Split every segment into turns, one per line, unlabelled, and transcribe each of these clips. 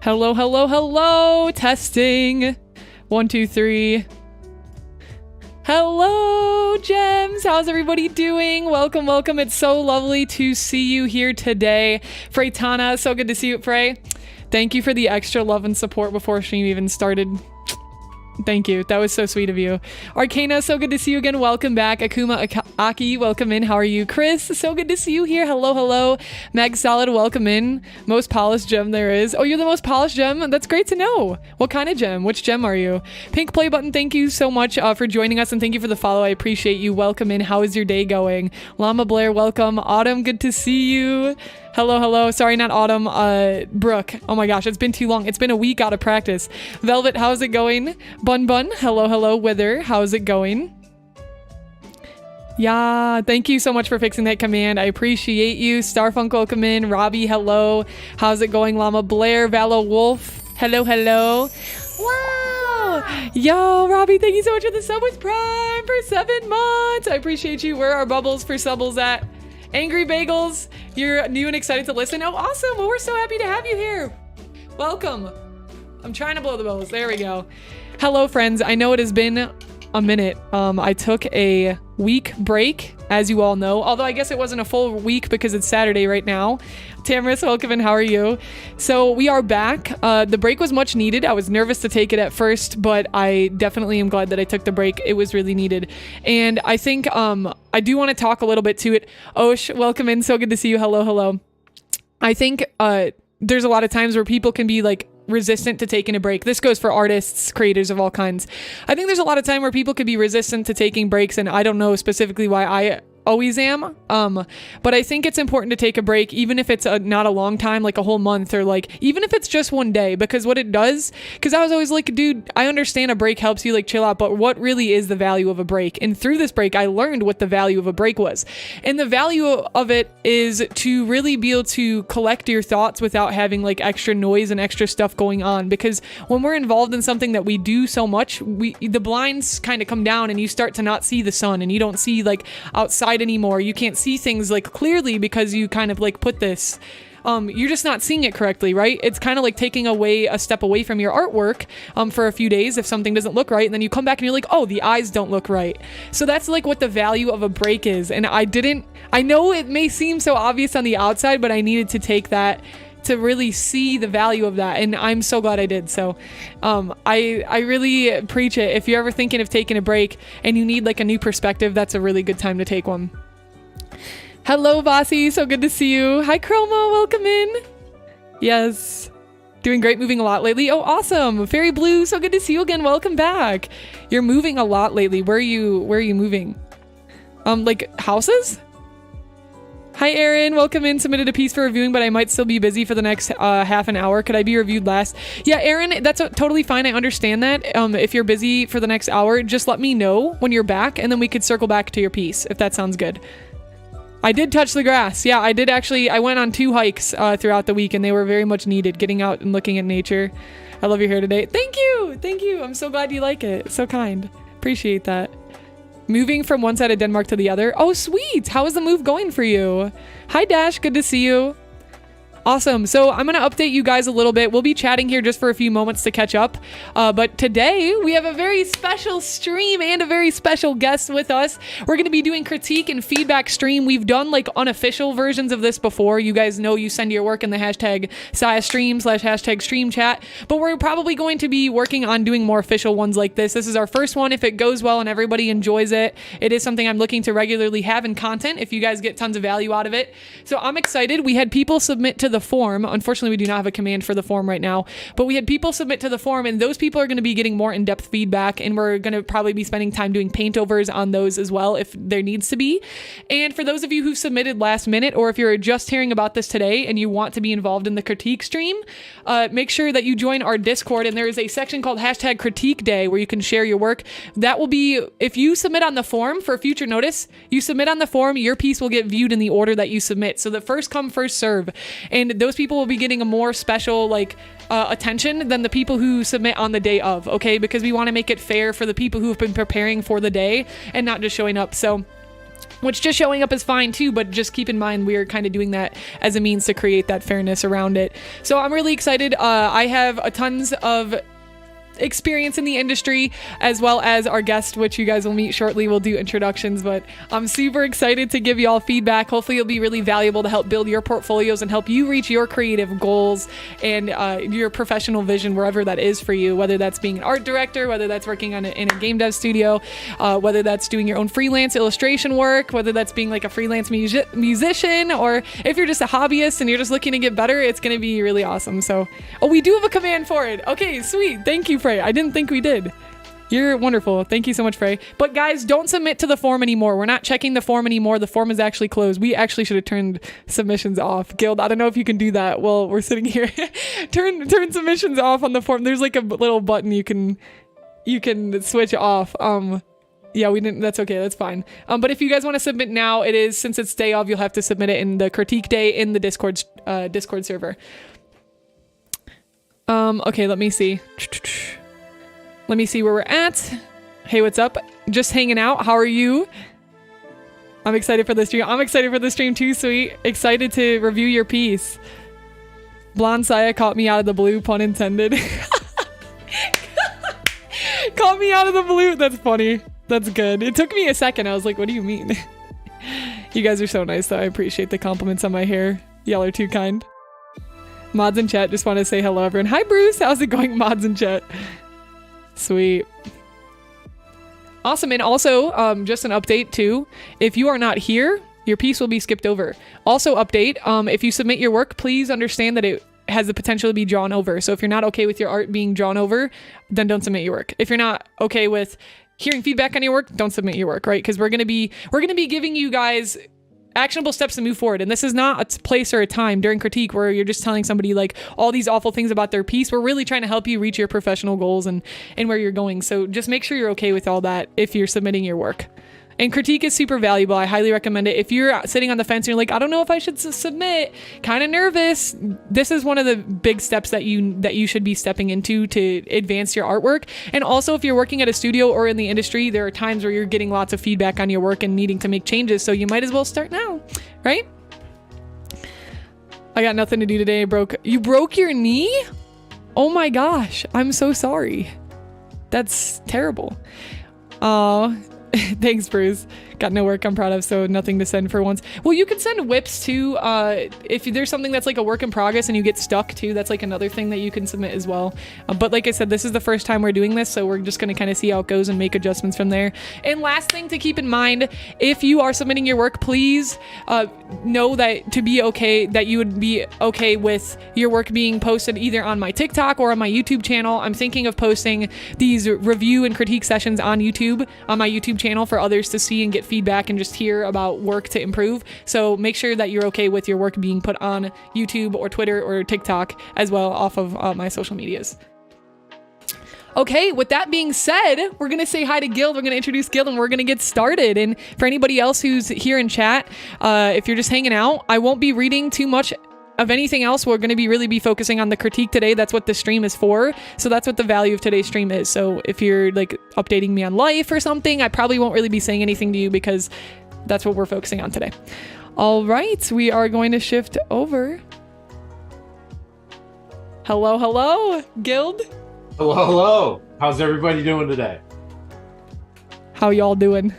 Hello, hello, hello. Testing. 1, 2, 3. Hello, gems. How's everybody doing? Welcome, welcome. It's so lovely to see you here today. Freytana, so good to see you, Frey. Thank you for the extra love and support before stream even started. Thank you. That was so sweet of you. Arcana, so good to see you again. Welcome back. Akuma Aki, welcome in. How are you? Chris, so good to see you here. Hello, hello. Mag Solid, welcome in. Most polished gem there is. Oh, you're the most polished gem? That's great to know. What kind of gem? Which gem are you? Pink play button, thank you so much for joining us, and thank you for the follow. I appreciate you. Welcome in. How is your day going? Llama Blair, welcome. Autumn, good to see you. Hello, hello. Sorry, not Autumn. Brooke. Oh my gosh, it's been too long. It's been a week out of practice. Velvet, how's it going? Bun Bun, hello, hello. Wither, how's it going? Yeah, thank you so much for fixing that command. I appreciate you. Starfunk, welcome in. Robbie, hello. How's it going? Llama Blair, Valo Wolf, hello, hello. Wow. Yo, Robbie, thank you so much for the sub with Prime for 7 months. I appreciate you. Where are Bubbles for Subbles at? Angry Bagels, you're new and excited to listen. Oh, awesome. Well, we're so happy to have you here. Welcome. I'm trying to blow the bubbles. There we go. Hello, friends. I know it has been a minute. I took a week break, as you all know, although I guess it wasn't a full week because it's Saturday right now. Tamaris, welcome in. How are you? So we are back. The break was much needed. I was nervous to take it at first, but I definitely am glad that I took the break. It was really needed. And I think I do want to talk a little bit to it. Osh, welcome in. So good to see you. Hello, hello. I think there's a lot of times where people can be like resistant to taking a break. This goes for artists, creators of all kinds. I think there's a lot of time where people could be resistant to taking breaks, and I don't know specifically why I always am. But I think it's important to take a break, even if it's not a long time, like a whole month, or like even if it's just one day, because what it does, because I was always like, dude, I understand a break helps you like chill out, but what really is the value of a break? And through this break, I learned what the value of a break was. And the value of it is to really be able to collect your thoughts without having like extra noise and extra stuff going on. Because when we're involved in something that we do so much, the blinds kind of come down and you start to not see the sun, and you don't see like outside anymore. You can't see things like clearly because you kind of like put this you're just not seeing it correctly, right? It's kind of like taking a step away from your artwork for a few days if something doesn't look right, and then you come back and you're like, oh, the eyes don't look right. So that's like what the value of a break is. And I know it may seem so obvious on the outside, but I needed to take that to really see the value of that, and I'm so glad I did. So I really preach it. If you're ever thinking of taking a break and you need like a new perspective, that's a really good time to take one. Hello, Bossy, so good to see you. Hi, Chroma, welcome in. Yes, doing great, moving a lot lately. Oh, awesome. Fairy Blue, so good to see you again. Welcome back. You're moving a lot lately. Where are you moving? Like houses? Hi, Aaron. Welcome in. Submitted a piece for reviewing, but I might still be busy for the next half an hour. Could I be reviewed last? Yeah, Aaron, that's totally fine. I understand that. If you're busy for the next hour, just let me know when you're back, and then we could circle back to your piece, if that sounds good. I did touch the grass. Yeah, I did actually. I went on 2 hikes throughout the week, and they were very much needed, getting out and looking at nature. I love your hair today. Thank you. Thank you. I'm so glad you like it. So kind. Appreciate that. Moving from one side of Denmark to the other. Oh, sweet. How is the move going for you? Hi, Dash. Good to see you. Awesome. So I'm going to update you guys a little bit. We'll be chatting here just for a few moments to catch up. But today we have a very special stream and a very special guest with us. We're going to be doing critique and feedback stream. We've done like unofficial versions of this before. You guys know you send your work in the hashtag #SciaStream / hashtag stream chat. But we're probably going to be working on doing more official ones like this. This is our first one. If it goes well and everybody enjoys it, it is something I'm looking to regularly have in content if you guys get tons of value out of it. So I'm excited. We had people submit to the form. Unfortunately, we do not have a command for the form right now, but we had people submit to the form, and those people are going to be getting more in-depth feedback, and we're going to probably be spending time doing paint overs on those as well if there needs to be. And for those of you who submitted last minute, or if you're just hearing about this today and you want to be involved in the critique stream, make sure that you join our Discord, and there is a section called hashtag critique day where you can share your work. That will be, if you submit on the form for future notice, you submit on the form, your piece will get viewed in the order that you submit. So the first come, first serve. And those people will be getting a more special attention than the people who submit on the day of, okay? Because we want to make it fair for the people who have been preparing for the day and not just showing up. So which just showing up is fine too, but just keep in mind we are kind of doing that as a means to create that fairness around it. So I'm really excited. I have a tons of experience in the industry, as well as our guest, which you guys will meet shortly. We'll do introductions, but I'm super excited to give you all feedback. Hopefully it'll be really valuable to help build your portfolios and help you reach your creative goals and your professional vision, wherever that is for you, whether that's being an art director, whether that's working in a game dev studio, whether that's doing your own freelance illustration work, whether that's being like a freelance musician, or if you're just a hobbyist and you're just looking to get better. It's going to be really awesome. So, oh, we do have a command for it. Okay, sweet. Thank you, Frey. I didn't think we did. You're wonderful. Thank you so much, Frey. But guys, don't submit to the form anymore. We're not checking the form anymore. The form is actually closed. We actually should have turned submissions off. Guild, I don't know if you can do that while we're sitting here. turn submissions off on the form. There's like a little button you can switch off. Yeah, we didn't. That's okay. That's fine. But if you guys want to submit now, it is, since it's day of, you'll have to submit it in the critique day in the Discord server. Okay, let me see. Let me see where we're at. Hey, what's up? Just hanging out. How are you? I'm excited for the stream. I'm excited for the stream too, sweet. Excited to review your piece. Blonde Saya caught me out of the blue, pun intended. Caught me out of the blue. That's funny. That's good. It took me a second. I was like, what do you mean? You guys are so nice, though. I appreciate the compliments on my hair. Y'all are too kind. Mods in chat, just want to say hello, everyone. Hi, Bruce. How's it going, mods in chat? Sweet. Awesome. And also, just an update too. If you are not here, your piece will be skipped over. Also update, if you submit your work, please understand that it has the potential to be drawn over. So if you're not okay with your art being drawn over, then don't submit your work. If you're not okay with hearing feedback on your work, don't submit your work, right? Because we're gonna be giving you guys actionable steps to move forward. And this is not a place or a time during critique where you're just telling somebody like all these awful things about their piece. We're really trying to help you reach your professional goals and where you're going. So just make sure you're okay with all that if you're submitting your work. And critique is super valuable. I highly recommend it. If you're sitting on the fence and you're like, I don't know if I should submit, kind of nervous, this is one of the big steps that you should be stepping into to advance your artwork. And also, if you're working at a studio or in the industry, there are times where you're getting lots of feedback on your work and needing to make changes. So you might as well start now, right? I got nothing to do today. You broke your knee? Oh my gosh. I'm so sorry. That's terrible. Thanks, Bruce. Got no work I'm proud of, so nothing to send for once. Well, you can send whips too. If there's something that's like a work in progress and you get stuck too, that's like another thing that you can submit as well. But like I said, this is the first time we're doing this, so we're just going to kind of see how it goes and make adjustments from there. And last thing to keep in mind, if you are submitting your work, please know that you would be okay with your work being posted either on my TikTok or on my YouTube channel. I'm thinking of posting these review and critique sessions on YouTube, on my YouTube channel, for others to see and get feedback and just hear about work to improve. So make sure that you're okay with your work being put on YouTube or Twitter or TikTok as well, off of my social medias. Okay, with that being said, we're going to say hi to Guild. We're going to introduce Guild and we're going to get started. And for anybody else who's here in chat, if you're just hanging out, I won't be reading too much of anything else. We're going to really be focusing on the critique today. That's what the stream is for. So that's what the value of today's stream is. So if you're like updating me on life or something, I probably won't really be saying anything to you because that's what we're focusing on today. All right, we are going to shift over. Hello, Guild.
Hello. How's everybody doing today?
How y'all doing?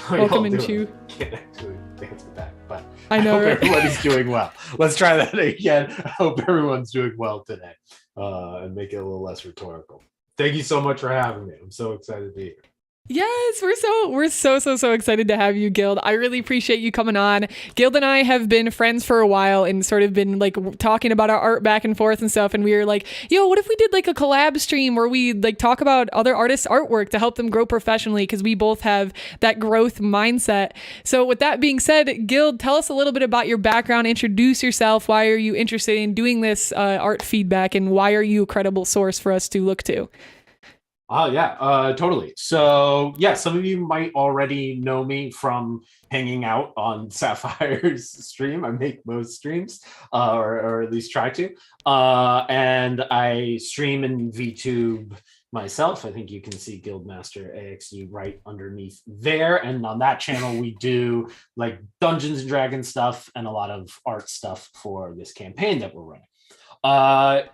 Welcome and chew.
Can't actually answer that, but
I know,
hope
right?
everybody's doing well. Let's try that again. I hope everyone's doing well today, and make it a little less rhetorical. Thank you so much for having me. I'm so excited to be here.
Yes, we're so excited to have you, Guild. I really appreciate you coming on. Guild and I have been friends for a while and sort of been like talking about our art back and forth and stuff. And we were like, yo, what if we did like a collab stream where we like talk about other artists' artwork to help them grow professionally? Because we both have that growth mindset. So with that being said, Guild, tell us a little bit about your background. Introduce yourself. Why are you interested in doing this art feedback, and why are you a credible source for us to look to?
Totally. So yeah, some of you might already know me from hanging out on Safire's stream. I make most streams, or at least try to. And I stream in VTube myself. I think you can see Guildmaster AXD right underneath there. And on that channel, we do like Dungeons and Dragons stuff and a lot of art stuff for this campaign that we're running.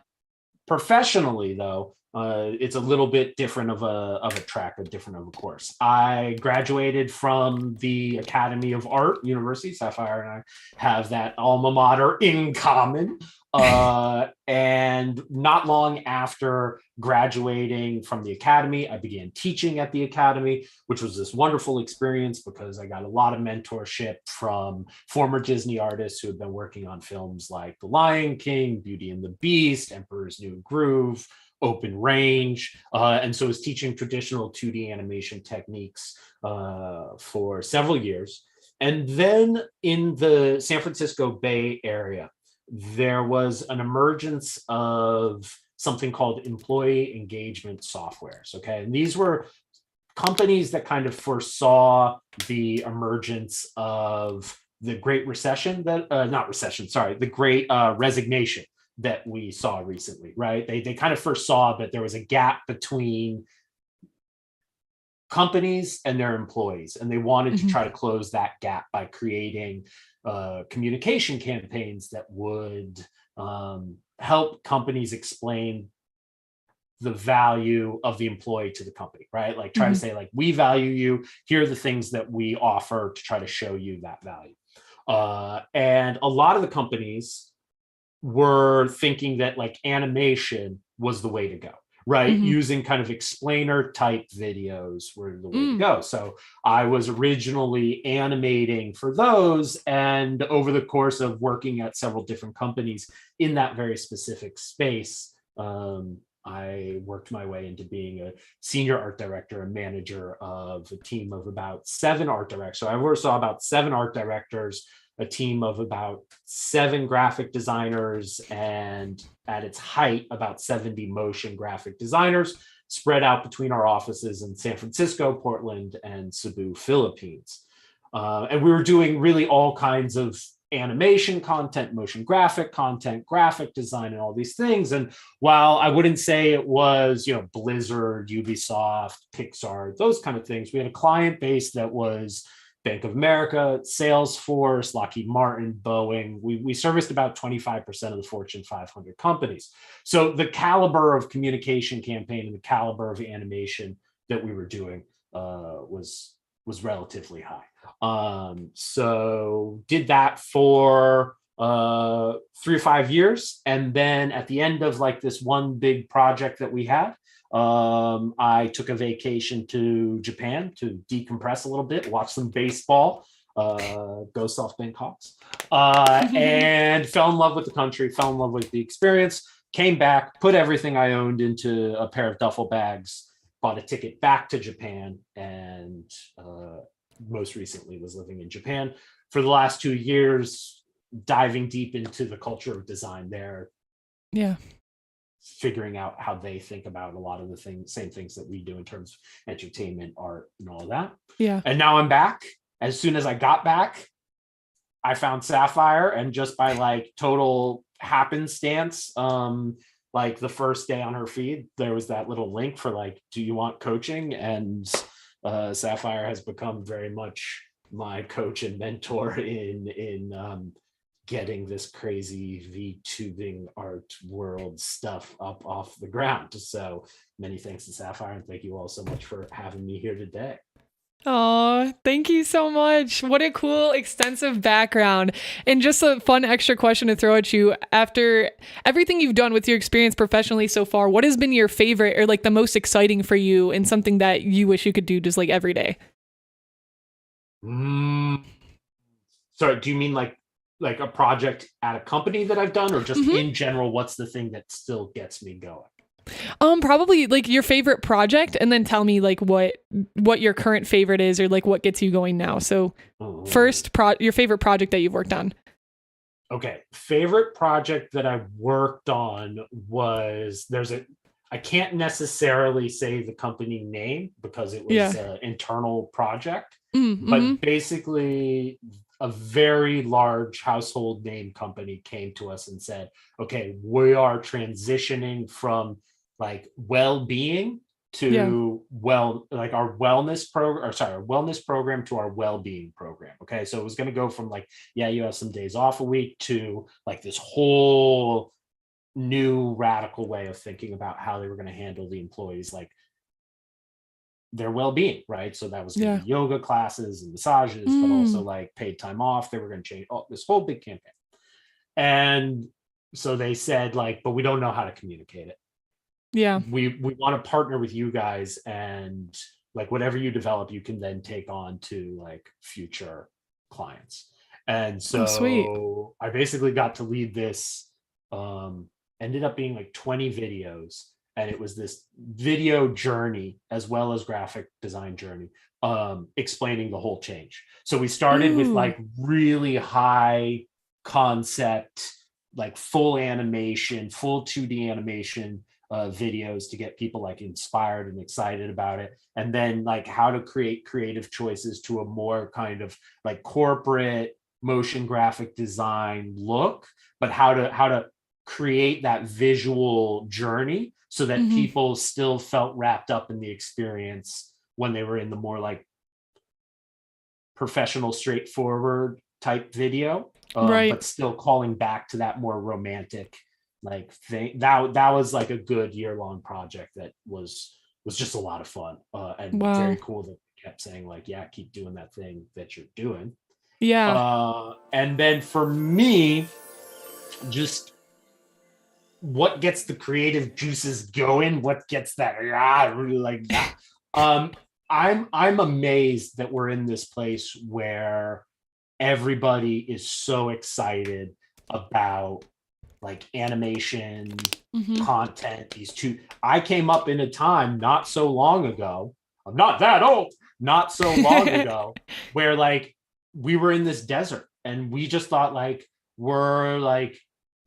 Professionally, though, it's a little bit different of a track, different of a course. I graduated from the Academy of Art, University. Syafire and I have that alma mater in common. And not long after graduating from the Academy, I began teaching at the Academy, which was this wonderful experience because I got a lot of mentorship from former Disney artists who had been working on films like The Lion King, Beauty and the Beast, Emperor's New Groove, Open Range, and so I was teaching traditional 2D animation techniques for several years. And then in the San Francisco Bay Area, there was an emergence of something called employee engagement softwares. Okay, and these were companies that kind of foresaw the emergence of the Great Recession, the Great Resignation that we saw recently, right? They kind of first saw that there was a gap between companies and their employees, and they wanted to try to close that gap by creating communication campaigns that would help companies explain the value of the employee to the company, right? Like try to say like, we value you, here are the things that we offer to try to show you that value. And a lot of the companies were thinking that like animation was the way to go, right? Using kind of explainer type videos were the way to go. So I was originally animating for those, and over the course of working at several different companies in that very specific space, I worked my way into being a senior art director and manager of a team of about 7 art directors. So I oversaw about 7 art directors, a team of about 7 graphic designers, and at its height, about 70 motion graphic designers spread out between our offices in San Francisco, Portland, and Cebu, Philippines. And we were doing really all kinds of animation content, motion graphic content, graphic design, and all these things. And while I wouldn't say it was, Blizzard, Ubisoft, Pixar, those kind of things, we had a client base that was Bank of America, Salesforce, Lockheed Martin, Boeing. We serviced about 25% of the Fortune 500 companies. So the caliber of communication campaign and the caliber of animation that we were doing was relatively high. So did that for 3 or 5 years. And then at the end of like this one big project that we had, I took a vacation to Japan to decompress a little bit, watch some baseball, go SoftBank Hawks, and fell in love with the country, fell in love with the experience, came back, put everything I owned into a pair of duffel bags, bought a ticket back to Japan, and most recently was living in Japan for the last 2 years, diving deep into the culture of design there.
Yeah.
Figuring out how they think about a lot of the same things that we do in terms of entertainment, art, and all of that.
Yeah.
And now I'm back. As soon as I got back, I found Syafire, and just by like total happenstance, like the first day on her feed, there was that little link for like, do you want coaching? And Syafire has become very much my coach and mentor in getting this crazy VTubing art world stuff up off the ground. So many thanks to Syafire, and thank you all so much for having me here today.
Oh, thank you so much. What a cool, extensive background. And just a fun extra question to throw at you. After everything you've done with your experience professionally so far, what has been your favorite or like the most exciting for you, and something that you wish you could do just like every day?
Sorry, do you mean like a project at a company that I've done, or just in general, what's the thing that still gets me going?
Probably like your favorite project, and then tell me like what your current favorite is, or like what gets you going now. So first, your favorite project that you've worked on.
Okay. Favorite project that I worked on was, I can't necessarily say the company name because it was an internal project, but basically a very large household name company came to us and said, okay, we are transitioning from like well-being to our wellness program, our wellness program to our well-being program. Okay. So it was going to go from like, yeah, you have some days off a week to like this whole new radical way of thinking about how they were going to handle the employees, like their well-being, right? So that was going to be yoga classes and massages, but also like paid time off. They were going to change this whole big campaign. And so they said like, but we don't know how to communicate it.
Yeah.
We want to partner with you guys, and like whatever you develop, you can then take on to like future clients. And so I basically got to lead this, ended up being like 20 videos. And it was this video journey as well as graphic design journey, explaining the whole change. So we started with like really high concept, like full animation, full 2D animation videos to get people like inspired and excited about it. And then like how to create creative choices to a more kind of like corporate motion graphic design look, but how to create that visual journey so that people still felt wrapped up in the experience when they were in the more like professional, straightforward type video, but still calling back to that more romantic like thing. That was like a good year-long project that was just a lot of fun, and very cool that they kept saying like, yeah, keep doing that thing that you're doing. And then for me, just what gets the creative juices going, what gets that I really like that. I'm amazed that we're in this place where everybody is so excited about like animation content. I came up in a time not so long ago, I'm not that old, not so long ago, where like we were in this desert and we just thought like we're like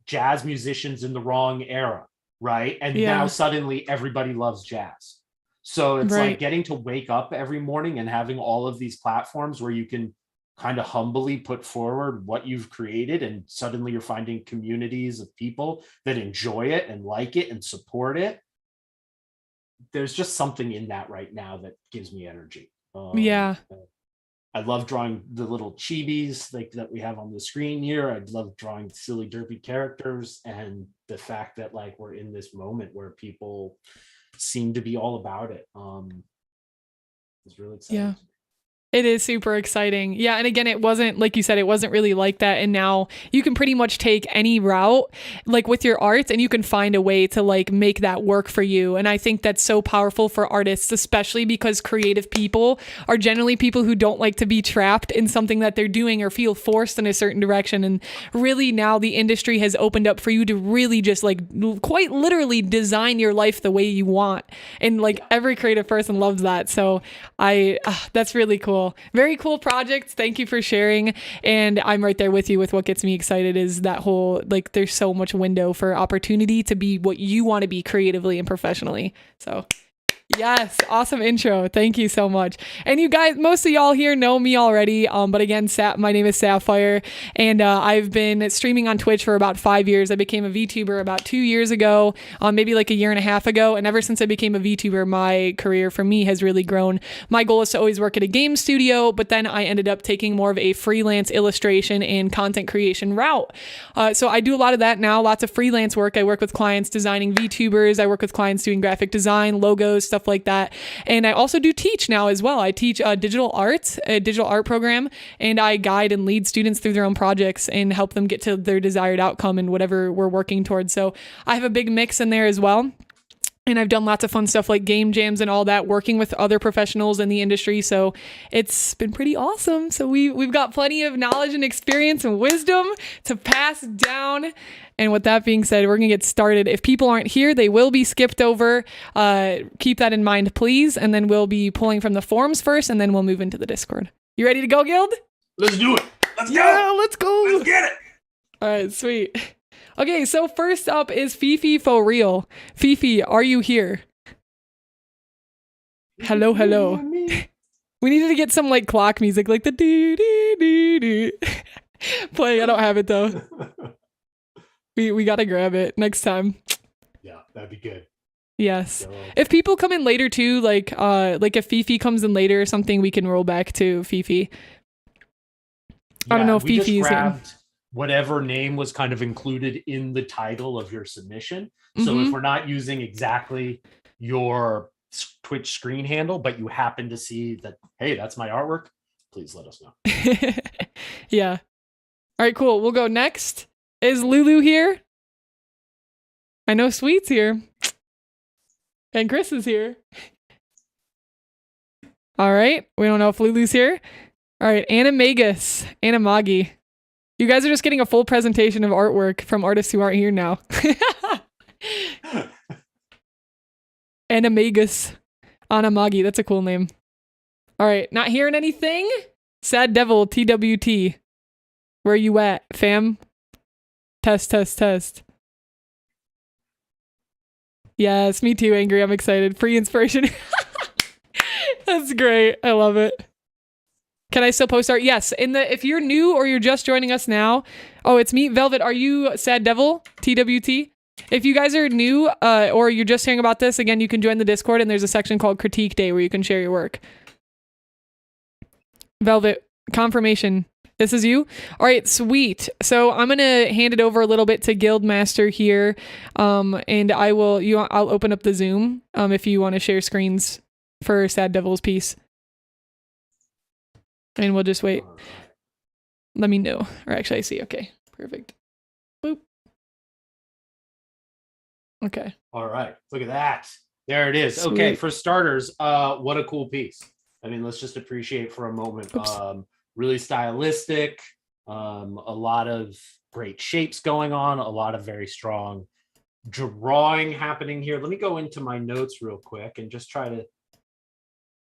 jazz musicians in the wrong era, right? And now suddenly everybody loves jazz. So it's like getting to wake up every morning and having all of these platforms where you can kind of humbly put forward what you've created, and suddenly you're finding communities of people that enjoy it and like it and support it. There's just something in that right now that gives me energy. I love drawing the little chibis like that we have on the screen here. I love drawing silly derpy characters, and the fact that like we're in this moment where people seem to be all about it is really exciting.
It is super exciting. Yeah. And again, it wasn't, like you said, it wasn't really like that. And now you can pretty much take any route like with your art, and you can find a way to like make that work for you. And I think that's so powerful for artists, especially because creative people are generally people who don't like to be trapped in something that they're doing or feel forced in a certain direction. And really now the industry has opened up for you to really just like quite literally design your life the way you want. And like every creative person loves that. So that's really cool. Very cool projects. Thank you for sharing. And I'm right there with you with what gets me excited is that whole, like, there's so much window for opportunity to be what you want to be creatively and professionally. So yes, awesome intro. Thank you so much. And you guys, most of y'all here know me already. But again, my name is Syafire, and I've been streaming on Twitch for about 5 years. I became a VTuber about 2 years ago, maybe like a year and a half ago. And ever since I became a VTuber, my career for me has really grown. My goal is to always work at a game studio, but then I ended up taking more of a freelance illustration and content creation route. So I do a lot of that now, lots of freelance work. I work with clients designing VTubers. I work with clients doing graphic design, logos, stuff like that. And I also do teach now as well. I teach digital art, a digital art program, and I guide and lead students through their own projects and help them get to their desired outcome and whatever we're working towards. So I have a big mix in there as well. And I've done lots of fun stuff like game jams and all that, working with other professionals in the industry. So it's been pretty awesome. So we've got plenty of knowledge and experience and wisdom to pass down. And with that being said, we're going to get started. If people aren't here, they will be skipped over. Keep that in mind, please. And then we'll be pulling from the forums first, and then we'll move into the Discord. You ready to go, Guild?
Let's do it. Let's go.
Yeah, let's go.
Let's get it.
All right, sweet. Okay, so first up is Fifi for real. Fifi, are you here? Hello, hello. We needed to get some like clock music, like the doo doo doo doo. Play. I don't have it though. We gotta grab it next time.
Yeah, that'd be good.
Yes.
So,
If people come in later too, like if Fifi comes in later or something, we can roll back to Fifi. I don't know if
we just
Fifi's
grabbed whatever name was kind of included in the title of your submission. So
Mm-hmm.
if we're not using exactly your Twitch screen handle, but you happen to see that, hey, that's my artwork, please let us know.
Yeah. All right, cool. We'll go next. Is Lulu here? I know Sweet's here. And Chris is here. All right. We don't know if Lulu's here. All right. Animagi. You guys are just getting a full presentation of artwork from artists who aren't here now. Animagus. Anamagi. That's a cool name. All right. Not hearing anything? Sad Devil TWT. Where you at, fam? Test. Yes, me too, Angry. I'm excited. Free inspiration. That's great. I love it. Can I still post art? Yes. If you're new or you're just joining us now, oh, it's me, Velvet. Are you Sad Devil TWT? If you guys are new or you're just hearing about this, again, you can join the Discord and there's a section called Critique Day where you can share your work. Velvet, confirmation. This is you? All right, sweet. So I'm going to hand it over a little bit to Guildmaster here. And I'll open up the Zoom if you want to share screens for Sad Devil's piece. And we'll just wait. Let me know. Or actually, I see. Okay, perfect. Boop. Okay.
All right, look at that. There it is.
Sweet.
Okay, for starters, what a cool piece. I mean, let's just appreciate for a moment. Really stylistic, a lot of great shapes going on, a lot of very strong drawing happening here. Let me go into my notes real quick and just try to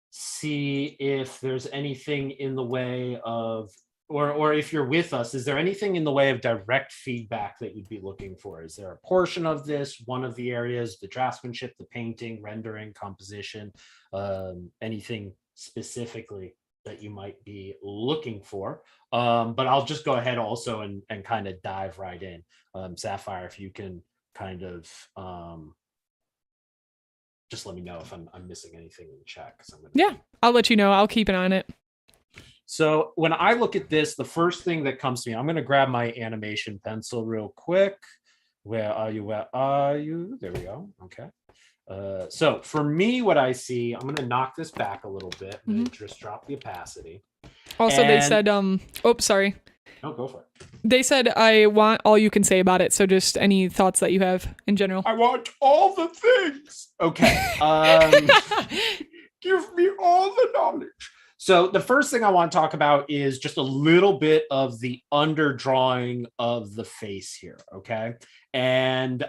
see if there's anything in the way of, or if you're with us, is there anything in the way of direct feedback that you'd be looking for? Is there a portion of this, one of the areas, the draftsmanship, the painting, rendering, composition, anything specifically that you might be looking for? But I'll just go ahead also and kind of dive right in. Syafire, if you can kind of just let me know if I'm missing anything in chat.
I'll let you know. I'll keep an eye on it.
So when I look at this, the first thing that comes to me, I'm going to grab my animation pencil real quick. Where are you? There we go. Okay. So for me, what I see, I'm going to knock this back a little bit and just drop the opacity.
Also, they said, sorry.
No, go for it.
They said, I want all you can say about it. So just any thoughts that you have in general.
I want all the things. Okay. Give me all the knowledge. So the first thing I want to talk about is just a little bit of the underdrawing of the face here. Okay. And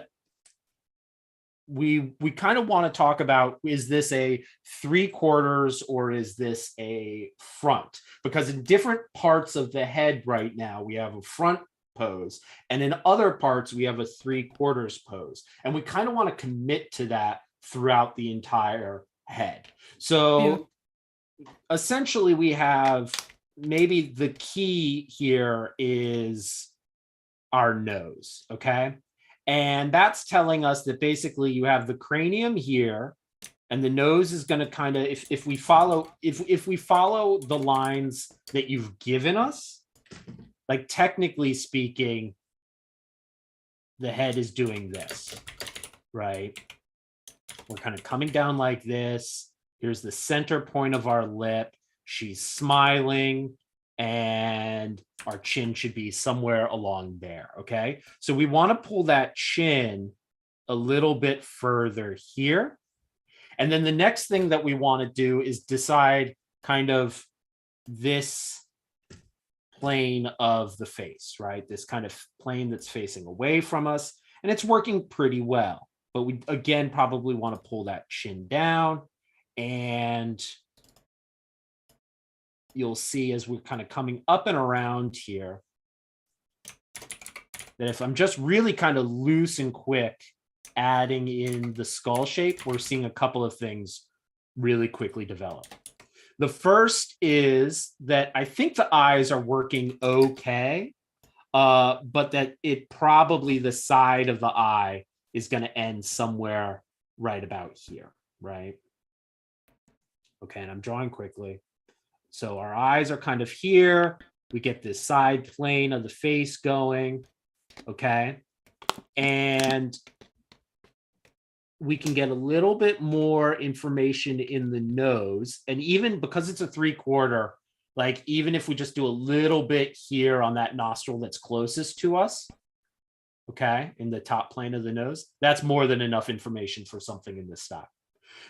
we kind of want to talk about, is this a 3/4 or is this a front? Because in different parts of the head right now, we have a front pose, and in other parts, we have a 3/4 pose. And we kind of want to commit to that throughout the entire head. So essentially, we have maybe the key here is our nose, okay? And that's telling us that basically you have the cranium here, and the nose is going to kind of, if we follow the lines that you've given us, like technically speaking, the head is doing this, right? We're kind of coming down like this. Here's the center point of our lip. She's smiling, and our chin should be somewhere along there, okay? So we want to pull that chin a little bit further here. And then the next thing that we want to do is decide kind of this plane of the face, right? This kind of plane that's facing away from us, and it's working pretty well. But we, again, probably want to pull that chin down, and you'll see as we're kind of coming up and around here that if I'm just really kind of loose and quick adding in the skull shape, we're seeing a couple of things really quickly develop. The first is that I think the eyes are working okay, but that it probably the side of the eye is going to end somewhere right about here, right? Okay, and I'm drawing quickly. So our eyes are kind of here. We get this side plane of the face going, okay? And we can get a little bit more information in the nose. And even because it's a 3/4, like even if we just do a little bit here on that nostril that's closest to us, okay, in the top plane of the nose, that's more than enough information for something in this style.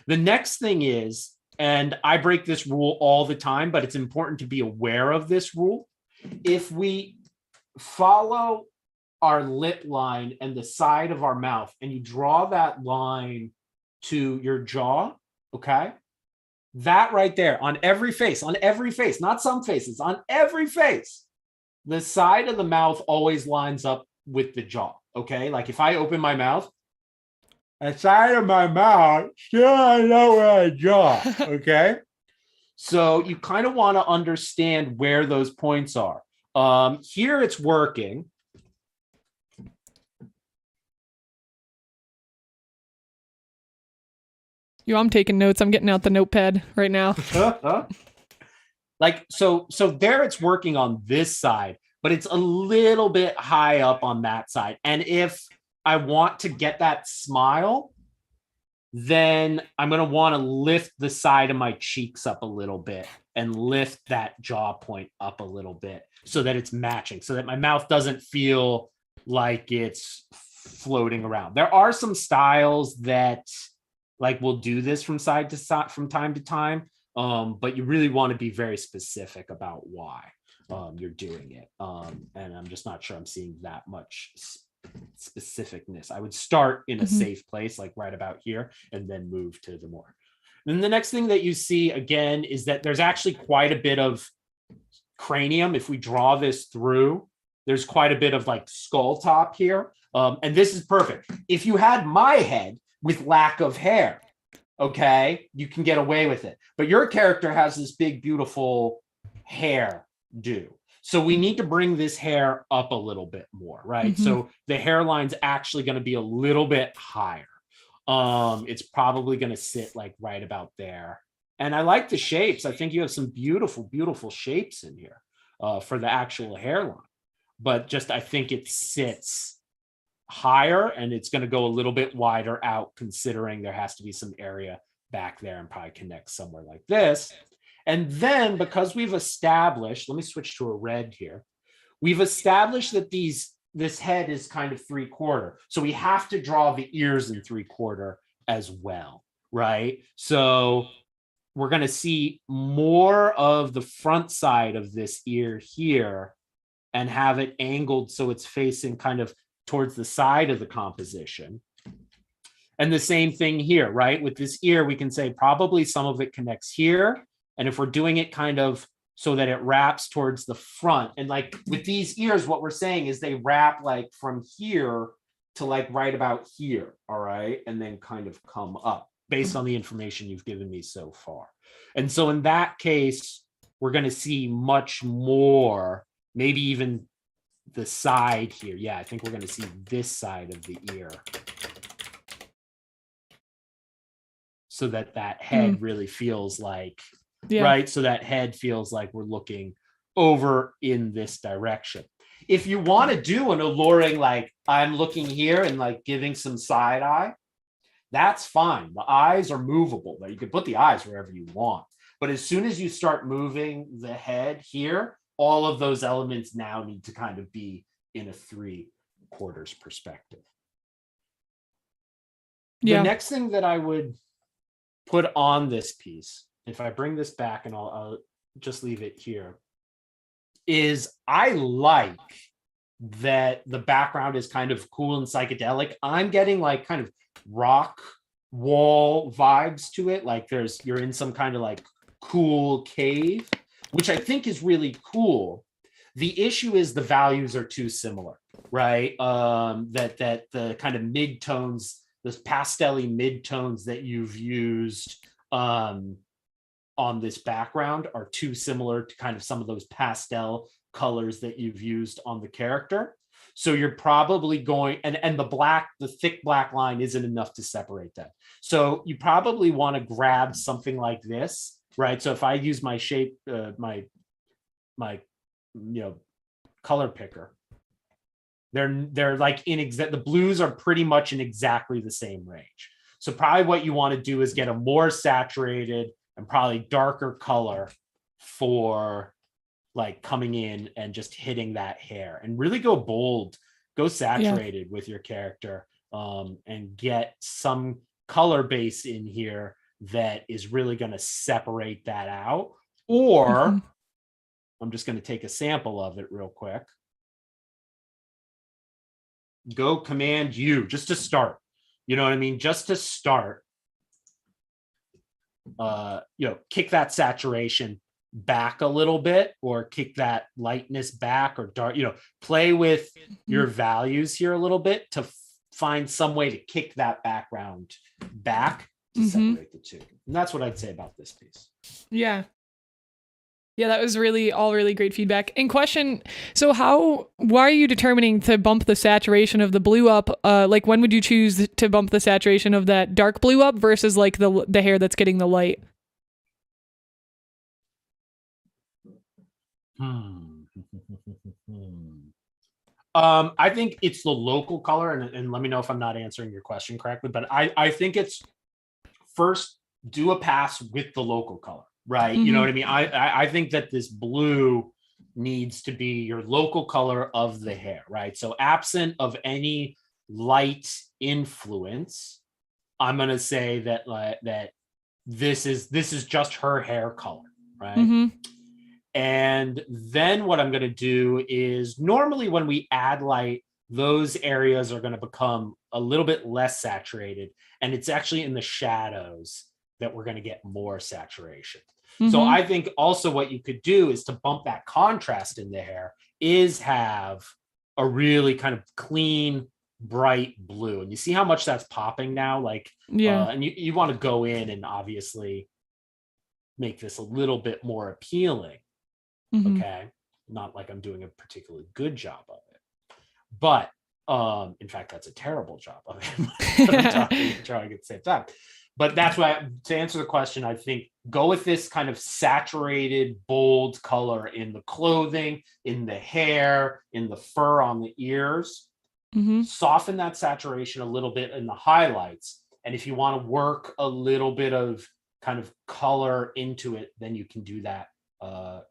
The next thing is, and I break this rule all the time, but it's important to be aware of this rule. If we follow our lip line and the side of our mouth, and you draw that line to your jaw, okay? That right there on every face, not some faces, on every face, the side of the mouth always lines up with the jaw, okay? Like if I open my mouth, the side of my mouth still lower jaw, okay? So you kind of want to understand where those points are. Here it's working.
I'm taking notes. I'm getting out the notepad right now.
Like, so there it's working on this side, but it's a little bit high up on that side. And if I want to get that smile, then I'm going to want to lift the side of my cheeks up a little bit and lift that jaw point up a little bit so that it's matching, so that my mouth doesn't feel like it's floating around. There are some styles that like will do this from side to side from time to time, but you really want to be very specific about why you're doing it. And I'm just not sure I'm seeing that much specificness. I would start in a safe place, like right about here, and then move to the more. And the next thing that you see again is that there's actually quite a bit of cranium. If we draw this through, there's quite a bit of like skull top here. And this is perfect. If you had my head with lack of hair, okay, you can get away with it. But your character has this big, beautiful hair do. So we need to bring this hair up a little bit more, right? So the hairline's actually going to be a little bit higher. It's probably going to sit like right about there. And I like the shapes. I think you have some beautiful, beautiful shapes in here for the actual hairline. But just I think it sits higher and it's going to go a little bit wider out, considering there has to be some area back there and probably connect somewhere like this. And then because we've established, let me switch to a red here. We've established that this head is kind of 3/4. So we have to draw the ears in 3/4 as well, right? So we're going to see more of the front side of this ear here and have it angled so it's facing kind of towards the side of the composition. And the same thing here, right? With this ear, we can say probably some of it connects here. And if we're doing it kind of so that it wraps towards the front, and like with these ears, what we're saying is they wrap like from here to like right about here, all right? And then kind of come up based on the information you've given me so far. And so in that case, we're going to see much more, maybe even the side here. Yeah, I think we're going to see this side of the ear. So that head really feels like, right? So that head feels like we're looking over in this direction. If you want to do an alluring, like I'm looking here and like giving some side eye, that's fine. The eyes are movable, but you can put the eyes wherever you want. But as soon as you start moving the head here, all of those elements now need to kind of be in a 3/4 perspective. The next thing that I would put on this piece, if I bring this back and I'll just leave it here, is I like that the background is kind of cool and psychedelic. I'm getting like kind of rock wall vibes to it. Like you're in some kind of like cool cave, which I think is really cool. The issue is the values are too similar, right? That the kind of mid-tones, those pastel-y mid-tones that you've used on this background are too similar to kind of some of those pastel colors that you've used on the character. So you're probably going, and the thick black line isn't enough to separate that. So you probably want to grab something like this, right? So if I use my shape, my color picker, they're like the blues are pretty much in exactly the same range. So probably what you want to do is get a more saturated and probably darker color for like coming in and just hitting that hair, and really go bold, go saturated with your character, and get some color base in here that is really going to separate that out. Or I'm just going to take a sample of it real quick. Go Command U just to start. You know what I mean? Just to start, kick that saturation back a little bit, or kick that lightness back, or dark, play with your values here a little bit to find some way to kick that background back to separate the two. And that's what I'd say about this piece.
Yeah, that was all really great feedback. In question, so why are you determining to bump the saturation of the blue up? Like when would you choose to bump the saturation of that dark blue up versus like the hair that's getting the light?
I think it's the local color, and let me know if I'm not answering your question correctly, but I think it's first do a pass with the local color. Right. You know what I mean? I think that this blue needs to be your local color of the hair. Right. So absent of any light influence, I'm going to say that this is just her hair color. Right. And then what I'm going to do is, normally when we add light, those areas are going to become a little bit less saturated. And it's actually in the shadows that we're going to get more saturation. So I think also what you could do is to bump that contrast in the hair is have a really kind of clean, bright blue. And you see how much that's popping now? Like, and you want to go in and obviously make this a little bit more appealing. Okay. Not like I'm doing a particularly good job of it, but in fact, that's a terrible job of it. I'm trying to get the same time. But that's why, to answer the question, I think go with this kind of saturated, bold color in the clothing, in the hair, in the fur on the ears. Soften that saturation a little bit in the highlights. And if you want to work a little bit of kind of color into it, then you can do that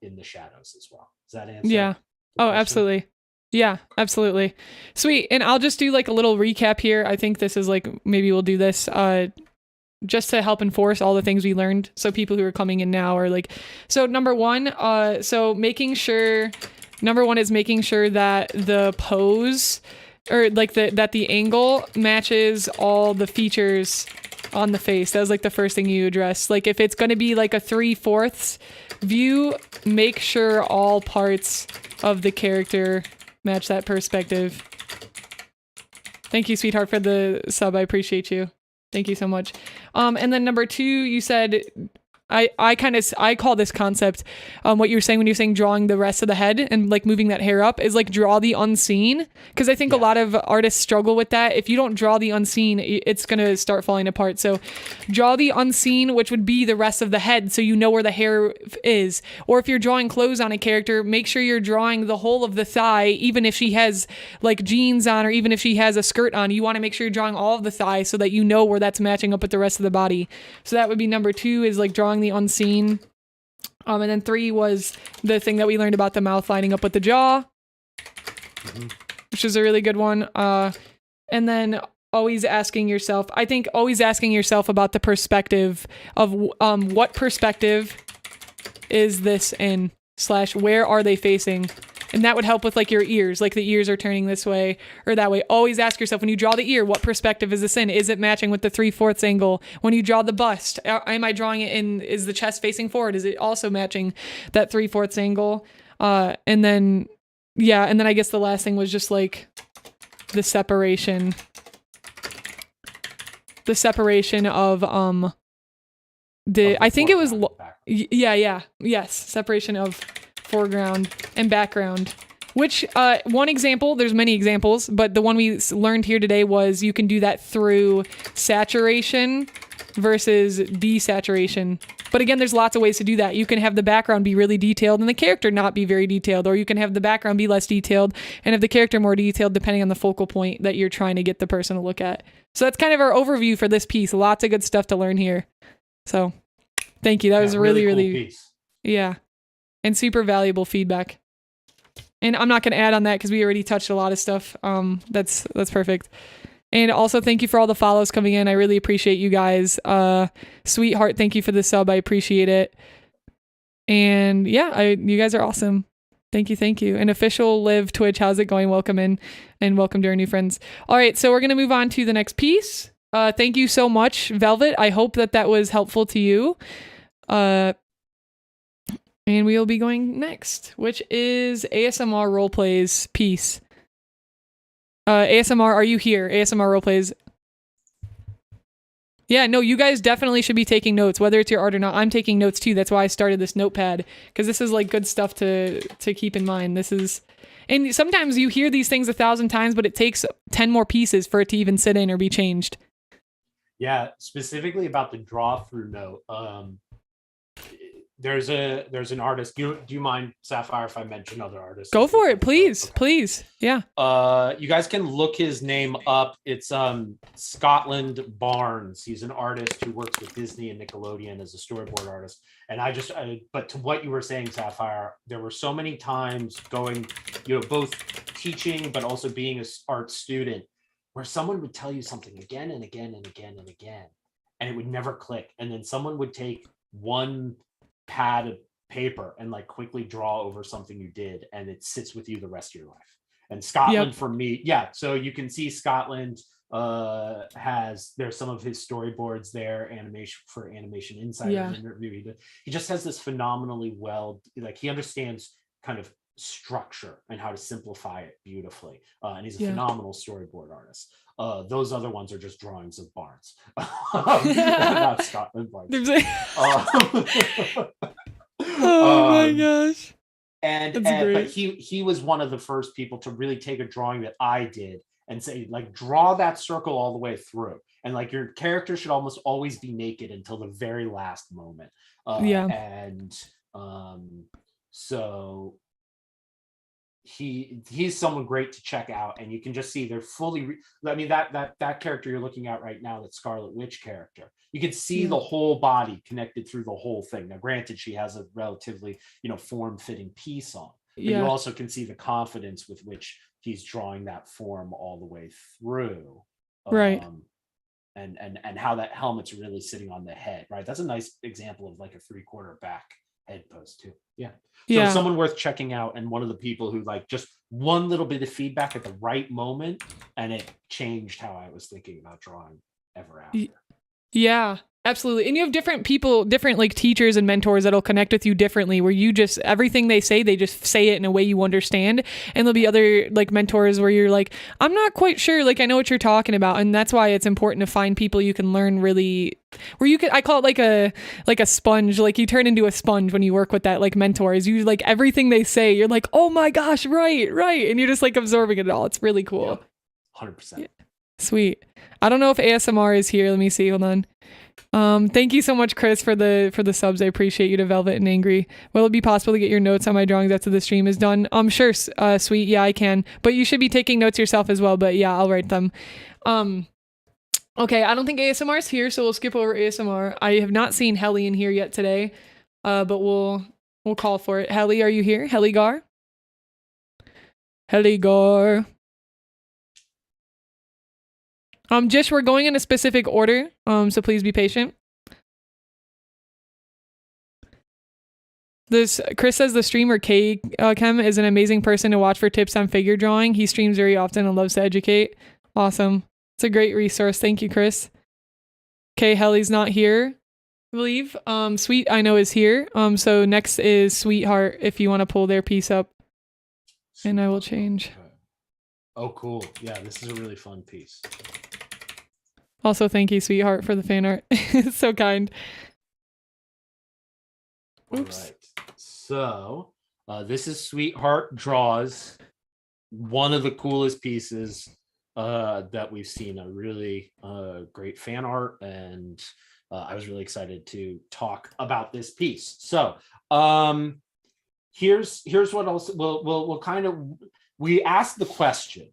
in the shadows as well. Does that answer?
Yeah. Oh, absolutely. Yeah, absolutely. Sweet. And I'll just do like a little recap here. I think this is like, maybe we'll do this just to help enforce all the things we learned. So people who are coming in now are like, so number one is making sure that the pose, or like that the angle matches all the features on the face. That was like the first thing you addressed. Like if it's going to be like a 3/4 view, make sure all parts of the character match that perspective. Thank you, sweetheart, for the sub. I appreciate you. Thank you so much. And then number two, you said, I call this concept, what you were saying when you're saying drawing the rest of the head and like moving that hair up, is like draw the unseen. Cause I think a lot of artists struggle with that. If you don't draw the unseen, it's going to start falling apart. So draw the unseen, which would be the rest of the head. So you know where the hair is. Or if you're drawing clothes on a character, make sure you're drawing the whole of the thigh, even if she has like jeans on, or even if she has a skirt on, you want to make sure you're drawing all of the thigh so that you know where that's matching up with the rest of the body. So that would be number two, is like drawing the unseen. And then three was the thing that we learned about the mouth lining up with the jaw, which is a really good one. And then always asking yourself about the perspective of what perspective is this in, / where are they facing? And that would help with like your ears, like the ears are turning this way or that way. Always ask yourself, when you draw the ear, what perspective is this in? Is it matching with the 3/4 angle? When you draw the bust, am I drawing it in, is the chest facing forward? Is it also matching that 3/4 angle? And then I guess the last thing was just like the separation of, I think it was, separation of foreground and background Which one example, there's many examples, but the one we learned here today was you can do that through saturation versus desaturation. But again, there's lots of ways to do that. You can have the background be really detailed and the character not be very detailed, or you can have the background be less detailed and have the character more detailed depending on the focal point that you're trying to get the person to look at. So that's kind of our overview for this piece. Lots of good stuff to learn here. So thank you. That was really cool piece. Yeah. And super valuable feedback. And I'm not going to add on that because we already touched a lot of stuff. That's perfect. And also thank you for all the follows coming in. I really appreciate you guys. Sweetheart, thank you for the sub. I appreciate it. And yeah, you guys are awesome. Thank you. Thank you. And official live Twitch. How's it going? Welcome in and welcome to our new friends. All right. So we're going to move on to the next piece. Thank you so much, Velvet. I hope that was helpful to you. And we'll be going next, which is ASMR roleplays piece. ASMR, are you here? ASMR roleplays. Yeah, no, you guys definitely should be taking notes, whether it's your art or not. I'm taking notes too. That's why I started this notepad, because this is like good stuff to keep in mind. This is, and sometimes you hear these things 1,000 times, but it takes 10 more pieces for it to even sit in or be changed.
Yeah, specifically about the draw through note. There's an artist. Do you mind, Syafire, if I mention other artists?
Go for it, please.
Okay.
Please. Yeah.
You guys can look his name up. It's Scotland Barnes. He's an artist who works with Disney and Nickelodeon as a storyboard artist. And but to what you were saying, Syafire, there were so many times going, both teaching but also being an art student, where someone would tell you something again and again and again and again, and it would never click. And then someone would take one pad of paper and like quickly draw over something you did, and it sits with you the rest of your life. And Scotland, for me, so you can see Scotland there's some of his storyboards there, Animation Insider interview. He just has this phenomenally he understands kind of structure and how to simplify it beautifully, and he's a phenomenal storyboard artist. Those other ones are just drawings of Barnes. Not Scotland Barnes.
Oh my gosh.
But he was one of the first people to really take a drawing that I did and say, like, draw that circle all the way through, and like your character should almost always be naked until the very last moment. So he's someone great to check out, and you can just see they're fully that character you're looking at right now, that Scarlet Witch character, you can see the whole body connected through the whole thing. Now granted, she has a relatively form-fitting piece on, but you also can see the confidence with which he's drawing that form all the way through,
right?
And how that helmet's really sitting on the head, right? That's a nice example of like a 3/4 back head pose too. So someone worth checking out, and one of the people who like just one little bit of feedback at the right moment, and it changed how I was thinking about drawing ever after.
Yeah, absolutely. And you have different people, different like teachers and mentors that'll connect with you differently, where you just, everything they just say it in a way you understand. And there'll be other like mentors where you're like, I'm not quite sure, like I know what you're talking about. And that's why it's important to find people you can learn really, where you can, I call it like a sponge, like you turn into a sponge when you work with that like mentors. You like everything they say, you're like, oh my gosh, right. And you're just like absorbing it all. It's really cool.
100%.
Yeah. Sweet. I don't know if ASMR is here. Let me see. Hold on. Thank you so much, Chris, for the subs. I appreciate you, to Velvet and Angry. Will it be possible to get your notes on my drawings after the stream is done? Sure, sweet. Yeah, I can. But you should be taking notes yourself as well. But yeah, I'll write them. Okay, I don't think ASMR is here, so we'll skip over ASMR. I have not seen Helly in here yet today, but we'll call for it. Helly, are you here? Helly Gar? Helly Gar. Jish, we're going in a specific order, so please be patient. Chris says the streamer 𝐂𝐻 is an amazing person to watch for tips on figure drawing. He streams very often and loves to educate. Awesome. It's a great resource. Thank you, Chris. Okay, Helly's not here, I believe. Sweet, I know, is here. So next is Sweetheart, if you want to pull their piece up. And I will change.
Oh, cool. Yeah, this is a really fun piece.
Also, thank you, Sweetheart, for the fan art. It's so kind. Oops.
All right. So This is 𝐒𝐮𝐩𝐽𝐫𝐿, one of the coolest pieces that we've seen. A really great fan art, and I was really excited to talk about this piece. So here's what else we'll kind of, we asked the question,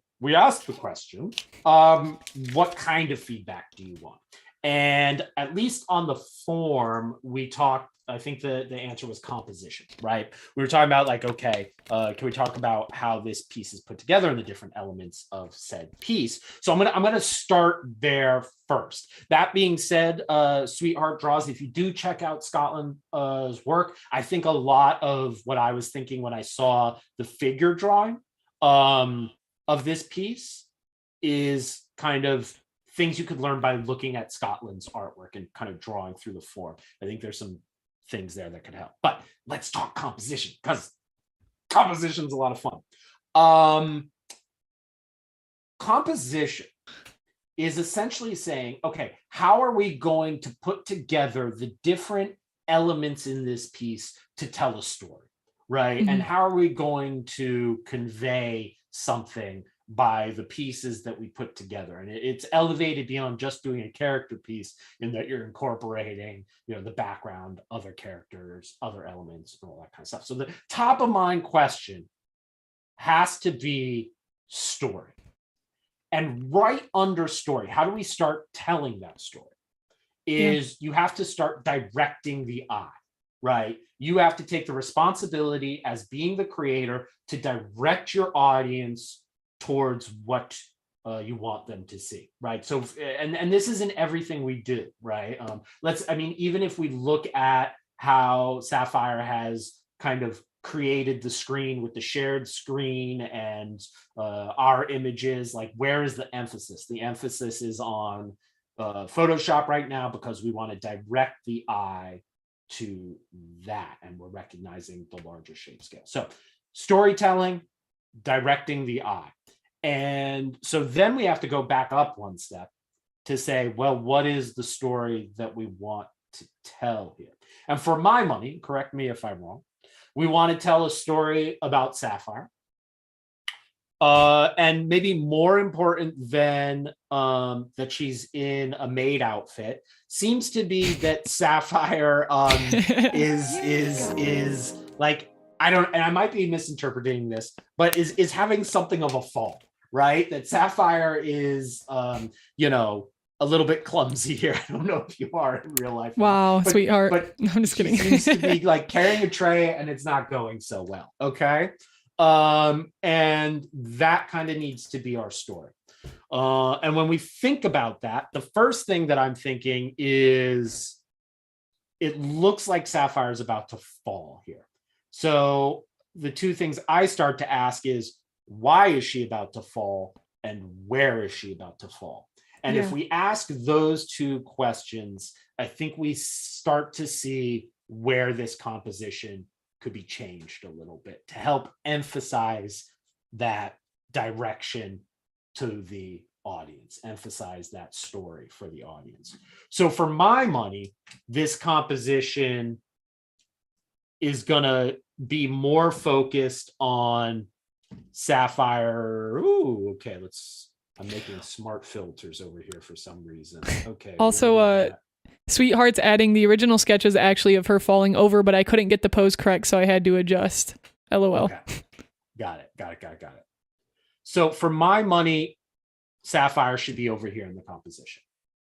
what kind of feedback do you want? And at least on the form, we talked, I think the answer was composition, right? We were talking about like, okay, can we talk about how this piece is put together and the different elements of said piece? So I'm gonna start there first. That being said, 𝐒𝐮𝐩𝐽𝐫𝐿, if you do check out Scotland's work, I think a lot of what I was thinking when I saw the figure drawing of this piece is kind of things you could learn by looking at Scotland's artwork and kind of drawing through the form. I think there's some things there that could help. But let's talk composition, because composition is a lot of fun. Composition is essentially saying, okay, how are we going to put together the different elements in this piece to tell a story, right?
Mm-hmm.
And how are we going to convey something by the pieces that we put together? And it's elevated beyond just doing a character piece, in that you're incorporating, the background, other characters, other elements, and all that kind of stuff. So the top of mind question has to be story. And right under story, how do we start telling that story? Is you have to start directing the eye, right? You have to take the responsibility as being the creator to direct your audience towards what you want them to see, right? So, and this isn't everything we do, right? Even if we look at how Syafire has kind of created the screen with the shared screen and our images, like, where is the emphasis? The emphasis is on Photoshop right now, because we want to direct the eye to that, and we're recognizing the larger shape scale. So storytelling, directing the eye. And so then we have to go back up one step to say, well, what is the story that we want to tell here? And for my money, correct me if I'm wrong, we want to tell a story about Syafire. And maybe more important than that she's in a maid outfit seems to be that Syafire is like, and I might be misinterpreting this, but is having something of a fall, right? That Syafire is, a little bit clumsy here. I don't know if you are in real life.
Wow, sweetheart.
But
I'm just kidding.
She seems to be like carrying a tray, and it's not going so well. Okay. And that kind of needs to be our story. And when we think about that, the first thing that I'm thinking is, it looks like Syafire is about to fall here. So the two things I start to ask is, why is she about to fall, and where is she about to fall? And if we ask those two questions, I think we start to see where this composition could be changed a little bit to help emphasize that direction to the audience, emphasize that story for the audience. So for my money, this composition is gonna be more focused on Syafire. Ooh, okay, I'm making smart filters over here for some reason. Okay.
Also, Sweetheart's adding the original sketches actually of her falling over, but I couldn't get the pose correct, so I had to adjust. LOL.
Okay. Got it. So for my money, Syafire should be over here in the composition.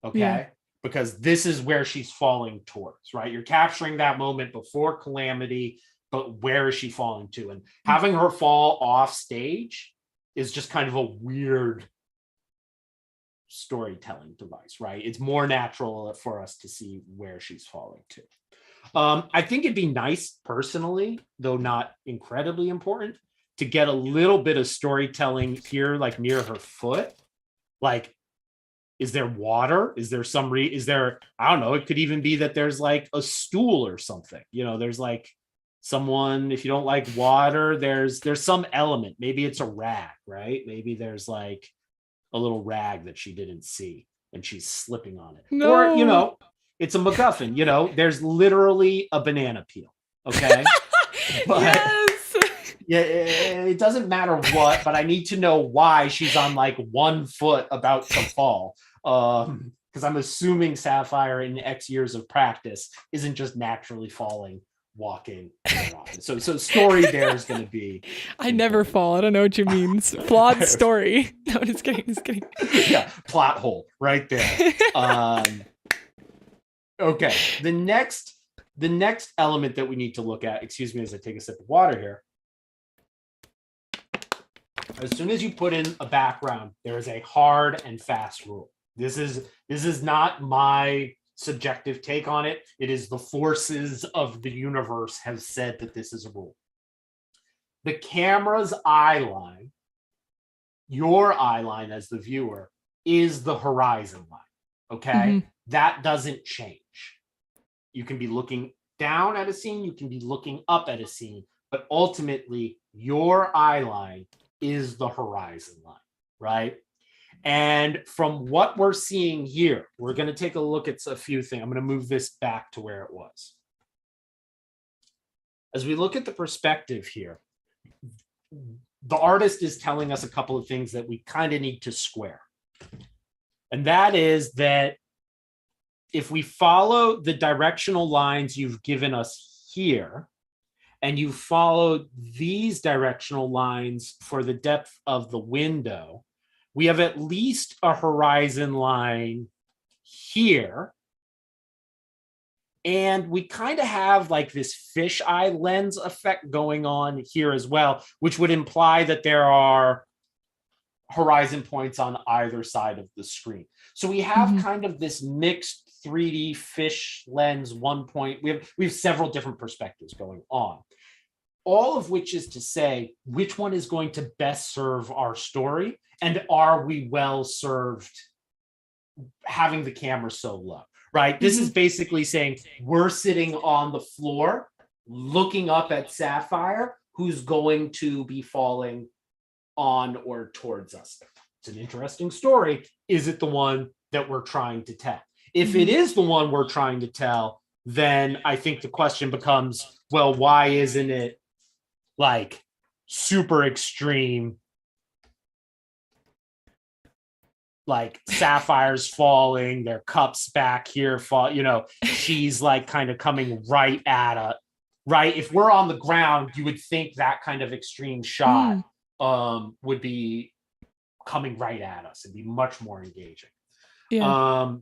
Okay. Yeah. Because this is where she's falling towards, right? You're capturing that moment before Calamity, but where is she falling to? And having her fall off stage is just kind of a weird storytelling device, right? It's more natural for us to see where she's falling to. I think it'd be nice personally, though not incredibly important, to get a little bit of storytelling here, like near her foot. Like, is there water? Is there I don't know, it could even be that there's like a stool or something. There's like someone, if you don't like water, there's some element. Maybe it's a rag, right? Maybe there's like a little rag that she didn't see and she's slipping on it. No. Or, it's a MacGuffin, there's literally a banana peel. Okay. But,
yes.
Yeah, it doesn't matter what, but I need to know why she's on like 1 foot about to fall. Because I'm assuming Syafire in X years of practice isn't just naturally falling, walking. So story there is going to be.
I never fall. I don't know what you mean. Flawed story. No, just kidding. Just kidding.
Yeah, plot hole right there. Okay, the next element that we need to look at. Excuse me as I take a sip of water here. As soon as you put in a background, there is a hard and fast rule. This is not my subjective take on it. It is the forces of the universe have said that this is a rule. The camera's eye line, your eye line as the viewer, is the horizon line. Okay? Mm-hmm. That doesn't change. You can be looking down at a scene, you can be looking up at a scene, but ultimately your eye line is the horizon line, right? And from what we're seeing here, we're going to take a look at a few things. I'm going to move this back to where it was. As we look at the perspective here, the artist is telling us a couple of things that we kind of need to square. And that is that if we follow the directional lines you've given us here, and you follow these directional lines for the depth of the window, we have at least a horizon line here. And we kind of have like this fisheye lens effect going on here as well, which would imply that there are horizon points on either side of the screen. So we have kind of this mixed 3D fish lens 1 point. We have several different perspectives going on. All of which is to say, which one is going to best serve our story? And are we well served having the camera so low, right? This is basically saying we're sitting on the floor, looking up at Syafire, who's going to be falling on or towards us. It's an interesting story. Is it the one that we're trying to tell? If it is the one we're trying to tell, then I think the question becomes, well, why isn't it like super extreme, like Saphire's falling, their cups back here fall, you know, she's like kind of coming right at it, right? If we're on the ground, you would think that kind of extreme shot would be coming right at us and be much more engaging. Yeah.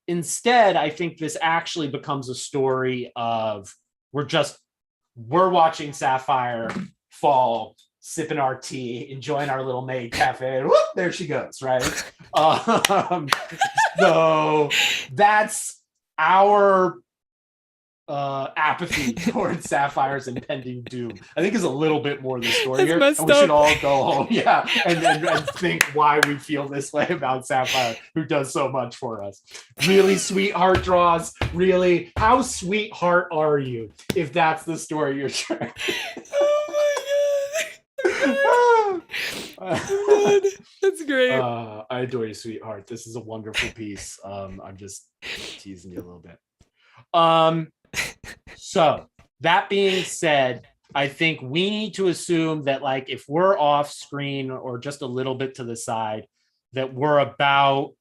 Instead, I think this actually becomes a story of we're watching Syafire fall, sipping our tea, enjoying our little maid cafe. And whoop, there she goes, right? So that's our apathy towards Syfire's impending doom. I think is a little bit more the story here. And we should all go home, and think why we feel this way about Syafire, who does so much for us. Really sweetheart draws. Really, how sweetheart are you? If that's the story you're trying.
Oh my God. That's great.
I adore you, sweetheart. This is a wonderful piece. I'm just teasing you a little bit. So that being said, I think we need to assume that like if we're off screen or just a little bit to the side, that we're about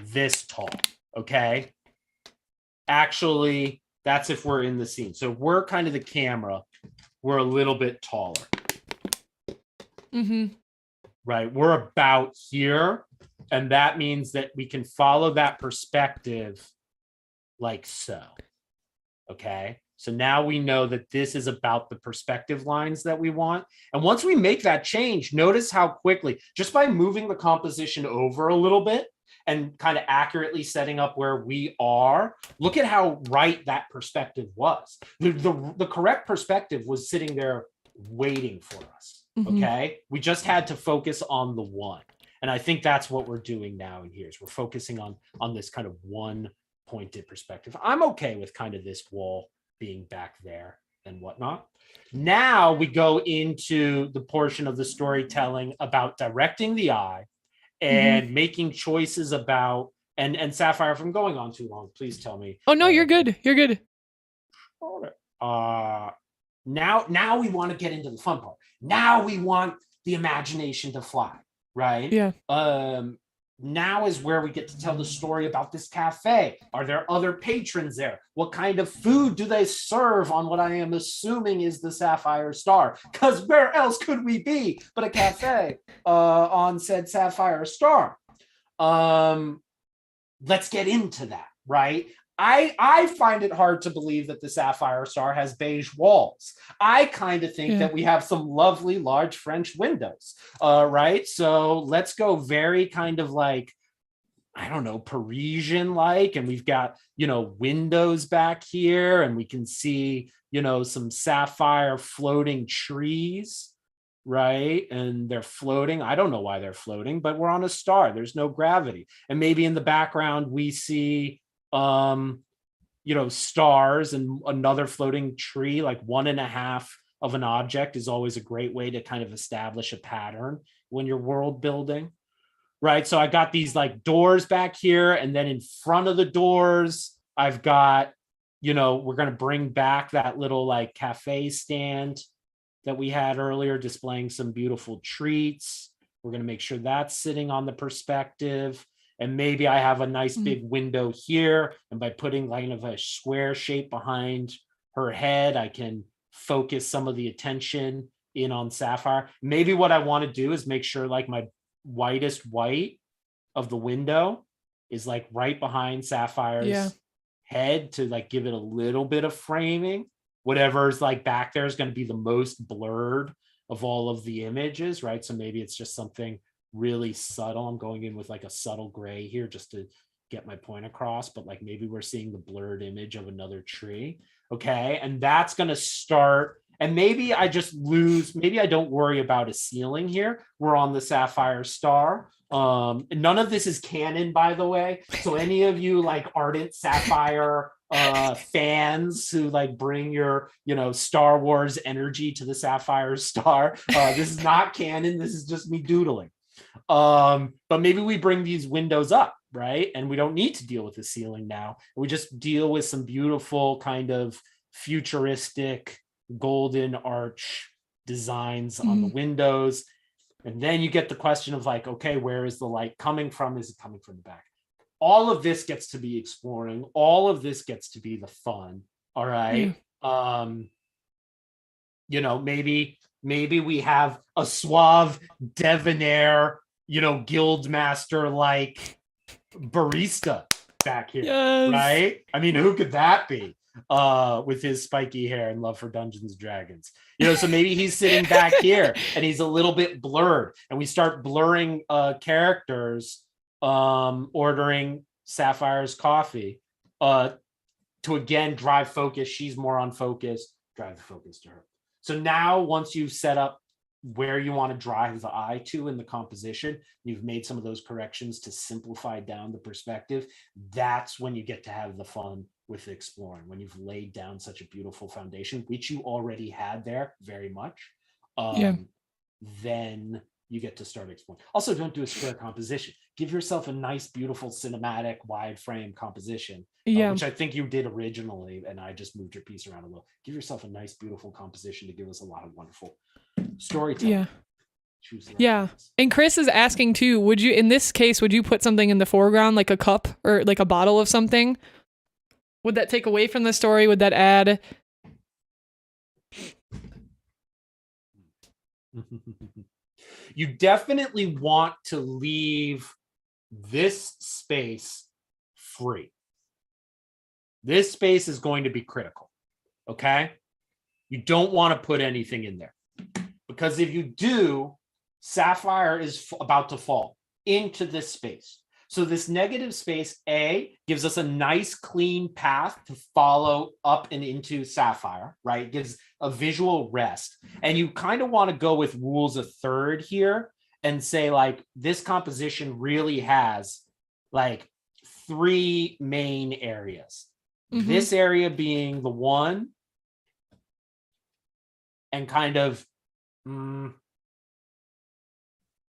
this tall. Okay. Actually, that's if we're in the scene. So we're kind of the camera, we're a little bit taller. Right. We're about here. And that means that we can follow that perspective like so. Okay. So now we know that this is about the perspective lines that we want. And once we make that change, notice how quickly, just by moving the composition over a little bit and kind of accurately setting up where we are, look at how right that perspective was. The correct perspective was sitting there waiting for us. Okay. We just had to focus on the one. And I think that's what we're doing now in here is we're focusing on this kind of one pointed perspective. I'm okay with kind of this wall being back there and whatnot. Now we go into the portion of the storytelling about directing the eye and making choices about, and Syafire, if I'm going on too long, please tell me.
Oh, no, you're good. You're good.
now we want to get into the fun part. Now we want the imagination to fly, right?
Yeah.
Now is where we get to tell the story about this cafe. Are there other patrons there? What kind of food do they serve on what I am assuming is the Sapphire Star? Because where else could we be but a cafe on said Sapphire Star? Let's get into that, right? I find it hard to believe that the Sapphire Star has beige walls. I kind of think that we have some lovely large French windows, right? So let's go very kind of like, I don't know, Parisian-like, and we've got, you know, windows back here, and we can see, you know, some sapphire floating trees, right? And they're floating. I don't know why they're floating, but we're on a star. There's no gravity. And maybe in the background, we see you know, stars and another floating tree. Like 1.5 of an object is always a great way to kind of establish a pattern when you're world building, right? So I got these like doors back here, and then in front of the doors I've got, you know, we're going to bring back that little like cafe stand that we had earlier, displaying some beautiful treats. We're going to make sure that's sitting on the perspective. And maybe I have a nice big window here. And by putting kind of a square shape behind her head, I can focus some of the attention in on Sapphire. Maybe what I want to do is make sure like my whitest white of the window is like right behind Sapphire's head to like give it a little bit of framing. Whatever's like back there is going to be the most blurred of all of the images, right? So maybe it's just something really subtle. I'm going in with like a subtle gray here just to get my point across, but like maybe we're seeing the blurred image of another tree. Okay. And that's going to start. And maybe I just lose, maybe I don't worry about a ceiling here. We're on the Sapphire Star. None of this is canon, by the way. So any of you like ardent Sapphire fans who like bring your, you know, Star Wars energy to the Sapphire Star, this is not canon. This is just me doodling. But maybe we bring these windows up, right? And we don't need to deal with the ceiling now. We just deal with some beautiful kind of futuristic golden arch designs on the windows. And then you get the question of like, okay, where is the light coming from? Is it coming from the back? All of this gets to be exploring. All of this gets to be the fun. All right. You know, maybe we have a suave, debonair, you know, guildmaster like barista back here, right? I mean, who could that be? With his spiky hair and love for Dungeons and Dragons, you know. So maybe he's sitting back here and he's a little bit blurred, and we start blurring characters ordering Sapphire's coffee to again drive focus. She's more on focus, drive the focus to her. So now once you've set up where you want to drive the eye to in the composition, you've made some of those corrections to simplify down the perspective, that's when you get to have the fun with exploring, when you've laid down such a beautiful foundation, which you already had there very much. Then you get to start exploring. Also, don't do a square composition. Give yourself a nice, beautiful, cinematic, wide frame composition, which I think you did originally, and I just moved your piece around a little. Give yourself a nice, beautiful composition to give us a lot of wonderful storytelling.
And Chris is asking too, would you, in this case, would you put something in the foreground, like a cup or like a bottle of something? Would that take away from the story? Would that add?
You definitely want to leave this space free. This space is going to be critical. Okay. You don't want to put anything in there, because if you do, Sapphire is about to fall into this space. So this negative space A gives us a nice clean path to follow up and into Sapphire, right? It gives a visual rest. And you kind of want to go with rules of third here and say like, this composition really has like 3 main areas. This area being the one, and kind of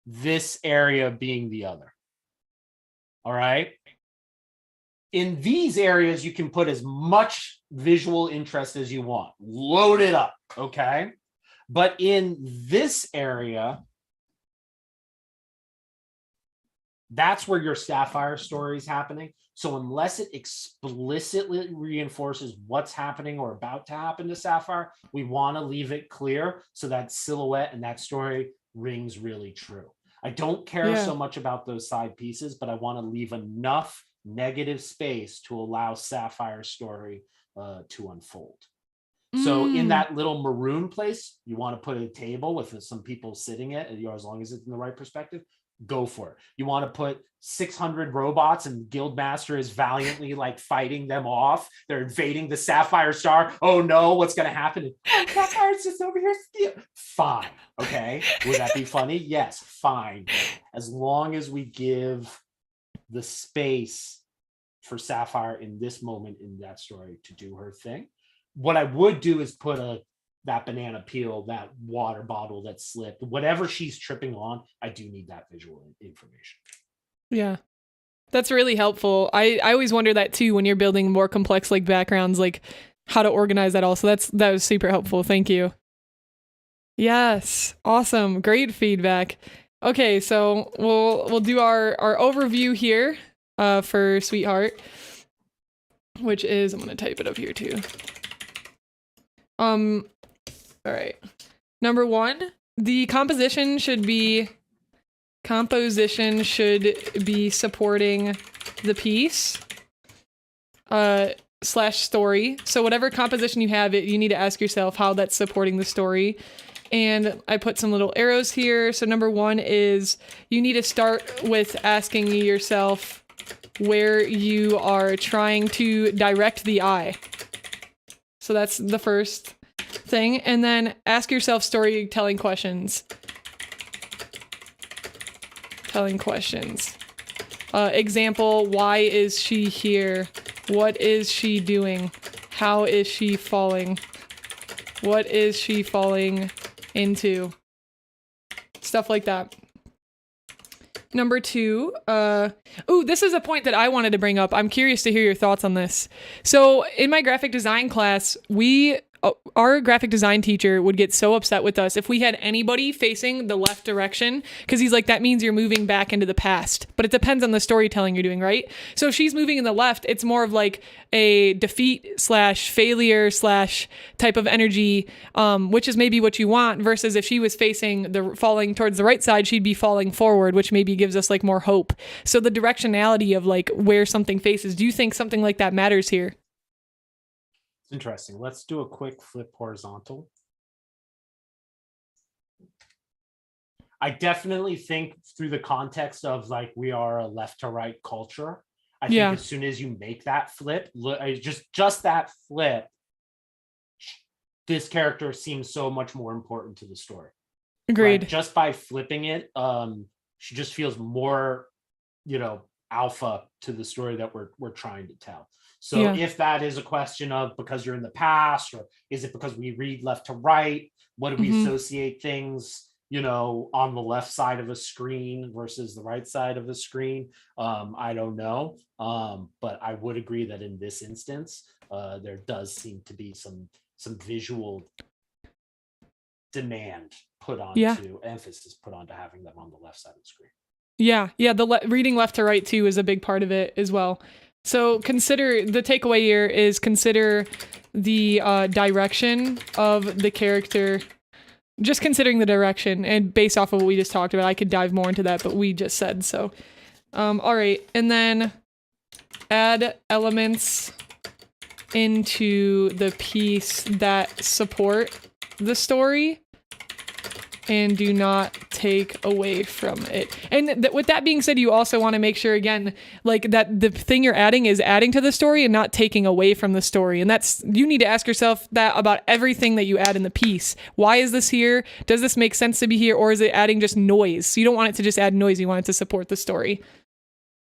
this area being the other. All right. In these areas, you can put as much visual interest as you want. Load it up, okay? But in this area, that's where your Sapphire story is happening. So unless it explicitly reinforces what's happening or about to happen to Sapphire, we want to leave it clear so that silhouette and that story rings really true. I don't care so much about those side pieces, but I want to leave enough negative space to allow Sapphire's story to unfold. So in that little maroon place, you want to put a table with some people sitting at, as long as it's in the right perspective, go for it. You want to put 600 robots and Guildmaster is valiantly like fighting them off. They're invading the Sapphire Star. Oh no, what's going to happen? Sapphire's just over here. Fine. Okay. Would that be funny? Yes, fine. As long as we give the space for Sapphire in this moment in that story to do her thing. What I would do is put that banana peel, that water bottle that slipped, whatever she's tripping on. I do need that visual information.
Yeah, that's really helpful. I always wonder that too when you're building more complex like backgrounds, like how to organize that all. So that was super helpful. Thank you. Yes, awesome, great feedback. Okay, so we'll do our overview here for Sweetheart, which is, I'm gonna type it up here too. All right. Number 1, the composition should be supporting the piece / story. So whatever composition you have, you need to ask yourself how that's supporting the story. And I put some little arrows here. So number 1 is you need to start with asking yourself where you are trying to direct the eye. So that's the first thing. And then ask yourself storytelling questions. Example, why is she here? What is she doing? How is she falling? What is she falling into? Stuff like that. Number 2, this is a point that I wanted to bring up. I'm curious to hear your thoughts on this. So in my graphic design class, our graphic design teacher would get so upset with us if we had anybody facing the left direction, because he's like, that means you're moving back into the past. But it depends on the storytelling you're doing, right? So if she's moving in the left, it's more of like a defeat / failure / type of energy, which is maybe what you want, versus if she was facing falling towards the right side, she'd be falling forward, which maybe gives us like more hope. So the directionality of like where something faces, do you think something like that matters here?
Interesting. Let's do a quick flip horizontal. I definitely think through the context of like we are a left to right culture, I think as soon as you make that flip, just that flip, this character seems so much more important to the story.
Agreed.
Right? Just by flipping it, she just feels more, alpha to the story that we're trying to tell. So if that is a question of because you're in the past, or is it because we read left to right? What do we associate things, on the left side of a screen versus the right side of a screen? I don't know. But I would agree that in this instance, there does seem to be some visual demand put onto emphasis put onto having them on the left side of the screen.
Yeah. Reading left to right too is a big part of it as well. So consider the takeaway here is consider the direction of the character. Just considering the direction, and based off of what we just talked about, I could dive more into that, but we just said so. All right, and then add elements into the piece that support the story and do not take away from it. And with that being said, you also want to make sure, again, like that the thing you're adding is adding to the story and not taking away from the story. And you need to ask yourself that about everything that you add in the piece. Why is this here? Does this make sense to be here? Or is it adding just noise? So you don't want it to just add noise. You want it to support the story.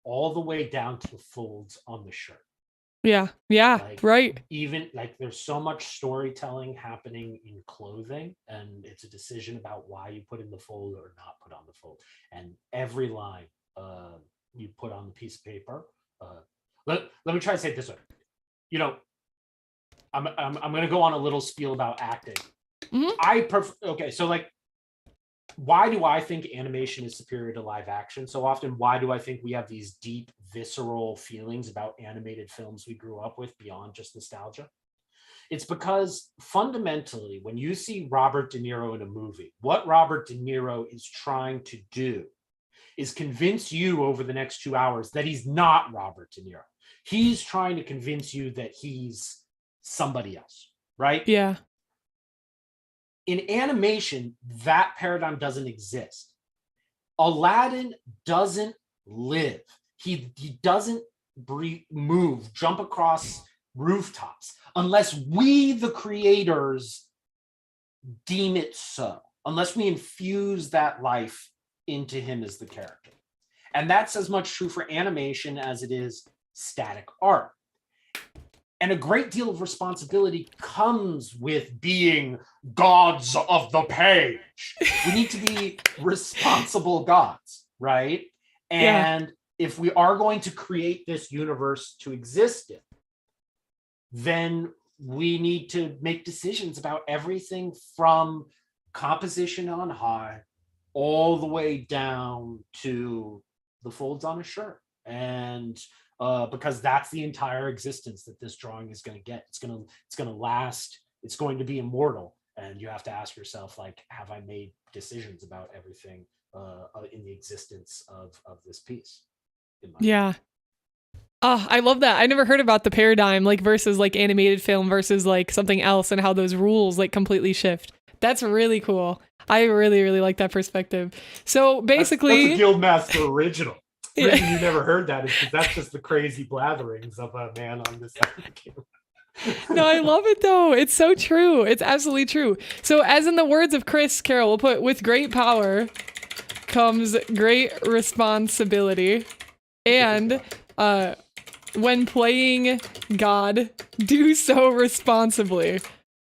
All the way down to the folds on the shirt.
Yeah, right.
Even like there's so much storytelling happening in clothing, and it's a decision about why you put in the fold or not put on the fold. And every line you put on the piece of paper, let me try to say it this way. You know, I'm going to go on a little spiel about acting. Okay, so like, why do I think animation is superior to live action so often? Why do I think we have these deep, visceral feelings about animated films we grew up with beyond just nostalgia? It's because fundamentally, when you see Robert De Niro in a movie, what Robert De Niro is trying to do is convince you over the next 2 hours that he's not Robert De Niro. He's trying to convince you that he's somebody else, right?
Yeah.
In animation, that paradigm doesn't exist. Aladdin doesn't live. He doesn't move, jump across rooftops, unless we, the creators, deem it so, unless we infuse that life into him as the character. And that's as much true for animation as it is static art. And a great deal of responsibility comes with being gods of the page. We need to be responsible gods, right? And if we are going to create this universe to exist in, then we need to make decisions about everything from composition on high all the way down to the folds on a shirt. And because that's the entire existence that this drawing is going to get. It's going to last. It's going to be immortal. And you have to ask yourself, like, have I made decisions about everything in the existence of this piece?
Yeah. Oh, I love that. I never heard about the paradigm, like versus like animated film versus like something else, and how those rules like completely shift. That's really cool. I really, really like that perspective. So basically,
that's a Guildmaster original. The reason you never heard that is because that's just the crazy blatherings of a man on this episode.
No, I love it though. It's so true. It's absolutely true. So as in the words of Chris Carroll, we'll put, with great power comes great responsibility. And when playing God, do so responsibly.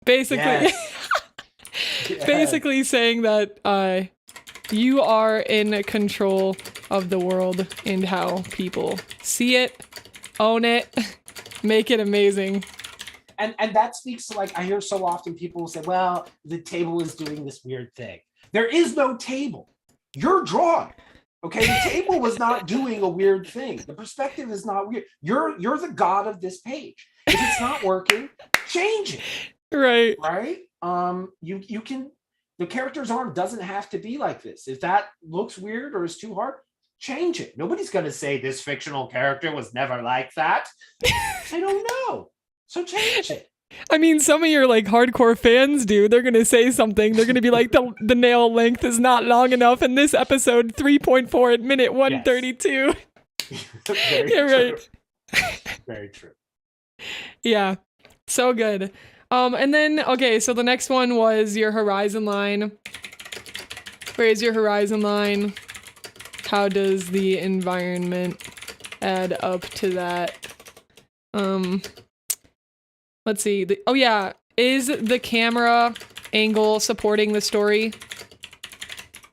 Basically,
yes.
Basically saying that you are in control of the world and how people see it, own it, make it amazing.
And that speaks to, like, I hear so often people say, well, the table is doing this weird thing. There is no table. You're drawing. Okay, the table was not doing a weird thing. The perspective is not weird. You're the god of this page. If it's not working, change it.
Right.
Right? You can. The character's arm doesn't have to be like this. If that looks weird or is too hard, change it. Nobody's going to say this fictional character was never like that. I don't know. So change it.
I mean, some of your like hardcore fans do. They're going to say something. They're going to be like, the nail length is not long enough in this episode 3.4 at minute 132.
Very
yeah,
true.
Right.
Very true.
Yeah. So good. And then, okay, so the next one was your horizon line. Where is your horizon line? How does the environment add up to that? Let's see. Oh yeah, is the camera angle supporting the story?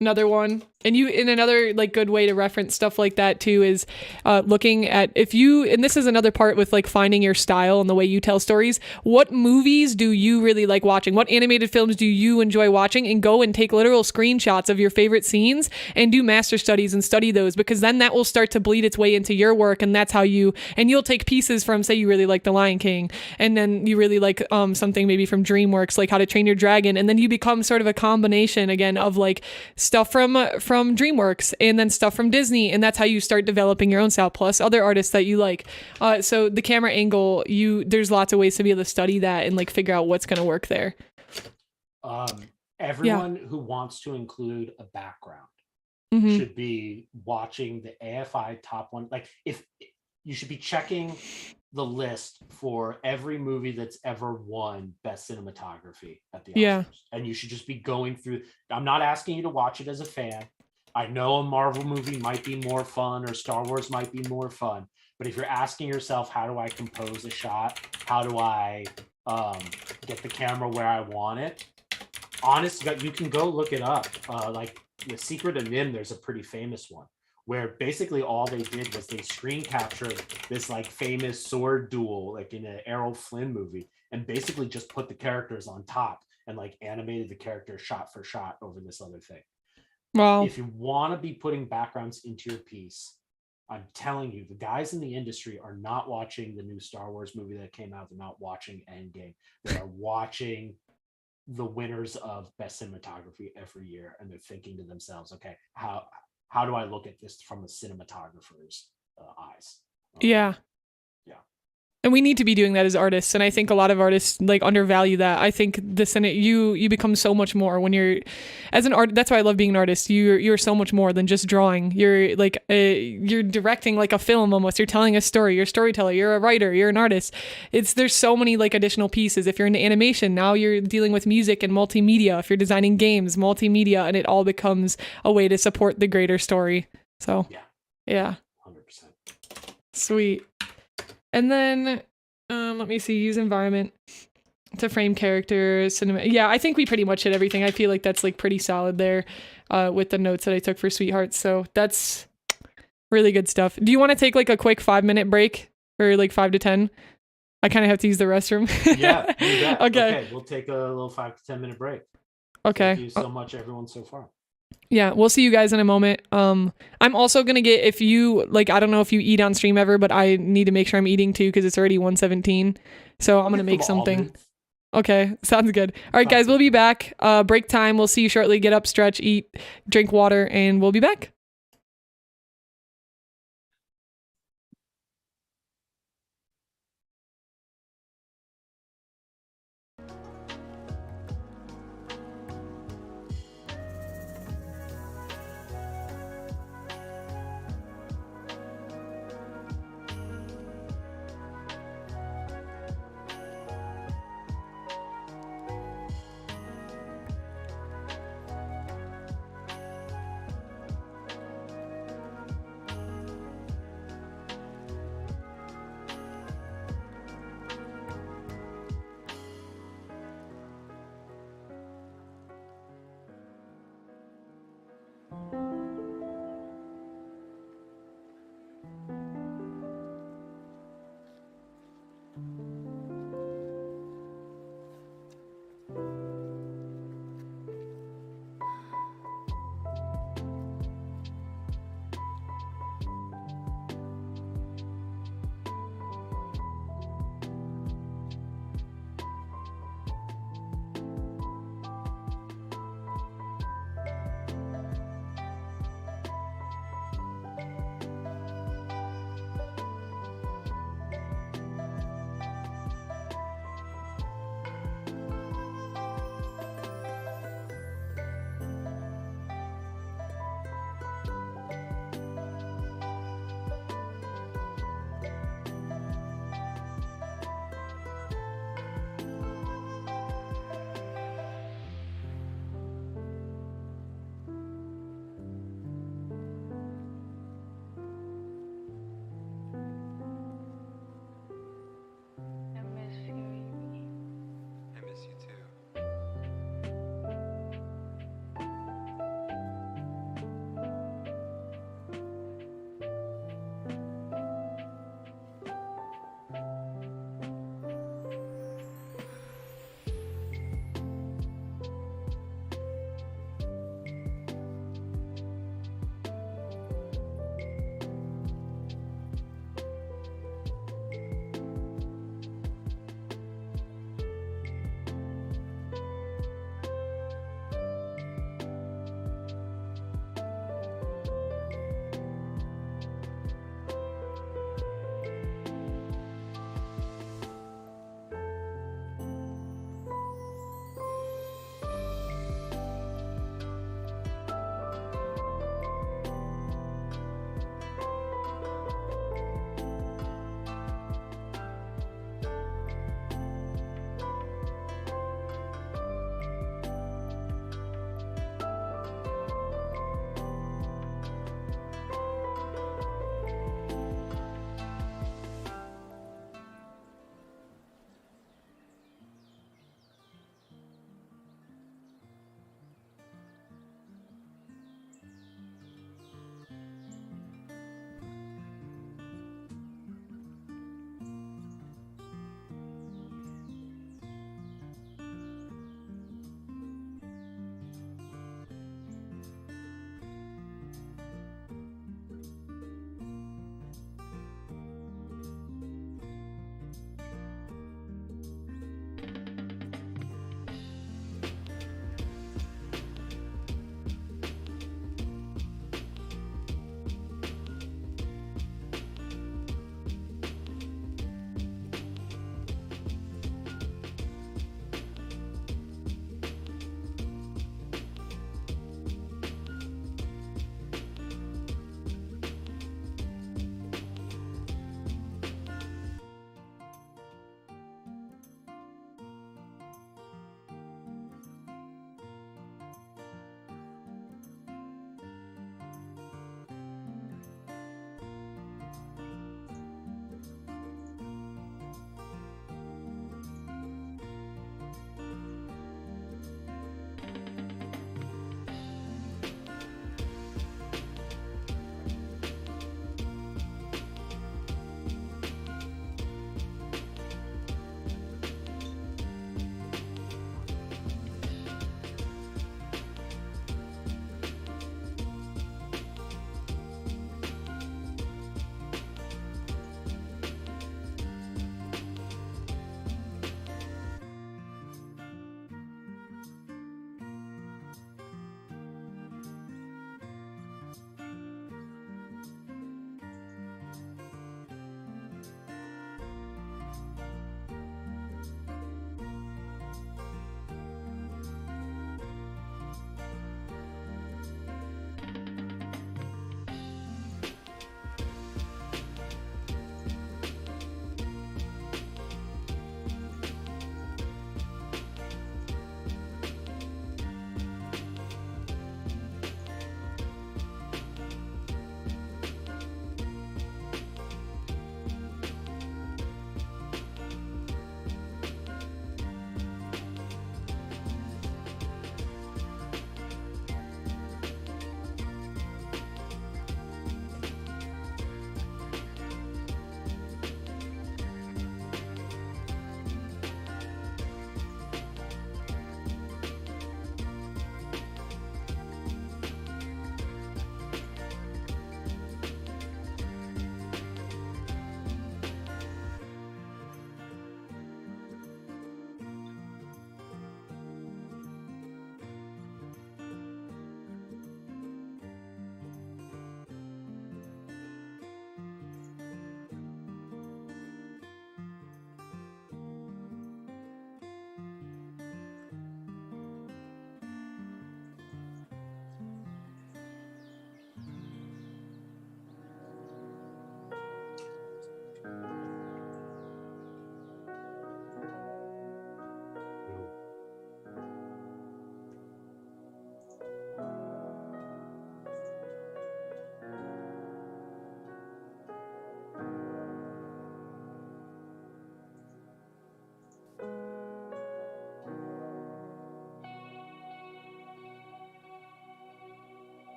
Another one. And another like good way to reference stuff like that too is looking at and this is another part with like finding your style and the way you tell stories. What movies do you really like watching? What animated films do you enjoy watching? And go and take literal screenshots of your favorite scenes and do master studies and study those, because then that will start to bleed its way into your work. And that's how you'll take pieces from, say you really like The Lion King, and then you really like something maybe from DreamWorks, like How to Train Your Dragon. And then you become sort of a combination again of like stuff from DreamWorks and then stuff from Disney, and that's how you start developing your own style, plus other artists that you like. So the camera angle, there's lots of ways to be able to study that and like figure out what's going to work there.
Everyone who wants to include a background should be watching the AFI top one. Like, if you should be checking the list for every movie that's ever won best cinematography at the Oscars. And you should just be going through. I'm not asking you to watch it as a fan. I know a Marvel movie might be more fun, or Star Wars might be more fun, but if you're asking yourself, how do I compose a shot? How do I get the camera where I want it? Honestly, you can go look it up. Like The Secret of NIMH, there's a pretty famous one where basically all they did was they screen captured this like famous sword duel, like in an Errol Flynn movie, and basically just put the characters on top and like animated the characters shot for shot over this other thing.
Wow.
If you want to be putting backgrounds into your piece, I'm telling you, the guys in the industry are not watching the new Star Wars movie that came out. They're not watching Endgame. They are watching the winners of best cinematography every year, and they're thinking to themselves, okay, how do I look at this from a cinematographer's eyes?
Yeah.
Yeah.
And we need to be doing that as artists. And I think a lot of artists like undervalue that. I think you become so much more when you're as an art. That's why I love being an artist. You're so much more than just drawing. You're like you're directing like a film almost. You're telling a story. You're a storyteller. You're a writer. You're an artist. There's so many like additional pieces. If you're into animation, now you're dealing with music and multimedia. If you're designing games, multimedia, and it all becomes a way to support the greater story. So yeah.
100%.
Sweet. And then, let me see, use environment to frame characters, cinema. Yeah, I think we pretty much hit everything. I feel like that's like pretty solid there with the notes that I took for Sweethearts. So that's really good stuff. Do you want to take like a quick 5-minute break or like 5 to 10? I kind of have to use the restroom.
Yeah, you bet.
Okay.
We'll take a little 5 to 10 minute break.
Okay.
Thank you so much, everyone, so far.
Yeah, we'll see you guys in a moment. I'm also gonna get, if you like, I don't know if you eat on stream ever, but I need to make sure I'm eating too because it's already 1:17. So I'm gonna make something. Okay, sounds good. All right, guys, we'll be back. Break time. We'll see you shortly. Get up, stretch, eat, drink water, and we'll be back.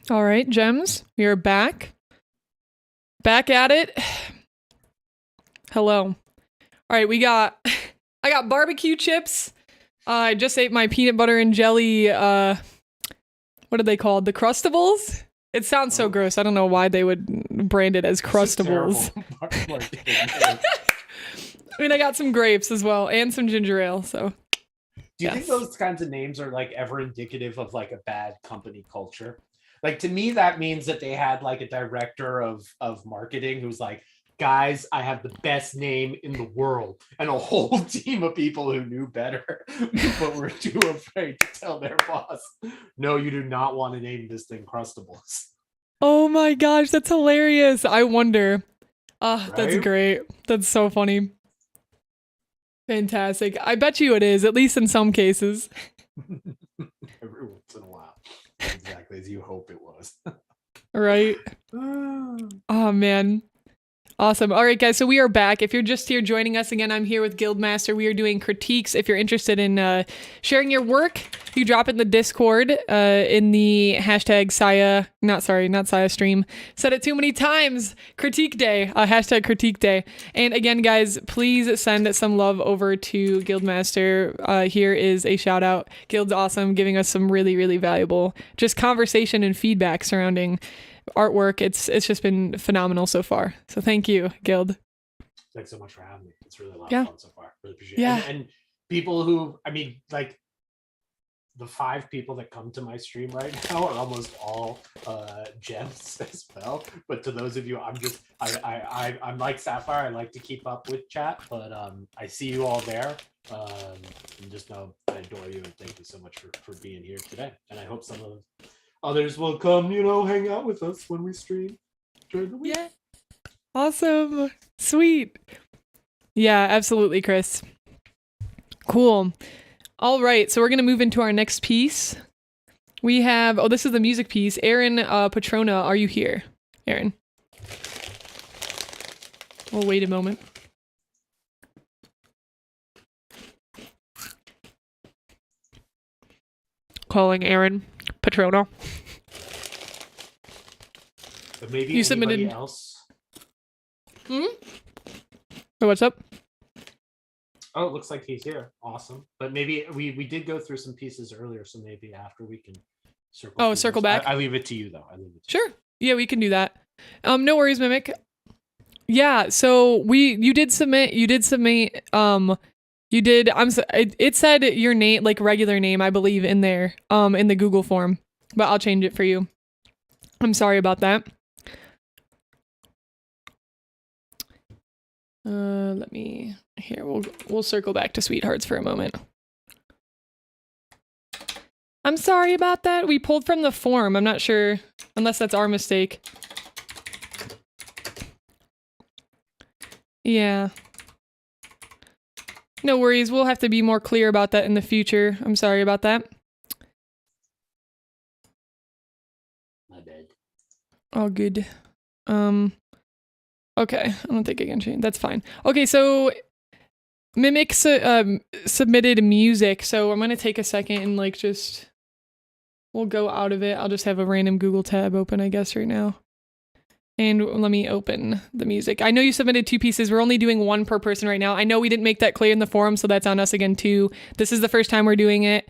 All right, Gems, you're back. Back at it. Hello. All right, I got barbecue chips. I just ate my peanut butter and jelly, what are they called? The Crustables? It sounds so gross. I don't know why they would brand it as Crustables. I mean, I got some grapes as well and some ginger ale, so.
Do you think those kinds of names are like ever indicative of like a bad company culture? Like, to me, that means that they had like a director of marketing who's like, guys, I have the best name in the world, and a whole team of people who knew better, but were too afraid to tell their boss, no, you do not want to name this thing Crustables.
Oh my gosh, that's hilarious. I wonder. Right? That's great. That's so funny. Fantastic. I bet you it is, at least in some cases.
Every once in a while. Exactly as you hope it was.
Right. Oh, man. Awesome. All right, guys, so we are back. If you're just here joining us again, I'm here with Guildmaster. We are doing critiques. If you're interested in sharing your work, you drop it in the Discord in the hashtag not Saya stream. Said it too many times. Critique Day, hashtag Critique Day. And again, guys, please send some love over to Guildmaster. Here is a shout out. Guild's awesome, giving us some really, really valuable just conversation and feedback surrounding artwork. It's just been phenomenal so far. So thank you, Guild.
Thanks so much for having me. It's really a lot of fun so far. Really appreciate it. And people who, I mean, like the 5 people that come to my stream right now are almost all gems as well. But to those of you, I'm like Syafire. I like to keep up with chat, but I see you all there. And just know I adore you, and thank you so much for being here today. And I hope some of others will come, hang out with us when we stream during the week.
Yeah. Awesome. Sweet. Yeah, absolutely, Chris. Cool. All right, so we're going to move into our next piece. We have, this is the music piece. Aaron Patrona, are you here? Aaron. We'll wait a moment. Calling Aaron Patrona.
But maybe
you
anybody
submitted
else.
What's up?
Oh, it looks like he's here. Awesome. But maybe we did go through some pieces earlier, so maybe after we can circle.
Circle back.
I leave it to you though.
Sure. Yeah, we can do that. No worries, Mimic. Yeah. So you did submit. It said your name, like regular name, I believe, in there, in the Google form, but I'll change it for you. I'm sorry about that. We'll circle back to Sweethearts for a moment. I'm sorry about that. We pulled from the form. I'm not sure, unless that's our mistake. Yeah. No worries. We'll have to be more clear about that in the future. I'm sorry about that.
My bad.
All good. Okay. I don't think I can change. That's fine. Okay, so Mimic submitted music, so I'm gonna take a second and we'll go out of it. I'll just have a random Google tab open, I guess, right now. And let me open the music. I know you submitted 2 pieces. We're only doing 1 per person right now. I know we didn't make that clear in the forum, so that's on us again too. This is the first time we're doing it.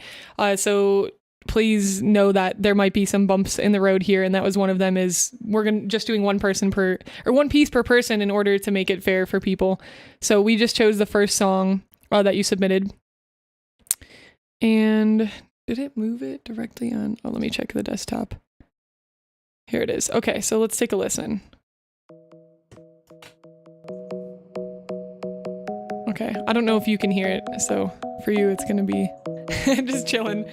So please know that there might be some bumps in the road here, and that was one of them. Is we're just doing 1 piece per person in order to make it fair for people. So we just chose the first song that you submitted. And did it move it directly on? Oh, let me check the desktop. Here it is. Okay, so let's take a listen. Okay, I don't know if you can hear it, so for you it's gonna be just chilling.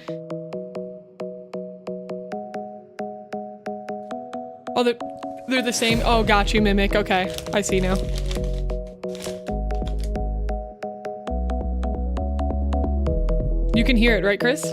Oh, they're the same? Oh, got you, Mimic. Okay, I see now. You can hear it, right, Chris?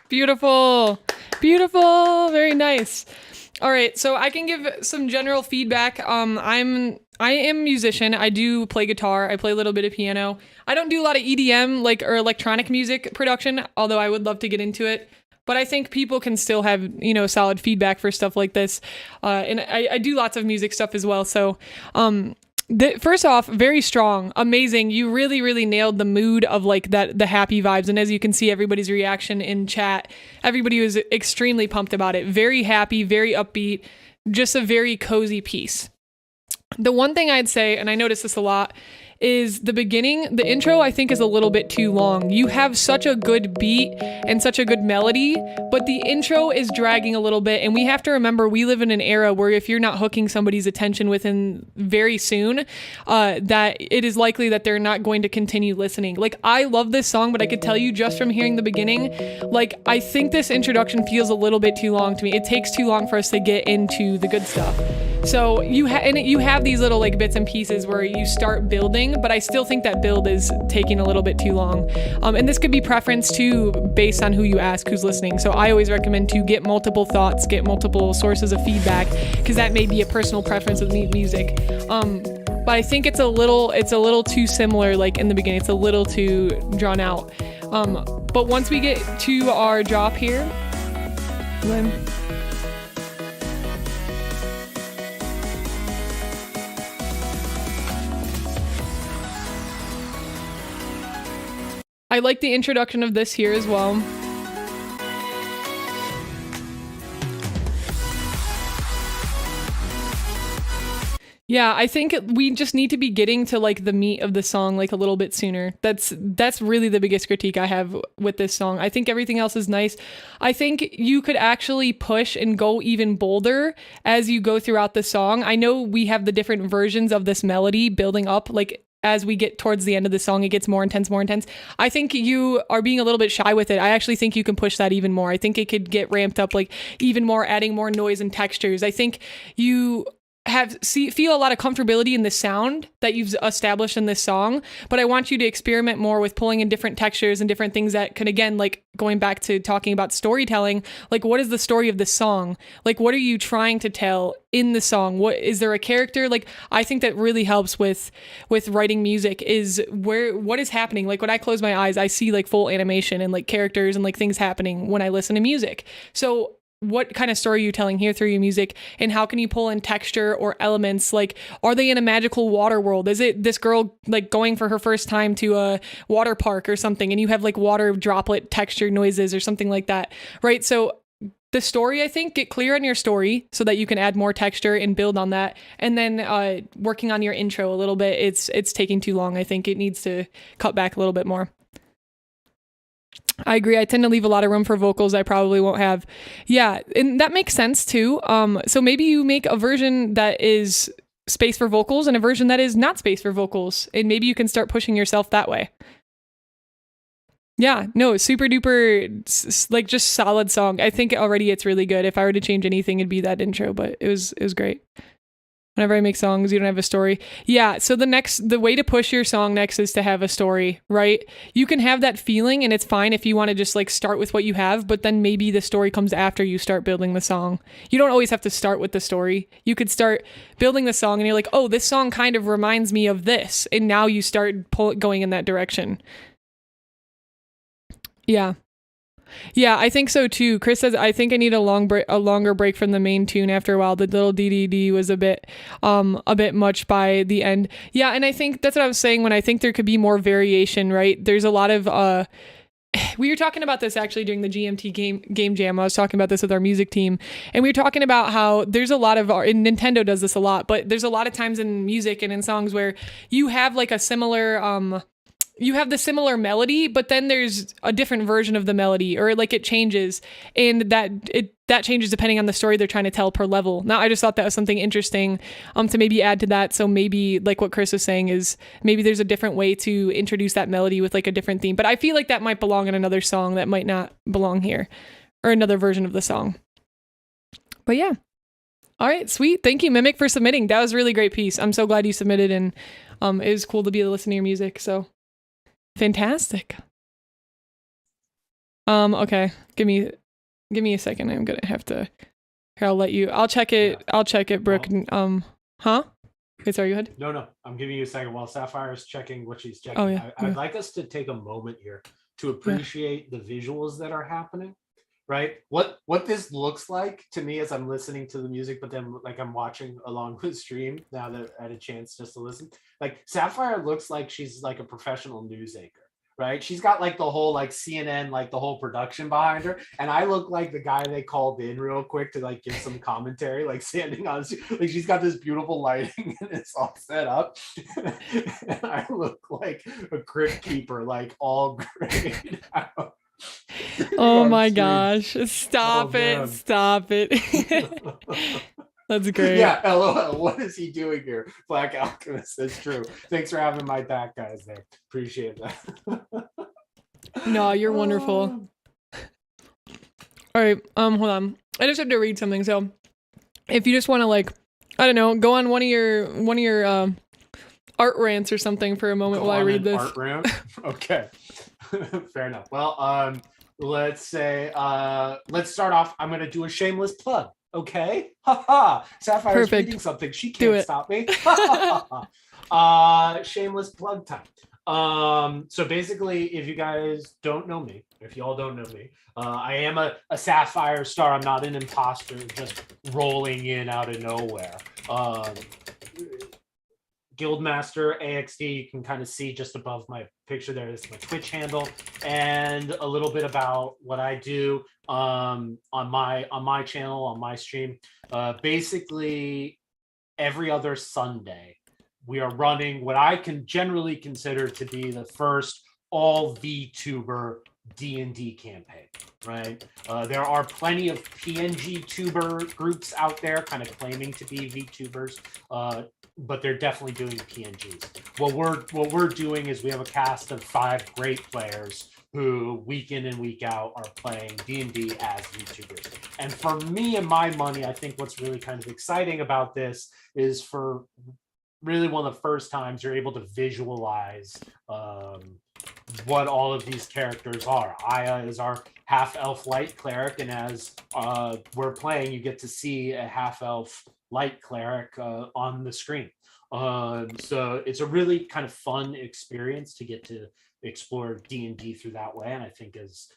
Beautiful. Beautiful. Very nice. All right, so I can give some general feedback. I am a musician. I do play guitar. I play a little bit of piano. I don't do a lot of EDM or electronic music production, although I would love to get into it. But I think people can still have, solid feedback for stuff like this. And I do lots of music stuff as well. So, first off, very strong, amazing. You really, really nailed the mood of the happy vibes. And as you can see, everybody's reaction in chat, everybody was extremely pumped about it. Very happy, very upbeat, just a very cozy piece. The one thing I'd say, and I notice this a lot, is the beginning. The intro, I think, is a little bit too long. You have such a good beat and such a good melody, but the intro is dragging a little bit. And we have to remember, we live in an era where if you're not hooking somebody's attention within very soon, that it is likely that they're not going to continue listening. I love this song, but I could tell you just from hearing the beginning, I think this introduction feels a little bit too long to me. It takes too long for us to get into the good stuff. So you have these little bits and pieces where you start building, but I still think that build is taking a little bit too long. And this could be preference too, based on who you ask, who's listening. So I always recommend to get multiple thoughts, get multiple sources of feedback, because that may be a personal preference with music. But I think it's a little too similar. In the beginning, it's a little too drawn out. But once we get to our drop here, then. I like the introduction of this here as well. Yeah, I think we just need to be getting to the meat of the song a little bit sooner. That's really the biggest critique I have with this song. I think everything else is nice. I think you could actually push and go even bolder as you go throughout the song. I know we have the different versions of this melody building up, as we get towards the end of the song, it gets more intense, more intense. I think you are being a little bit shy with it. I actually think you can push that even more. I think it could get ramped up even more, adding more noise and textures. I think you feel a lot of comfortability in the sound that you've established in this song, but I want you to experiment more with pulling in different textures and different things that can, again, going back to talking about storytelling, what is the story of this song? What are you trying to tell in the song? What is there a character? I think that really helps with writing music is what is happening. When I close my eyes, I see full animation and characters and things happening when I listen to music. So what kind of story are you telling here through your music, and how can you pull in texture or elements? Are they in a magical water world? Is it this girl going for her first time to a water park or something, and you have water droplet texture noises or something like that, right? So the story, I think, get clear on your story so that you can add more texture and build on that. And then working on your intro a little bit, it's taking too long. I think it needs to cut back a little bit more. I agree. I tend to leave a lot of room for vocals I probably won't have. Yeah, and that makes sense too. So maybe you make a version that is space for vocals and a version that is not space for vocals, and maybe you can start pushing yourself that way. Yeah, no, super duper, just solid song. I think already it's really good. If I were to change anything, it'd be that intro, but it was great. Whenever I make songs, you don't have a story. Yeah, so the way to push your song next is to have a story, right? You can have that feeling, and it's fine if you want to just start with what you have, but then maybe the story comes after you start building the song. You don't always have to start with the story. You could start building the song and you're oh, this song kind of reminds me of this. And now you start going in that direction. Yeah. Yeah, I think so too. Chris says, I think I need a longer break from the main tune after a while. The little DDD was a bit much by the end. Yeah, and I think that's what I was saying when I think there could be more variation, right? There's a lot of, we were talking about this actually during the GMT game jam. I was talking about this with our music team, and we were talking about how there's a lot of, and Nintendo does this a lot, but there's a lot of times in music and in songs where you have a similar, you have the similar melody, but then there's a different version of the melody, or it changes, and that changes depending on the story they're trying to tell per level. Now, I just thought that was something interesting to maybe add to that. So maybe what Chris was saying is maybe there's a different way to introduce that melody with a different theme. But I feel that might belong in another song that might not belong here, or another version of the song. But yeah. All right, sweet. Thank you, Mimic, for submitting. That was a really great piece. I'm so glad you submitted, and it was cool to be able to listen to your music. So fantastic. Okay. Give me a second. I'm gonna have to. Here, I'll check it. Yeah. I'll check it, Brooke. Huh? Okay, sorry, go ahead.
No. I'm giving you a second while Sapphire is checking what she's checking.
Oh, yeah.
I'd like us to take a moment here to appreciate the visuals that are happening. Right? What this looks like to me as I'm listening to the music, but then like I'm watching along with stream now that I had a chance just to listen. Like Sapphire looks like she's like a professional news anchor, right? She's got like the whole like CNN, like the whole production behind her. And I look like the guy they called in real quick to like give some commentary, like standing on, like she's got this beautiful lighting and it's all set up. And I look like a crypt keeper, like all grayed out.
Oh my gosh. Stop it. That's great.
Yeah, LOL. What is he doing here? Black Alchemist. That's true. Thanks for having my back, guys, there. Appreciate that.
No, you're wonderful. All right, hold on. I just have to read something. So if you just want to like, I don't know, go on one of your art rants or something for a moment while I read this.
Art rant? Okay. Fair enough. Well, let's say let's start off. I'm gonna do a shameless plug. Okay. Haha. Sapphire's reading something. She can't stop me. Shameless plug time. So basically, if you guys don't know me, if y'all don't know me, I am a Sapphire star. I'm not an imposter just rolling in out of nowhere. Guildmaster AXD, you can kind of see just above my picture there is my Twitch handle, and a little bit about what I do on my channel, on my stream. Basically, every other Sunday, we are running what I can generally consider to be the first all VTuber D&D campaign, right? There are plenty of PNG tuber groups out there kind of claiming to be VTubers, but they're definitely doing PNGs. What we're doing is we have a cast of 5 great players who week in and week out are playing D&D as VTubers. And for me and my money, I think what's really kind of exciting about this is for really one of the first times you're able to visualize what all of these characters are. Aya is our half-elf light cleric, and as we're playing, you get to see a half-elf light cleric on the screen. So it's a really kind of fun experience to get to explore D&D through that way. And I think as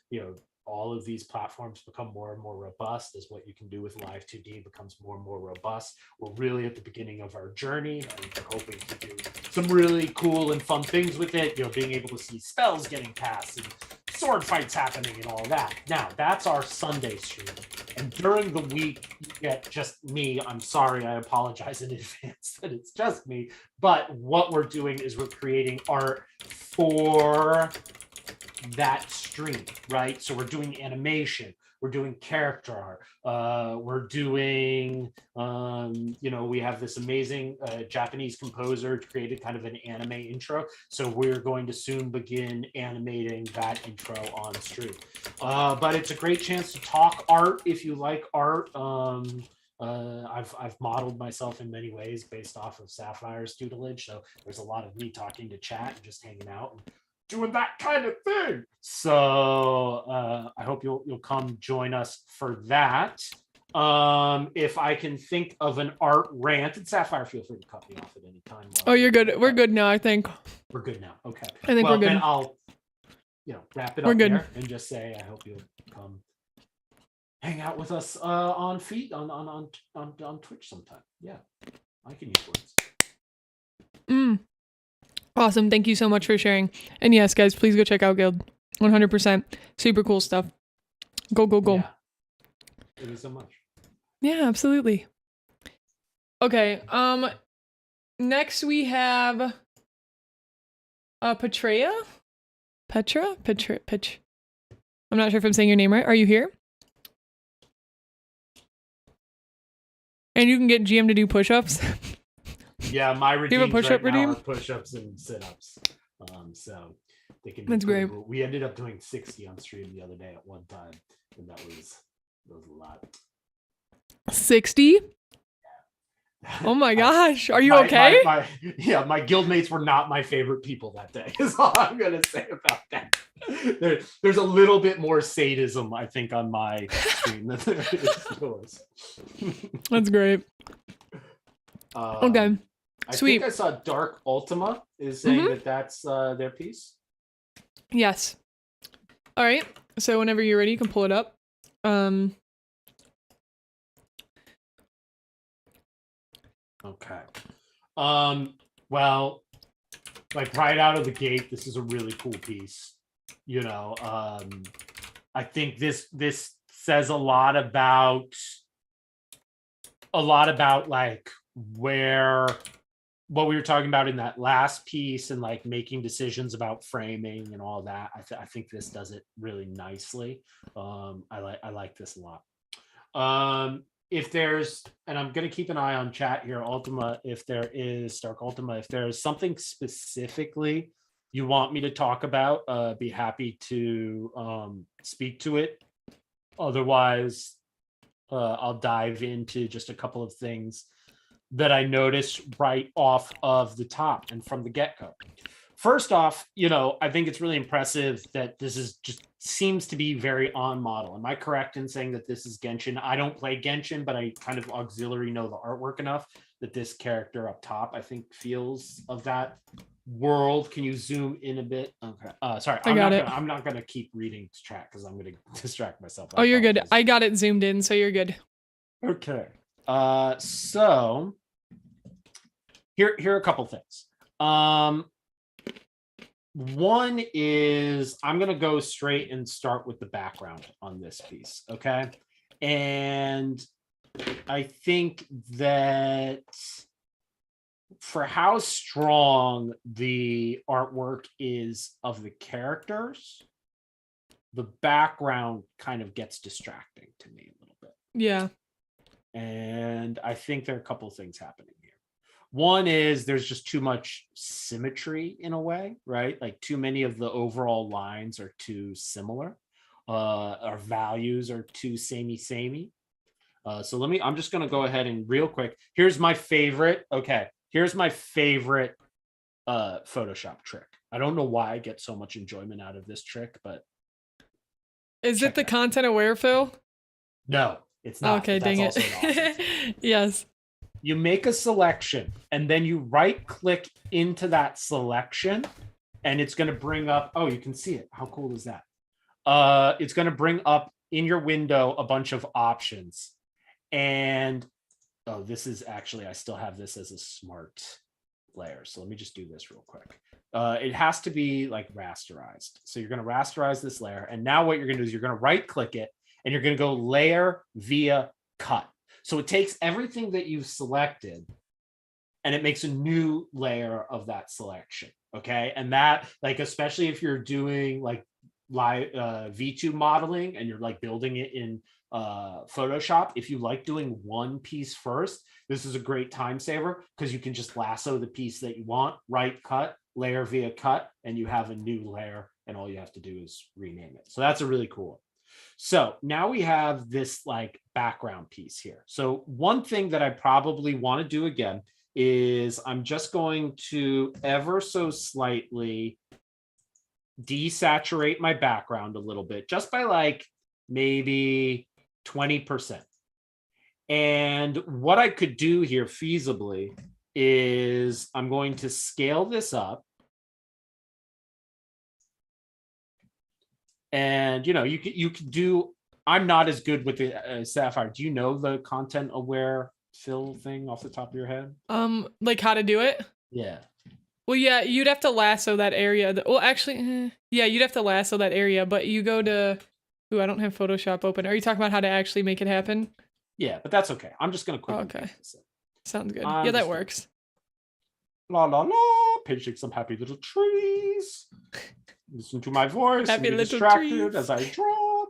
all of these platforms become more and more robust, as what you can do with Live 2D becomes more and more robust, we're really at the beginning of our journey, and we're hoping to do some really cool and fun things with it, being able to see spells getting cast and sword fights happening and all that. Now, that's our Sunday stream. And during the week, you get just me. I'm sorry, I apologize in advance that it's just me. But what we're doing is we're creating art for that stream, right? So we're doing animation, we're doing character art, we're doing we have this amazing Japanese composer created kind of an anime intro, so we're going to soon begin animating that intro on stream. But it's a great chance to talk art if you like art. I've modeled myself in many ways based off of Sapphire's tutelage, so there's a lot of me talking to chat and just hanging out and doing that kind of thing. So I hope you'll come join us for that. If I can think of an art rant, and Sapphire, feel free to cut me off at any time.
Oh, you're good. We're good now, I think.
We're good now. Okay.
I think we're good.
Then I'll wrap it up there and just say I hope you'll come hang out with us on Twitch sometime. Yeah, I can use words.
Awesome. Thank you so much for sharing. And yes, guys, please go check out Guild. 100%. Super cool stuff. Go.
Yeah. Thank you so much.
Yeah, absolutely. Okay. Next we have Petra. I'm not sure if I'm saying your name right. Are you here? And you can get GM to do push-ups.
Yeah, my redeems
push-up
right now are push-ups and sit-ups. So they can.
That's great.
Cool. We ended up doing 60 on stream the other day at one time, and that was a lot.
60? Oh my gosh, are you okay?
My guildmates were not my favorite people that day. Is all I'm gonna say about that. There's a little bit more sadism, I think, on my screen than there is yours.
That's great. Okay.
I
Sweet.
think I saw Dark Ultima is saying that that's their piece.
Yes. All right. So whenever you're ready, you can pull it up.
Okay. Well, like right out of the gate, this is a really cool piece. You know, I think this says a lot about like what we were talking about in that last piece and like making decisions about framing and all that. I think this does it really nicely. I like this a lot. If there's, and I'm going to keep an eye on chat here, Ultima, if there is Dark Ultima, if there's something specifically you want me to talk about, be happy to speak to it. Otherwise, I'll dive into just a couple of things that I noticed right off of the top and from the get-go. First off, you know, I think it's really impressive that this is just seems to be very on model. Am I correct in saying that this is Genshin? I don't play Genshin, but I kind of auxiliary know the artwork enough that this character up top, I think, feels of that world. Can you zoom in a bit? Okay. Sorry, I'm not gonna keep reading to chat because I'm gonna distract myself.
Oh, you're good. I got it zoomed in, so you're good.
Okay. So here are a couple things. One is I'm going to go straight and start with the background on this piece. Okay. And I think that for how strong the artwork is of the characters, the background kind of gets distracting to me a little bit.
Yeah.
And I think there are a couple of things happening here. One is there's just too much symmetry in a way, right? Like too many of the overall lines are too similar. Our values are too samey. So I'm just going to go ahead and real quick. Here's my favorite. Okay. Here's my favorite Photoshop trick. I don't know why I get so much enjoyment out of this trick, but.
Is it the content aware, Phil?
No, it's not.
Okay, dang it.
Awesome.
Yes.
You make a selection and then you right click into that selection and it's going to bring up, oh, you can see it. How cool is that? It's going to bring up in your window a bunch of options. And oh, this is actually, I still have this as a smart layer. So let me just do this real quick. It has to be like rasterized. So you're going to rasterize this layer. And now what you're going to do is you're going to right click it and you're going to go layer via cut. So it takes everything that you've selected and it makes a new layer of that selection. Okay. And that, like, especially if you're doing like VTuber modeling and you're like building it in Photoshop, if you like doing one piece first, this is a great time saver because you can just lasso the piece that you want, right cut, layer via cut, and you have a new layer and all you have to do is rename it. So that's a really cool one. So now we have this like background piece here. So one thing that I probably want to do again is I'm just going to ever so slightly desaturate my background a little bit, just by like maybe 20%. And what I could do here feasibly is I'm going to scale this up. And, you know, you could do, I'm not as good with the Sapphire. Do you know the content aware fill thing off the top of your head?
Like how to do it?
Yeah.
Well, yeah, you'd have to lasso that area. Well, actually, yeah, you'd have to lasso that area, but you go to, I don't have Photoshop open. Are you talking about how to actually make it happen?
Yeah, but that's okay. I'm just going to quickly.
Okay. Sounds good. Yeah, that works.
La, la, la. Pinching some happy little trees. Listen to my voice.
Happy
and be
little
distracted
trees.
As I draw.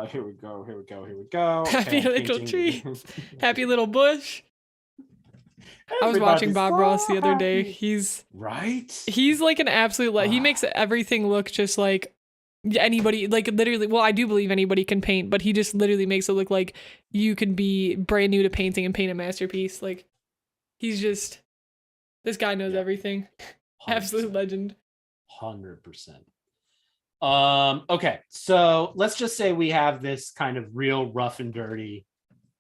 Here we go.
Happy little tree. Happy little bush. I was watching Bob Ross the other day. He's like an absolute, he makes everything look just like anybody, like literally, well, I do believe anybody can paint, but he just literally makes it look like you could be brand new to painting and paint a masterpiece. Like he's just, this guy knows everything. 100%. Absolute legend.
100%. Okay, so let's just say we have this kind of real rough and dirty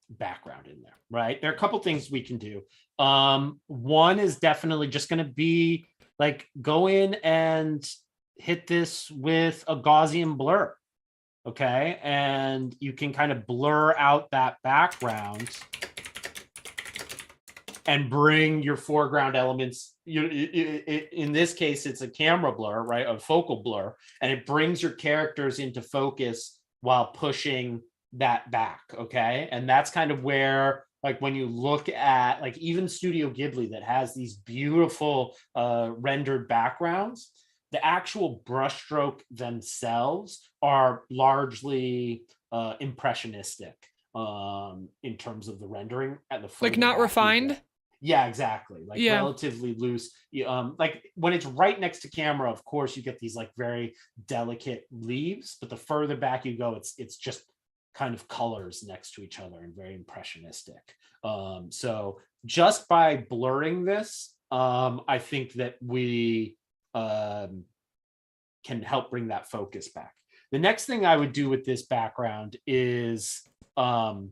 background in there, right? There are a couple things we can do. One is definitely just going to be like go in and hit this with a Gaussian blur, okay? And you can kind of blur out that background and bring your foreground elements. In this case, it's a camera blur, right? A focal blur, and it brings your characters into focus while pushing that back, okay? And that's kind of where, like, when you look at like even Studio Ghibli that has these beautiful rendered backgrounds, the actual brushstroke themselves are largely impressionistic in terms of the rendering at the
like not refined.
Yeah, exactly. Like relatively loose. Like when it's right next to camera, of course, you get these like very delicate leaves, but the further back you go, it's just kind of colors next to each other and very impressionistic. So just by blurring this, I think that we can help bring that focus back. The next thing I would do with this background is I'm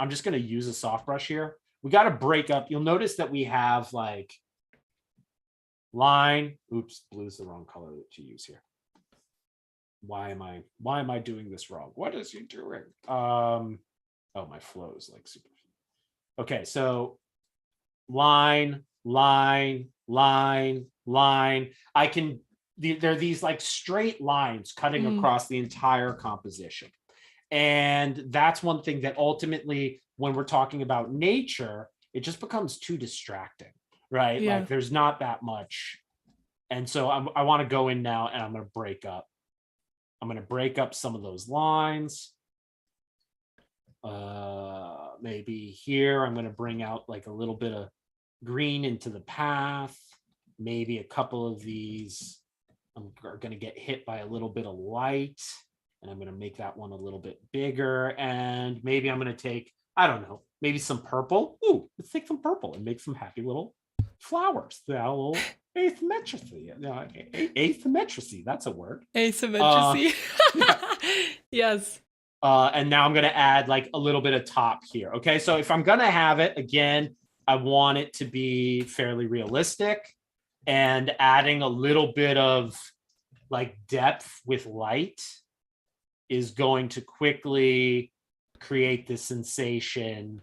just going to use a soft brush here. We got to break up. You'll notice that we have like line. Oops, blue's the wrong color to use here. Why am I doing this wrong? What is he doing? Oh, my flow is like super. Okay, so line, line, line, line. There are these like straight lines cutting across the entire composition. And that's one thing that ultimately, when we're talking about nature, it just becomes too distracting, right? Yeah. Like there's not that much. And so I want to go in now and I'm going to break up. I'm going to break up some of those lines. Maybe here, I'm going to bring out like a little bit of green into the path. Maybe a couple of these are going to get hit by a little bit of light. And I'm going to make that one a little bit bigger. And maybe I'm going to take, I don't know, maybe some purple. Ooh, let's take some purple and make some happy little flowers. A little asymmetry. Asymmetry, that's a word.
Asymmetry. Yes.
And now I'm going to add like a little bit of top here. Okay, so if I'm going to have it, again, I want it to be fairly realistic, and adding a little bit of like depth with light is going to quickly create this sensation,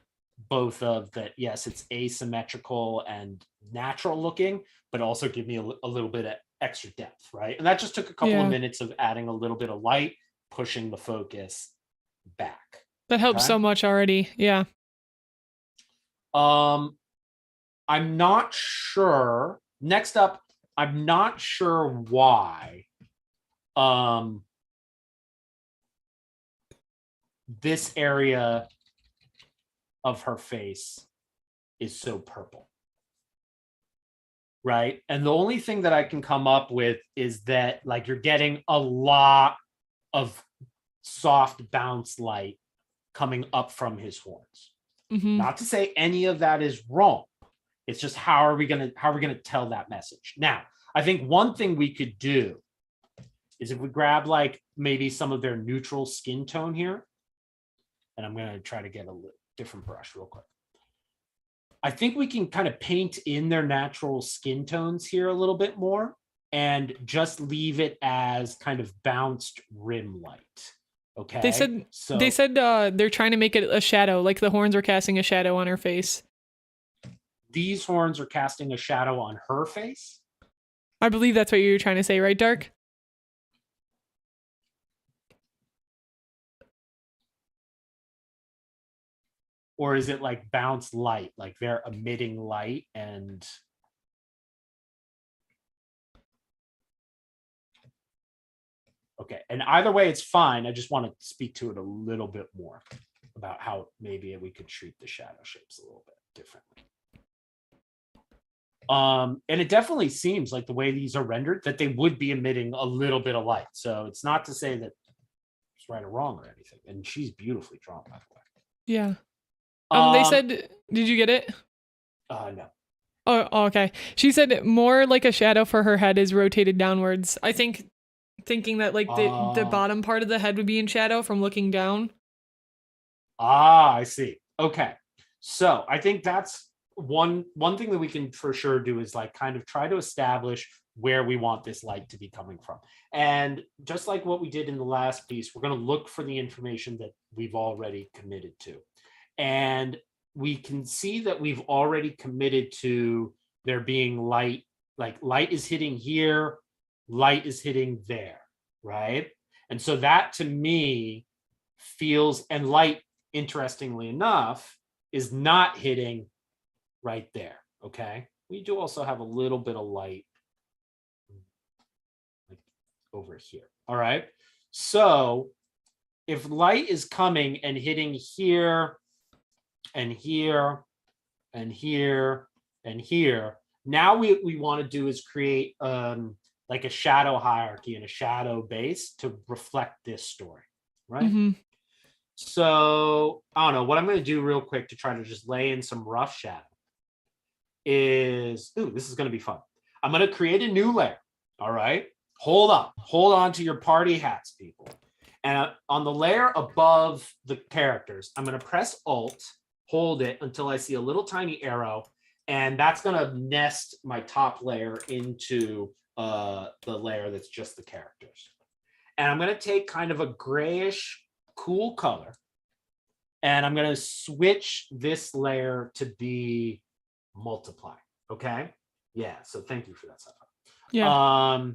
both of that, yes, it's asymmetrical and natural looking, but also give me a little bit of extra depth, right? And that just took a couple of minutes of adding a little bit of light, pushing the focus back.
That helps so much already. Yeah.
I'm not sure. Next up, I'm not sure why this area of her face is so purple, right? And the only thing that I can come up with is that like you're getting a lot of soft bounce light coming up from his horns. Not to say any of that is wrong. It's just how are we gonna tell that message? Now, I think one thing we could do is if we grab like maybe some of their neutral skin tone here, and I'm gonna try to get a different brush real quick. I think we can kind of paint in their natural skin tones here a little bit more and just leave it as kind of bounced rim light. Okay.
They said they're trying to make it a shadow, like the horns are casting a shadow on her face.
These horns are casting a shadow on her face?
I believe that's what you're trying to say, right, Dark?
Or is it like bounce light, like they're emitting light and... Okay, and either way, it's fine. I just want to speak to it a little bit more about how maybe we could treat the shadow shapes a little bit differently. And it definitely seems like the way these are rendered that they would be emitting a little bit of light. So it's not to say that it's right or wrong or anything. And she's beautifully drawn, by the way.
Yeah. They said, did you get it?
No.
Oh, okay. She said more like a shadow for her head is rotated downwards. I think Thinking that like the bottom part of the head would be in shadow from looking down.
I see. Okay. So I think that's one thing that we can for sure do is like kind of try to establish where we want this light to be coming from. And just like what we did in the last piece, we're going to look for the information that we've already committed to. And we can see that we've already committed to there being light, like light is hitting here, light is hitting there, right? And so that to me feels, and light, interestingly enough, is not hitting right there, okay? We do also have a little bit of light like over here, all right? So if light is coming and hitting here and here and here and here, now we want to do is create like a shadow hierarchy and a shadow base to reflect this story, right?
Mm-hmm.
So I don't know what I'm going to do real quick to try to just lay in some rough shadow is, ooh, this is going to be fun. I'm going to create a new layer. All right. Hold on to your party hats, people. And on the layer above the characters, I'm going to press Alt, hold it until I see a little tiny arrow. And that's going to nest my top layer into the layer that's just the characters. And I'm going to take kind of a grayish, cool color. And I'm going to switch this layer to be multiply. Okay. Yeah. So thank you for that, Syafire.
Yeah.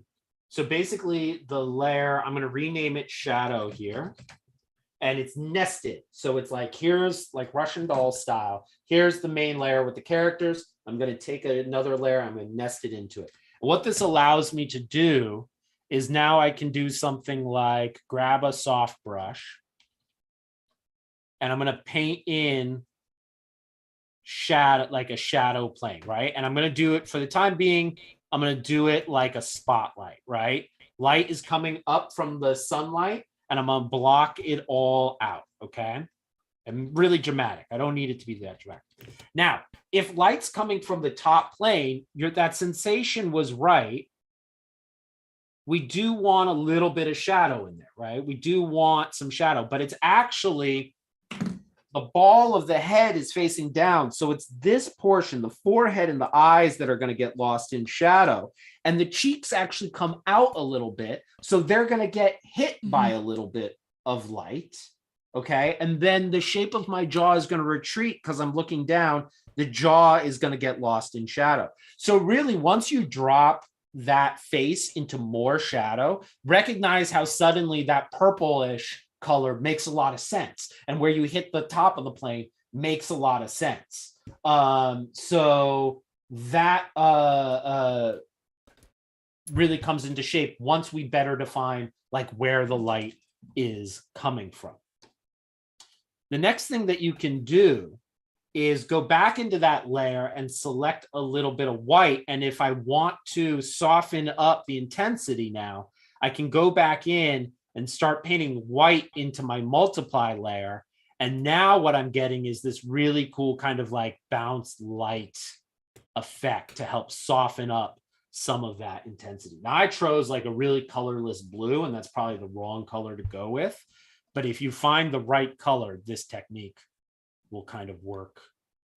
So basically the layer, I'm going to rename it shadow here. And it's nested. So it's like, here's like Russian doll style. Here's the main layer with the characters. I'm going to take another layer. I'm going to nest it into it. And what this allows me to do is now I can do something like grab a soft brush and I'm going to paint in shadow, like a shadow plane, right? And I'm going to do it for the time being. I'm going to do it like a spotlight, right? Light is coming up from the sunlight and I'm going to block it all out, okay? And really dramatic. I don't need it to be that dramatic. Now, if light's coming from the top plane, that sensation was right. We do want a little bit of shadow in there, right? We do want some shadow, but it's actually the ball of the head is facing down. So it's this portion, the forehead and the eyes that are going to get lost in shadow. And the cheeks actually come out a little bit. So they're going to get hit by a little bit of light. Okay. And then the shape of my jaw is going to retreat because I'm looking down. The jaw is going to get lost in shadow. So really, once you drop that face into more shadow, recognize how suddenly that purplish color makes a lot of sense. And where you hit the top of the plane makes a lot of sense. So that really comes into shape once we better define like where the light is coming from. The next thing that you can do is go back into that layer and select a little bit of white. And if I want to soften up the intensity now, I can go back in and start painting white into my multiply layer. And now what I'm getting is this really cool kind of like bounce light effect to help soften up some of that intensity. Now I chose like a really colorless blue, and that's probably the wrong color to go with. But if you find the right color, this technique will kind of work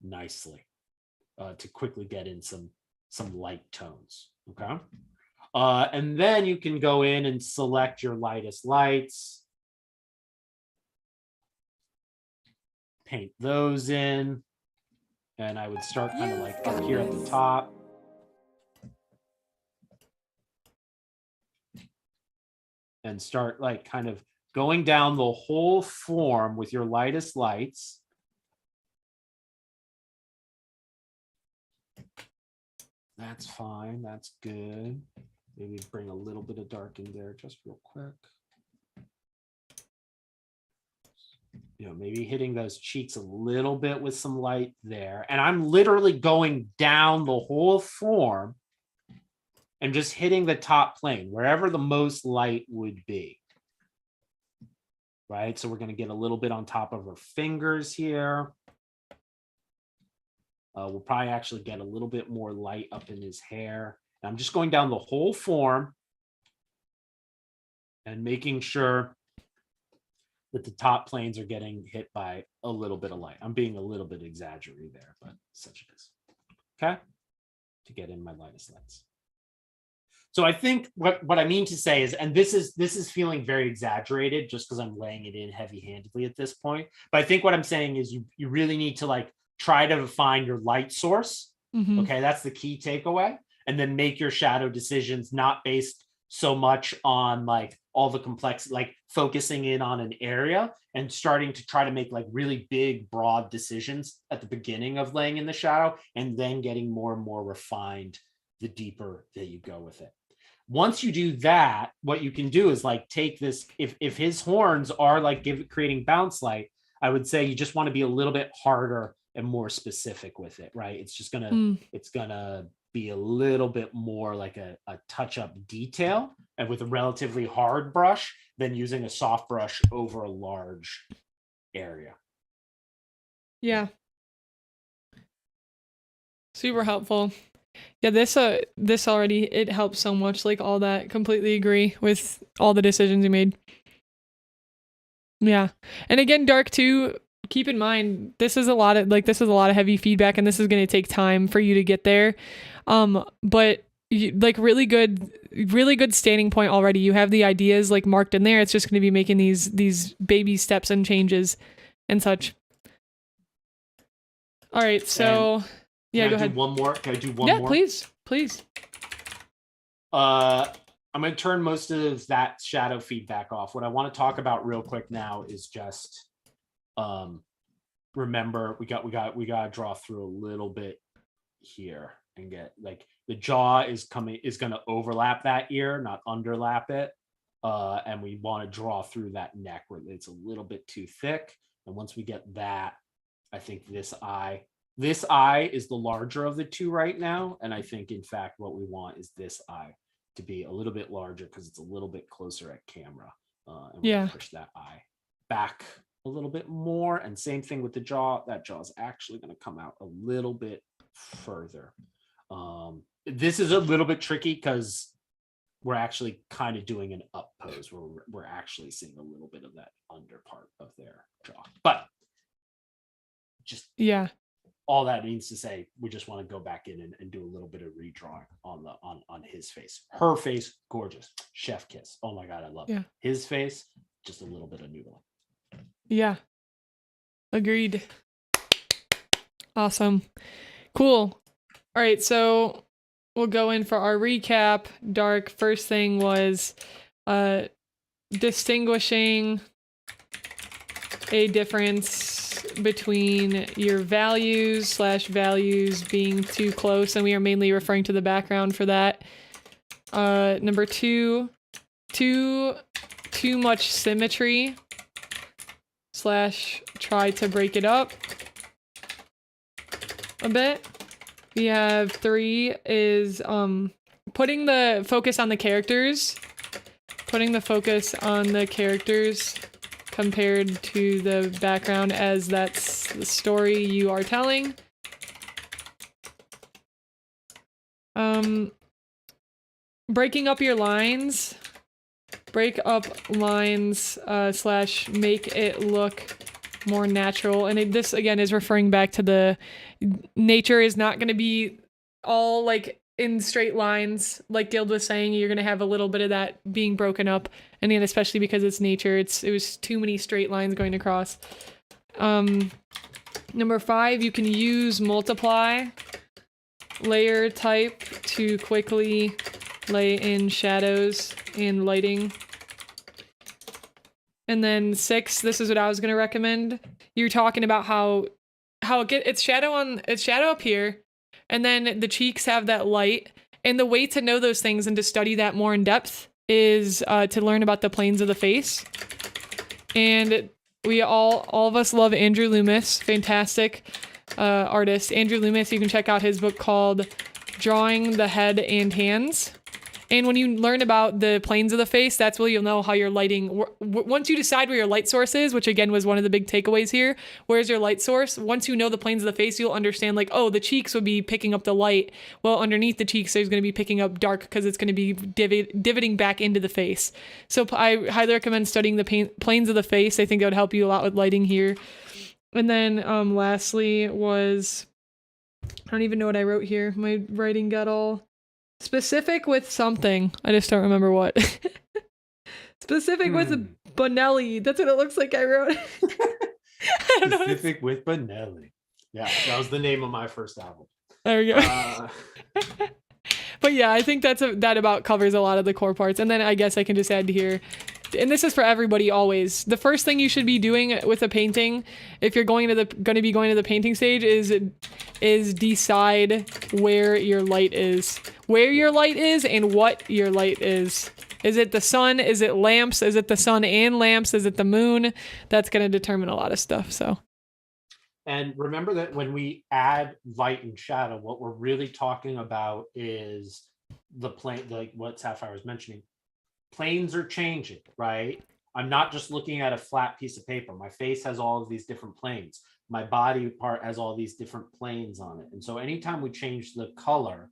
nicely to quickly get in some light tones, okay? And then you can go in and select your lightest lights, paint those in, and I would start kind of like up here at the top. And start like kind of going down the whole form with your lightest lights. That's fine. That's good. Maybe bring a little bit of dark in there just real quick. You know, maybe hitting those cheeks a little bit with some light there. And I'm literally going down the whole form and just hitting the top plane, wherever the most light would be. Right? So we're going to get a little bit on top of her fingers here. We'll probably actually get a little bit more light up in his hair. And I'm just going down the whole form. and making sure that the top planes are getting hit by a little bit of light. I'm being a little bit exaggerated there, but such it is. Okay, to get in my lightest lights. So I think what I mean to say is, and this is feeling very exaggerated just because I'm laying it in heavy-handedly at this point. But I think what I'm saying is you really need to like try to find your light source. Okay, that's the key takeaway. And then make your shadow decisions not based so much on like all the complex, like focusing in on an area and starting to try to make like really big, broad decisions at the beginning of laying in the shadow, and then getting more and more refined the deeper that you go with it. Once you do that, what you can do is like take this, if his horns are like creating bounce light, I would say you just want to be a little bit harder and more specific with it, right? It's just it's gonna be a little bit more like a touch-up detail, and with a relatively hard brush than using a soft brush over a large area.
Yeah. Super helpful. Yeah, this already, it helps so much, like all that. Completely agree with all the decisions you made. Yeah. And again, Dark too, keep in mind, this is a lot of heavy feedback, and this is going to take time for you to get there. But like really good standing point already. You have the ideas like marked in there. It's just going to be making these baby steps and changes and such. All right. So yeah, go ahead.
One more. Can I do one more?
Yeah, please.
I'm going to turn most of that shadow feedback off. What I want to talk about real quick now is just remember we got to draw through a little bit here and get like the jaw is going to overlap that ear, not underlap it. And we want to draw through that neck where it's a little bit too thick. And once we get that, I think this eye is the larger of the two right now. And I think in fact, what we want is this eye to be a little bit larger because it's a little bit closer at camera. And we'll push that eye back a little bit more. And same thing with the jaw. That jaw is actually going to come out a little bit further. This is a little bit tricky because we're actually kind of doing an up pose where we're actually seeing a little bit of that under part of their jaw. But just all that means to say, we just want to go back in and do a little bit of redrawing on his face. Her face, gorgeous, chef kiss. Oh my God, I love it. His face, just a little bit of noodling.
Yeah, agreed. Awesome, cool. All right, so we'll go in for our recap. Dark, first thing was distinguishing a difference between your values being too close, and we are mainly referring to the background for that. Number two, too much symmetry / try to break it up a bit. We have 3 is putting the focus on the characters. Compared to the background, as that's the story you are telling. Breaking up your lines. Break up lines / make it look more natural. And this again is referring back to the nature is not going to be all like in straight lines, like Guild was saying. You're going to have a little bit of that being broken up, and then especially because it's nature, it was too many straight lines going across. Number 5, you can use multiply layer type to quickly lay in shadows and lighting. And then 6, this is what I was going to recommend. You're talking about how it's shadow up here, and then the cheeks have that light. And the way to know those things and to study that more in depth is to learn about the planes of the face. And we all of us love Andrew Loomis, fantastic artist. Andrew Loomis, you can check out his book called Drawing the Head and Hands. And when you learn about the planes of the face, that's where you'll know how you're lighting. Once you decide where your light source is, which again was one of the big takeaways here, where's your light source? Once you know the planes of the face, you'll understand like, oh, the cheeks would be picking up the light. Well, underneath the cheeks, there's going to be picking up dark because it's going to be divoting back into the face. So I highly recommend studying the planes of the face. I think that would help you a lot with lighting here. And then lastly was, I don't even know what I wrote here. My writing got all specific with something. I just don't remember what. Specific with Bonelli. That's what it looks like I wrote. I don't
Specific with Bonelli. Yeah, that was the name of my first album.
There we go. But yeah, I think that about covers a lot of the core parts. And then I guess I can just add here, and this is for everybody always, the first thing you should be doing with a painting, if you're going to be going to the painting stage, is decide where your light is. Where your light is and what your light is. Is it the sun? Is it lamps? Is it the sun and lamps? Is it the moon? That's going to determine a lot of stuff. So.
And remember that when we add light and shadow, what we're really talking about is the plane, like what Syafire was mentioning. Planes are changing, right? I'm not just looking at a flat piece of paper. My face has all of these different planes. My body part has all these different planes on it. And so anytime we change the color,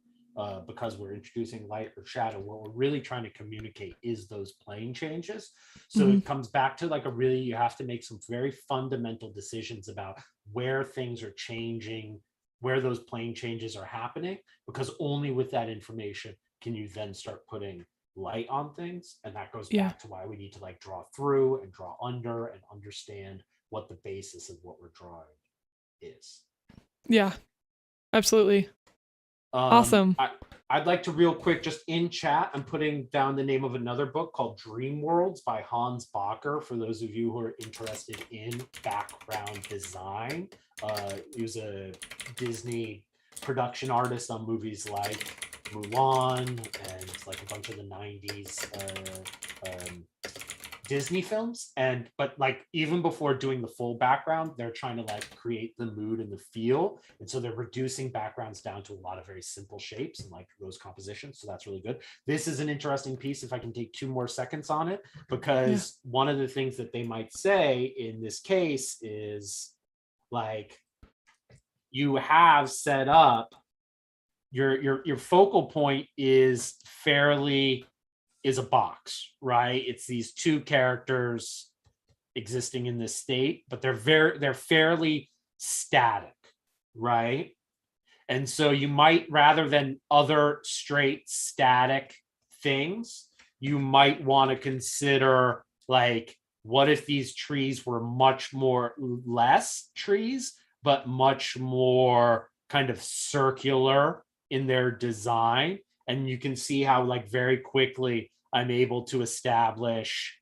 because we're introducing light or shadow, what we're really trying to communicate is those plane changes. So it comes back to like you have to make some very fundamental decisions about where things are changing, where those plane changes are happening, because only with that information can you then start putting light on things. And that goes back to why we need to like draw through and draw under and understand what the basis of what we're drawing is.
Yeah, absolutely. Awesome.
I'd like to real quick, just in chat, I'm putting down the name of another book called Dream Worlds by Hans Bacher, for those of you who are interested in background design. He was a Disney production artist on movies like Mulan and like a bunch of the 90s Disney films. But like even before doing the full background, they're trying to like create the mood and the feel, and so they're reducing backgrounds down to a lot of very simple shapes and like those compositions. So that's really good. This is an interesting piece, if I can take 2 more seconds on it, because one of the things that they might say in this case is like, you have set up your focal point is a box, right? It's these 2 characters existing in this state, but they're fairly static, right? And so you might, rather than other straight static things, you might want to consider like, what if these trees were much more less trees, but much more kind of circular in their design? And you can see how like very quickly I'm able to establish,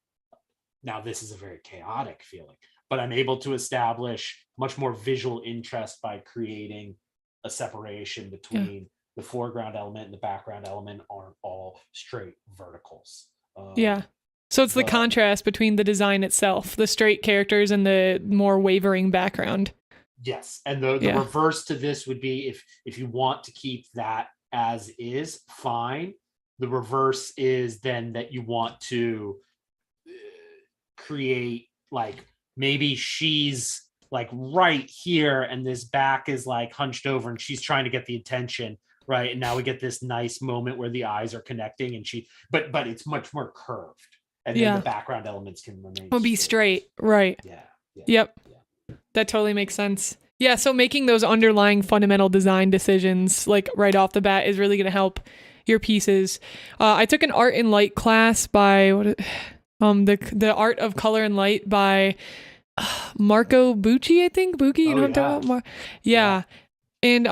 now this is a very chaotic feeling, but I'm able to establish much more visual interest by creating a separation between the foreground element and the background element aren't all straight verticals.
So it's the contrast between the design itself, the straight characters and the more wavering background.
Yes. And the reverse to this would be if you want to keep that as is, fine. The reverse is then that you want to create like, maybe she's like right here and this back is like hunched over and she's trying to get the attention, right? And now we get this nice moment where the eyes are connecting and but it's much more curved. And then the background elements can remain
be straight. Right. Yep. That totally makes sense. Yeah, so making those underlying fundamental design decisions like right off the bat is really going to help your pieces. I took an art and light class by the Art of Color and Light by Marco Bucci, I think. Bucci, you know what I'm talking about? Yeah. And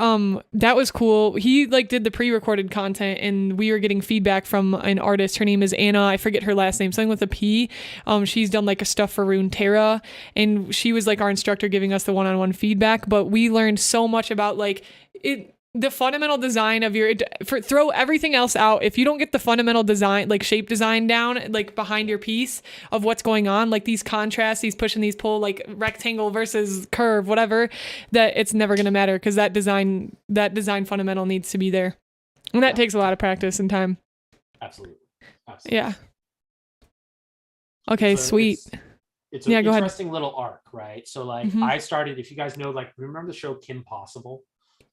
that was cool. He like did the pre-recorded content and we were getting feedback from an artist. Her name is Anna. I forget her last name, something with a P. She's done like a stuff for Runeterra, and she was like our instructor giving us the one-on-one feedback. But we learned so much about like the fundamental design of throw everything else out. If you don't get the fundamental design, like shape design down, like behind your piece of what's going on, like these contrasts, these push and these pull, like rectangle versus curve, whatever, that it's never going to matter, because that design fundamental needs to be there. And that takes a lot of practice and time.
Absolutely. Absolutely.
Yeah. Okay, sweet.
It's
Yeah,
an
go ahead.
interesting little arc, right? So like
Mhm.
I started, if you guys know, like remember the show Kim Possible?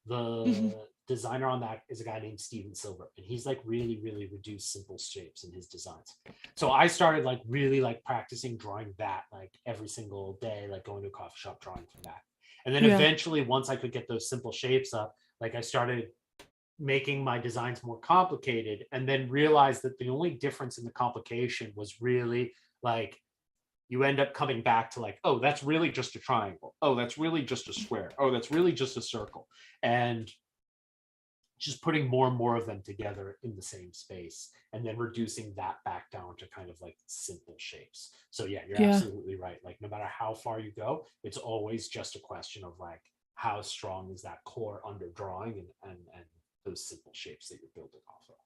Mhm.
The designer on that is a guy named Steven Silver, and he's like really, really reduced simple shapes in his designs. So I started like really like practicing drawing that like every single day, like going to a coffee shop drawing from that. And then
Yeah.
eventually, once I could get those simple shapes up, like I started making my designs more complicated, and then realized that the only difference in the complication was really like you end up coming back to like, oh, that's really just a triangle. Oh, that's really just a square. Oh, that's really just a circle. And just putting more and more of them together in the same space and then reducing that back down to kind of like simple shapes. So yeah, you're
Yeah.
absolutely right. Like no matter how far you go, it's always just a question of like how strong is that core under drawing and those simple shapes that you're building off of.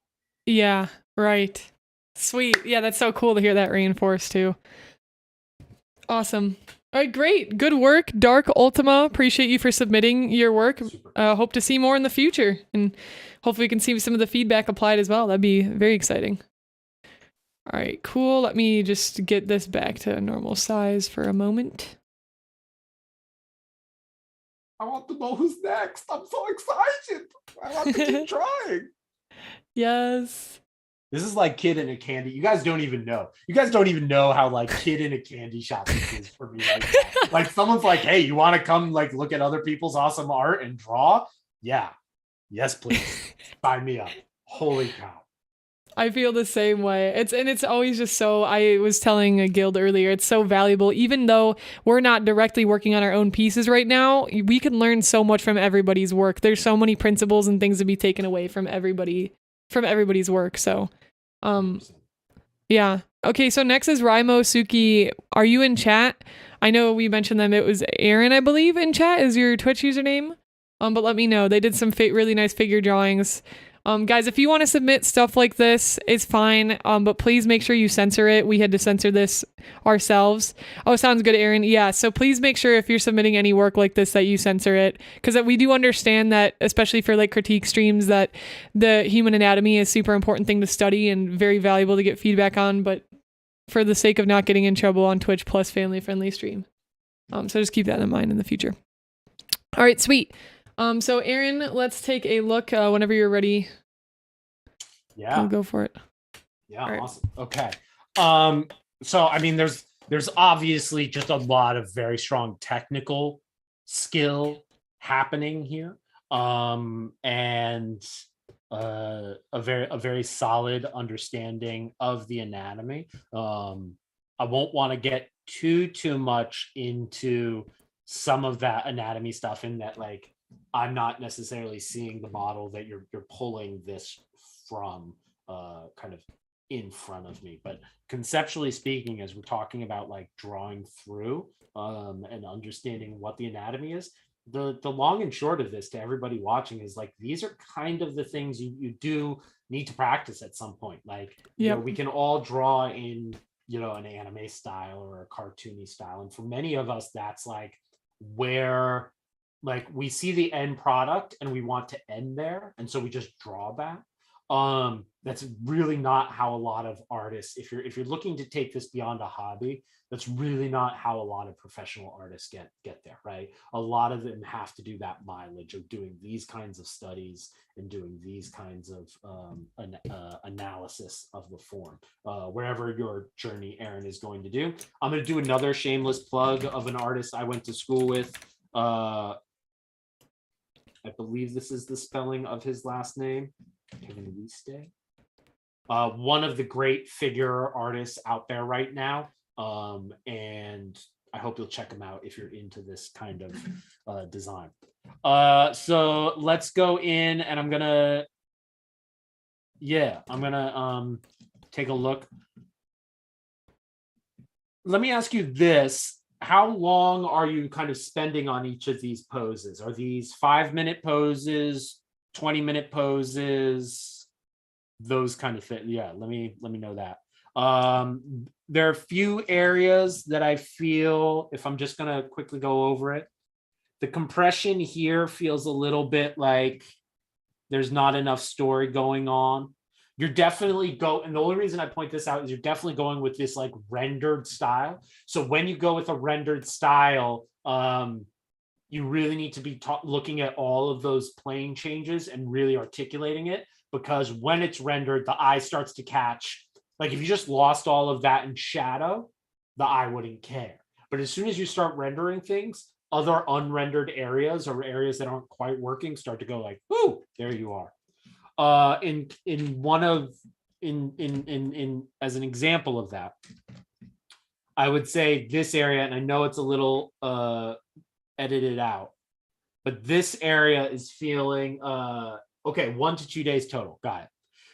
Yeah, right. Sweet. Yeah, that's so cool to hear that reinforced too. Awesome. All right, great. Good work, Dark Ultima. Appreciate you for submitting your work. Hope to see more in the future, and hopefully we can see some of the feedback applied as well. That'd be very exciting. All right, cool. Let me just get this back to normal size for a moment.
I want to know who's next. I'm so excited. I want to keep trying.
Yes.
This is like kid in a candy. You guys don't even know. You guys don't even know how like kid in a candy shop this is for me right now. Like someone's like, hey, you want to come like look at other people's awesome art and draw? Yeah. Yes, please. Sign me up. Holy cow.
I feel the same way. It's always just so, I was telling a guild earlier, it's so valuable. Even though we're not directly working on our own pieces right now, we can learn so much from everybody's work. There's so many principles and things to be taken away from everybody's work. So,
100%.
yeah. Okay, so next is Raimo Suki. Are you in chat? I know we mentioned them. It was Aaron, I believe, in chat is your Twitch username. But let me know. They did some really nice figure drawings. Guys, if you want to submit stuff like this, it's fine. But please make sure you censor it. We had to censor this ourselves. Oh, sounds good, Aaron. Yeah. So please make sure if you're submitting any work like this that you censor it, because we do understand that, especially for like critique streams, that the human anatomy is super important thing to study and very valuable to get feedback on. But for the sake of not getting in trouble on Twitch plus family friendly stream, so just keep that in mind in the future. All right, sweet. So Aaron, let's take a look whenever you're ready.
Yeah.
We'll go for it.
Yeah,
right.
Awesome. Okay. So I mean there's obviously just a lot of very strong technical skill happening here. And a very solid understanding of the anatomy. I won't want to get too much into some of that anatomy stuff in that like I'm not necessarily seeing the model that you're pulling this from kind of in front of me, but conceptually speaking, as we're talking about like drawing through and understanding what the anatomy is, the long and short of this to everybody watching is like these are kind of the things you do need to practice at some point. Like you know, we can all draw in an anime style or a cartoony style, and for many of us that's like where like we see the end product and we want to end there, and so we just draw that. That's really not how a lot of artists, if you're looking to take this beyond a hobby, that's really not how a lot of professional artists get there, right? A lot of them have to do that mileage of doing these kinds of studies and doing these kinds of analysis of the form. Wherever your journey, Aaron, is going to do. I'm going to do another shameless plug of an artist I went to school with. I believe this is the spelling of his last name. 𝐿𝐻. One of the great figure artists out there right now. And I hope you'll check him out if you're into this kind of design. So let's go in and I'm gonna take a look. Let me ask you this. How long are you kind of spending on each of these poses? Are these 5-minute poses, 20-minute poses, those kind of things? Yeah, let me know that. There are a few areas that I feel, if I'm just gonna quickly go over it, the compression here feels a little bit like there's not enough story going on. You're definitely and the only reason I point this out is you're definitely going with this like rendered style. So when you go with a rendered style, you really need to be looking at all of those plane changes and really articulating it, because when it's rendered, the eye starts to catch. Like if you just lost all of that in shadow, the eye wouldn't care. But as soon as you start rendering things, other unrendered areas or areas that aren't quite working start to go like, "Ooh, there you are." In as an example of that, I would say this area, and I know it's a little edited out, but this area is feeling okay, 1 to 2 days total. Got it.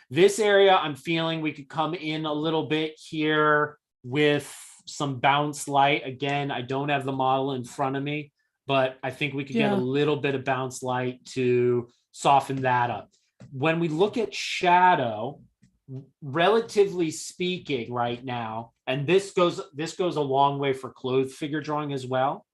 This area, I'm feeling we could come in a little bit here with some bounce light. Again, I don't have the model in front of me, but I think we could get a little bit of bounce light to soften that up. When we look at shadow, relatively speaking right now, and this goes a long way for clothed figure drawing as well.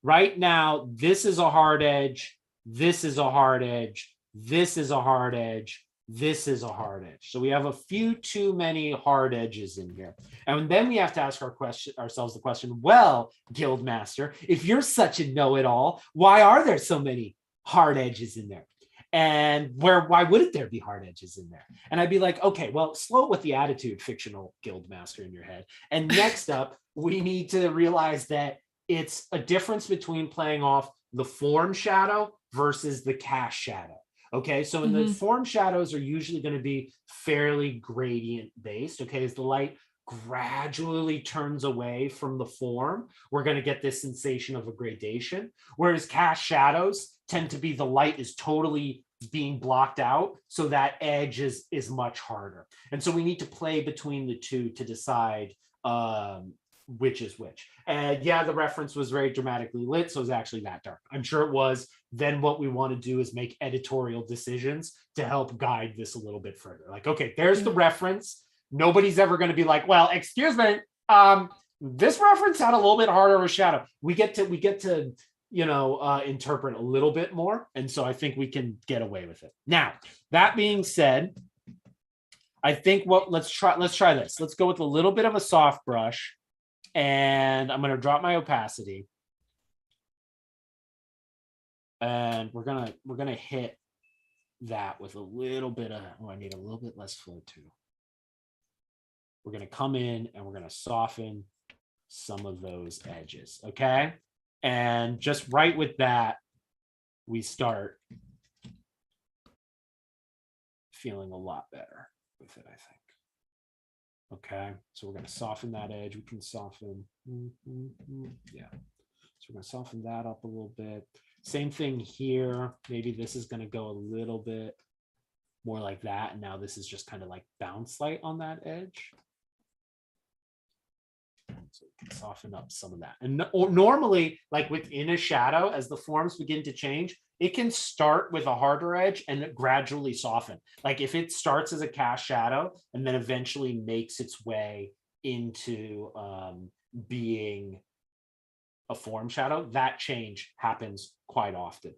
Right now, this is a hard edge, this is a hard edge, this is a hard edge, this is a hard edge. So we have a few too many hard edges in here. And then we have to ask ourselves the question, well, Guildmaster, if you're such a know-it-all, why are there so many hard edges in there? And why wouldn't there be hard edges in there? And I'd be like, okay, well, slow it with the attitude, fictional Guildmaster in your head. And next up, we need to realize that it's a difference between playing off the form shadow versus the cast shadow. Okay, so in the form shadows are usually going to be fairly gradient based. Okay, as the light gradually turns away from the form, we're going to get this sensation of a gradation. Whereas cast shadows tend to be the light is totally being blocked out, so that edge is much harder. And so we need to play between the two to decide which is which. And yeah, the reference was very dramatically lit, so it's actually that dark. I'm sure it was. Then what we want to do is make editorial decisions to help guide this a little bit further. Like, okay, there's the reference. Nobody's ever going to be like, well, excuse me, this reference had a little bit harder of a shadow. We get to interpret a little bit more, and so I think we can get away with it. Now, that being said, I think let's try this. Let's go with a little bit of a soft brush. And I'm going to drop my opacity, and we're gonna hit that with a little bit of, I need a little bit less flow too. We're going to come in and we're going to soften some of those edges. Okay. And just right with that, we start feeling a lot better with it, I think. Okay, so we're going to soften that edge. We can soften, yeah. So we're going to soften that up a little bit. Same thing here. Maybe this is going to go a little bit more like that. And now this is just kind of like bounce light on that edge. So we can soften up some of that. And normally, like within a shadow, as the forms begin to change, it can start with a harder edge and gradually soften. Like if it starts as a cast shadow and then eventually makes its way into being a form shadow, that change happens quite often.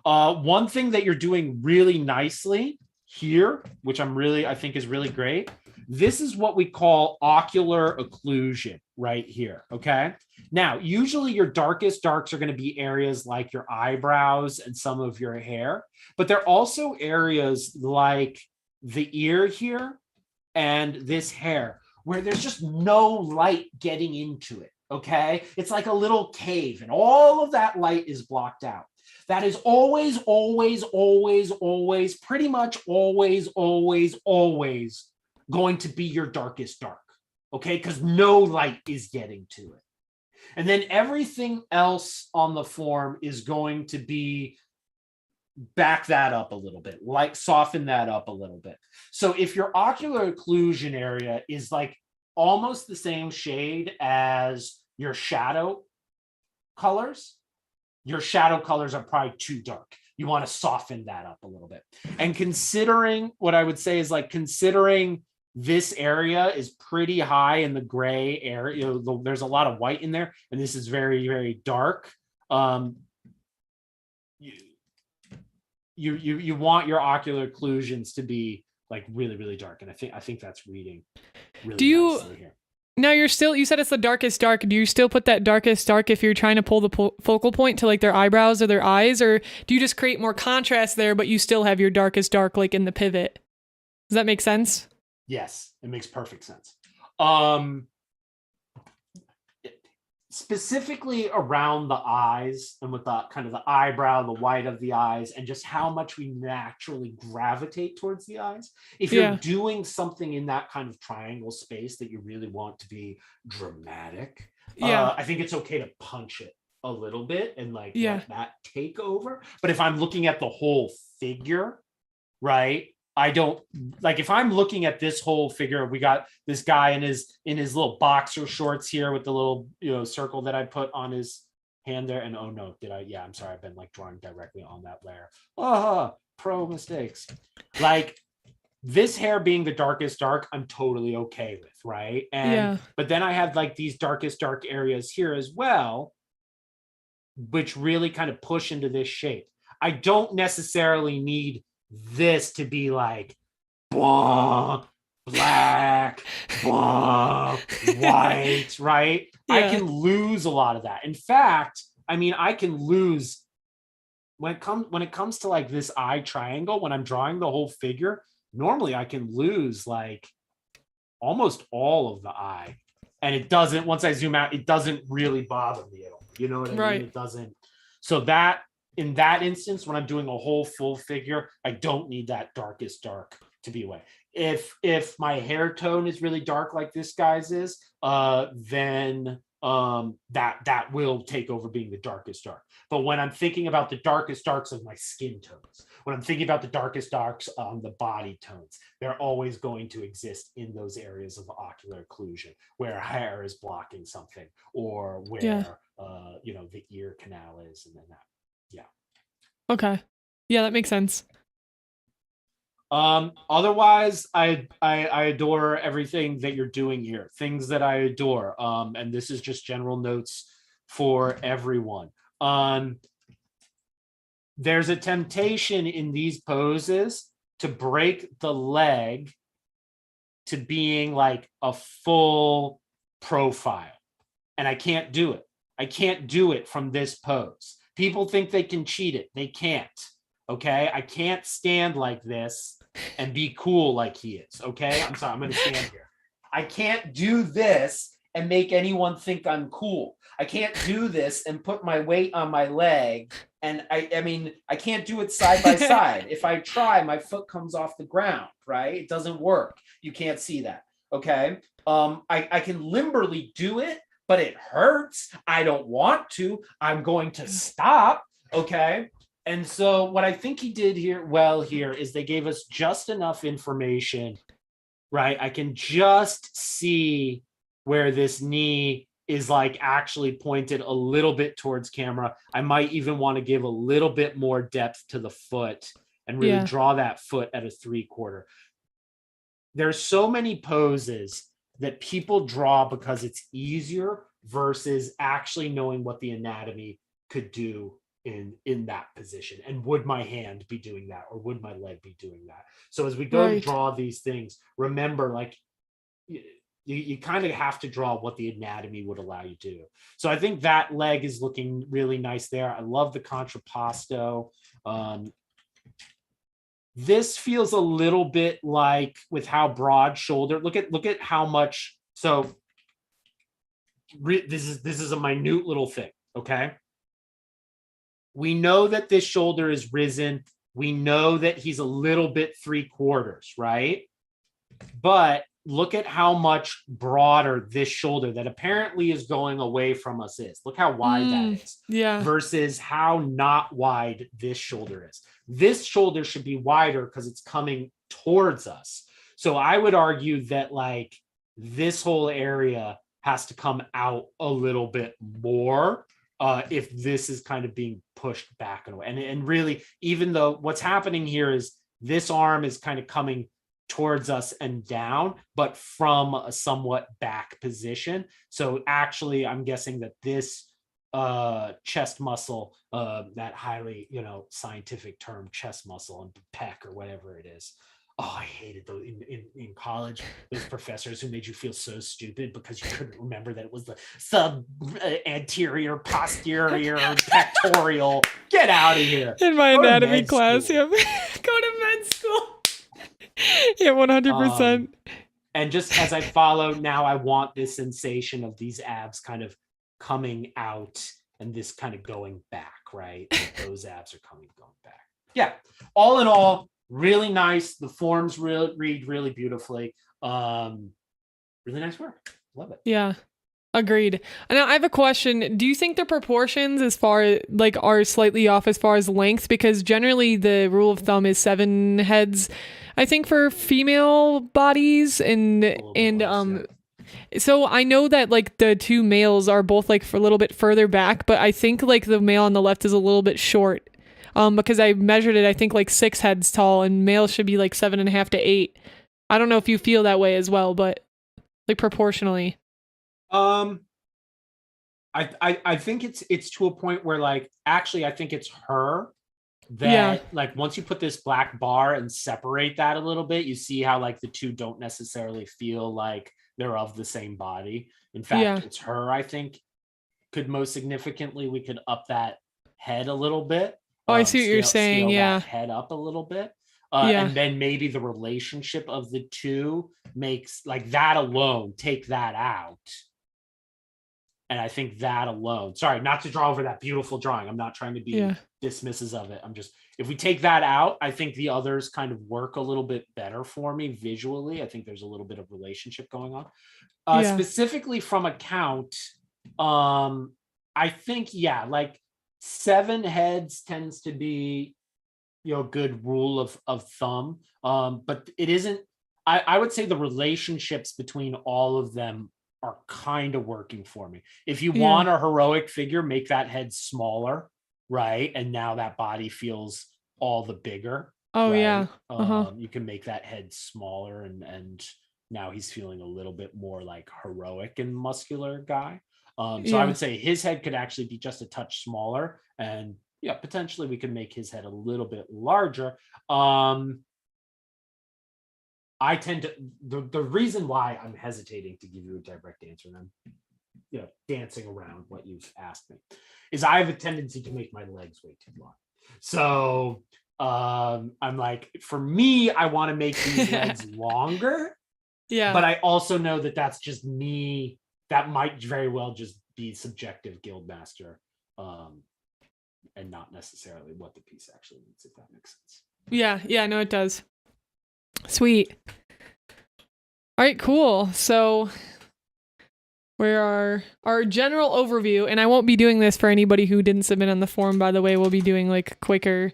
One thing that you're doing really nicely here, which I think is really great, this is what we call ocular occlusion right here. Okay. Now, usually your darkest darks are going to be areas like your eyebrows and some of your hair, but there are also areas like the ear here and this hair where there's just no light getting into it. Okay. It's like a little cave and all of that light is blocked out. That is always, always, always, always, pretty much always, always, always going to be your darkest dark, okay? Because no light is getting to it. And then everything else on the form is going to be back that up a little bit, like soften that up a little bit. So if your ocular occlusion area is like almost the same shade as your shadow colors, your shadow colors are probably too dark. You want to soften that up a little bit. And considering what I would say is like considering this area is pretty high in the gray area, there's a lot of white in there, and this is very, very dark. You want your ocular occlusions to be like really, really dark. And I think that's reading really
Do you
nicely here.
now you said it's the darkest dark. Do you still put that darkest dark if you're trying to pull the focal point to like their eyebrows or their eyes, or do you just create more contrast there, but you still have your darkest dark like in the pivot? Does that make sense?
Yes, it makes perfect sense. Specifically around the eyes and with the kind of the eyebrow, the white of the eyes, and just how much we naturally gravitate towards the eyes. If you're doing something in that kind of triangle space that you really want to be dramatic, I think it's okay to punch it a little bit and like let that take over. But if I'm looking at the whole figure, right? I don't like if I'm looking at this whole figure, we got this guy in his little boxer shorts here with the little, circle that I put on his hand there. And oh no, I'm sorry. I've been like drawing directly on that layer. Pro mistakes. Like this hair being the darkest dark, I'm totally okay with, right? But then I have like these darkest dark areas here as well, which really kind of push into this shape. I don't necessarily need this to be like blah, black, blah, white, right? I can lose a lot of that. In fact, I mean, I can lose when it comes to like this eye triangle, when I'm drawing the whole figure, normally I can lose like almost all of the eye. And it doesn't, once I zoom out, it doesn't really bother me at all. You know what I mean? It doesn't. So that, in that instance, when I'm doing a whole full figure, I don't need that darkest dark to be away. If my hair tone is really dark like this guy's is, then that will take over being the darkest dark. But when I'm thinking about the darkest darks of my skin tones, when I'm thinking about the darkest darks on the body tones, they're always going to exist in those areas of ocular occlusion where hair is blocking something, or where the ear canal is, and then that.
Okay. Yeah, that makes sense.
Otherwise, I adore everything that you're doing here. Things that I adore. And this is just general notes for everyone. There's a temptation in these poses to break the leg to being like a full profile. And I can't do it. I can't do it from this pose. People think they can cheat it. They can't. Okay. I can't stand like this and be cool like he is. Okay. I'm sorry. I'm going to stand here. I can't do this and make anyone think I'm cool. I can't do this and put my weight on my leg. And I mean, I can't do it side by side. If I try, my foot comes off the ground, right? It doesn't work. You can't see that. Okay. I can limberly do it, but it hurts. I don't want to. I'm going to stop. Okay. And so what I think he did here is they gave us just enough information, right? I can just see where this knee is like actually pointed a little bit towards camera. I might even want to give a little bit more depth to the foot and really draw that foot at a 3/4. There's so many poses that people draw because it's easier versus actually knowing what the anatomy could do in that position. And would my hand be doing that, or would my leg be doing that? So as we go to draw these things, remember, like, you kind of have to draw what the anatomy would allow you to do. So I think that leg is looking really nice there. I love the contrapposto. This feels a little bit like with how broad shoulder. Look at how much. So this is a minute little thing. Okay. We know that this shoulder is risen. We know that he's a little bit 3/4, right? But look at how much broader this shoulder that apparently is going away from us is. Look how wide that is.
Yeah.
Versus how not wide this shoulder is. This shoulder should be wider because it's coming towards us. So I would argue that like this whole area has to come out a little bit more if this is kind of being pushed back and away. And really, even though what's happening here is this arm is kind of coming towards us and down, but from a somewhat back position. So actually, I'm guessing that this chest muscle, that highly, scientific term, chest muscle and pec or whatever it is, Oh, I hated those in college. Those professors who made you feel so stupid because you couldn't remember that it was the sub anterior, posterior, pectoral. Get out of here.
In my
Go to
anatomy
med
class,
school.
yep. Go to med school. Yeah, 100%.
And just as I follow now, I want this sensation of these abs kind of coming out and this kind of going back, right? Those abs are going back. Yeah. All in all, really nice. The forms read really beautifully. Really nice work. Love it.
Yeah. Agreed. Now I have a question. Do you think the proportions as far like are slightly off as far as length? Because generally the rule of thumb is 7 heads, I think, for female bodies, so I know that like the 2 males are both like for a little bit further back, but I think like the male on the left is a little bit short. Because I measured it, I think like 6 heads tall, and male should be like 7.5 to 8. I don't know if you feel that way as well, but like proportionally.
I think it's to a point where like actually I think it's her that like once you put this black bar and separate that a little bit, you see how like the 2 don't necessarily feel like they're of the same body. In fact, it's her, I think, could most significantly, we could up that head a little bit.
Oh, I see what you're saying. Yeah.
That head up a little bit. And then maybe the relationship of the 2 makes like that alone, take that out. And I think that alone, sorry, not to draw over that beautiful drawing. I'm not trying to be dismissive of it. I'm just, if we take that out, I think the others kind of work a little bit better for me visually. I think there's a little bit of relationship going on. Specifically from a count, I think, like 7 heads tends to be, good rule of thumb. But it isn't, I would say the relationships between all of them are kind of working for me. If you want a heroic figure, make that head smaller, right? And now that body feels all the bigger.
Oh, right?
You can make that head smaller, and now he's feeling a little bit more like heroic and muscular guy. So I would say his head could actually be just a touch smaller, and potentially we could make his head a little bit larger. I tend to, the reason why I'm hesitating to give you a direct answer, and I'm dancing around what you've asked me, is I have a tendency to make my legs way too long. So I'm like, for me, I want to make these legs longer. But I also know that that's just me. That might very well just be subjective Guildmaster, and not necessarily what the piece actually means, if that makes sense.
No, it does. Sweet. All right, cool. So where are our general overview, and I won't be doing this for anybody who didn't submit on the form, by the way. We'll be doing like quicker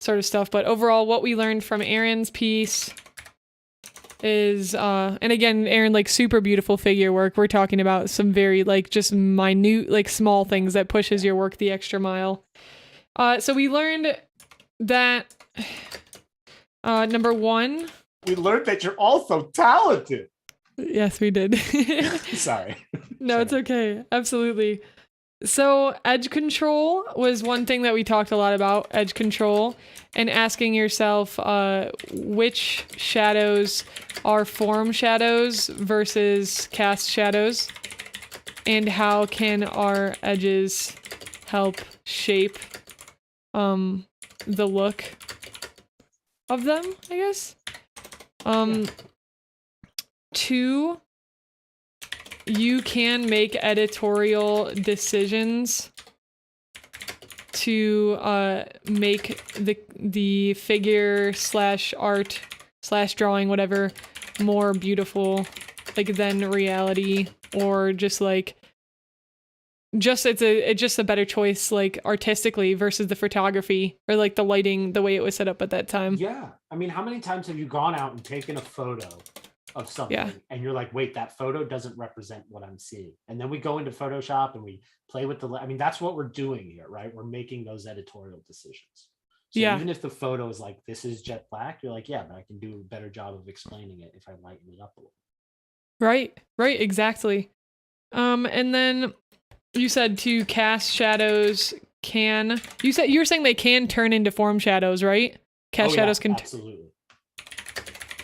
sort of stuff, but overall what we learned from Aaron's piece is and again, Aaron, like super beautiful figure work. We're talking about some very like just minute, like small things that pushes your work the extra mile. So we learned that number 1,
we learned that you're also talented.
Yes, we did.
Sorry.
No, it's okay. Absolutely. So edge control was one thing that we talked a lot about, edge control, and asking yourself which shadows are form shadows versus cast shadows, and how can our edges help shape the look of them, I guess. 2, you can make editorial decisions to make the figure / art / drawing, whatever, more beautiful like than reality, or just like it's just a better choice like artistically versus the photography or like the lighting, the way it was set up at that time.
I mean, how many times have you gone out and taken a photo of something and you're like, wait, that photo doesn't represent what I'm seeing? And then we go into Photoshop and we play with I mean, that's what we're doing here, right? We're making those editorial decisions. So even if the photo is like, this is jet black, you're like, but I can do a better job of explaining it if I lighten it up a little.
Right, exactly. And then you said to cast shadows you were saying they can turn into form shadows, right? Cast shadows can.
Absolutely.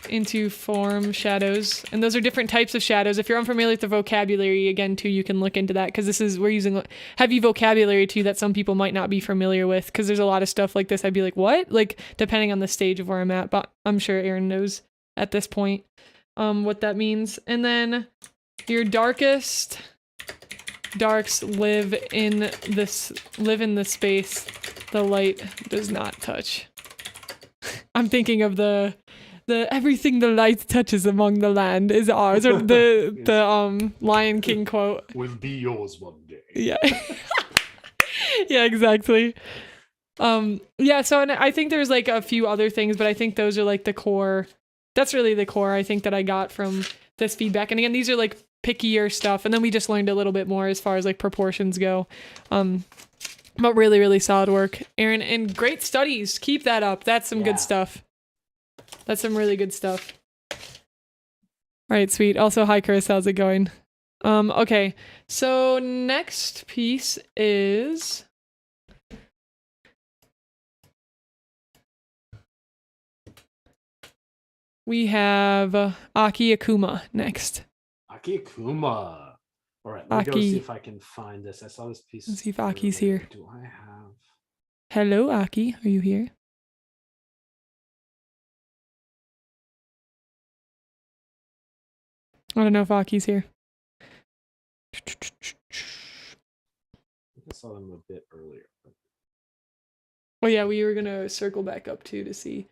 into form shadows, and those are different types of shadows. If you're unfamiliar with the vocabulary, again too, you can look into that, because we're using heavy vocabulary too that some people might not be familiar with, because there's a lot of stuff like this I'd be like, what, like depending on the stage of where I'm at, but I'm sure Aaron knows at this point what that means. And then your darks live in the space the light does not touch. I'm thinking of the everything the light touches among the land is ours, or the Lion King quote.
Will be yours one day.
Yeah. Yeah, exactly. Yeah, so and I think there's like a few other things, but I think those are like the core. That's really the core I think that I got from this feedback. And again, these are like pickier stuff, and then we just learned a little bit more as far as like proportions go. But really, really solid work, Aaron, and great studies. Keep that up. That's some good stuff. That's some really good stuff. All right, sweet. Also, hi, Chris. How's it going? Okay, so next piece is... we have akuma next.
Akuma. All right, let me go see if I can find this. I saw this piece.
Let's see if Aki's here.
Do I have...
Hello, Aki. Are you here? I don't know if Aki's here.
I think I saw them a bit earlier.
Oh yeah, we were gonna circle back up too to see.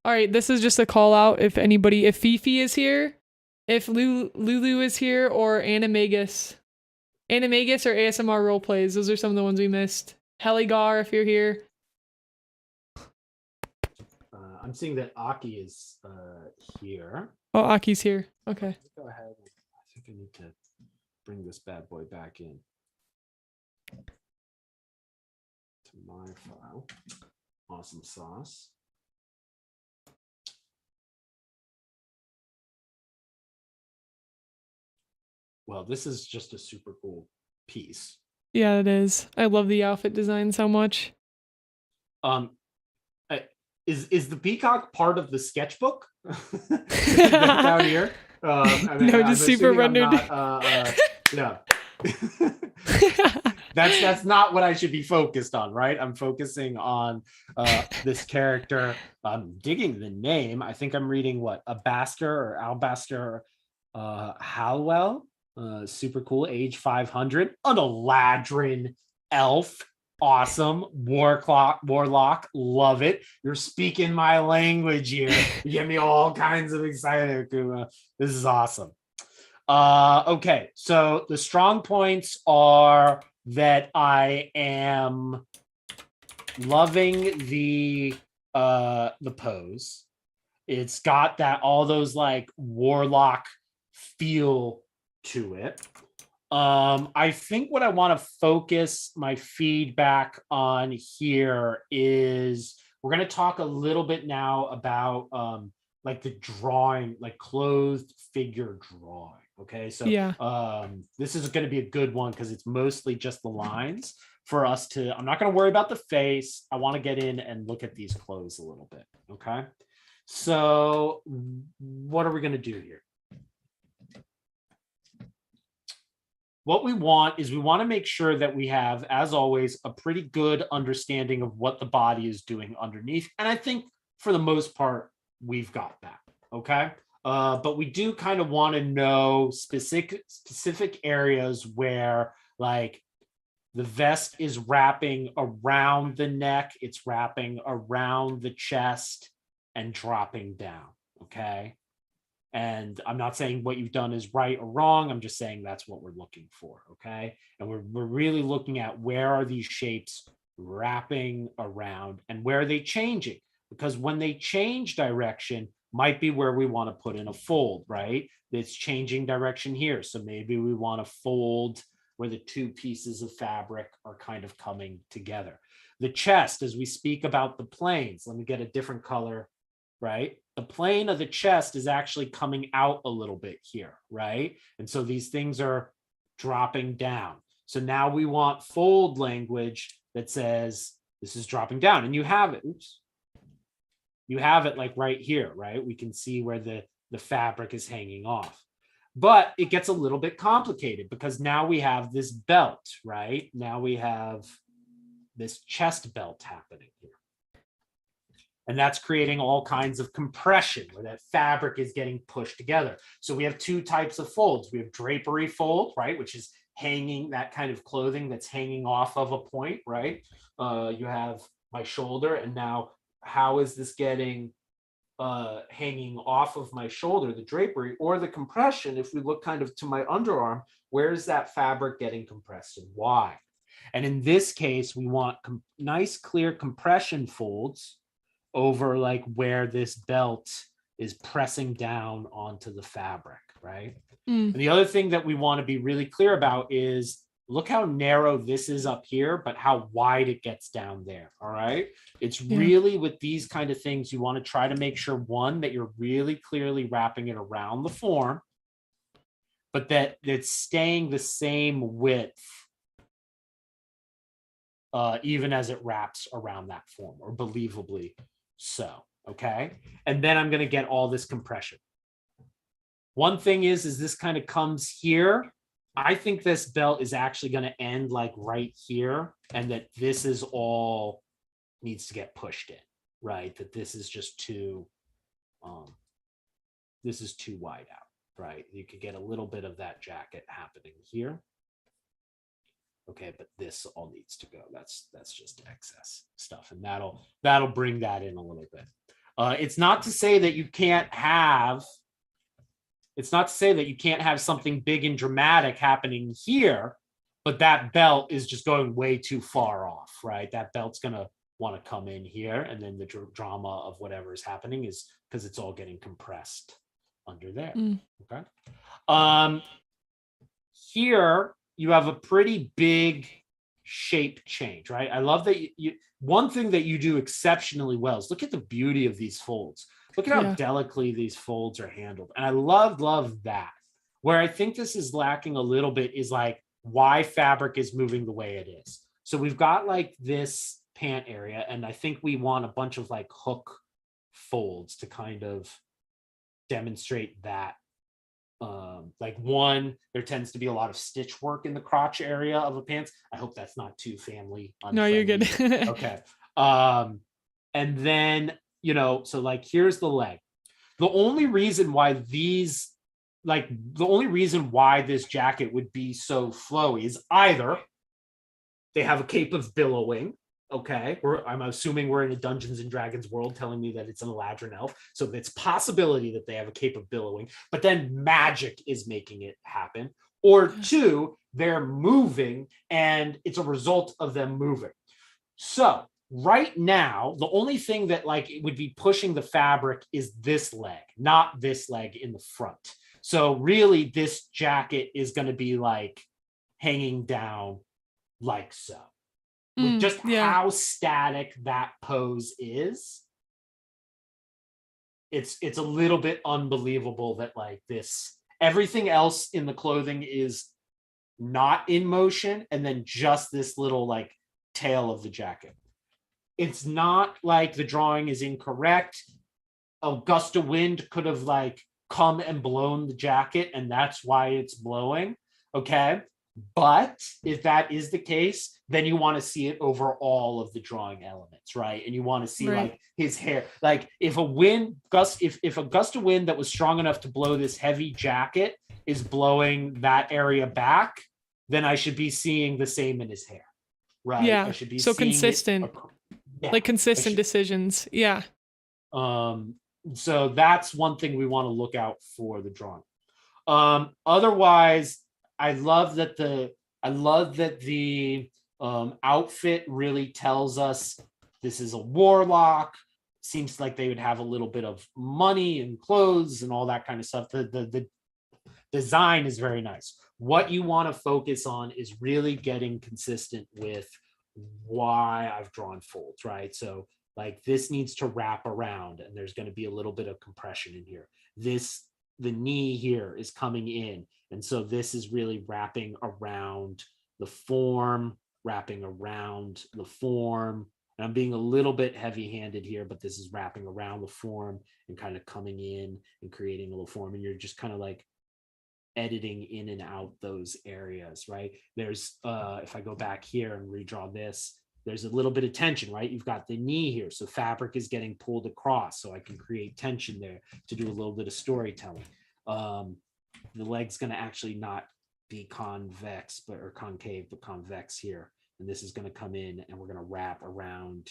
All right, this is just a call out if Fifi is here, if Lulu is here, or Animagus or ASMR roleplays. Those are some of the ones we missed. Heligar, if you're here.
I'm seeing that Aki is here.
Oh, Aki's here. Okay.
Let's go ahead. I think I need to bring this bad boy back in to my file. Awesome sauce. Well, this is just a super cool piece.
Yeah, it is. I love the outfit design so much.
Is the peacock part of the sketchbook down here? I mean,
no, just super rendered.
Yeah. That's not what I should be focused on, right? I'm focusing on this character. I'm digging the name. I think I'm reading what, Albaster Hallwell. Super cool, age 500, an Eladrin elf. Awesome. Warlock, love it. You're speaking my language here. You get me all kinds of excited, Akuma. This is awesome. Okay, so the strong points are that I am loving the pose. It's got all those like warlock feel to it. I think what I want to focus my feedback on here is we're going to talk a little bit now about like the drawing, like clothed figure drawing. Okay, so this is going to be a good one because it's mostly just the lines for us to, I'm not going to worry about the face. I want to get in and look at these clothes a little bit. Okay, so what are we going to do here? What we want to make sure that we have, as always, a pretty good understanding of what the body is doing underneath. And I think for the most part, we've got that, okay? But we do kind of want to know specific areas where like the vest is wrapping around the neck, it's wrapping around the chest and dropping down, okay? And I'm not saying what you've done is right or wrong. I'm just saying that's what we're looking for, okay? And we're really looking at where are these shapes wrapping around and where are they changing? Because when they change direction, might be where we want to put in a fold, right? It's changing direction here. So maybe we want to fold where the two pieces of fabric are kind of coming together. The chest, as we speak about the planes, let me get a different color, right? The plane of the chest is actually coming out a little bit here, right? And so these things are dropping down. So now we want fold language that says this is dropping down, and you have it. Oops. you have it like right here, right? We can see where the fabric is hanging off. But it gets a little bit complicated because now we have this belt, right? Now we have this chest belt happening here. And that's creating all kinds of compression where that fabric is getting pushed together. So we have two types of folds. We have drapery fold, right? Which is hanging, that kind of clothing that's hanging off of a point, right? You have my shoulder, and now how is this getting hanging off of my shoulder, the drapery or the compression? If we look kind of to my underarm, where's that fabric getting compressed and why? And in this case, we want nice, clear compression folds over like where this belt is pressing down onto the fabric, right? And the other thing that we want to be really clear about is look how narrow this is up here, but how wide it gets down there, all right? It's really with these kind of things, you want to try to make sure, one, that you're really clearly wrapping it around the form, but that it's staying the same width even as it wraps around that form, or believably so, okay? And then I'm going to get all this compression. One thing is this kind of comes here. I think this belt is actually going to end like right here, and that this is all needs to get pushed in, right? That this is just too, this is too wide out, right? You could get a little bit of that jacket happening here. Okay, but this all needs to go. That's just excess stuff, and that'll bring that in a little bit. It's not to say that you can't have. It's not to say that you can't have something big and dramatic happening here, but that belt is just going way too far off, right? That belt's gonna want to come in here, and then the drama of whatever is happening is because it's all getting compressed under there. Okay. Here you have a pretty big shape change, right? I love that one thing that you do exceptionally well is look at the beauty of these folds. Look at how delicately these folds are handled. And I love that. Where I think this is lacking a little bit is like why fabric is moving the way it is. So we've got like this pant area, and I think we want a bunch of like hook folds to kind of demonstrate that. Like one, there tends to be a lot of stitch work in the crotch area of a pants. I hope that's not too family unfriendly.
No, you're good.
Okay. And then, you know, so like here's the leg. The only reason why this jacket would be so flowy is either they have a cape of billowing. Okay, I'm assuming we're in a Dungeons and Dragons world, telling me that it's an Eladrin elf. So it's possibility that they have a cape of billowing, but then magic is making it happen. Or two, they're moving and it's a result of them moving. So right now, the only thing that like it would be pushing the fabric is this leg, not this leg in the front. So really this jacket is going to be like hanging down like so. With just how static that pose is, it's a little bit unbelievable that like this, everything else in the clothing is not in motion, and then just this little like tail of the jacket. It's not like the drawing is incorrect. A gust of wind could have like come and blown the jacket, and that's why it's blowing. Okay. But if that is the case, then you want to see it over all of the drawing elements, right? And you want to see like his hair. Like if a gust of wind that was strong enough to blow this heavy jacket is blowing that area back, then I should be seeing the same in his hair, right?
Yeah.
I should be
so
seeing
consistent, like consistent decisions. Yeah.
So that's one thing we want to look out for the drawing. Otherwise, I love that the outfit really tells us this is a warlock. Seems like they would have a little bit of money and clothes and all that kind of stuff. The design is very nice. What you want to focus on is really getting consistent with why I've drawn folds, right? So like this needs to wrap around, and there's going to be a little bit of compression in here. The knee here is coming in. And so this is really wrapping around the form, wrapping around the form, And I'm being a little bit heavy-handed here, but this is wrapping around the form and kind of coming in and creating a little form. And you're just kind of like editing in and out those areas, right? There's, if I go back here and redraw this, there's a little bit of tension, right? You've got the knee here. So fabric is getting pulled across. So I can create tension there to do a little bit of storytelling. The leg's going to actually not be convex, or concave, but convex here. And this is going to come in and we're going to wrap around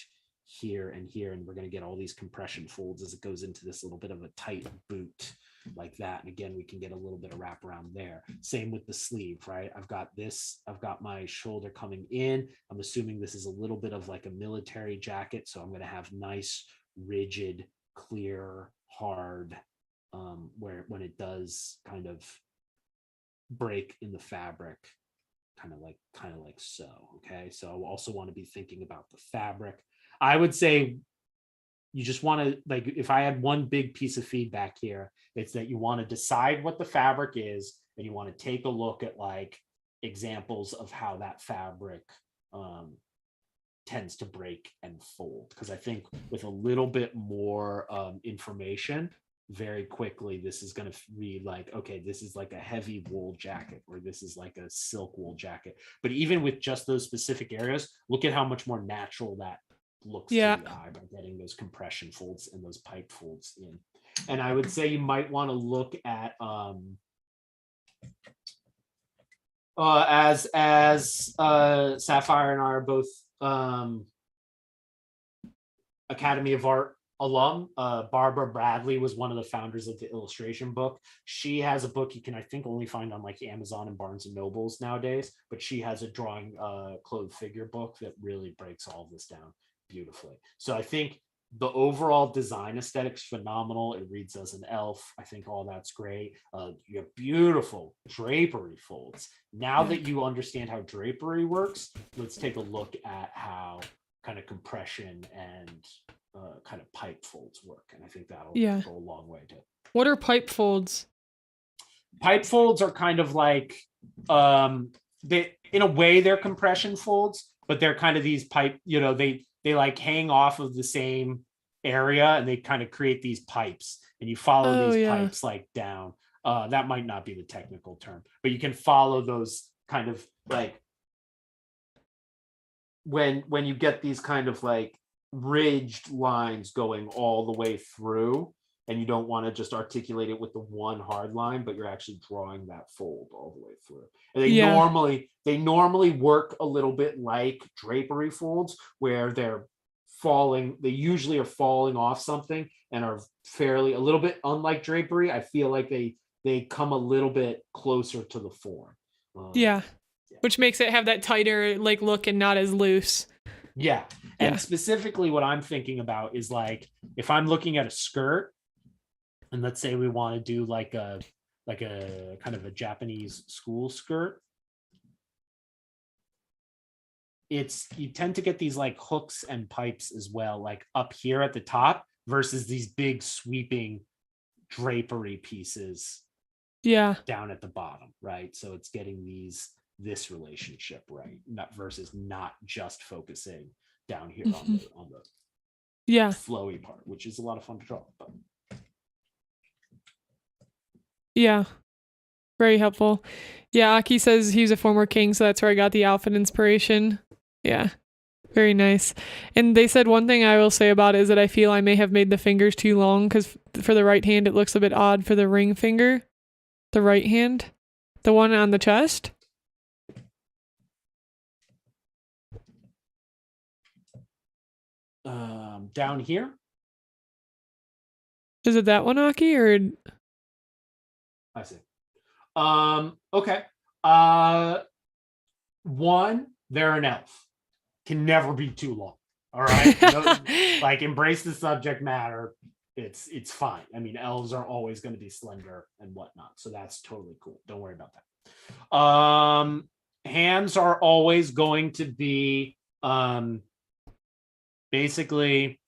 here and here. And we're going to get all these compression folds as it goes into this little bit of a tight boot like that. And again, we can get a little bit of wrap around there. Same with the sleeve, right? I've got this, I've got my shoulder coming in. I'm assuming this is a little bit of like a military jacket. So I'm going to have nice, rigid, clear, hard, where when it does kind of break in the fabric, kind of like so. Okay, so I also want to be thinking about the fabric. I would say you just want to, like, if I had one big piece of feedback here, it's that you want to decide what the fabric is, and you want to take a look at like examples of how that fabric tends to break and fold. Because I think with a little bit more information, very quickly this is going to read like, okay, this is like a heavy wool jacket, or this is like a silk wool jacket. But even with just those specific areas, look at how much more natural that looks to the eye by getting those compression folds and those pipe folds in. And I would say you might want to look at as Syafire and I are both Academy of Art alum. Barbara Bradley was one of the founders of the illustration book. She has a book you can, I think, only find on like Amazon and Barnes and Nobles nowadays, but she has a drawing clothed figure book that really breaks all of this down beautifully. So I think the overall design aesthetic's phenomenal. It reads as an elf. I think all that's great. You have beautiful drapery folds. Now that you understand how drapery works, let's take a look at how kind of compression and kind of pipe folds work. And I think that'll go a long way too.
What are pipe folds?
Pipe folds are kind of like, they, in a way they're compression folds, but they're kind of these pipe, you know, they like hang off of the same area and they kind of create these pipes, and you follow these pipes like down. That might not be the technical term, but you can follow those kind of like when you get these kind of like ridged lines going all the way through, and you don't want to just articulate it with the one hard line, but you're actually drawing that fold all the way through. And they normally work a little bit like drapery folds, where they're falling, they usually are falling off something and are fairly, a little bit unlike drapery. I feel like they come a little bit closer to the form.
Which makes it have that tighter like look and not as loose.
And specifically what I'm thinking about is like, if I'm looking at a skirt, and let's say we want to do like a kind of a Japanese school skirt, you tend to get these like hooks and pipes as well, like up here at the top, versus these big sweeping drapery pieces down at the bottom, right? So it's getting this relationship right, not just focusing down here on the flowy part, which is a lot of fun to draw. But
very helpful. Aki says he was a former king, so that's where I got the outfit inspiration. Very nice. And they said one thing I will say about it is that I feel I may have made the fingers too long, because for the right hand it looks a bit odd for the ring finger, the right hand, the one on the chest.
Down here,
is it that one, Aki, or
I see. Okay. One, they're an elf. Can never be too long. All right. Like, embrace the subject matter. It's fine. I mean, elves are always going to be slender and whatnot. So that's totally cool. Don't worry about that. Hands are always going to be basically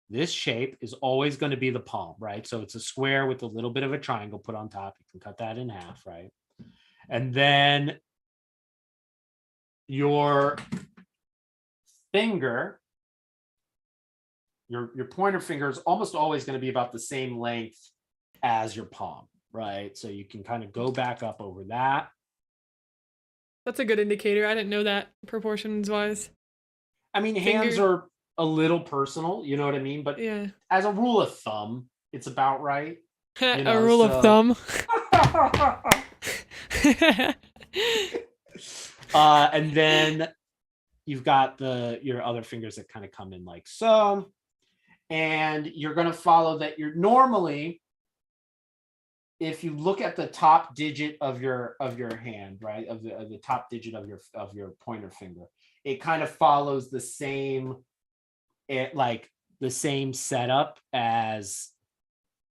this shape is always going to be the palm, right? So it's a square with a little bit of a triangle put on top. You can cut that in half, right? And then your finger, your pointer finger is almost always going to be about the same length as your palm, right? So you can kind of go back up over that.
That's a good indicator. I didn't know that proportions wise.
I mean, hands are a little personal, you know what I mean? But
yeah,
as a rule of thumb, it's about right. You know,
a rule of thumb.
And then you've got your other fingers that kind of come in like so. And you're going to follow that. You're normally, if you look at the top digit of your hand, right, of the top digit of your pointer finger, it kind of follows the same, like the same setup as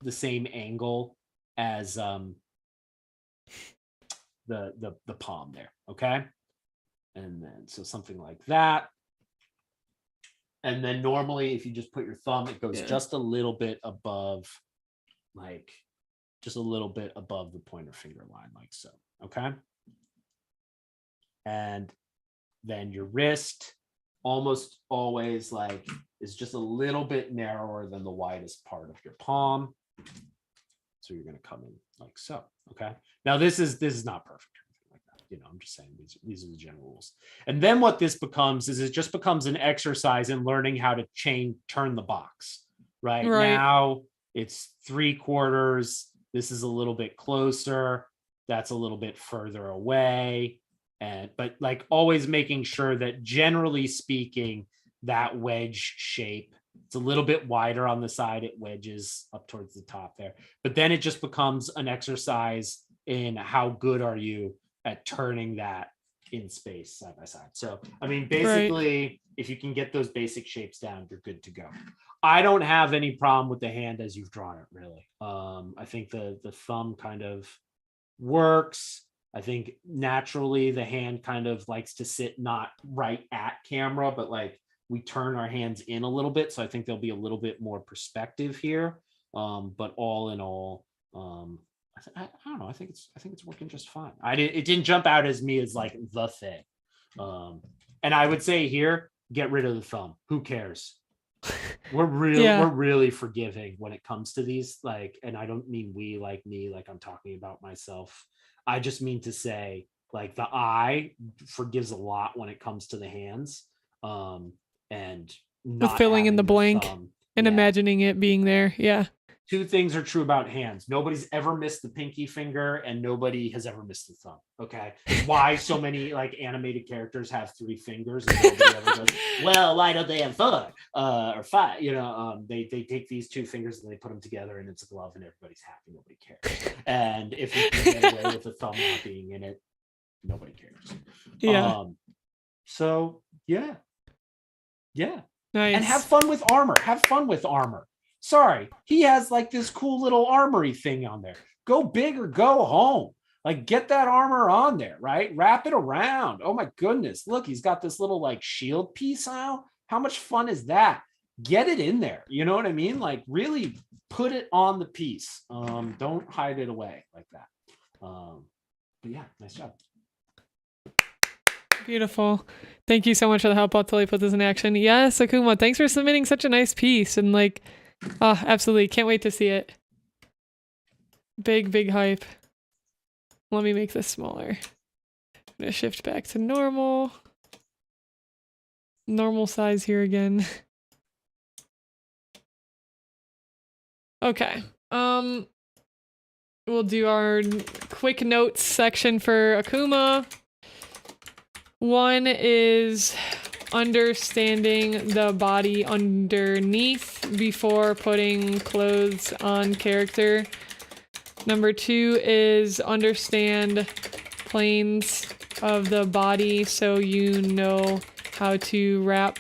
the same angle as the palm there, okay? And then so something like that. And then normally if you just put your thumb, it goes just a little bit above, like just a little bit above the pointer finger line, like so, okay? And then your wrist almost always like is just a little bit narrower than the widest part of your palm. So you're going to come in like so, okay? Now this is not perfect. You know, I'm just saying these are the general rules. And then what this becomes is it just becomes an exercise in learning how to turn the box. Right now it's 3/4. This is a little bit closer. That's a little bit further away. But like always making sure that generally speaking, that wedge shape, it's a little bit wider on the side. It wedges up towards the top there. But then it just becomes an exercise in how good are you at turning that in space side by side. So, I mean, basically, if you can get those basic shapes down, you're good to go. I don't have any problem with the hand as you've drawn it, really. I think the thumb kind of works. I think naturally the hand kind of likes to sit not right at camera, but like we turn our hands in a little bit. So I think there'll be a little bit more perspective here. But all in all, I don't know. I think it's working just fine. It didn't jump out as me as like the thing. And I would say here, get rid of the thumb. Who cares? We're really forgiving when it comes to these. Like, and I don't mean we like me, like I'm talking about myself. I just mean to say like the eye forgives a lot when it comes to the hands. And not
filling in the blank and imagining it being there. Yeah.
Two things are true about hands. Nobody's ever missed the pinky finger and nobody has ever missed the thumb. Okay. Why so many like animated characters have 3 fingers and nobody ever goes, well, why don't they have 4 or 5? You know, they take these 2 fingers and they put them together and it's a glove and everybody's happy. Nobody cares. And if you can get away with the thumb not being in it, nobody cares.
Yeah.
So yeah.
Nice.
And have fun with armor. Sorry, he has like this cool little armory thing on there. Go big or go home. Like get that armor on there, right? Wrap it around. Oh my goodness. Look, he's got this little like shield piece now. How much fun is that? Get it in there. You know what I mean? Like really put it on the piece. Don't hide it away like that. But yeah, nice job.
Beautiful. Thank you so much for the help. I'll totally put this in action. Yes, Akuma, thanks for submitting such a nice piece. And like, oh, absolutely. Can't wait to see it. Big hype. Let me make this smaller. I'm going to shift back to normal. Normal size here again. Okay. We'll do our quick notes section for Akuma. One is understanding the body underneath before putting clothes on character. Number 2 is understand planes of the body so you know how to wrap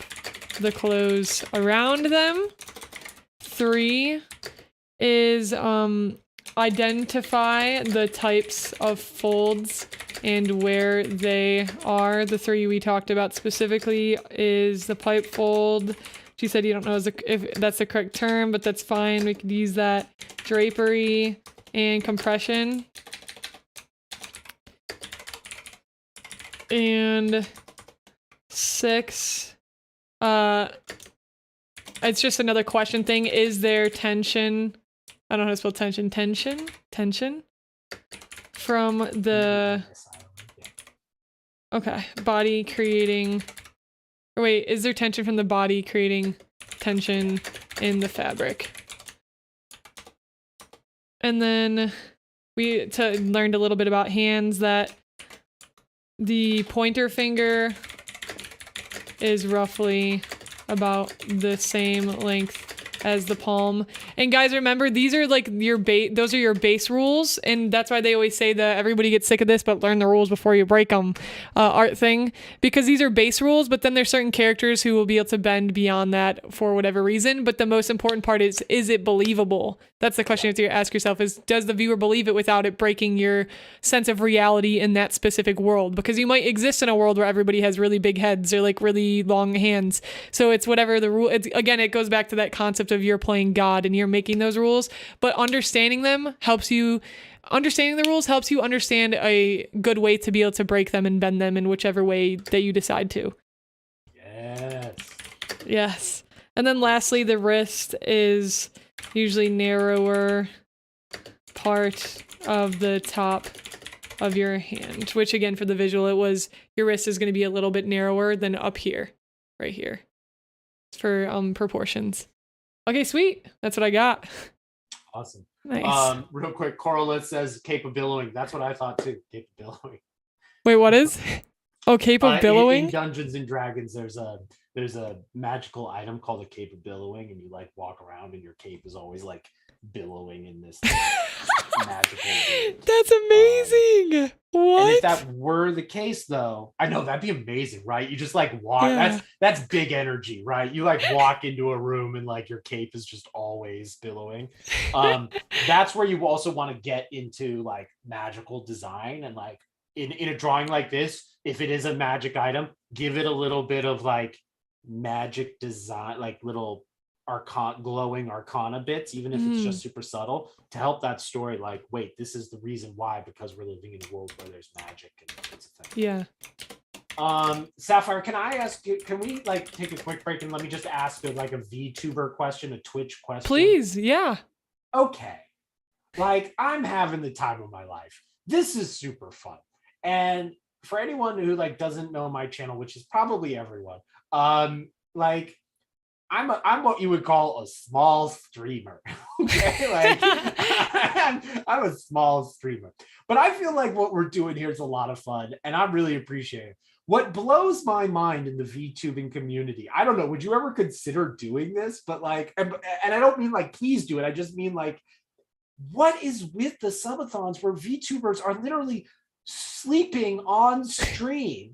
the clothes around them. 3 is identify the types of folds and where they are. The 3 we talked about specifically is the pipe fold. She said you don't know if that's the correct term, but that's fine. We could use that. Drapery and compression. And 6. It's just another question thing. Is there tension? I don't know how to spell tension. Tension from the, okay, body creating, or wait, is there tension from the body creating tension in the fabric? And then we learned a little bit about hands, that the pointer finger is roughly about the same length as the palm. And guys, remember, these are like your those are your base rules, and that's why they always say that everybody gets sick of this, but learn the rules before you break them art thing, because these are base rules, but then there's certain characters who will be able to bend beyond that for whatever reason. But the most important part is it believable? That's the question you have to ask yourself, is does the viewer believe it without it breaking your sense of reality in that specific world? Because you might exist in a world where everybody has really big heads or like really long hands. So it's whatever the rule, again, it goes back to that concept of you're playing God and you're making those rules, but understanding them helps you, understanding the rules helps you understand a good way to be able to break them and bend them in whichever way that you decide to. Yes. And then lastly, the wrist is usually narrower part of the top of your hand, which again, for the visual, it was your wrist is going to be a little bit narrower than up here, right here, for proportions. Okay, sweet. That's what I got.
Awesome.
Nice.
Real quick, Correlate says cape of billowing. That's what I thought too. Cape of billowing.
Wait, what is? Oh, cape of billowing?
In Dungeons and Dragons, there's a magical item called a cape of billowing, and you like walk around and your cape is always like billowing in this magical wind.
That's amazing. What?
And if that were the case, though, I know that'd be amazing, right? You just like walk. Yeah. That's big energy, right? You like walk into a room and like your cape is just always billowing. That's where you also want to get into like magical design, and like in a drawing like this, if it is a magic item, give it a little bit of like magic design, like little glowing arcana bits, even if it's just super subtle, to help that story like, wait, this is the reason why, because we're living in a world where there's magic and it's a thing.
Yeah.
Syafire, can I ask you, can we like take a quick break and let me just ask like a VTuber question, a Twitch question?
Please, yeah.
Okay. Like, I'm having the time of my life. This is super fun. And for anyone who like doesn't know my channel, which is probably everyone, like I'm what you would call a small streamer. Okay, like I'm a small streamer, but I feel like what we're doing here is a lot of fun, and I really appreciate it. What blows my mind in the VTubing community, I don't know, would you ever consider doing this? But like, and I don't mean like please do it. I just mean like, what is with the subathons where VTubers are literally sleeping on stream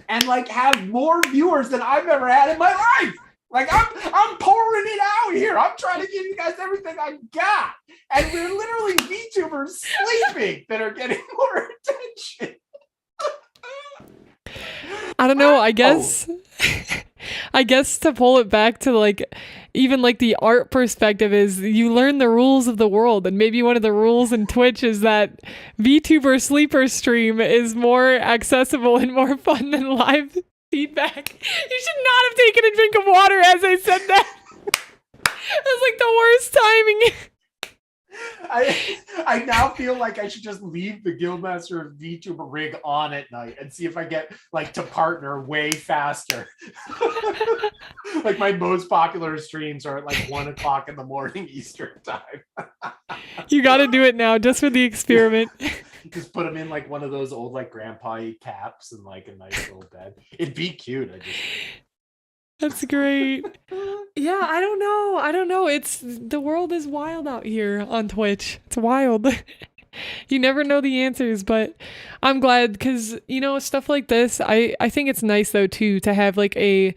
and like have more viewers than I've ever had in my life? Like I'm pouring it out here. I'm trying to give you guys everything I got, and we're literally VTubers sleeping that are getting more attention.
I don't know. I guess I guess to pull it back to like even like the art perspective is you learn the rules of the world, and maybe one of the rules in Twitch is that VTuber sleeper stream is more accessible and more fun than live feedback. You should not have taken a drink of water as I said that. It was like the worst timing.
I now feel like I should just leave the Guildmaster of VTuber rig on at night and see if I get like to partner way faster. Like my most popular streams are at like 1 o'clock in the morning Eastern time.
You got to do it now just for the experiment.
Just put them in like one of those old like grandpa-y caps and like a nice little bed. It'd be cute.
That's great. Yeah, I don't know. It's the world is wild out here on Twitch. It's wild. You never know the answers, but I'm glad because, you know, stuff like this, I think it's nice though too to have like a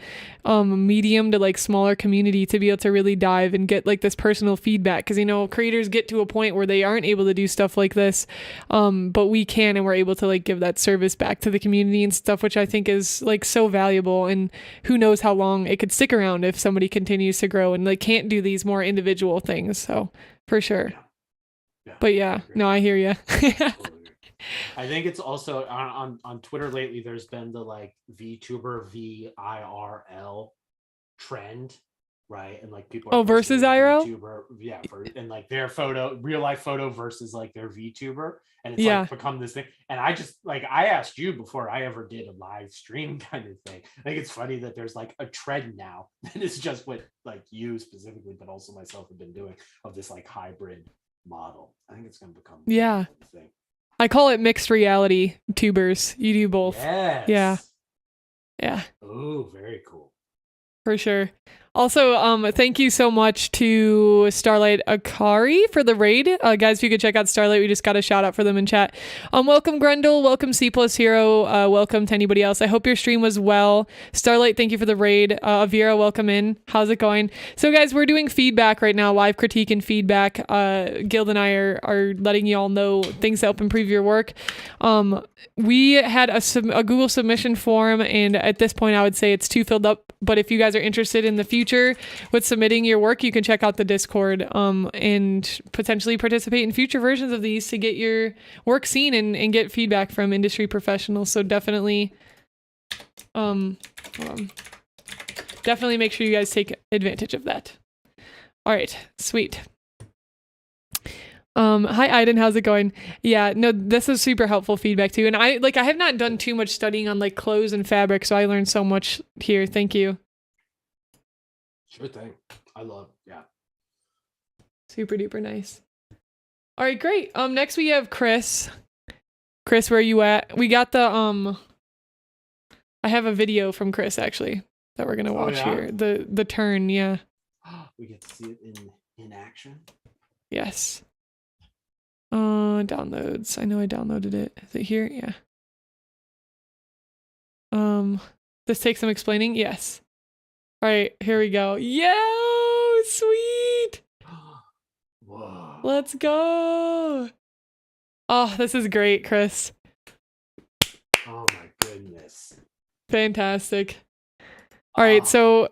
medium to like smaller community to be able to really dive and get like this personal feedback, because, you know, creators get to a point where they aren't able to do stuff like this, but we can, and we're able to like give that service back to the community and stuff, which I think is like so valuable. And who knows how long it could stick around if somebody continues to grow and like can't do these more individual things. So for sure. Yeah, but yeah, no, I hear you.
I think it's also on Twitter lately. There's been the like VTuber VIRL trend, right? And like people are
Oh,
posting
versus
their
IRL?
VTuber, yeah, and like their photo, real life photo versus like their VTuber, and it's
Yeah.
like become this thing. And I just like I asked you before I ever did a live stream kind of thing. I think it's funny that there's like a trend now that is just what like you specifically, but also myself have been doing of this like hybrid model. I think it's going to become
Yeah.
a thing.
I call it mixed reality tubers. You do both.
Yes.
Yeah. Yeah.
Oh, very cool.
For sure. Also, thank you so much to Starlight Akari for the raid. Guys, if you could check out Starlight, we just got a shout out for them in chat. Welcome Grendel, welcome C plus Hero, welcome to anybody else. I hope your stream was well. Starlight, thank you for the raid. Avira, welcome in. How's it going? So guys, we're doing feedback right now, live critique and feedback. Guild and I are letting you all know things to help improve your work. We had a Google submission form, and at this point I would say it's too filled up, but if you guys are interested in the future with submitting your work, you can check out the Discord and potentially participate in future versions of these to get your work seen and get feedback from industry professionals. So definitely definitely make sure you guys take advantage of that. All right, sweet. Hi Aiden, how's it going? Yeah, no, this is super helpful feedback too. And I have not done too much studying on like clothes and fabric, so I learned so much here. Thank you.
Sure thing. I love, yeah.
Super duper nice. All right, great. Next we have Chris. Chris, where are you at? We got the I have a video from Chris actually that we're gonna watch here. The turn, yeah.
We get to see it in action.
Yes. Downloads. I know I downloaded it. Is it here? Yeah. This takes some explaining. Yes. All right, here we go. Yo, sweet.
Whoa.
Let's go. Oh, this is great, Chris.
Oh my goodness.
Fantastic. All right, so.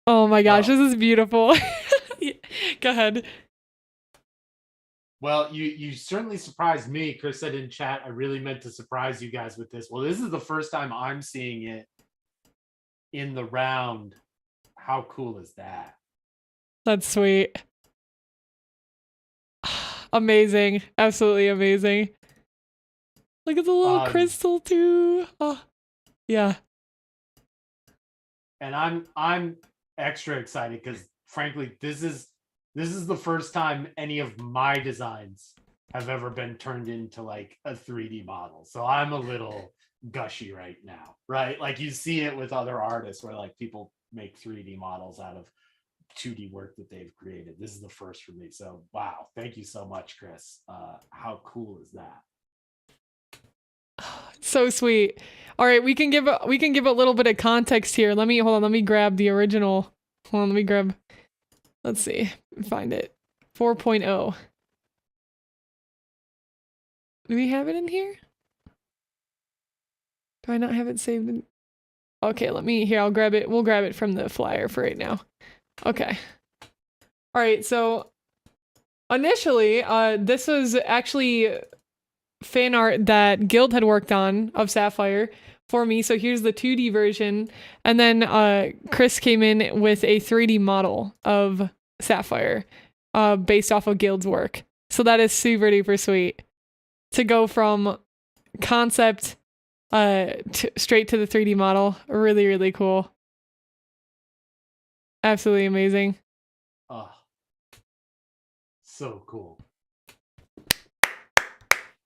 Oh my gosh, this is beautiful. Go ahead.
Well, you certainly surprised me. Chris said in chat, I really meant to surprise you guys with this. Well, this is the first time I'm seeing it in the round. How cool is that?
That's sweet. Amazing. Absolutely amazing. Look at the little crystal too. Oh, yeah.
And I'm extra excited because frankly, this is the first time any of my designs have ever been turned into like a 3D model. So I'm a little gushy right now, right? Like you see it with other artists where like people make 3D models out of 2D work that they've created. This is the first for me. So wow, thank you so much, Chris. How cool is that?
So sweet. All right, we can give a little bit of context here. Let me grab the original. Let's see, find it. 4.0. Do we have it in here? Do I not have it saved in? Okay, I'll grab it. We'll grab it from the flyer for right now. Okay. All right, so initially, this was actually fan art that Guild had worked on of Syafire for me. So here's the 2D version. And then Chris came in with a 3D model of Syafire based off of Guild's work. So that is super duper sweet to go from concept straight to the 3D model. Really, really cool. Absolutely amazing.
Oh, so cool.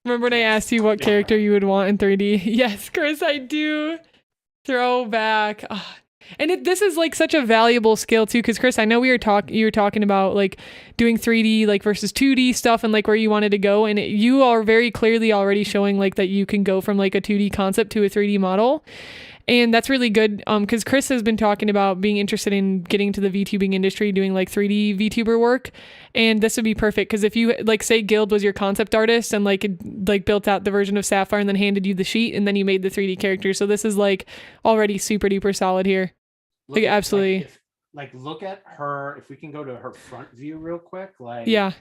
Remember when I asked you what character you would want in 3D? Yes, Chris, I do. Throwback. And this is like such a valuable skill too, because Chris, I know you were talking about like doing 3D like versus 2D stuff and like where you wanted to go, and you are very clearly already showing like that you can go from like a 2D concept to a 3D model. And that's really good because Chris has been talking about being interested in getting to the VTubing industry, doing like 3D VTuber work. And this would be perfect because if you like say Guild was your concept artist and like built out the version of Syafire and then handed you the sheet and then you made the 3D character. So this is like already super duper solid here. Like absolutely.
Look at her. If we can go to her front view real quick, like
yeah,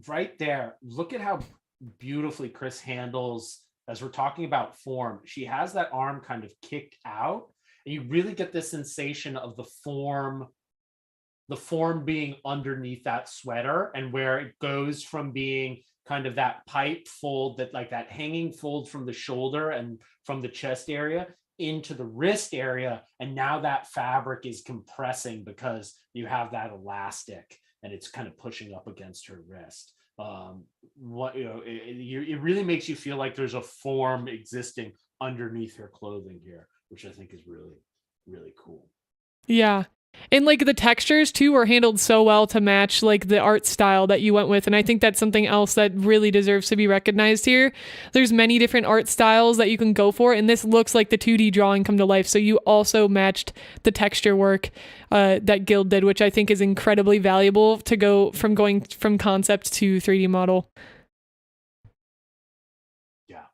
right there. Look at how beautifully Chris handles, as we're talking about form, she has that arm kind of kicked out, and you really get this sensation of the form being underneath that sweater, and where it goes from being kind of that pipe fold, that like that hanging fold from the shoulder and from the chest area into the wrist area, and now that fabric is compressing because you have that elastic and it's kind of pushing up against her wrist. It really makes you feel like there's a form existing underneath her clothing here, which I think is really, really cool.
Yeah. And like the textures too were handled so well to match like the art style that you went with. And I think that's something else that really deserves to be recognized here. There's many different art styles that you can go for, and this looks like the 2D drawing come to life. So you also matched the texture work that Guild did, which I think is incredibly valuable to going from concept to 3D model.
Yeah,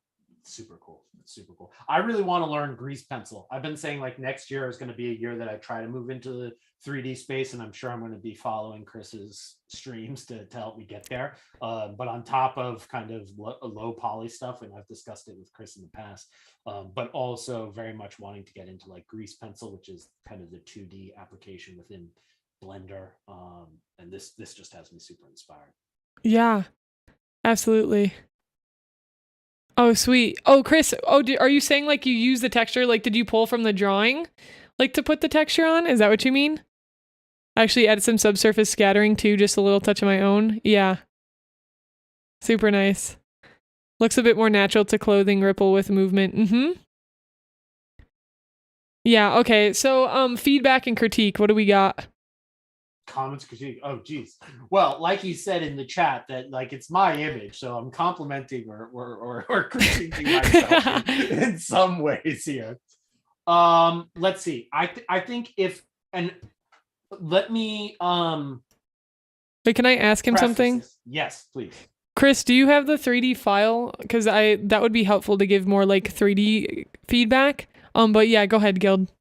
super cool. Super cool. I really want to learn grease pencil. I've been saying like next year is going to be a year that I try to move into the 3D space, and I'm sure I'm going to be following Chris's streams to help me get there. But on top of kind of low poly stuff, and I've discussed it with Chris in the past, but also very much wanting to get into like grease pencil, which is kind of the 2D application within Blender. And this just has me super inspired.
Yeah, absolutely. Oh, sweet. Oh, Chris, are you saying like you use the texture? Like, did you pull from the drawing, like to put the texture on? Is that what you mean? I actually added some subsurface scattering too, just a little touch of my own. Yeah. Super nice. Looks a bit more natural to clothing ripple with movement. Mm-hmm. Yeah, okay. So, feedback and critique. What do we got?
Comments, critique. Oh geez. Well, like you said in the chat, that like it's my image, so I'm complimenting or critiquing myself in some ways here. Let's see. I think if, and let me
Wait, can I ask him something?
Yes, please.
Chris, do you have the 3D file? Because that would be helpful to give more like 3D feedback. But yeah, go ahead, Guild.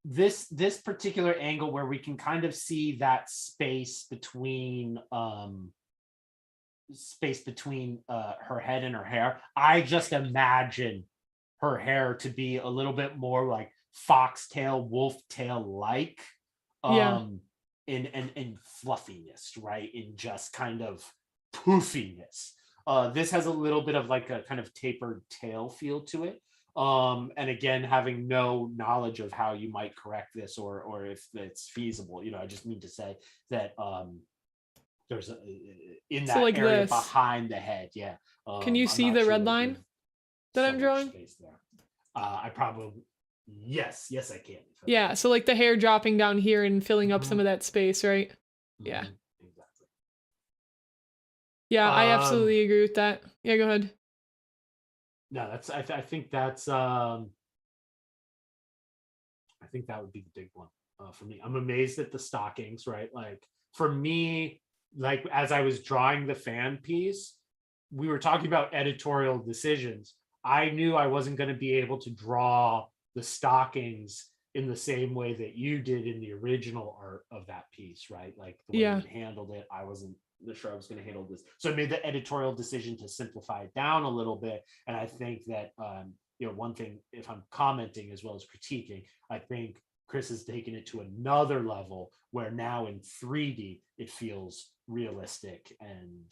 This particular angle where we can kind of see that space between her head and her hair, I just imagine her hair to be a little bit more like foxtail, wolf tail like, in fluffiness, right? In just kind of poofiness. This has a little bit of like a kind of tapered tail feel to it. And again, having no knowledge of how you might correct this or if it's feasible, I just need to say that there's in that like area behind the head. Yeah.
Can you see the red line that I'm drawing?
Space there. I probably, yes, I can.
Yeah. So like the hair dropping down here and filling up some of that space, right?
Mm-hmm.
Yeah.
Exactly.
Yeah, I absolutely agree with that. Yeah, go ahead.
No, I think that's I think that would be the big one for me. I'm amazed at the stockings, right? Like for me, like as I was drawing the fan piece, we were talking about editorial decisions. I knew I wasn't going to be able to draw the stockings in the same way that you did in the original art of that piece, right? Like the way you handled it, I wasn't sure I was going to handle this. So I made the editorial decision to simplify it down a little bit. And I think that, one thing, if I'm commenting as well as critiquing, I think Chris has taken it to another level where now in 3D, it feels realistic and,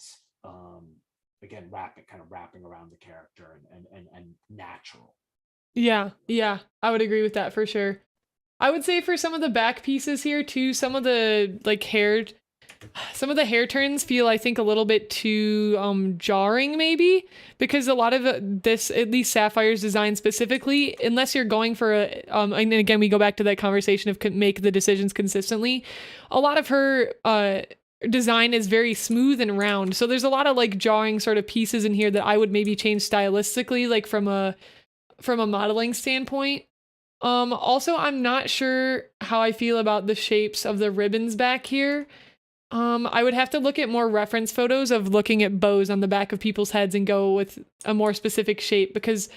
again, wrapping around the character and natural. Yeah,
I would agree with that for sure. I would say for some of the back pieces here too, some of the hair turns feel, I think, a little bit too jarring maybe, because a lot of this, at least Safire's design specifically, unless you're going for and again, we go back to that conversation of make the decisions consistently, a lot of her design is very smooth and round. So there's a lot of like jarring sort of pieces in here that I would maybe change stylistically, like from a modeling standpoint. Also, I'm not sure how I feel about the shapes of the ribbons back here. I would have to look at more reference photos of looking at bows on the back of people's heads and go with a more specific shape, because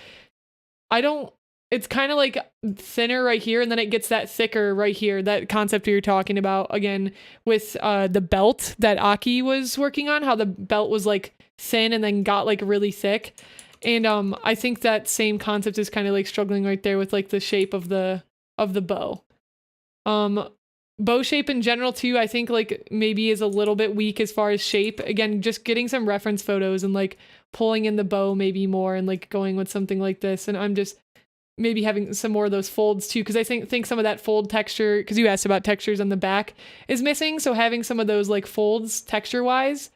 I don't it's kind of like thinner right here, and then it gets that thicker right here, that concept you're talking about again with the belt that Aki was working on, how the belt was like thin and then got like really thick. And I think that same concept is kind of like struggling right there with like the shape of the bow. Bow shape in general too, I think like maybe is a little bit weak as far as shape. Again, just getting some reference photos and like pulling in the bow maybe more and like going with something like this. And I'm just maybe having some more of those folds too, because I think some of that fold texture, because you asked about textures on the back, is missing. So having some of those like folds texture wise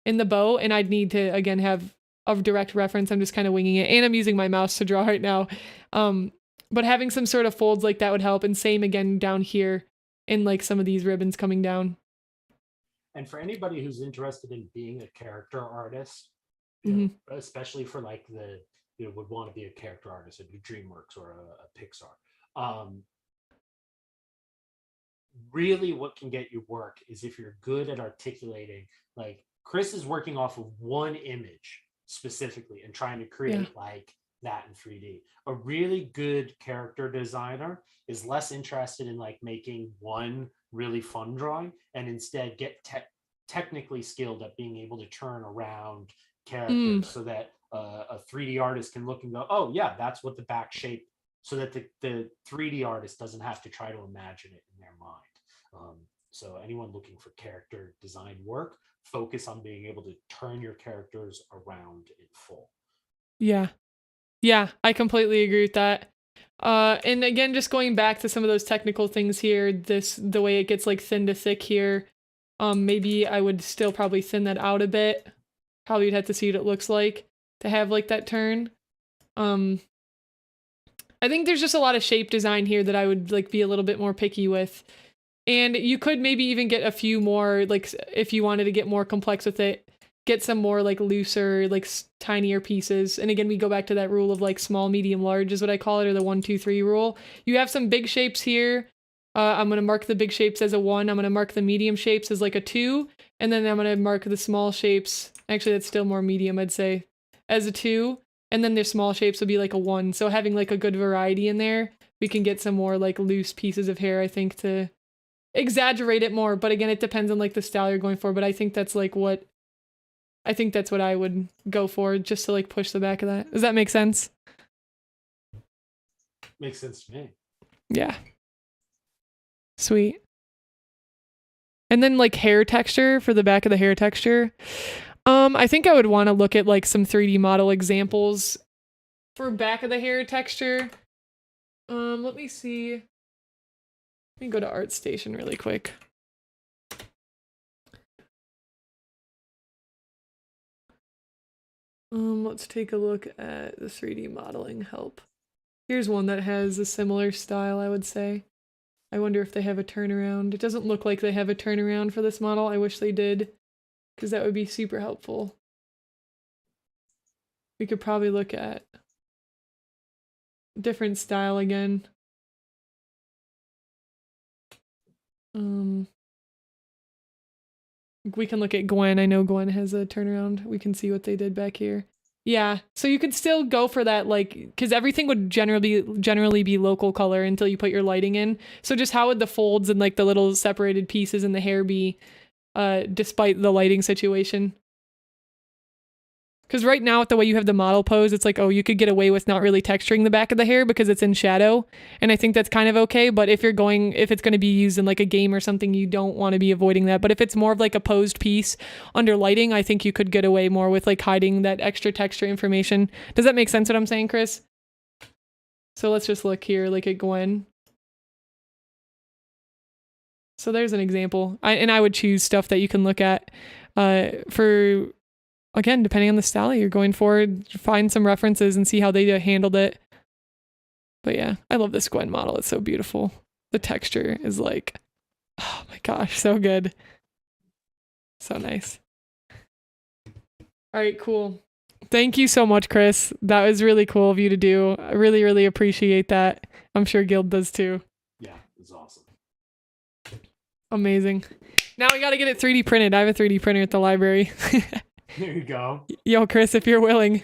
in the bow, and I'd need to again have a direct reference. I'm just kind of winging it, and I'm using my mouse to draw right now. But having some sort of folds like that would help, and same again down here in like some of these ribbons coming down.
And for anybody who's interested in being a character artist, especially for like would want to be a character artist at DreamWorks or a Pixar. Really what can get you work is if you're good at articulating, like Chris is working off of one image specifically and trying to create like that in 3D. A really good character designer is less interested in like making one really fun drawing and instead get technically skilled at being able to turn around characters so that a 3D artist can look and go, oh yeah, that's what the back shape, so that the 3D artist doesn't have to try to imagine it in their mind. So anyone looking for character design work, focus on being able to turn your characters around in full.
Yeah, I completely agree with that. And again, just going back to some of those technical things here, the way it gets like thin to thick here, maybe I would still probably thin that out a bit. Probably you'd have to see what it looks like to have like that turn. I think there's just a lot of shape design here that I would like be a little bit more picky with. And you could maybe even get a few more, like if you wanted to get more complex with it, get some more like looser, like tinier pieces. And again, we go back to that rule of like small, medium, large is what I call it, or the 1, 2, 3 rule. You have some big shapes here. I'm going to mark the big shapes as a 1. I'm going to mark the medium shapes as like a 2. And then I'm going to mark the small shapes. Actually, that's still more medium, I'd say, as a 2. And then their small shapes would be like a 1. So having like a good variety in there, we can get some more like loose pieces of hair, I think, to exaggerate it more. But again, it depends on like the style you're going for. But I think that's like what I would go for, just to like push the back of that. Does that make sense?
Makes sense to me.
Yeah. Sweet. And then like hair texture, for the back of the hair texture. I think I would want to look at like some 3D model examples for back of the hair texture. Let me see. Let me go to ArtStation really quick. Let's take a look at the 3D modeling help. Here's one that has a similar style, I would say. I wonder if they have a turnaround. It doesn't look like they have a turnaround for this model. I wish they did, because that would be super helpful. We could probably look at different style again. We can look at Gwen. I know Gwen has a turnaround. We can see what they did back here. Yeah, so you could still go for that, like, because everything would generally be local color until you put your lighting in. So just how would the folds and like the little separated pieces in the hair be, despite the lighting situation? Because right now, with the way you have the model pose, it's like, oh, you could get away with not really texturing the back of the hair because it's in shadow. And I think that's kind of okay. But if it's going to be used in like a game or something, you don't want to be avoiding that. But if it's more of like a posed piece under lighting, I think you could get away more with like hiding that extra texture information. Does that make sense what I'm saying, Chris? So let's just look here, like at Gwen. So there's an example. I would choose stuff that you can look at for... Again, depending on the style you're going for, find some references and see how they handled it. But yeah, I love this Gwen model. It's so beautiful. The texture is like, oh my gosh, so good. So nice. All right, cool. Thank you so much, Chris. That was really cool of you to do. I really, really appreciate that. I'm sure Guild does too.
Yeah, it's awesome.
Amazing. Now we got to get it 3D printed. I have a 3D printer at the library.
There you go.
Yo, Chris, if you're willing.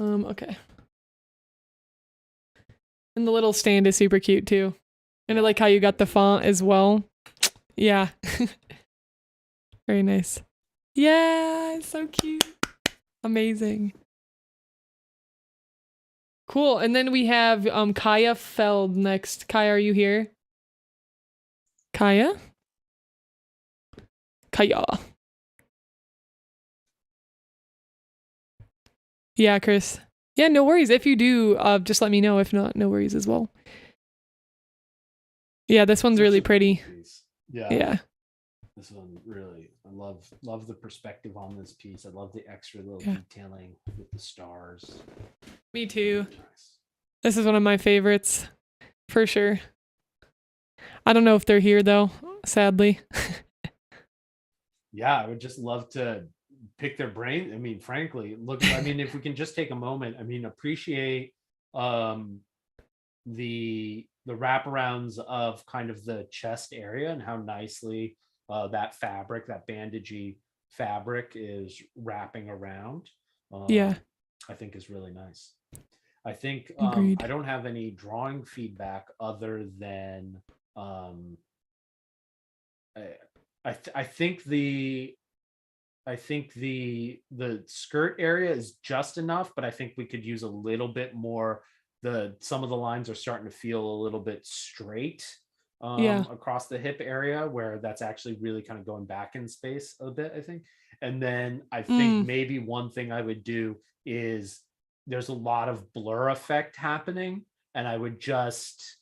Okay. And the little stand is super cute too. And I like how you got the font as well. Yeah. Very nice. Yeah, it's so cute. Amazing. Cool. And then we have Kaya Feld next. Kaya, are you here? Kaya? Kaya. Yeah, Chris. Yeah, no worries. If you do, just let me know. If not, no worries as well. Yeah, this one's really pretty.
Yeah.
Yeah.
This one really, I love the perspective on this piece. I love the extra little detailing with the stars.
Me too.
Nice.
This is one of my favorites, for sure. I don't know if they're here though, sadly. Yeah,
I would just love to pick their brain. I mean, frankly, look, I mean, if we can just take a moment, I mean, appreciate the wraparounds of kind of the chest area and how nicely that fabric, that bandagey fabric is wrapping around.
Yeah.
I think is really nice. I think
Agreed.
I don't have any drawing feedback other than I think the skirt area is just enough, but I think we could use a little bit more. Some of the lines are starting to feel a little bit straight across the hip area, where that's actually really kind of going back in space a bit, I think. And then I think maybe one thing I would do is there's a lot of blur effect happening, and I would just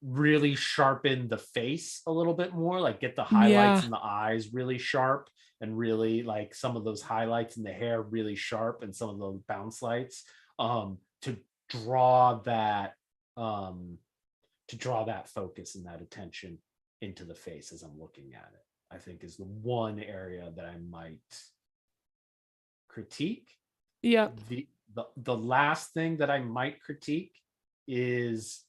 really sharpen the face a little bit more, like get the highlights in the eyes really sharp, and really like some of those highlights in the hair really sharp, and some of those bounce lights to draw that focus and that attention into the face as I'm looking at it. I think is the one area that I might critique.
Yeah.
The last thing that I might critique is,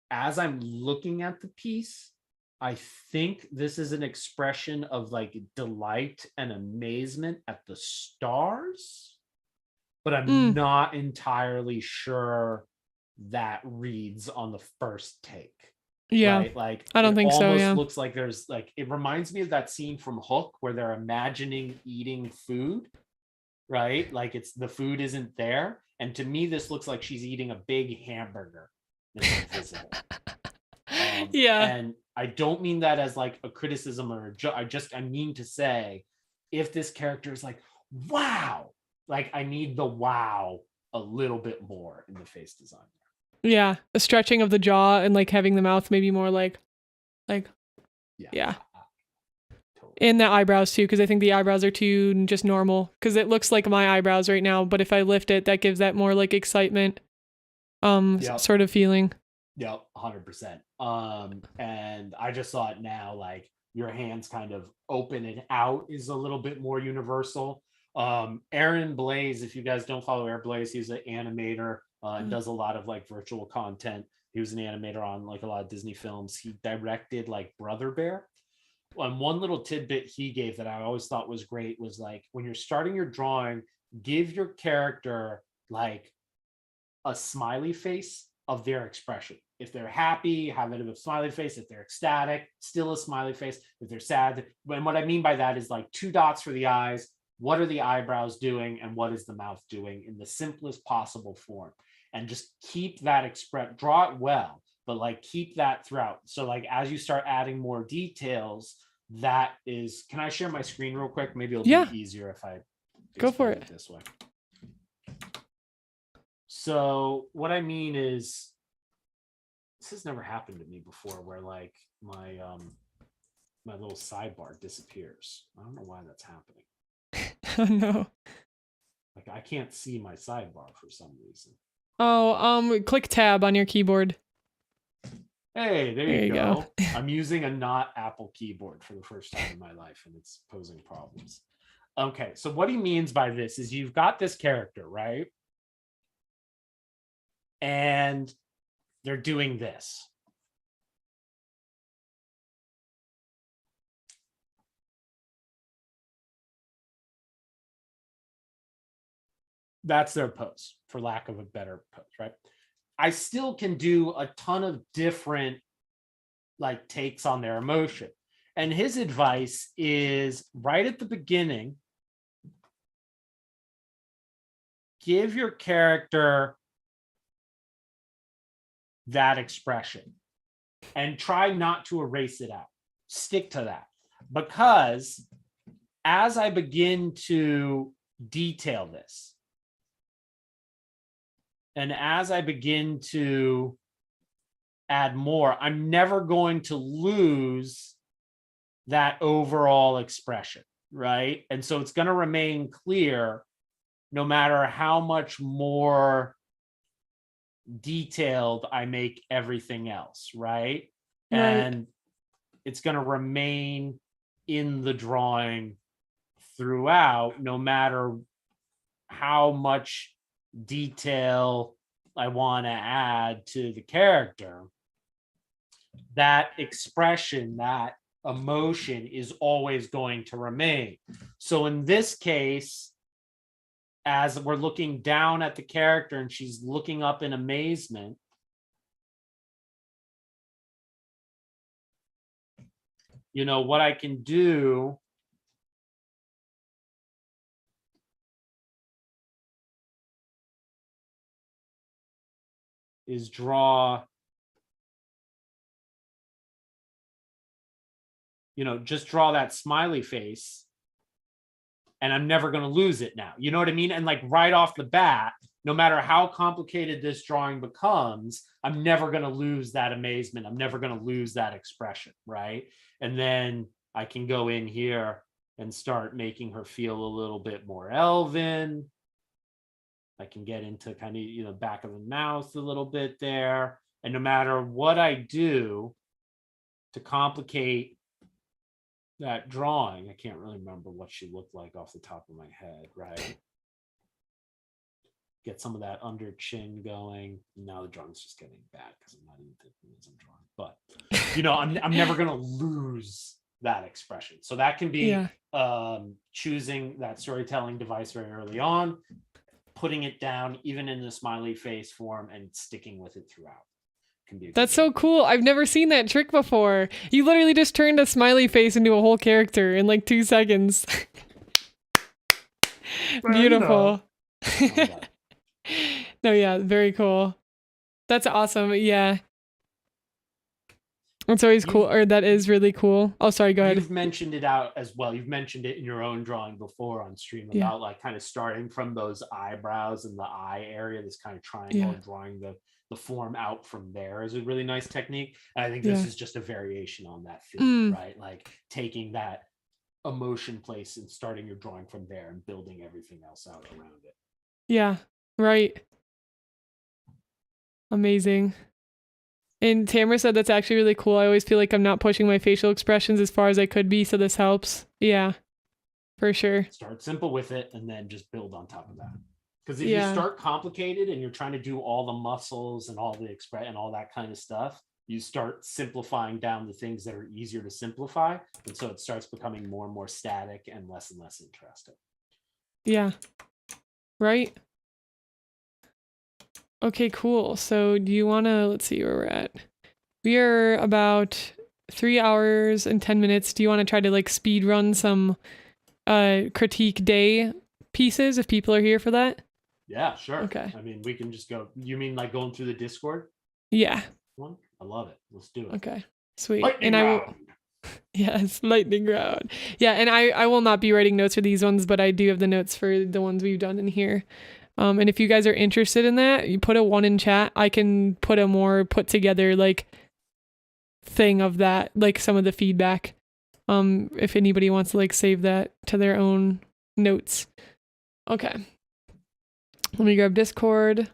as I'm looking at the piece, I think this is an expression of like delight and amazement at the stars, but I'm not entirely sure that reads on the first take.
Yeah.
Right? Like
I don't think so. Yeah.
Looks like there's like, it reminds me of that scene from Hook where they're imagining eating food, right? Like the food isn't there. And to me, this looks like she's eating a big hamburger that's invisible. And I don't mean that as like a criticism or I mean to say, if this character is like, wow, like I need the wow a little bit more in the face design.
Yeah, the stretching of the jaw and like having the mouth maybe more like yeah. And the eyebrows too, because I think the eyebrows are too just normal, because it looks like my eyebrows right now, but if I lift it, that gives that more like excitement sort of feeling.
Yep, 100%. And I just saw it now, like your hands kind of open and out is a little bit more universal. Aaron Blaze, if you guys don't follow Aaron Blaze, he's an animator and does a lot of like virtual content. He was an animator on like a lot of Disney films. He directed like Brother Bear. And one little tidbit he gave that I always thought was great was like, when you're starting your drawing, give your character like a smiley face of their expression. If they're happy, have it a smiley face. If they're ecstatic, still a smiley face. If they're sad, and what I mean by that is like 2 dots for the eyes. What are the eyebrows doing, and what is the mouth doing in the simplest possible form? And just keep that draw it well, but like keep that throughout. So like as you start adding more details, that is. Can I share my screen real quick? Maybe it'll be easier if I
go for it
this way. So what I mean is, this has never happened to me before, where like my my little sidebar disappears. I don't know why that's happening.
Oh no.
Like I can't see my sidebar for some reason.
Oh, click tab on your keyboard.
Hey, there you go. I'm using a not Apple keyboard for the first time in my life, and it's posing problems. Okay, so what he means by this is you've got this character, right? And they're doing this. that's their pose, for lack of a better pose, right? I still can do a ton of different like takes on their emotion. And his advice is right at the beginning, give your character that expression and try not to erase it out. Stick to that. Because as I begin to detail this, and as I begin to add more, I'm never going to lose that overall expression, right? And so it's going to remain clear no matter how much more detailed I make everything else, right? And it's going to remain in the drawing throughout, no matter how much detail I want to add to the character. That expression, that emotion is always going to remain. So in this case, as we're looking down at the character and she's looking up in amazement, you know, what I can do is draw, you know, just draw that smiley face, and I'm never going to lose it now. You know what I mean? And like right off the bat, no matter how complicated this drawing becomes, I'm never going to lose that amazement. I'm never going to lose that expression, right? And then I can go in here and start making her feel a little bit more elven. I can get into kind of, you know, back of the mouth a little bit there. And no matter what I do to complicate that drawing, I can't really remember what she looked like off the top of my head, right? Get some of that under chin going. Now the drawing's just getting bad because I'm not even thinking as I'm drawing. But you know, I'm never gonna lose that expression. So that can be choosing that storytelling device very early on, putting it down even in the smiley face form, and sticking with it throughout.
That's so cool. I've never seen that trick before. You literally just turned a smiley face into a whole character in like 2 seconds. Beautiful. No, yeah, very cool. That's awesome. Yeah. That's always cool, or that is really cool. Oh, sorry, go ahead.
You've mentioned it out as well. You've mentioned it in your own drawing before on stream about like kind of starting from those eyebrows and the eye area, this kind of triangle, and drawing the form out from there is a really nice technique. And I think this is just a variation on that theme, right? Like taking that emotion place and starting your drawing from there and building everything else out around it.
Yeah, right. Amazing. And Tamara said that's actually really cool. I always feel like I'm not pushing my facial expressions as far as I could be, so this helps. Yeah, for sure.
Start simple with it and then just build on top of that. Because if you start complicated and you're trying to do all the muscles and all the and all that kind of stuff, you start simplifying down the things that are easier to simplify. And so it starts becoming more and more static and less interesting.
Yeah. Right. Okay, cool. So do you want to, let's see where we're at. We are about 3 hours and 10 minutes. Do you want to try to like speed run some critique day pieces if people are here for that?
Yeah, sure.
Okay.
I mean, we can just go. You mean like going through the Discord?
Yeah.
I love it. Let's do it.
Okay. Sweet.
Lightning round.
Yes, lightning round. Yeah, and I will not be writing notes for these ones, but I do have the notes for the ones we've done in here. And if you guys are interested in that, you put a 1 in chat. I can put a more put together like thing of that, like some of the feedback. If anybody wants to like save that to their own notes. Okay. Let me grab Discord.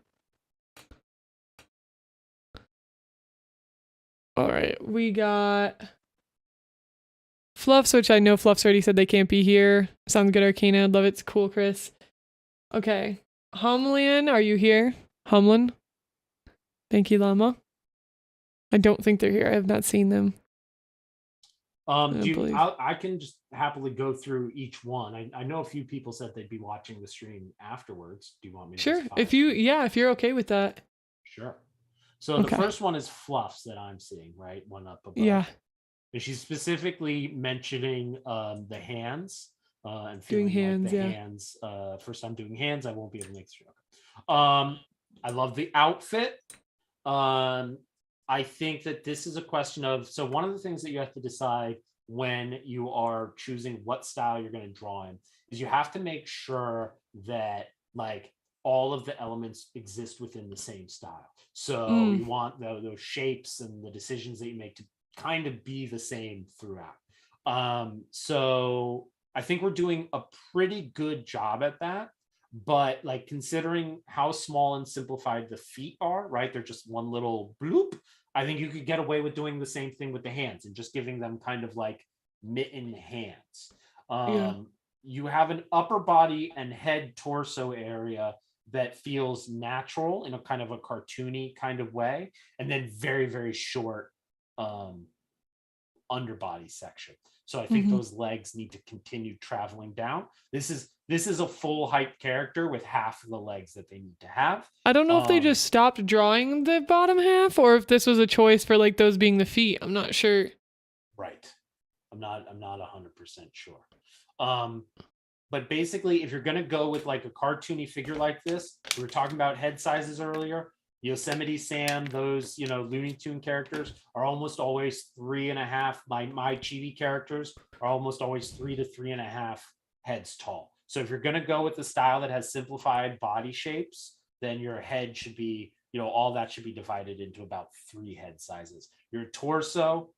All right, we got Fluffs, which I know Fluffs already said they can't be here. Sounds good, Arcane. I'd love it. It's cool, Chris. Okay. Humlin, are you here? Humlin? Thank you, Llama. I don't think they're here. I have not seen them. I believe.
I can just happily go through each one. I know a few people said they'd be watching the stream afterwards. Do you want me to
Sure.
just fire
If you,
through?
yeah, if you're okay with that.
Sure. So the
Okay.
first one is Fluffs that I'm seeing, right? One up above.
Yeah.
And she's specifically mentioning the hands and
Doing
feeling like the
hands. Yeah.
hands. First time doing hands, I won't be able to make the stream. I love the outfit. I think that this is a question of, so one of the things that you have to decide when you are choosing what style you're going to draw in is you have to make sure that like all of the elements exist within the same style. So
Mm.
you want those shapes and the decisions that you make to kind of be the same throughout. So I think we're doing a pretty good job at that. But like considering how small and simplified the feet are, right? They're just one little bloop. I think you could get away with doing the same thing with the hands and just giving them kind of like mitten hands.
Yeah.
You have an upper body and head torso area that feels natural in a kind of a cartoony kind of way, and then very, very short underbody section. So I think
Mm-hmm.
those legs need to continue traveling down. This is a full height character with half of the legs that they need to have.
I don't know if they just stopped drawing the bottom half or if this was a choice for like those being the feet. I'm not sure.
Right. I'm not 100% sure. But basically, if you're going to go with like a cartoony figure like this, we were talking about head sizes earlier. Yosemite Sam, those Looney Tune characters are almost always 3.5. My chibi characters are almost always 3 to 3.5 heads tall. So if you're going to go with the style that has simplified body shapes, then your head should be, all that should be divided into about 3 head sizes. Your torso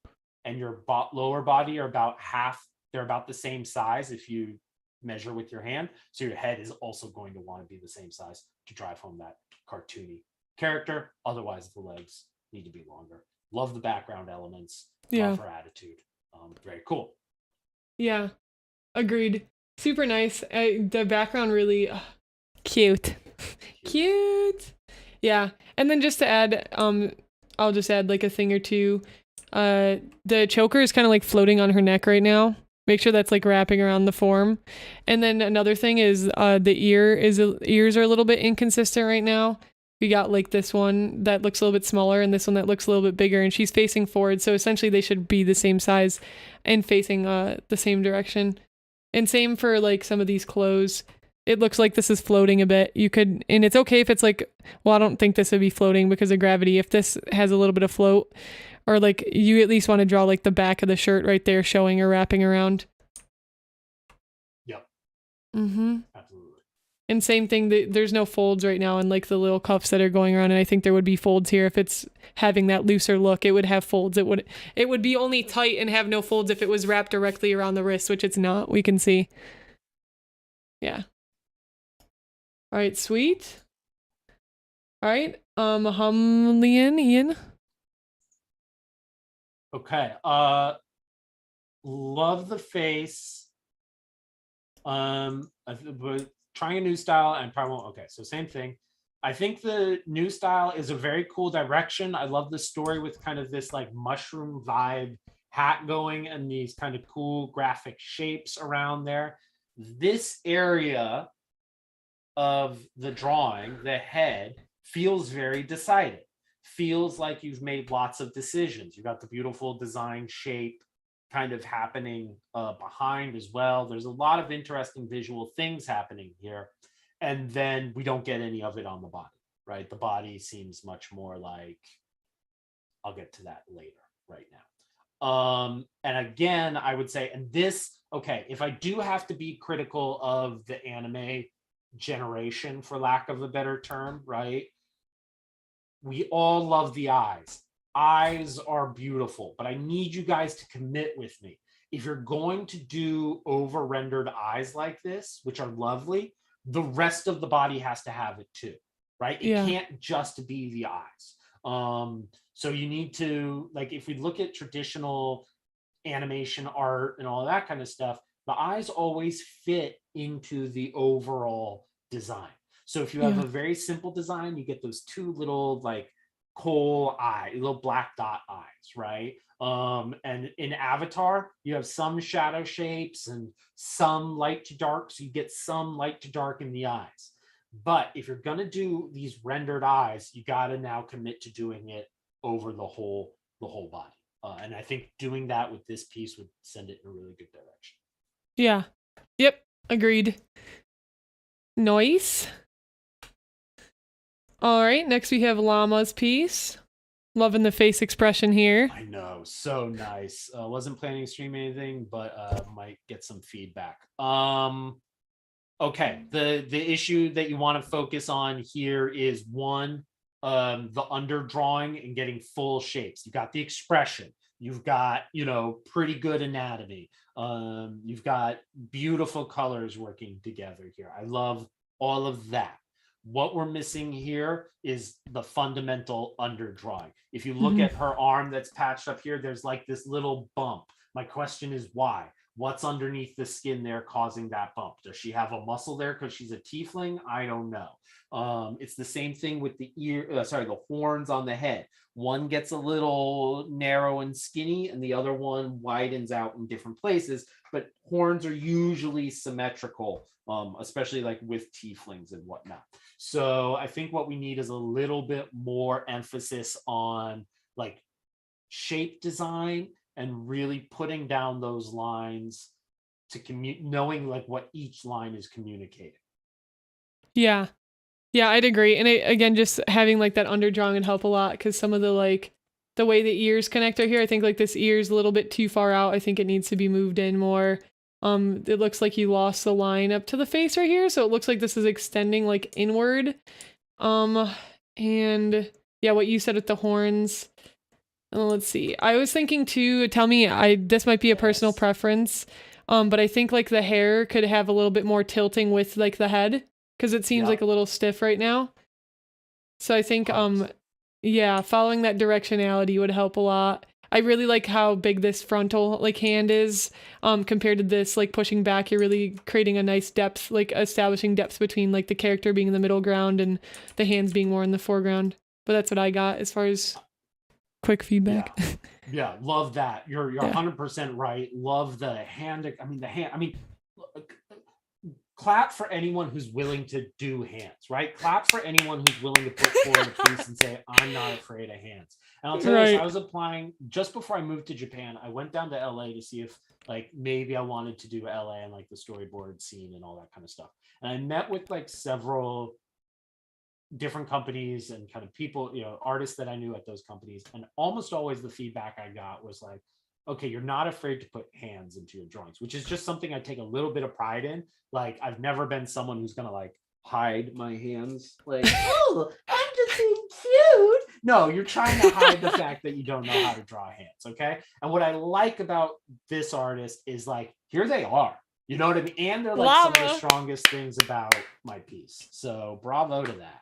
and your lower body are about half. They're about the same size if you measure with your hand. So your head is also going to want to be the same size to drive home that cartoony character. Otherwise, the legs need to be longer. Love the background elements.
Yeah.
Love her attitude. Very cool.
Yeah. Agreed. Super nice. The background really cute. Cute. Yeah. And then just to add, I'll just add like a thing or two. The choker is kind of like floating on her neck right now. Make sure that's like wrapping around the form. And then another thing is the ears are a little bit inconsistent right now. We got like this one that looks a little bit smaller and this one that looks a little bit bigger, and she's facing forward. So essentially they should be the same size and facing the same direction. And same for like some of these clothes. It looks like this is floating a bit. You could, and it's okay if it's like, well, I don't think this would be floating because of gravity. If this has a little bit of float, or like you at least want to draw like the back of the shirt right there showing or wrapping around.
Yep.
Mm-hmm.
Absolutely.
And same thing, there's no folds right now in like the little cuffs that are going around, and I think there would be folds here if it's having that looser look. It would have folds. It would be only tight and have no folds if it was wrapped directly around the wrist, which it's not. We can see. Yeah. All right, sweet. All right, Ian.
Okay. Love the face. But trying a new style and probably won't. Okay, so same thing. I think the new style is a very cool direction. I love the story with kind of this like mushroom vibe hat going and these kind of cool graphic shapes around there. This area of the drawing, the head, feels very decided. Feels like you've made lots of decisions. You got the beautiful design shape kind of happening behind as well. There's a lot of interesting visual things happening here. And then we don't get any of it on the body, right? The body seems much more like, I'll get to that later right now. And again, I would say, and this, okay, if I do have to be critical of the anime generation, for lack of a better term, right? We all love the eyes. Eyes are beautiful, but I need you guys to commit with me. If you're going to do over rendered eyes like this, which are lovely, the rest of the body has to have it too, right? It can't just be the eyes. So you need to, like, if we look at traditional animation art and all that kind of stuff, the eyes always fit into the overall design. So if you have a very simple design, you get those two little like coal eye, little black dot eyes, right? And in Avatar, you have some shadow shapes and some light to dark, so you get some light to dark in the eyes. But if you're gonna do these rendered eyes, you gotta now commit to doing it over the whole body. And I think doing that with this piece would send it in a really good direction.
Yeah. Yep. Agreed. Nice. All right. Next we have Llama's piece. Loving the face expression here.
I know. So nice. Wasn't planning to stream anything, but might get some feedback. Okay. The issue that you want to focus on here is one, the underdrawing and getting full shapes. You got the expression. You've got, pretty good anatomy. You've got beautiful colors working together here. I love all of that. What we're missing here is the fundamental underdrawing. If you look at her arm that's patched up here, there's like this little bump. My question is why? What's underneath the skin there causing that bump? Does she have a muscle there because she's a tiefling? I don't know. It's the same thing with the the horns on the head. One gets a little narrow and skinny, and the other one widens out in different places. But horns are usually symmetrical, especially like with tieflings and whatnot. So I think what we need is a little bit more emphasis on like shape design and really putting down those lines to knowing like what each line is communicating.
Yeah. Yeah, I'd agree. And again, just having like that underdrawing would help a lot, because some of the the way the ears connect are here, I think like this ear is a little bit too far out. I think it needs to be moved in more. It looks like you lost the line up to the face right here, so it looks like this is extending like inward. And yeah, what you said with the horns. Let's see. I was thinking too, tell me, this might be a personal preference, but I think like the hair could have a little bit more tilting with like the head, because it seems like a little stiff right now. So I think yeah, following that directionality would help a lot. I really like how big this frontal like hand is compared to this like pushing back. You're really creating a nice depth, like establishing depth between like the character being in the middle ground and the hands being more in the foreground. But that's what I got as far as quick feedback.
Yeah, love that. You're 100% right. Love the hand. Clap for anyone who's willing to do hands, right? Clap for anyone who's willing to put forward a piece and say, I'm not afraid of hands. And I'll tell you this, I was applying just before I moved to Japan. I went down to LA to see if like maybe I wanted to do LA and like the storyboard scene and all that kind of stuff. And I met with like several different companies and kind of people, artists that I knew at those companies. And almost always the feedback I got was like, okay, you're not afraid to put hands into your drawings, which is just something I take a little bit of pride in. Like, I've never been someone who's going to like hide my hands. Like, oh, I'm just being cute. No, you're trying to hide the fact that you don't know how to draw hands. Okay. And what I like about this artist is like, here they are, you know what I mean? And they're like some of the strongest things about my piece. So bravo to that.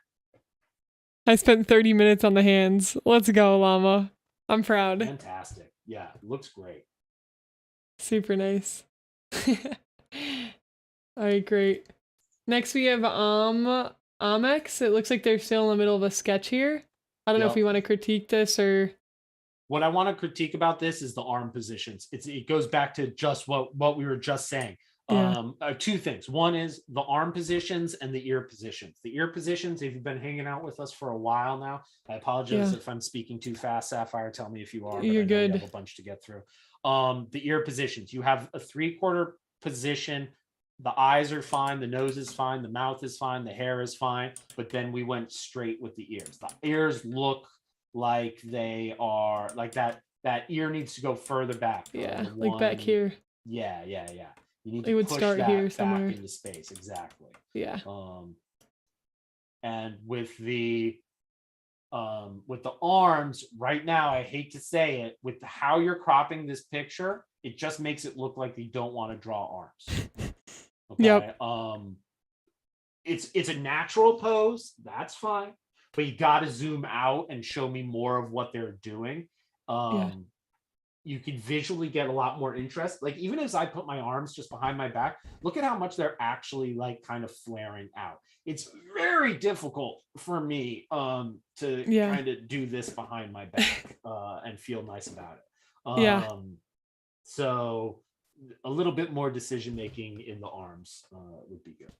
I spent 30 minutes on the hands. Let's go, Llama. I'm proud.
Fantastic. Yeah, looks great.
Super nice. All right, great. Next we have omex. It looks like they're still in the middle of a sketch here. I don't know if we want to critique this or...
What I want to critique about this is the arm positions. It goes back to just what we were just saying. Two things. One is the arm positions and the ear positions. The ear positions, if you've been hanging out with us for a while now, I apologize if I'm speaking too fast, Sapphire. Tell me if you are.
You're good.
You have a bunch to get through. The ear positions. You have a 3/4 position. The eyes are fine. The nose is fine. The mouth is fine. The hair is fine. But then we went straight with the ears. The ears look like they are like that. That ear needs to go further back.
Yeah, like back here.
Yeah. You need
to push start that here somewhere
back into space. Exactly.
Yeah.
And with the arms right now, I hate to say it, with how you're cropping this picture, it just makes it look like you don't want to draw arms. Okay.
Yep.
It's a natural pose. That's fine, but you got to zoom out and show me more of what they're doing. you could visually get a lot more interest. Like even as I put my arms just behind my back, look at how much they're actually like kind of flaring out. It's very difficult for me to
Yeah.
kind of do this behind my back and feel nice about it.
Yeah.
So a little bit more decision making in the arms would be good.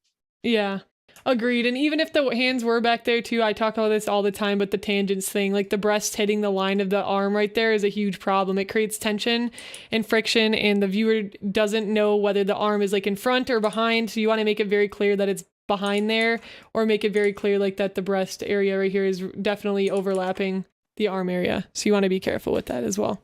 Yeah. Agreed. And even if the hands were back there too, I talk about this all the time, but the tangents thing, like the breast hitting the line of the arm right there is a huge problem. It creates tension and friction, and the viewer doesn't know whether the arm is like in front or behind. So you want to make it very clear that it's behind there, or make it very clear like that the breast area right here is definitely overlapping the arm area. So you want to be careful with that as well.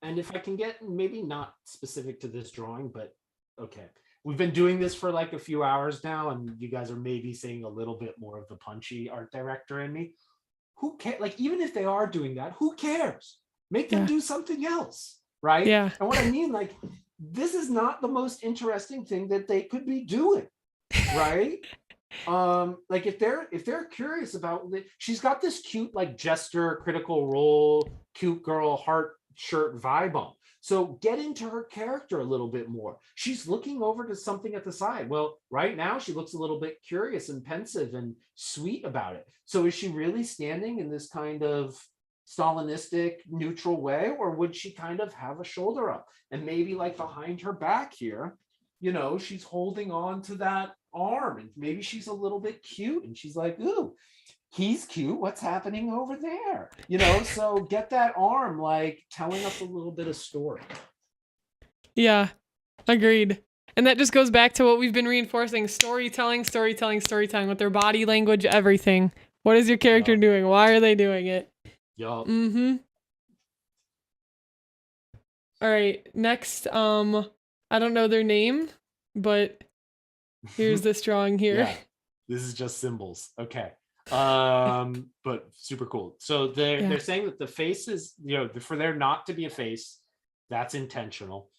And if I can get, maybe not specific to this drawing, but okay. We've been doing this for like a few hours now, and you guys are maybe seeing a little bit more of the punchy art director in me. Who cares? Like, even if they are doing that, who cares? Make them do something else, right?
Yeah.
And what I mean, like, this is not the most interesting thing that they could be doing, right? Like if they're curious about it, she's got this cute like jester, critical role, cute girl heart shirt vibe on. So get into her character a little bit more. She's looking over to something at the side. Well, right now she looks a little bit curious and pensive and sweet about it. So is she really standing in this kind of Stalinistic neutral way, or would she kind of have a shoulder up and maybe like behind her back here, you know, she's holding on to that arm and maybe she's a little bit cute and she's like, ooh, he's cute, what's happening over there, you know? So get that arm like telling us a little bit of story.
Yeah, agreed. And that just goes back to what we've been reinforcing: storytelling with their body language, everything. What is your character doing? Why are they doing it?
Yup.
All right, next, I don't know their name, but here's this drawing here.
Yeah, this is just symbols. Okay. But super cool. So they're saying that the face is, you know, for there not to be a face, that's intentional,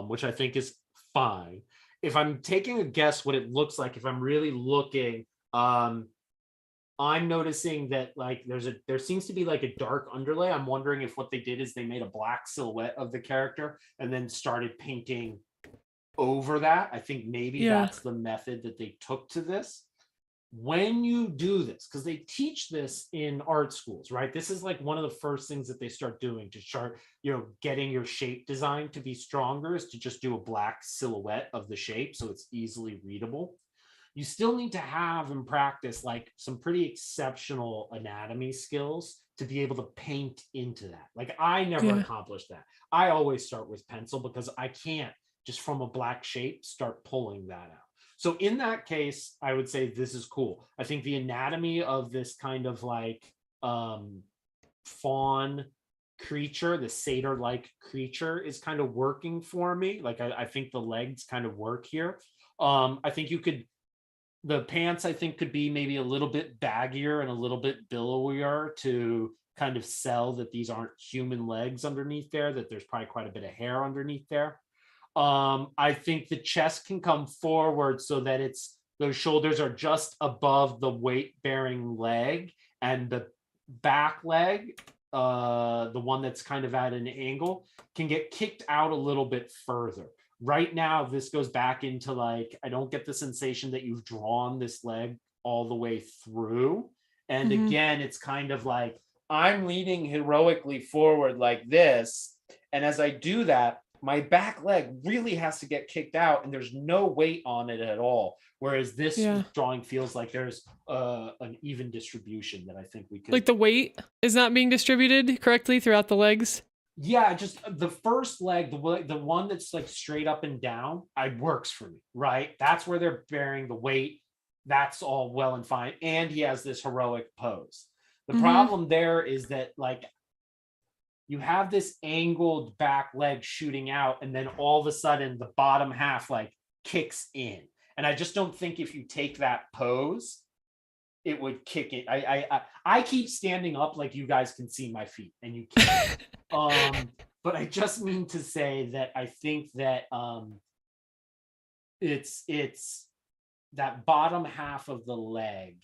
which I think is fine. If I'm taking a guess what it looks like, if I'm really looking, I'm noticing that like there seems to be like a dark underlay. I'm wondering if what they did is they made a black silhouette of the character and then started painting over that. I think maybe that's the method that they took to this. When you do this, because they teach this in art schools, right? This is like one of the first things that they start doing to start, you know, getting your shape design to be stronger, is to just do a black silhouette of the shape so it's easily readable. You still need to have and practice like some pretty exceptional anatomy skills to be able to paint into that. Like I never accomplished that. I always start with pencil because I can't just from a black shape start pulling that out. So in that case, I would say this is cool. I think the anatomy of this kind of like fawn creature, the satyr-like creature, is kind of working for me. Like I think the legs kind of work here. I think the pants I think could be maybe a little bit baggier and a little bit billowier to kind of sell that these aren't human legs underneath there, that there's probably quite a bit of hair underneath there. I think the chest can come forward so that those shoulders are just above the weight-bearing leg, and the back leg, the one that's kind of at an angle, can get kicked out a little bit further. Right now, this goes back into like, I don't get the sensation that you've drawn this leg all the way through. And again, it's kind of like, I'm leaning heroically forward like this. And as I do that, my back leg really has to get kicked out and there's no weight on it at all. Whereas this drawing feels like there's an even distribution that I think we could. Like
the weight is not being distributed correctly throughout the legs?
Yeah, just the first leg, the one that's like straight up and down, works for me, right? That's where they're bearing the weight. That's all well and fine. And he has this heroic pose. The problem there is that like you have this angled back leg shooting out, and then all of a sudden the bottom half like kicks in. And I just don't think if you take that pose, it would kick it. I keep standing up like you guys can see my feet, and you can't. But I just mean to say that I think that it's that bottom half of the leg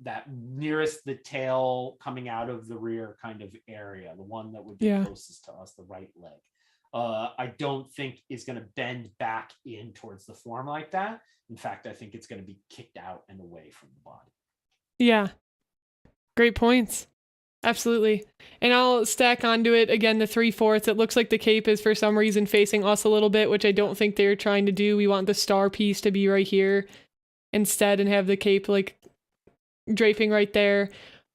that nearest the tail coming out of the rear kind of area, the one that would be
Yeah.
closest to us, the right leg. I don't think is going to bend back in towards the form like that. In fact, I think it's going to be kicked out and away from the body.
Yeah. Great points. Absolutely. And I'll stack onto it again the 3/4. It looks like the cape is for some reason facing us a little bit, which I don't think they're trying to do. We want the star piece to be right here instead and have the cape like draping right there.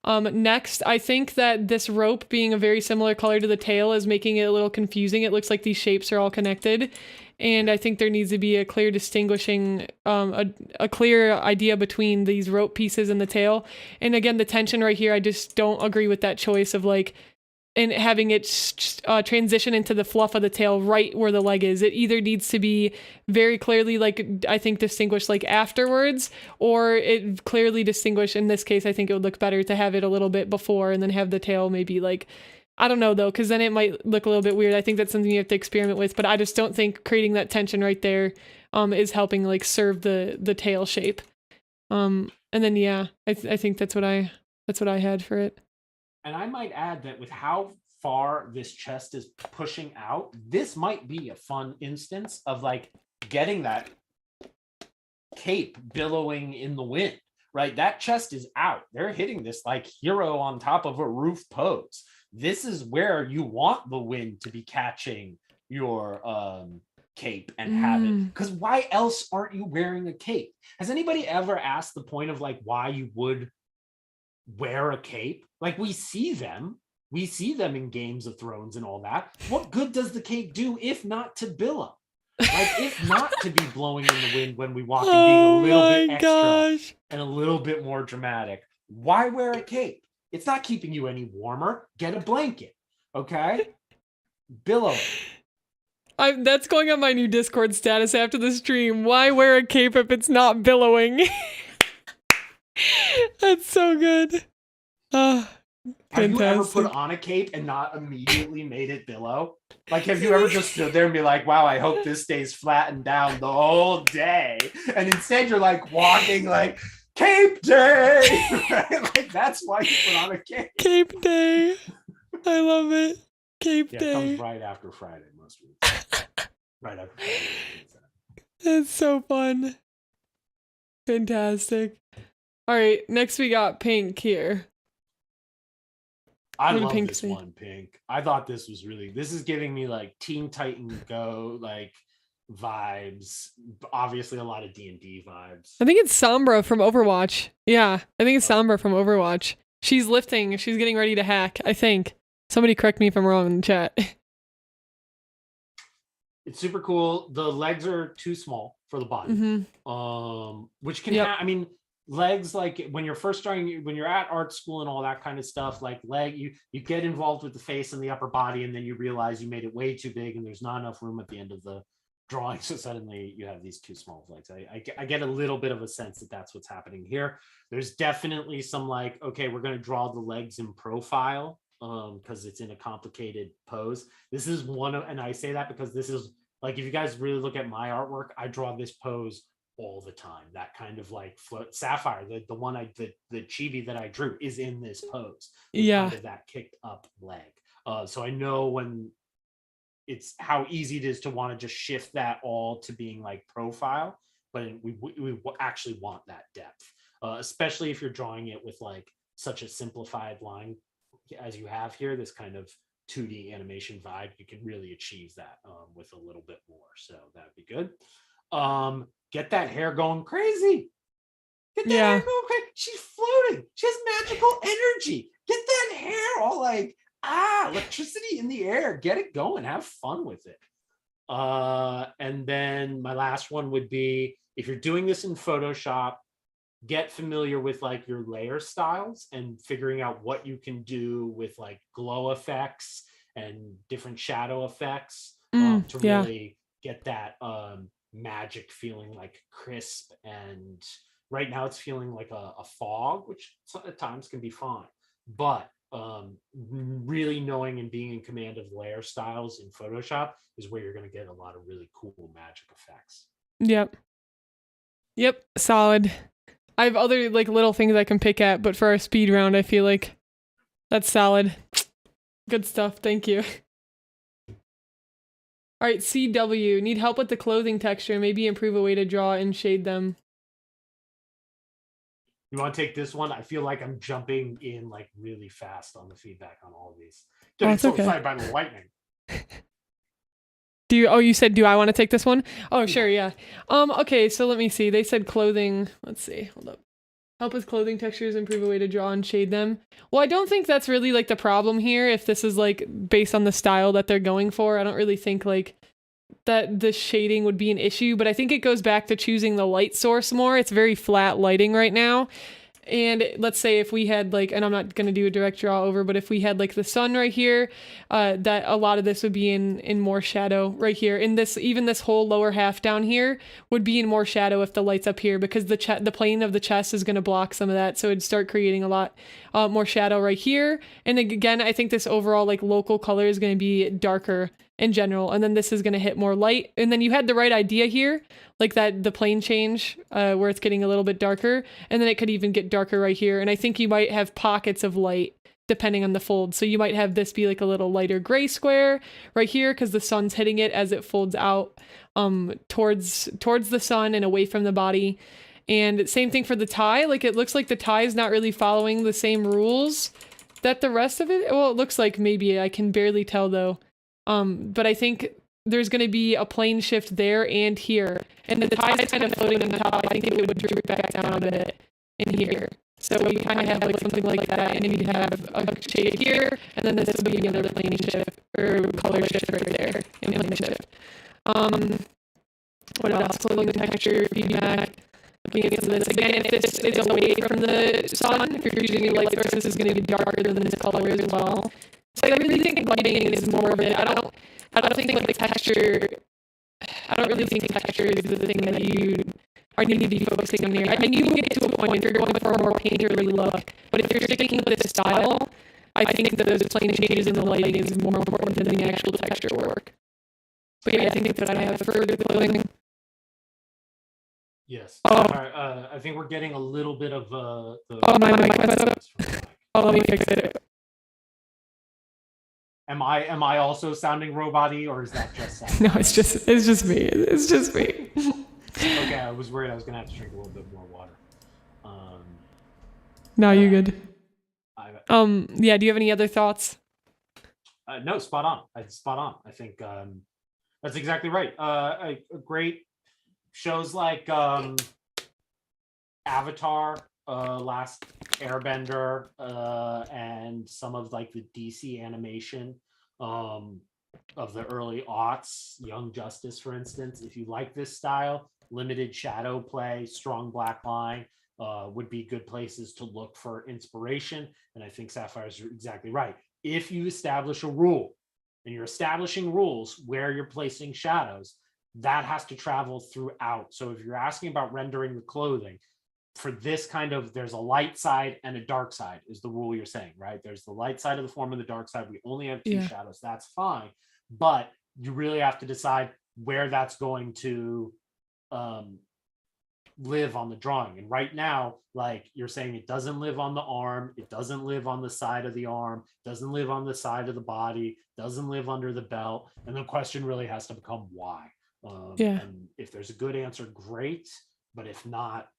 Next, I think that this rope being a very similar color to the tail is making it a little confusing. It looks like these shapes are all connected. And I think there needs to be a clear distinguishing, a clear idea between these rope pieces and the tail. And again, the tension right here, I just don't agree with that choice of like, and having it transition into the fluff of the tail right where the leg is. It either needs to be very clearly, like, I think distinguished like afterwards, or it clearly distinguished. In this case, I think it would look better to have it a little bit before and then have the tail maybe like, I don't know though, because then it might look a little bit weird. I think that's something you have to experiment with, but I just don't think creating that tension right there is helping like serve the tail shape. And then yeah, I think that's what I had for it.
And I might add that with how far this chest is pushing out, this might be a fun instance of like getting that cape billowing in the wind, right? That chest is out. They're hitting this like hero on top of a roof pose. This is where you want the wind to be catching your cape and have it. Because why else aren't you wearing a cape? Has anybody ever asked the point of like why you would wear a cape? Like we see them in Games of Thrones and all that. What good does the cape do if not to billow? Like if not to be blowing in the wind when we walk and being a little bit extra and a little bit more dramatic? Why wear a cape? It's not keeping you any warmer. Get a blanket, okay? Billow.
That's going on my new Discord status after the stream. Why wear a cape if it's not billowing? That's so good.
Have you ever put on a cape and not immediately made it billow? Like, have you ever just stood there and be like, wow, I hope this stays flattened down the whole day? And instead you're like walking like, cape day! Right? Like, that's why you put on a cape.
Cape day. I love it. Cape day.
It comes right after Friday most weeks. Right after Friday.
It's so fun. Fantastic. All right, next we got Pink here.
I love this one, Pink. I thought this was this is giving me like Teen Titan Go like vibes. Obviously a lot of D&D vibes.
I think it's Sombra from Overwatch. Yeah, I think it's Sombra from Overwatch. She's lifting. She's getting ready to hack, I think. Somebody correct me if I'm wrong in the chat.
It's super cool. The legs are too small for the body. Which can I mean, legs, like when you're first starting, when you're at art school and all that kind of stuff, like you get involved with the face and the upper body, and then you realize you made it way too big and there's not enough room at the end of the drawing, so suddenly you have these too small legs. I get a little bit of a sense that that's what's happening here. There's definitely some like, okay, we're going to draw the legs in profile because it's in a complicated pose. This is one of, and I say that because this is like, if you guys really look at my artwork, I draw this pose all the time. That kind of like float. Sapphire, the one the chibi that I drew is in this pose. Kind of that kicked up leg. So I know when it's how easy it is to want to just shift that all to being like profile, but we actually want that depth, especially if you're drawing it with like such a simplified line as you have here, this kind of 2D animation vibe. You can really achieve that with a little bit more. So that'd be good. Get that hair going crazy. Get that hair going crazy. She's floating. She has magical energy. Get that hair all like, electricity in the air. Get it going. Have fun with it. And then my last one would be, if you're doing this in Photoshop, get familiar with like your layer styles and figuring out what you can do with like glow effects and different shadow effects to really get that magic feeling, like crisp. And right now it's feeling like a fog, which at times can be fine, but really knowing and being in command of layer styles in Photoshop is where you're going to get a lot of really cool magic effects.
Yep. Solid. I have other like little things I can pick at, but for our speed round, I feel like that's solid. Good stuff. Thank you. All right, CW. Need help with the clothing texture. Maybe improve a way to draw and shade them.
You want to take this one? I feel like I'm jumping in like really fast on the feedback on all of these. Getting so excited by the lightning.
You said, do I want to take this one? Oh, sure, yeah. Okay, so let me see. They said clothing. Let's see. Hold up. Help with clothing textures, improve a way to draw and shade them. Well, I don't think that's really like the problem here. If this is like based on the style that they're going for, I don't really think like that the shading would be an issue, but I think it goes back to choosing the light source more. It's very flat lighting right now. And let's say if we had like, and I'm not going to do a direct draw over, but if we had like the sun right here, that a lot of this would be in more shadow right here. In this, even this whole lower half down here would be in more shadow if the light's up here, because the plane of the chest is going to block some of that. So it'd start creating a lot more shadow right here. And again, I think this overall like local color is going to be darker in general. And then this is going to hit more light. And then you had the right idea here, like that the plane change where it's getting a little bit darker, and then it could even get darker right here. And I think you might have pockets of light depending on the fold. So you might have this be like a little lighter gray square right here because the sun's hitting it as it folds out towards the sun and away from the body. And same thing for the tie. Like it looks like the tie is not really following the same rules that the rest of it. Well, it looks like maybe. I can barely tell though. But I think there's going to be a plane shift there and here. And the tie is kind of floating on the top. I think it would droop back down a bit in here. So you kind of have like something like that, and you'd have a shade here, and then this would be another plane shift, or color shift right there, in plane shift. What else? Clothing texture, feedback. Looking at this again, if this is away from the sun, if you're using a light source, this is going to be darker than this color as well. So I really think lighting is more of it. I don't think like the texture. I don't really think texture is the thing that you are need to be focusing on here. I mean, you will get to a point you're going for a more painterly look, but if you're sticking with this style, I think that those plane changes in the lighting is more important than the actual texture work. But yeah, I think that I have for the clothing.
Yes. I think we're getting a little bit of
my mic messed up. Let me fix it.
Am I also sounding robot-y, or is that just sound?
No, it's just me. It's just me.
Okay, I was worried I was gonna have to drink a little bit more water.
No, you're good. Yeah, do you have any other thoughts?
No, spot on. I think that's exactly right. A great shows like Avatar, Last Airbender, and some of like the DC animation of the early aughts, Young Justice, for instance. If you like this style, limited shadow play, strong black line would be good places to look for inspiration. And I think Syafire is exactly right. If you establish a rule, and you're establishing rules where you're placing shadows, that has to travel throughout. So if you're asking about rendering the clothing, for this kind of, there's a light side and a dark side is the rule you're saying, right? There's the light side of the form and the dark side. We only have two shadows. That's fine. But you really have to decide where that's going to live on the drawing. And right now, like you're saying, it doesn't live on the arm. It doesn't live on the side of the arm. Doesn't live on the side of the body. Doesn't live under the belt. And the question really has to become why. And if there's a good answer, great. But if not,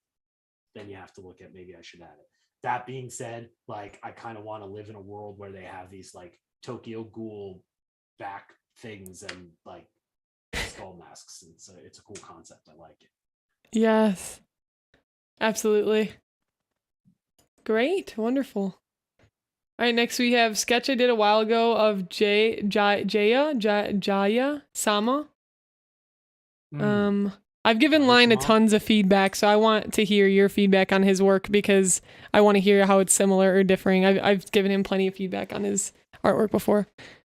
then you have to look at maybe I should add it. That being said, like I kind of want to live in a world where they have these like Tokyo Ghoul back things and like skull masks. It's a cool concept. I like it.
Yes, absolutely. Great, wonderful. All right, next we have sketch I did a while ago of Jaya Sama. I've given Line tons of feedback, so I want to hear your feedback on his work because I want to hear how it's similar or differing. I've given him plenty of feedback on his artwork before.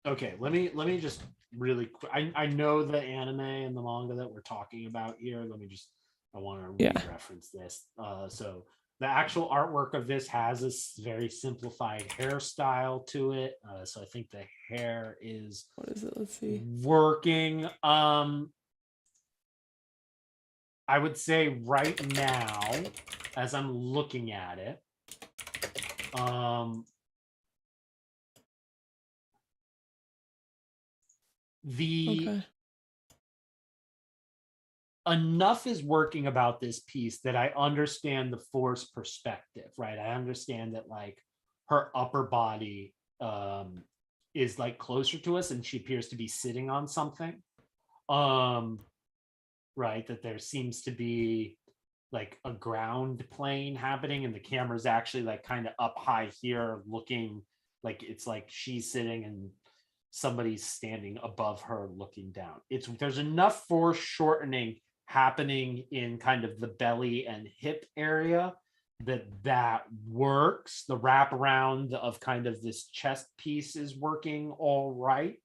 Okay, let me just really quick. I know the anime and the manga that we're talking about here. I want to reference this. So the actual artwork of this has a very simplified hairstyle to it. So I think the hair is,
what is it? Let's see.
Working. I would say right now, as I'm looking at it,
Okay.
enough is working about this piece that I understand the force perspective, right? I understand that like her upper body is like closer to us and she appears to be sitting on something. Right, that there seems to be like a ground plane happening and the camera's actually like kind of up high here looking like it's like she's sitting and somebody's standing above her looking down. There's enough foreshortening happening in kind of the belly and hip area that works. The wraparound of kind of this chest piece is working all right.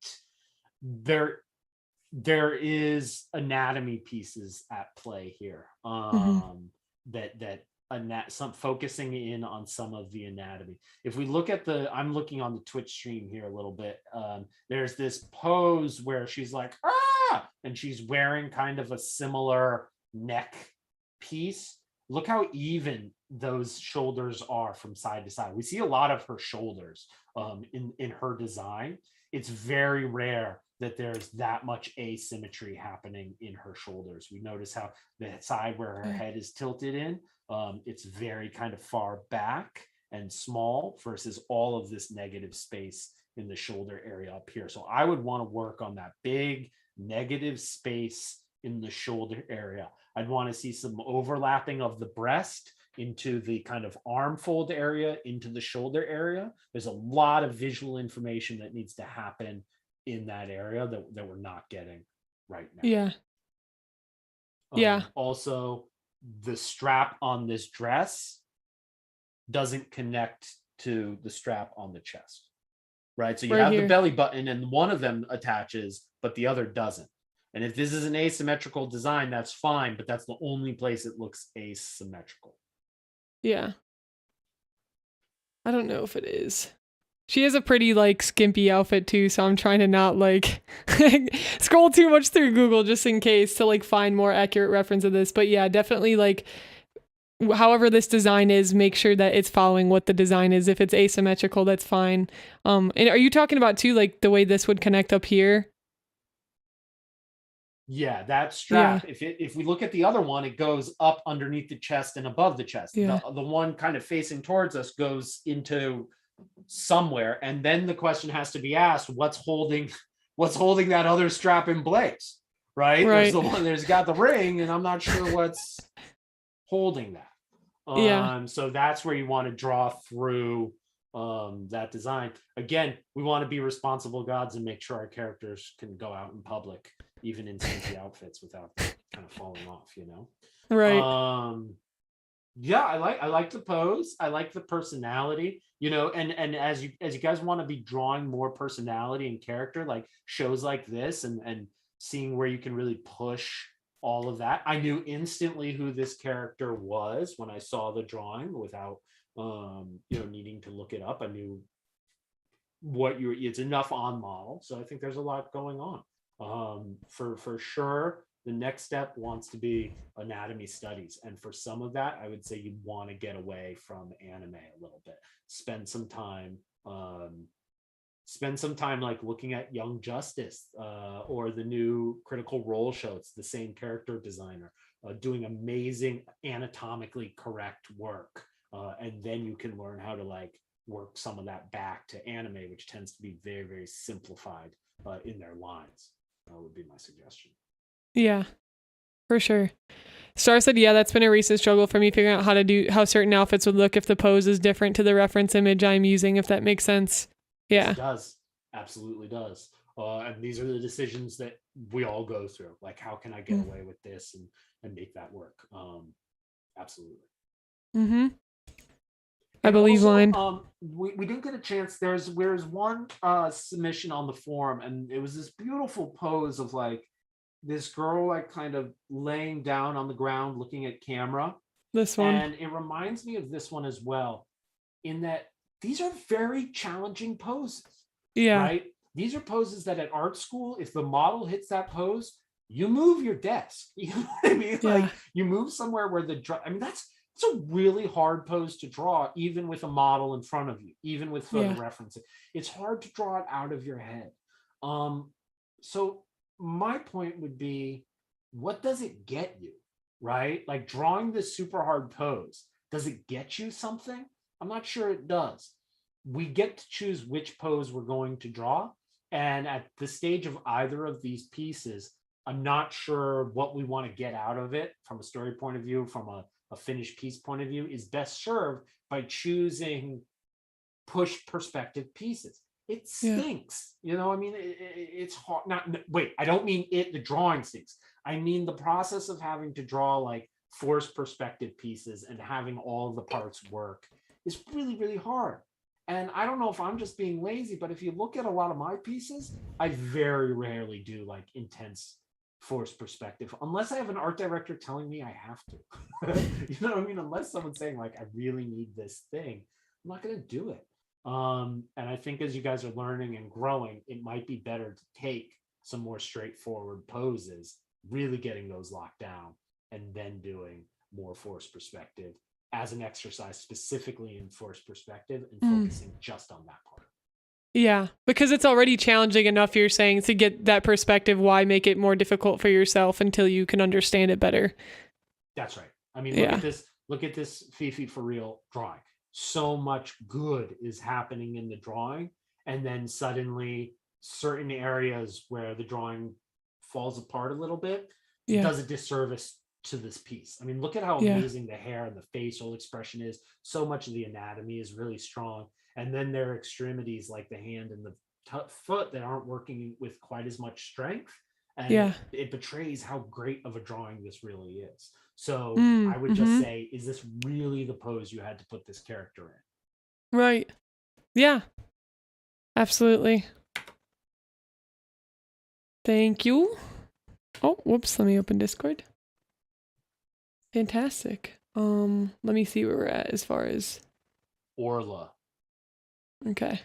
There is anatomy pieces at play here, some focusing in on some of the anatomy. If we look at I'm looking on the Twitch stream here a little bit. There's this pose where she's like, ah, and she's wearing kind of a similar neck piece. Look how even those shoulders are from side to side. We see a lot of her shoulders in her design. It's very rare that there's that much asymmetry happening in her shoulders. We notice how the side where her head is tilted in, it's very kind of far back and small versus all of this negative space in the shoulder area up here. So I would want to work on that big negative space in the shoulder area. I'd want to see some overlapping of the breast into the kind of arm fold area, into the shoulder area. There's a lot of visual information that needs to happen in that area that we're not getting right now.
Yeah.
Also, the strap on this dress doesn't connect to the strap on the chest, right? So you have the belly button and one of them attaches, but the other doesn't. And if this is an asymmetrical design, that's fine, but that's the only place it looks asymmetrical.
Yeah. I don't know if it is. She has a pretty like skimpy outfit too, so I'm trying to not like scroll too much through Google just in case to like find more accurate reference of this. But yeah, definitely like however this design is, make sure that it's following what the design is. If it's asymmetrical, that's fine. And are you talking about too like the way this would connect up here?
Yeah, that strap. Yeah. If we look at the other one, it goes up underneath the chest and above the chest. Yeah. The one kind of facing towards us goes into somewhere, and then the question has to be asked: what's holding that other strap in place? Right. There's the one there's got the ring, and I'm not sure what's holding that. So that's where you want to draw through that design. Again, we want to be responsible gods and make sure our characters can go out in public, even in skimpy outfits, without kind of falling off, you know?
Right.
Yeah, I like the pose. I like the personality, you know, and as you guys want to be drawing more personality and character, like shows like this and seeing where you can really push all of that. I knew instantly who this character was when I saw the drawing without needing to look it up. I knew it's enough on model. So I think there's a lot going on. For sure, the next step wants to be anatomy studies. And for some of that, I would say you want to get away from anime a little bit. Spend some time like looking at Young Justice or the new Critical Role show. It's the same character designer doing amazing anatomically correct work. And then you can learn how to like work some of that back to anime, which tends to be very, very simplified in their lines. That would be my suggestion.
Yeah, for sure. Star said, yeah, that's been a recent struggle for me figuring out how certain outfits would look if the pose is different to the reference image I'm using, if that makes sense. Yeah.
It does. Absolutely does. And these are the decisions that we all go through. Like, how can I get away with this and make that work? Absolutely.
Mm-hmm. I believe
also,
line.
We didn't get a chance. There's one submission on the forum, and it was this beautiful pose of like this girl like kind of laying down on the ground looking at camera.
This one.
And it reminds me of this one as well, in that these are very challenging poses.
Yeah.
Right? These are poses that at art school, if the model hits that pose, you move your desk. You know what I mean?
Yeah.
Like you move somewhere where I mean, that's a really hard pose to draw, even with a model in front of you, even with photo referencing. It's hard to draw it out of your head. So my point would be, what does it get you, right? Like drawing this super hard pose, does it get you something? I'm not sure it does. We get to choose which pose we're going to draw. And at the stage of either of these pieces, I'm not sure what we want to get out of it from a story point of view, from a finished piece point of view, is best served by choosing push perspective pieces. It stinks. You know, I mean, it's hard. Wait, I don't mean the drawing stinks. I mean the process of having to draw like forced perspective pieces and having all the parts work is really, really hard. And I don't know if I'm just being lazy, but if you look at a lot of my pieces, I very rarely do like intense forced perspective, unless I have an art director telling me I have to. You know what I mean? Unless someone's saying like, I really need this thing, I'm not going to do it. And I think as you guys are learning and growing, it might be better to take some more straightforward poses, really getting those locked down, and then doing more forced perspective as an exercise specifically in forced perspective and focusing just on that part.
Yeah, because it's already challenging enough, you're saying, to get that perspective. Why make it more difficult for yourself until you can understand it better?
That's right. I mean, look at this Fifi for real drawing. So much good is happening in the drawing, and then suddenly certain areas where the drawing falls apart a little bit does a disservice to this piece. I mean, look at how amazing the hair and the facial expression is. So much of the anatomy is really strong, and then there are extremities like the hand and the foot that aren't working with quite as much strength, and it betrays how great of a drawing this really is. So I would just say, is this really the pose you had to put this character in?
Right. Yeah, absolutely. Thank you. Oh, whoops, let me open Discord. Fantastic. Let me see where we're at as far as
Orla.
Okay.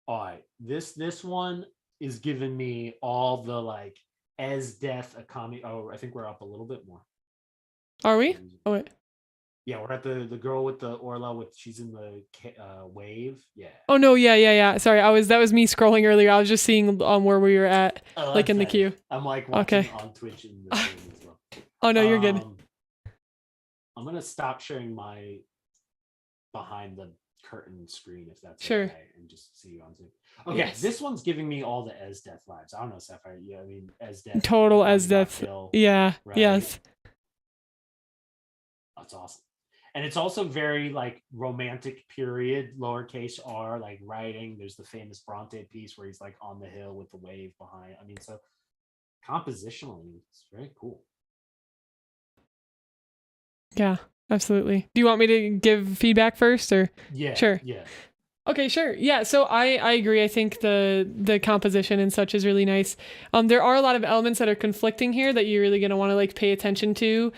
All right. This one is giving me all the like 𝐒𝐿 akuma. Oh, I think we're up a little bit more.
Are we? Oh wait.
Yeah, we're at the girl with the Orla she's in the wave. Yeah.
Oh no, yeah. Sorry, that was me scrolling earlier. I was just seeing where we were at, like in the queue.
I'm like watching on Twitch in the stream as well.
Oh no, you're good.
I'm gonna stop sharing my behind the curtain screen if that's
sure.
Okay, and just see you on Zoom. Okay, yes. This one's giving me all the 𝐒𝐿 vibes. I don't know, Sapphire. Yeah, I mean 𝐒𝐿.
Total 𝐒𝐿. Yeah. Right? Yes.
That's awesome. And it's also very like romantic period, lowercase r, like writing. There's the famous Bronte piece where he's like on the hill with the wave behind. I mean, so compositionally, it's very cool.
Yeah, absolutely. Do you want me to give feedback first or?
Yeah.
Sure.
Yeah.
Okay, sure. Yeah, so I agree. I think the composition and such is really nice. There are a lot of elements that are conflicting here that you're really going to want to like pay attention to.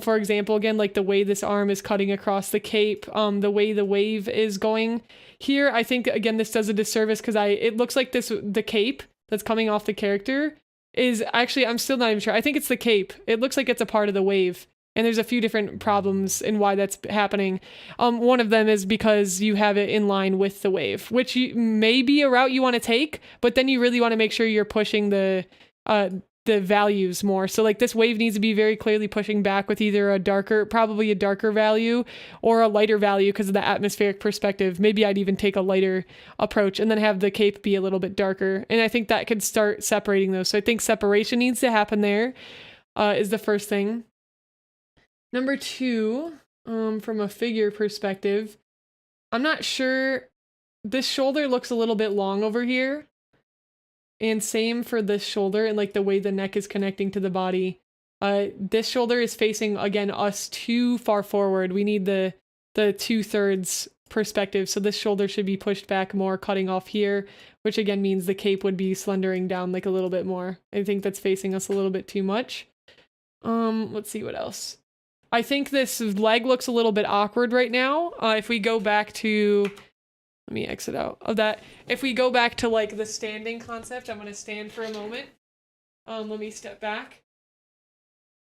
For example, again, like the way this arm is cutting across the cape, the way the wave is going here. I think, again, this does a disservice because it looks like the cape that's coming off the character is actually, I'm still not even sure. I think it's the cape. It looks like it's a part of the wave. And there's a few different problems in why that's happening. One of them is because you have it in line with the wave, which may be a route you want to take, but then you really want to make sure you're pushing the values more. So like this wave needs to be very clearly pushing back with either probably a darker value or a lighter value because of the atmospheric perspective. Maybe I'd even take a lighter approach and then have the cape be a little bit darker. And I think that could start separating those. So I think separation needs to happen there, is the first thing. Number two, from a figure perspective, I'm not sure. This shoulder looks a little bit long over here. And same for this shoulder and like the way the neck is connecting to the body. This shoulder is facing, again, us too far forward. We need the 2/3 perspective. So this shoulder should be pushed back more, cutting off here, which again means the cape would be slendering down like a little bit more. I think that's facing us a little bit too much. Let's see what else. I think this leg looks a little bit awkward right now. If we go back to, let me exit out of that. If we go back to like the standing concept, I'm going to stand for a moment. Let me step back.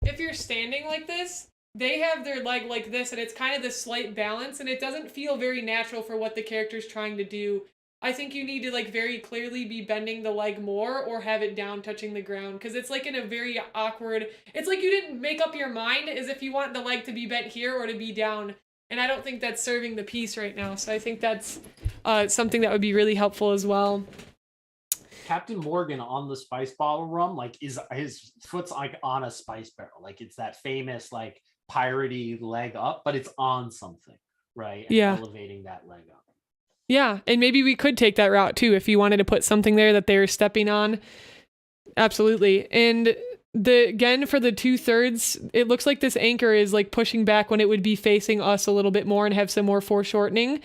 If you're standing like this, they have their leg like this, and it's kind of this slight balance, and it doesn't feel very natural for what the character's trying to do. I think you need to like very clearly be bending the leg more or have it down touching the ground, because it's like in a very awkward, it's like you didn't make up your mind as if you want the leg to be bent here or to be down. And I don't think that's serving the piece right now. So I think that's something that would be really helpful as well.
Captain Morgan on the spice bottle rum, like is his foot's like on a spice barrel. Like it's that famous like piratey leg up, but it's on something, right? And
yeah.
Elevating that leg up.
Yeah, and maybe we could take that route too if you wanted to put something there that they're stepping on. Absolutely. And again, for the 2/3, it looks like this anchor is like pushing back when it would be facing us a little bit more and have some more foreshortening,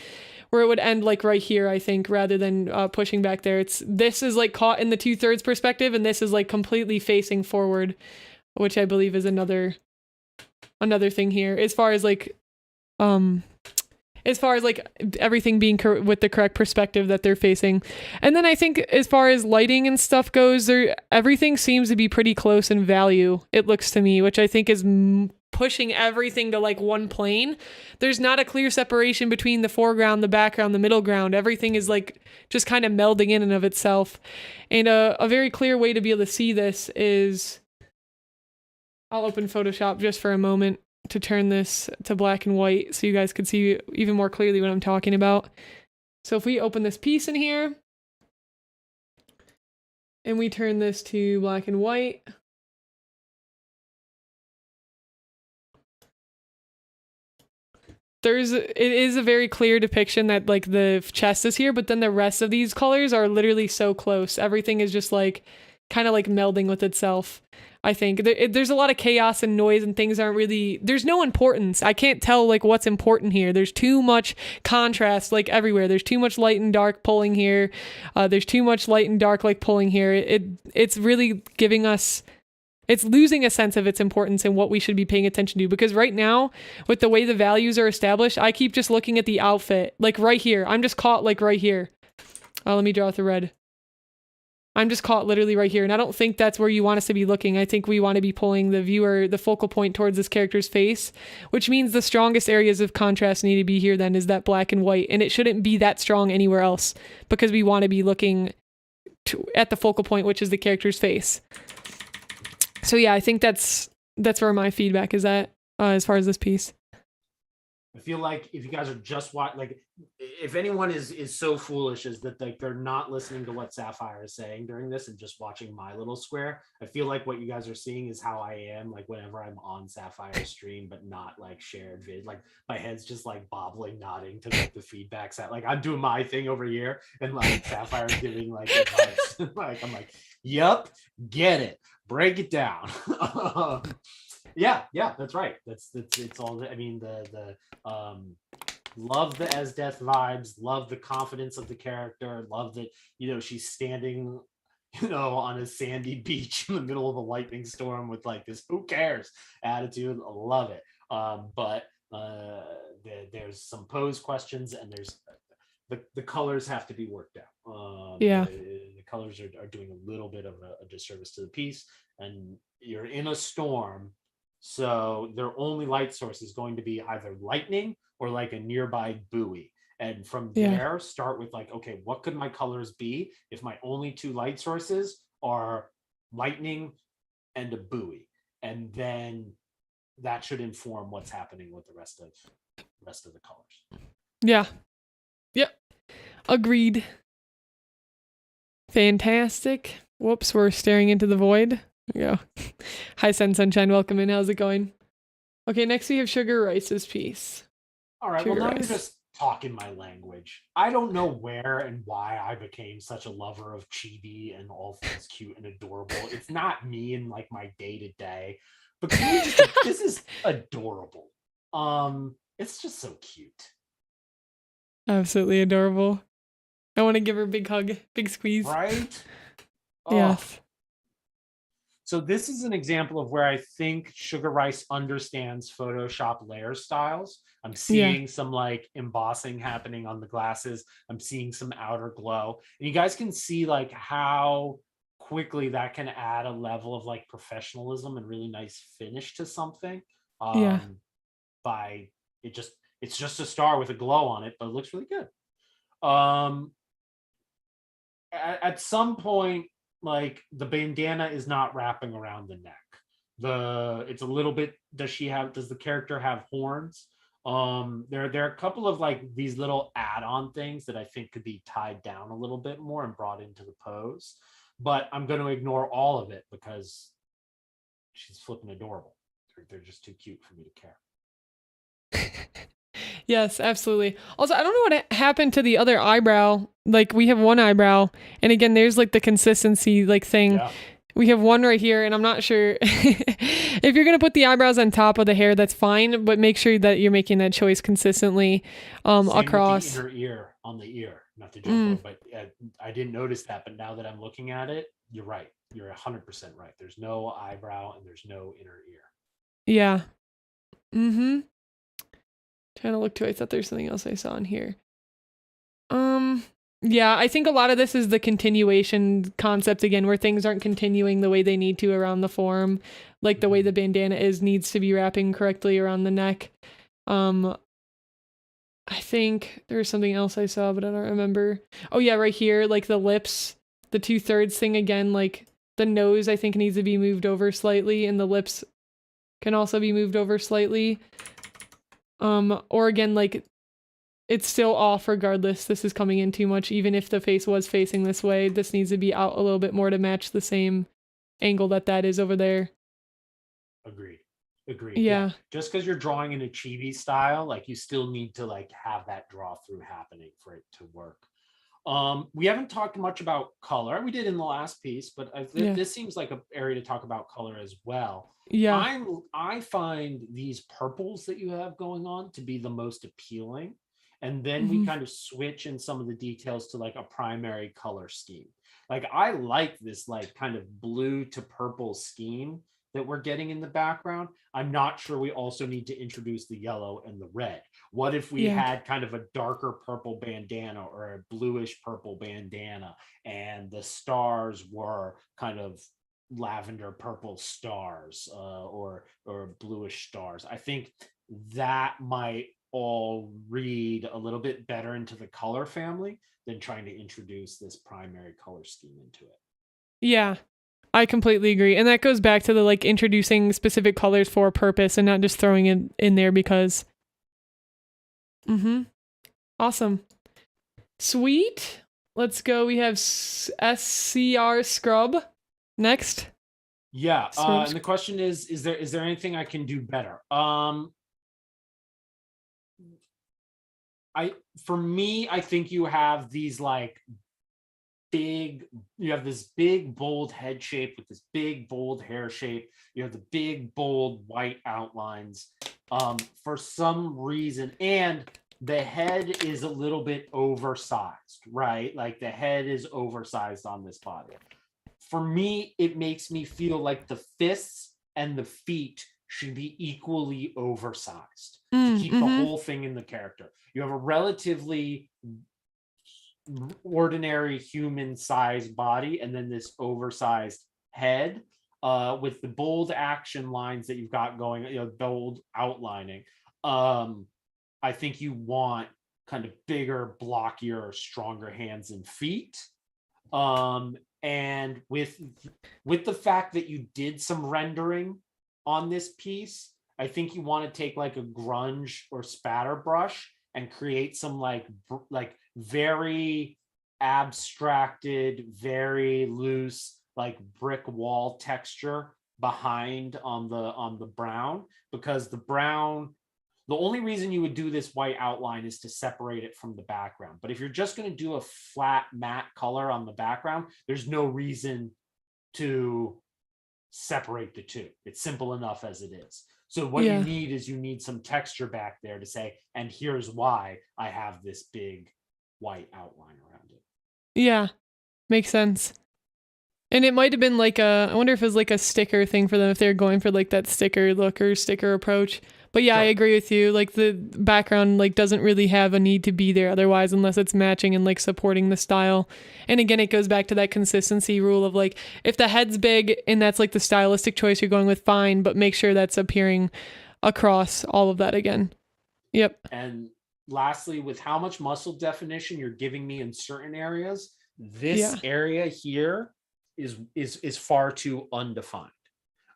where it would end like right here, I think, rather than pushing back there. This is like caught in the 2/3 perspective, and this is like completely facing forward, which I believe is another thing here as far as like everything being with the correct perspective that they're facing. And then I think as far as lighting and stuff goes, everything seems to be pretty close in value, it looks to me, which I think is pushing everything to like one plane. There's not a clear separation between the foreground, the background, the middle ground. Everything is like just kind of melding in and of itself. And a very clear way to be able to see this is, I'll open Photoshop just for a moment to turn this to black and white so you guys could see even more clearly what I'm talking about. So if we open this piece in here and we turn this to black and white, it is a very clear depiction that like the chest is here, but then the rest of these colors are literally so close. Everything is just like kind of like melding with itself. I think there's a lot of chaos and noise, and things aren't really, there's no importance. I can't tell like what's important here. There's too much contrast like everywhere. There's too much light and dark pulling here. There's too much light and dark like pulling here. It's really giving us, it's losing a sense of its importance and what we should be paying attention to, because right now with the way the values are established, I keep just looking at the outfit like right here. I'm just caught like right here. Let me draw with the red. I'm just caught literally right here. And I don't think that's where you want us to be looking. I think we want to be pulling the viewer, the focal point towards this character's face, which means the strongest areas of contrast need to be here then is that black and white. And it shouldn't be that strong anywhere else because we want to be looking at the focal point, which is the character's face. So yeah, I think that's where my feedback is at as far as this piece.
I feel like if you guys are just watching, like if anyone is so foolish as that like they're not listening to what Syafire is saying during this and just watching my little square, I feel like what you guys are seeing is how I am like whenever I'm on Syafire stream but not like shared vid. Like my head's just like bobbling, nodding to like the feedbacks that like I'm doing my thing over here and like Syafire giving like advice. Like I'm like, yep, get it, break it down. Yeah, that's right. It's all. I mean, the love the as death vibes. Love the confidence of the character. Love that she's standing, on a sandy beach in the middle of a lightning storm with like this "who cares" attitude. Love it. But there's some pose questions, and there's the colors have to be worked out.
Yeah,
the colors are doing a little bit of a disservice to the piece, and you're in a storm. So their only light source is going to be either lightning or like a nearby buoy. And from there, start with like, okay, what could my colors be if my only two light sources are lightning and a buoy? And then that should inform what's happening with the rest of the colors.
Yeah. Yep. Agreed. Fantastic. Whoops, we're staring into the void. There we go. Hi, Sun Sunshine. Welcome in. How's it going? Okay, next we have Sugar Rice's piece.
All right. Sugar Rice. Now you're just talking my language. I don't know where and why I became such a lover of chibi and all things cute and adorable. It's not me in like my day to day, but this is adorable. It's just so cute.
Absolutely adorable. I want to give her a big hug, big squeeze.
Right?
Yes.
So this is an example of where I think Sugar Rice understands Photoshop layer styles. I'm seeing some like embossing happening on the glasses. I'm seeing some outer glow. And you guys can see like how quickly that can add a level of like professionalism and really nice finish to something.
Yeah.
By it's just a star with a glow on it, but it looks really good. At some point, like the bandana is not wrapping around the neck. It's a little bit, does the character have horns? There are a couple of like these little add-on things that I think could be tied down a little bit more and brought into the pose, but I'm going to ignore all of it because she's flipping adorable. They're just too cute for me to care.
Yes, absolutely. Also, I don't know what happened to the other eyebrow. Like we have one eyebrow, and again, there's like the consistency like thing.
Yeah.
We have one right here, and I'm not sure if you're going to put the eyebrows on top of the hair, that's fine, but make sure that you're making that choice consistently across.
Same with the inner ear on the ear, not to jump over, but I didn't notice that, but now that I'm looking at it, you're right. You're 100% right. There's no eyebrow and there's no inner ear.
Yeah. Mm-hmm. Trying to look too. I thought there's something else I saw in here. Yeah, I think a lot of this is the continuation concept again, where things aren't continuing the way they need to around the form. Like the way the bandana needs to be wrapping correctly around the neck. I think there was something else I saw, but I don't remember. Oh yeah, right here, like the lips, the 2/3 thing again, like the nose I think needs to be moved over slightly, and the lips can also be moved over slightly. Or again, like it's still off regardless. This is coming in too much. Even if the face was facing this way, this needs to be out a little bit more to match the same angle that is over there.
Agreed.
Yeah.
Just because you're drawing in a chibi style, like you still need to like have that draw through happening for it to work. We haven't talked much about color. We did in the last piece, but this seems like an area to talk about color as well.
Yeah.
I find these purples that you have going on to be the most appealing. And then we kind of switch in some of the details to like a primary color scheme. Like I like this like kind of blue to purple scheme that we're getting in the background. I'm not sure we also need to introduce the yellow and the red. What if we had kind of a darker purple bandana or a bluish purple bandana, and the stars were kind of lavender purple stars or bluish stars? I think that might all read a little bit better into the color family than trying to introduce this primary color scheme into it.
Yeah, I completely agree. And that goes back to the like introducing specific colors for a purpose and not just throwing it in there because. Awesome. Sweet. Let's go. We have SCR Scrub next.
Yeah. And the question is there anything I can do better? I think you have these like you have this big bold head shape with this big bold hair shape. You have the big bold white outlines for some reason, and the head is a little bit oversized, right? Like the head is oversized on this body. For me, it makes me feel like the fists and the feet should be equally oversized to keep the whole thing in the character. You have a relatively ordinary human sized body and then this oversized head with the bold action lines that you've got going, bold outlining. I think you want kind of bigger, blockier, stronger hands and feet. And with the fact that you did some rendering on this piece, I think you want to take like a grunge or spatter brush and create some like very abstracted, very loose, like brick wall texture behind on the brown, because the only reason you would do this white outline is to separate it from the background. But if you're just going to do a flat matte color on the background, there's no reason to separate the two. It's simple enough as it is. So what you need some texture back there to say, and here's why I have this big white outline around it.
Yeah, makes sense. And it might have been like I wonder if it was like a sticker thing for them, if they're going for like that sticker look or sticker approach. But yeah, I
Sure.
agree with you. Like the background like doesn't really have a need to be there otherwise unless it's matching and like supporting the style. And again, it goes back to that consistency rule of like if the head's big and that's like the stylistic choice you're going with, fine, but make sure that's appearing across all of that again. Yep.
And lastly, with how much muscle definition you're giving me in certain areas, this area here is far too undefined.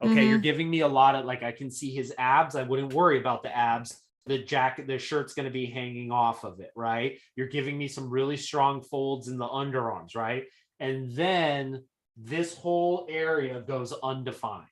Okay, you're giving me a lot of, like, I can see his abs. I wouldn't worry about the abs. The jacket, the shirt's going to be hanging off of it, right? You're giving me some really strong folds in the underarms, right? And then this whole area goes undefined,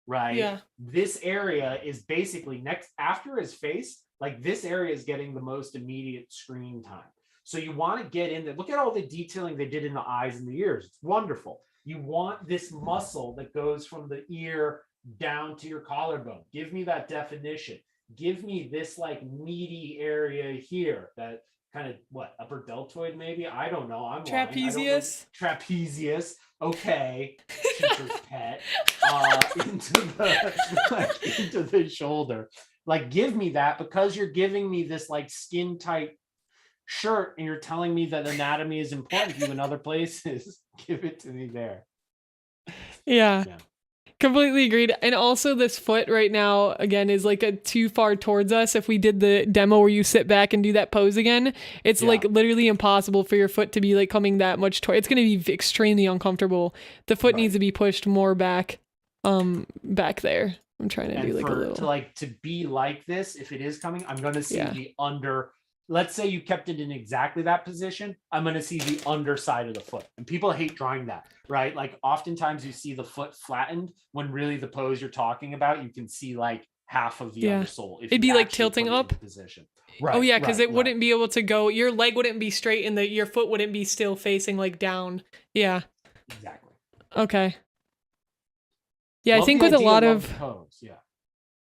right?
Yeah.
This area is basically next after his face, like this area is getting the most immediate screen time. So you want to get in there. Look at all the detailing they did in the eyes and the ears. It's wonderful. You want this muscle that goes from the ear down to your collarbone. Give me that definition. Give me this like meaty area here, that kind of what, upper deltoid maybe? I don't know. I'm
trapezius.
Trapezius. Okay. Teacher's pet. Into the shoulder. Like, give me that, because you're giving me this like skin tight shirt and you're telling me that anatomy is important to you in other places. Give it to me there.
Yeah. Completely agreed. And also this foot right now, again, is like too far towards us. If we did the demo where you sit back and do that pose again, it's like literally impossible for your foot to be like coming that much toward. It's going to be extremely uncomfortable. The foot needs to be pushed more back there. I'm trying to do like a little. To be like this, if it is coming, I'm going to see the under. Let's say you kept it in exactly that position. I'm going to see the underside of the foot. And people hate drawing that, right? Like oftentimes you see the foot flattened when really the pose you're talking about, you can see like half of the undersole. It'd be like tilting up.
Position. Right,
oh yeah, because it wouldn't be able to go. Your leg wouldn't be straight and your foot wouldn't be still facing like down. Yeah.
Exactly.
Okay. Yeah, I think with a lot of
pose.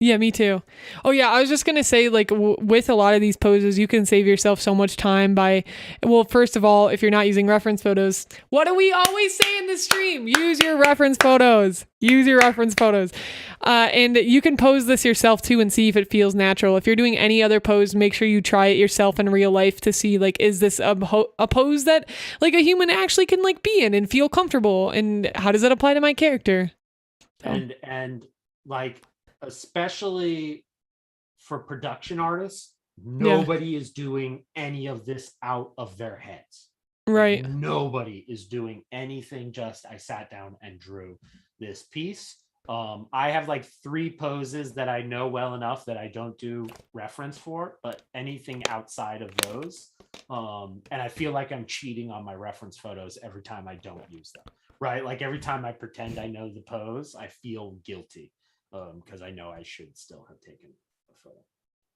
Yeah, me too. Oh yeah, I was just gonna say, like, with a lot of these poses, you can save yourself so much time by, well, first of all, if you're not using reference photos, what do we always say in the stream? Use your reference photos. Use your reference photos. And you can pose this yourself too and see if it feels natural. If you're doing any other pose, make sure you try it yourself in real life to see, like, is this a pose that like a human actually can like be in and feel comfortable, and how does it apply to my character? So.
And like, especially for production artists, nobody is doing any of this out of their heads.
Right.
Like, nobody is doing anything. Just I sat down and drew this piece. I have like 3 poses that I know well enough that I don't do reference for, but anything outside of those. And I feel like I'm cheating on my reference photos every time I don't use them. Right. Like every time I pretend I know the pose, I feel guilty. Because I know I should still have taken a photo.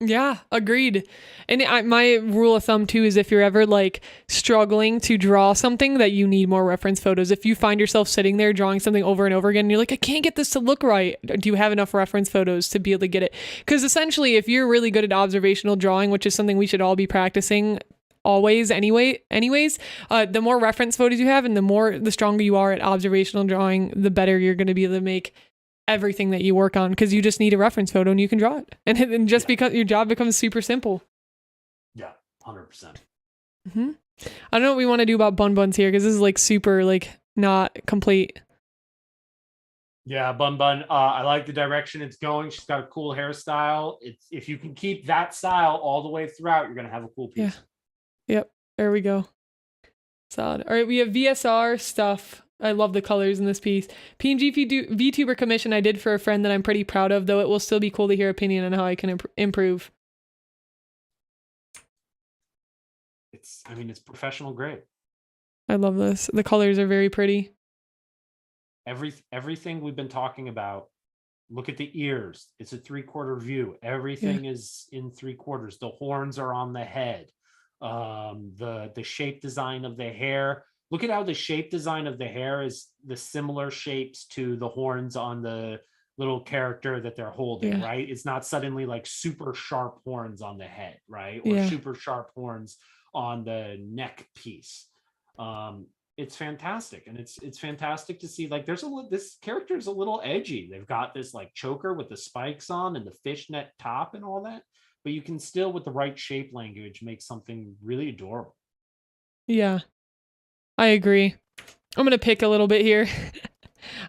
Yeah,
agreed. And my rule of thumb too is if you're ever like struggling to draw something that you need more reference photos. If you find yourself sitting there drawing something over and over again, and you're like, I can't get this to look right. Do you have enough reference photos to be able to get it? Because essentially, if you're really good at observational drawing, which is something we should all be practicing always anyways, the more reference photos you have and the stronger you are at observational drawing, the better you're going to be able to make everything that you work on, because you just need a reference photo and you can draw it, and just because your job becomes super simple.
100%.
I don't know what we want to do about Bun Bun's here, because this is like super like not complete.
Bun I like the direction it's going. She's got a cool hairstyle. It's, if you can keep that style all the way throughout, you're gonna have a cool piece.
Yep, there we go. Solid. All right, we have VSR stuff. I love the colors in this piece. PNG VTuber commission I did for a friend that I'm pretty proud of, though it will still be cool to hear opinion on how I can improve.
It's professional grade.
I love this. The colors are very pretty.
Everything we've been talking about, look at the ears. It's a 3/4 view. Everything is in 3/4. The horns are on the head. The shape design of the hair. Look at how the shape design of the hair is the similar shapes to the horns on the little character that they're holding, right? It's not suddenly like super sharp horns on the head, right? Or super sharp horns on the neck piece. it's fantastic, and it's fantastic to see, like, this character is a little edgy. They've got this like choker with the spikes on and the fishnet top and all that, but you can still, with the right shape language, make something really adorable.
Yeah, I agree. I'm gonna pick a little bit here.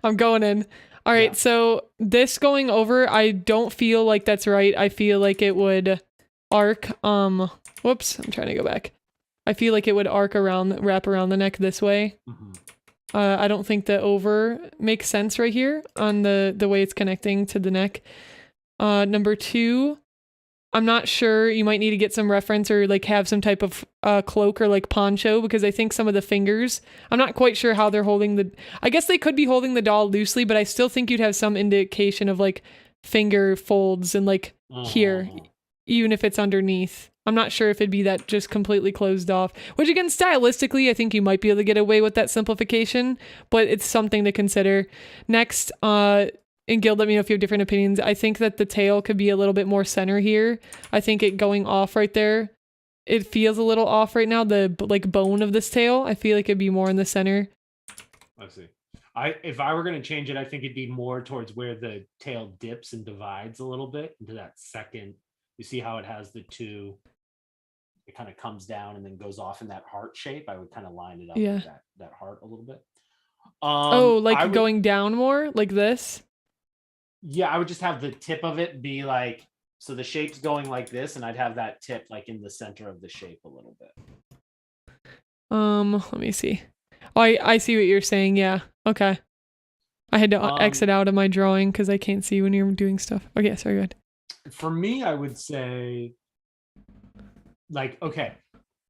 I'm going in. All right,
Yeah.
so this going over, I don't feel like that's right. I feel like it would arc, whoops, I'm trying to go back. I feel like it would wrap around the neck this way.
Mhm.
I don't think the over makes sense right here on the way it's connecting to the neck. Number 2, I'm not sure. You might need to get some reference or like have some type of cloak or like poncho, because I think some of the fingers, I'm not quite sure how they're holding I guess they could be holding the doll loosely, but I still think you'd have some indication of like finger folds and like here, even if it's underneath. I'm not sure if it'd be that just completely closed off, which again, stylistically, I think you might be able to get away with that simplification, but it's something to consider. Next, and Guild, let me know if you have different opinions. I think that the tail could be a little bit more center here. I think it going off right there, it feels a little off right now. The like bone of this tail, I feel like it'd be more in the center.
I see. If I were going to change it, I think it'd be more towards where the tail dips and divides a little bit into that second. You see how it has the two, it kind of comes down and then goes off in that heart shape. I would kind of line it up with that heart a little bit.
Oh, like going down more like this?
Yeah, I would just have the tip of it be like, so the shape's going like this, and I'd have that tip like in the center of the shape a little bit.
Let me see. Oh, I see what you're saying. Yeah. Okay. I had to exit out of my drawing because I can't see when you're doing stuff. Okay, sorry, go ahead.
For me, I would say, like, okay,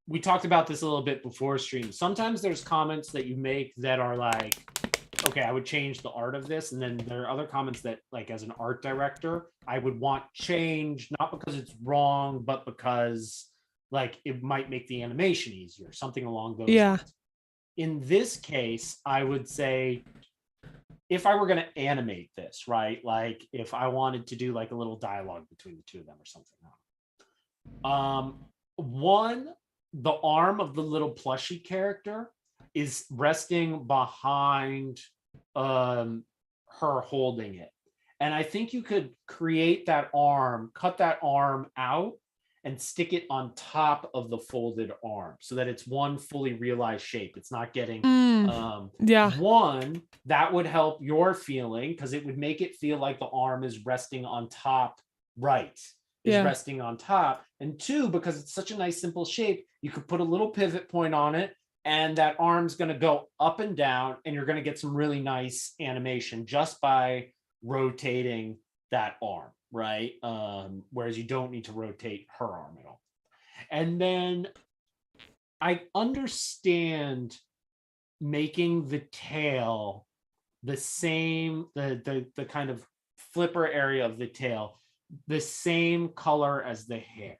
we talked about this a little bit before stream. Sometimes there's comments that you make that are like, okay, I would change the art of this. And then there are other comments that, like, as an art director, I would want change, not because it's wrong, but because like it might make the animation easier, something along those lines. In this case, I would say, if I were going to animate this, right? Like if I wanted to do like a little dialogue between the two of them or something. One, the arm of the little plushie character is resting behind her holding it. And I think you could create that arm, cut that arm out and stick it on top of the folded arm so that it's one fully realized shape. It's not getting one that would help your feeling, because it would make it feel like the arm is resting on top, resting on top. And 2, because it's such a nice simple shape, you could put a little pivot point on it, and that arm's going to go up and down, and you're going to get some really nice animation just by rotating that arm, right? Whereas you don't need to rotate her arm at all. And then I understand making the tail the same, the kind of flipper area of the tail, the same color as the hair.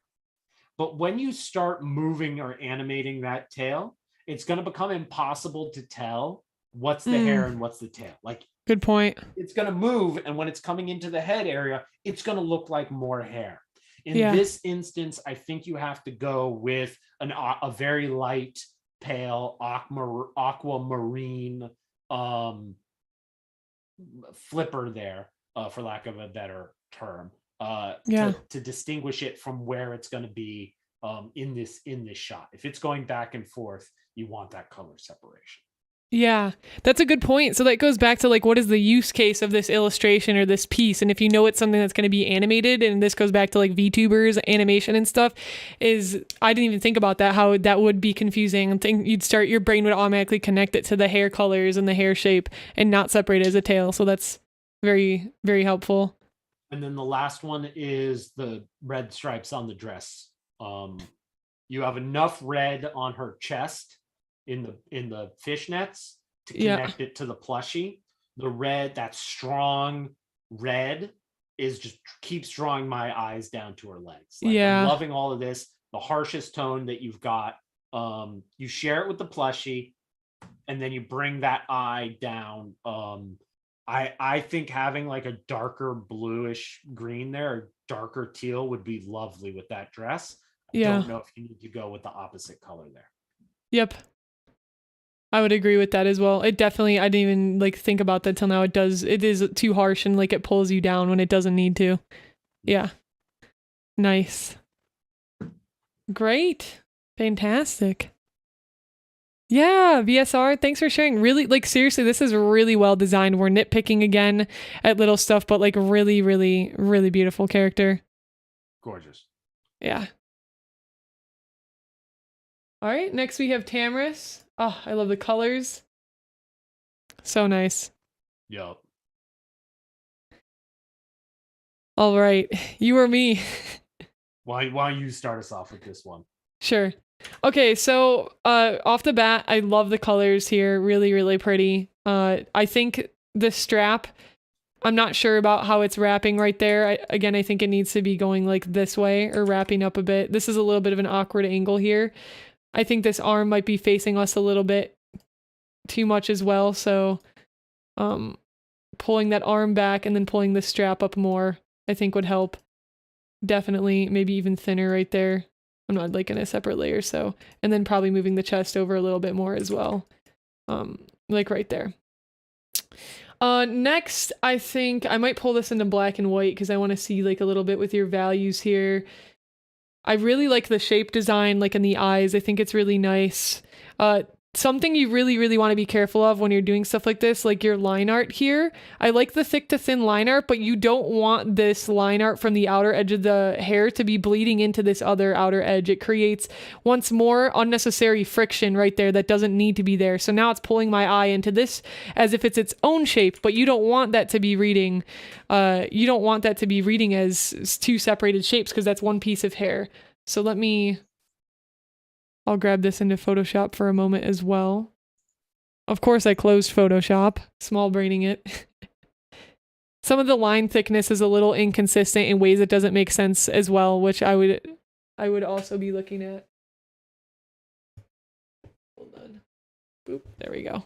But when you start moving or animating that tail, it's going to become impossible to tell what's the hair and what's the tail. Like,
good point.
It's going to move, and when it's coming into the head area, it's going to look like more hair. In this instance, I think you have to go with a very light, pale aquamarine flipper there, for lack of a better term, to distinguish it from where it's going to be in this shot. If it's going back and forth, you want that color separation.
Yeah, that's a good point. So that goes back to like, what is the use case of this illustration or this piece? And if you know it's something that's going to be animated, and this goes back to like VTubers, animation and stuff, I didn't even think about that, how that would be confusing. I think your brain would automatically connect it to the hair colors and the hair shape and not separate it as a tail. So that's very, very helpful.
And then the last one is the red stripes on the dress. You have enough red on her chest in the fishnets to connect it to the plushie. The red, that strong red, is just keeps drawing my eyes down to her legs. Like, I'm loving all of this. The harshest tone that you've got, you share it with the plushie, and then you bring that eye down. I think having like a darker bluish green there, or darker teal, would be lovely with that dress. I don't know if you need to go with the opposite color there.
Yep. I would agree with that as well. It definitely, I didn't even like think about that till now. It is too harsh and like it pulls you down when it doesn't need to. Yeah. Nice. Great. Fantastic. Yeah, VSR, thanks for sharing. Really, like seriously, this is really well designed. We're nitpicking again at little stuff, but like really, really, really beautiful character.
Gorgeous.
Yeah. All right, next we have Tamris. Oh, I love the colors. So nice.
Yup.
All right, you or me?
Why don't you start us off with this one?
Sure. Okay, so off the bat, I love the colors here. Really, really pretty. I think the strap, I'm not sure about how it's wrapping right there. Again, I think it needs to be going like this way or wrapping up a bit. This is a little bit of an awkward angle here. I think this arm might be facing us a little bit too much as well. So pulling that arm back and then pulling the strap up more, I think would help. Definitely, maybe even thinner right there. I'm not like in a separate layer, so, and then probably moving the chest over a little bit more as well. Like right there. Next, I think I might pull this into black and white because I want to see like a little bit with your values here. I really like the shape design, like in the eyes. I think it's really nice. Something you really, really want to be careful of when you're doing stuff like this, like your line art here. I like the thick to thin line art, but you don't want this line art from the outer edge of the hair to be bleeding into this other outer edge. It creates, once more, unnecessary friction right there that doesn't need to be there. So now it's pulling my eye into this as if it's its own shape, but you don't want that to be reading. You don't want that to be reading as two separated shapes because that's one piece of hair. So I'll grab this into Photoshop for a moment as well. Of course, I closed Photoshop, small braining it. Some of the line thickness is a little inconsistent in ways that doesn't make sense as well, which I would also be looking at. Hold on. Boop, there we go.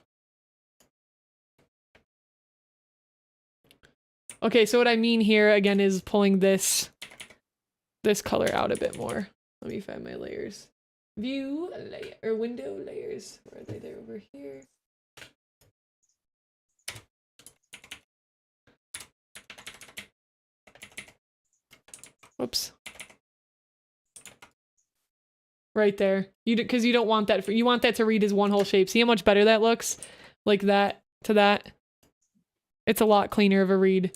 Okay, so what I mean here again is pulling this color out a bit more. Let me find my layers. View layer or window layers. Where are they? They're over here. Whoops. Right there. Because you don't want that. You want that to read as one whole shape. See how much better that looks? Like that to that. It's a lot cleaner of a read.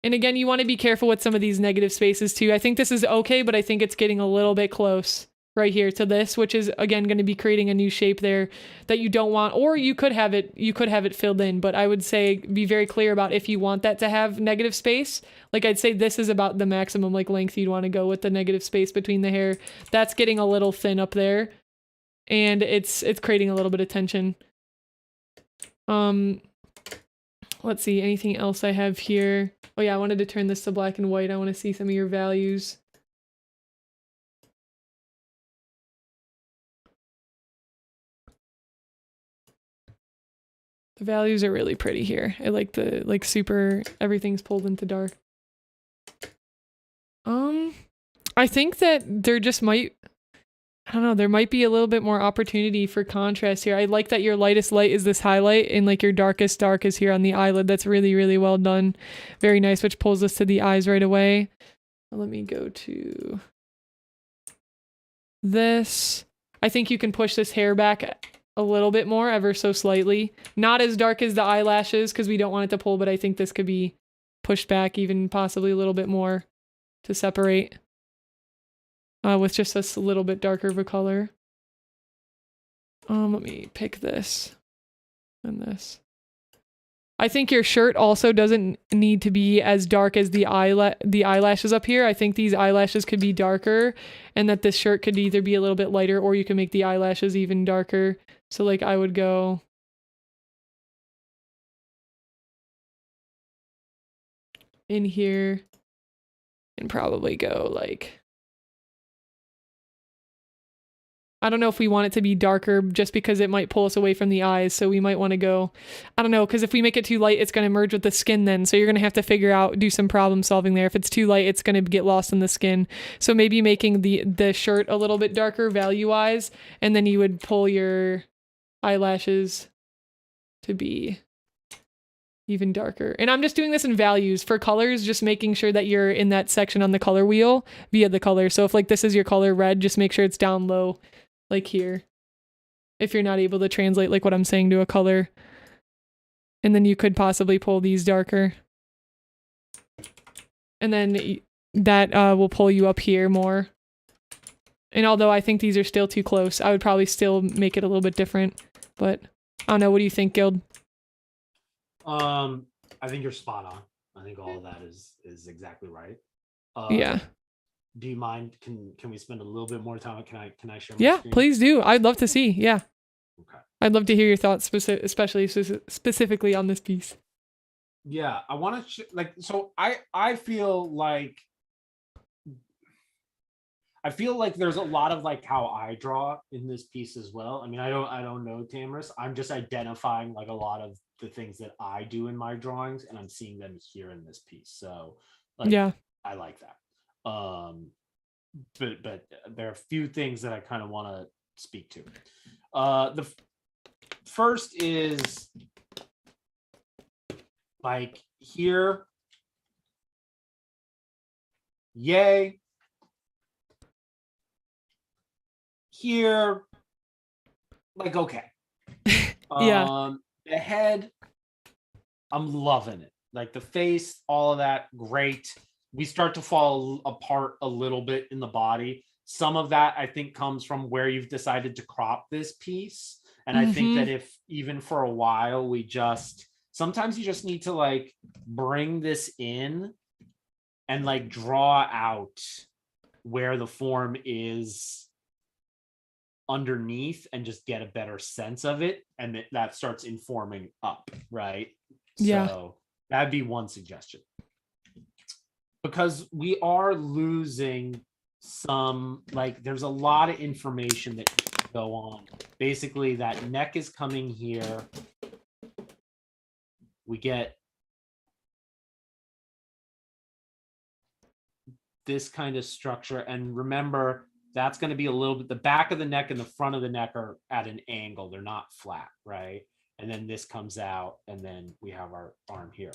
And again, you want to be careful with some of these negative spaces too. I think this is okay, but I think it's getting a little bit close right here to this, which is again going to be creating a new shape there that you don't want, or you could have it filled in, but I would say be very clear about if you want that to have negative space. Like I'd say this is about the maximum like length you'd want to go with the negative space between the hair. That's getting a little thin up there and it's creating a little bit of tension. Let's see, anything else I have here? Oh yeah, I wanted to turn this to black and white. I want to see some of your values. The values are really pretty here. I like the super, everything's pulled into dark. I think that there just might, I don't know, there might be a little bit more opportunity for contrast here. I like that your lightest light is this highlight and like your darkest dark is here on the eyelid. That's really, really well done. Very nice, which pulls us to the eyes right away. Let me go to this. I think you can push this hair back a little bit more, ever so slightly. Not as dark as the eyelashes because we don't want it to pull, but I think this could be pushed back even possibly a little bit more to separate with just a little bit darker of a color. Let me pick this and this. I think your shirt also doesn't need to be as dark as the eyelashes up here. I think these eyelashes could be darker and that this shirt could either be a little bit lighter or you can make the eyelashes even darker. So like I would go in here and probably go like, I don't know if we want it to be darker just because it might pull us away from the eyes. So we might want to go, I don't know, because if we make it too light, it's going to merge with the skin then. So you're going to have to figure out, do some problem solving there. If it's too light, it's going to get lost in the skin. So maybe making the shirt a little bit darker value-wise, and then you would pull your eyelashes to be even darker. And I'm just doing this in values. For colors, just making sure that you're in that section on the color wheel via the color. So if like this is your color red, just make sure it's down low, like here. If you're not able to translate like what I'm saying to a color. And then you could possibly pull these darker. And then that will pull you up here more. And although I think these are still too close, I would probably still make it a little bit different. But I don't know. What do you think, Guild?
I think you're spot on. I think all of that is exactly right.
Yeah.
Do you mind? Can we spend a little bit more time? Can I share my
Yeah,
screen?
please do. I'd love to see. Yeah.
Okay.
I'd love to hear your thoughts, especially specifically on this piece.
Yeah, I want to so I feel like there's a lot of like how I draw in this piece as well. I mean, I don't know 𝐶𝐪𝐮. I'm just identifying like a lot of the things that I do in my drawings, and I'm seeing them here in this piece. So like,
yeah,
I like that. But there are a few things that I kind of want to speak to. The first is like here, yay. Here, like, okay.
Yeah.
The head, I'm loving it. Like the face, all of that, great. We start to fall apart a little bit in the body. Some of that I think comes from where you've decided to crop this piece. And I think that if even for a while, sometimes you just need to like bring this in and like draw out where the form is underneath and just get a better sense of it, and that starts informing up, right?
Yeah.
So that'd be one suggestion, because we are losing some, like there's a lot of information that can go on. Basically that neck is coming here, we get this kind of structure, and remember that's going to be a little bit, the back of the neck and the front of the neck are at an angle. They're not flat, right? And then this comes out, and then we have our arm here.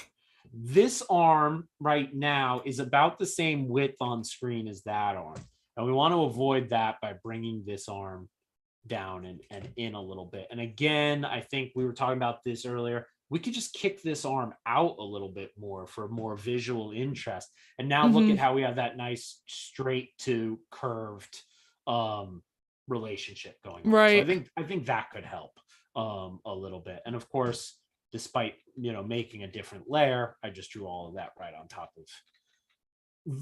This arm right now is about the same width on screen as that arm. And we want to avoid that by bringing this arm down and in a little bit. And again, I think we were talking about this earlier. We could just kick this arm out a little bit more for more visual interest. And now look at how we have that nice straight to curved relationship going on.
Right.
So I think that could help a little bit. And of course, despite making a different layer, I just drew all of that right on top of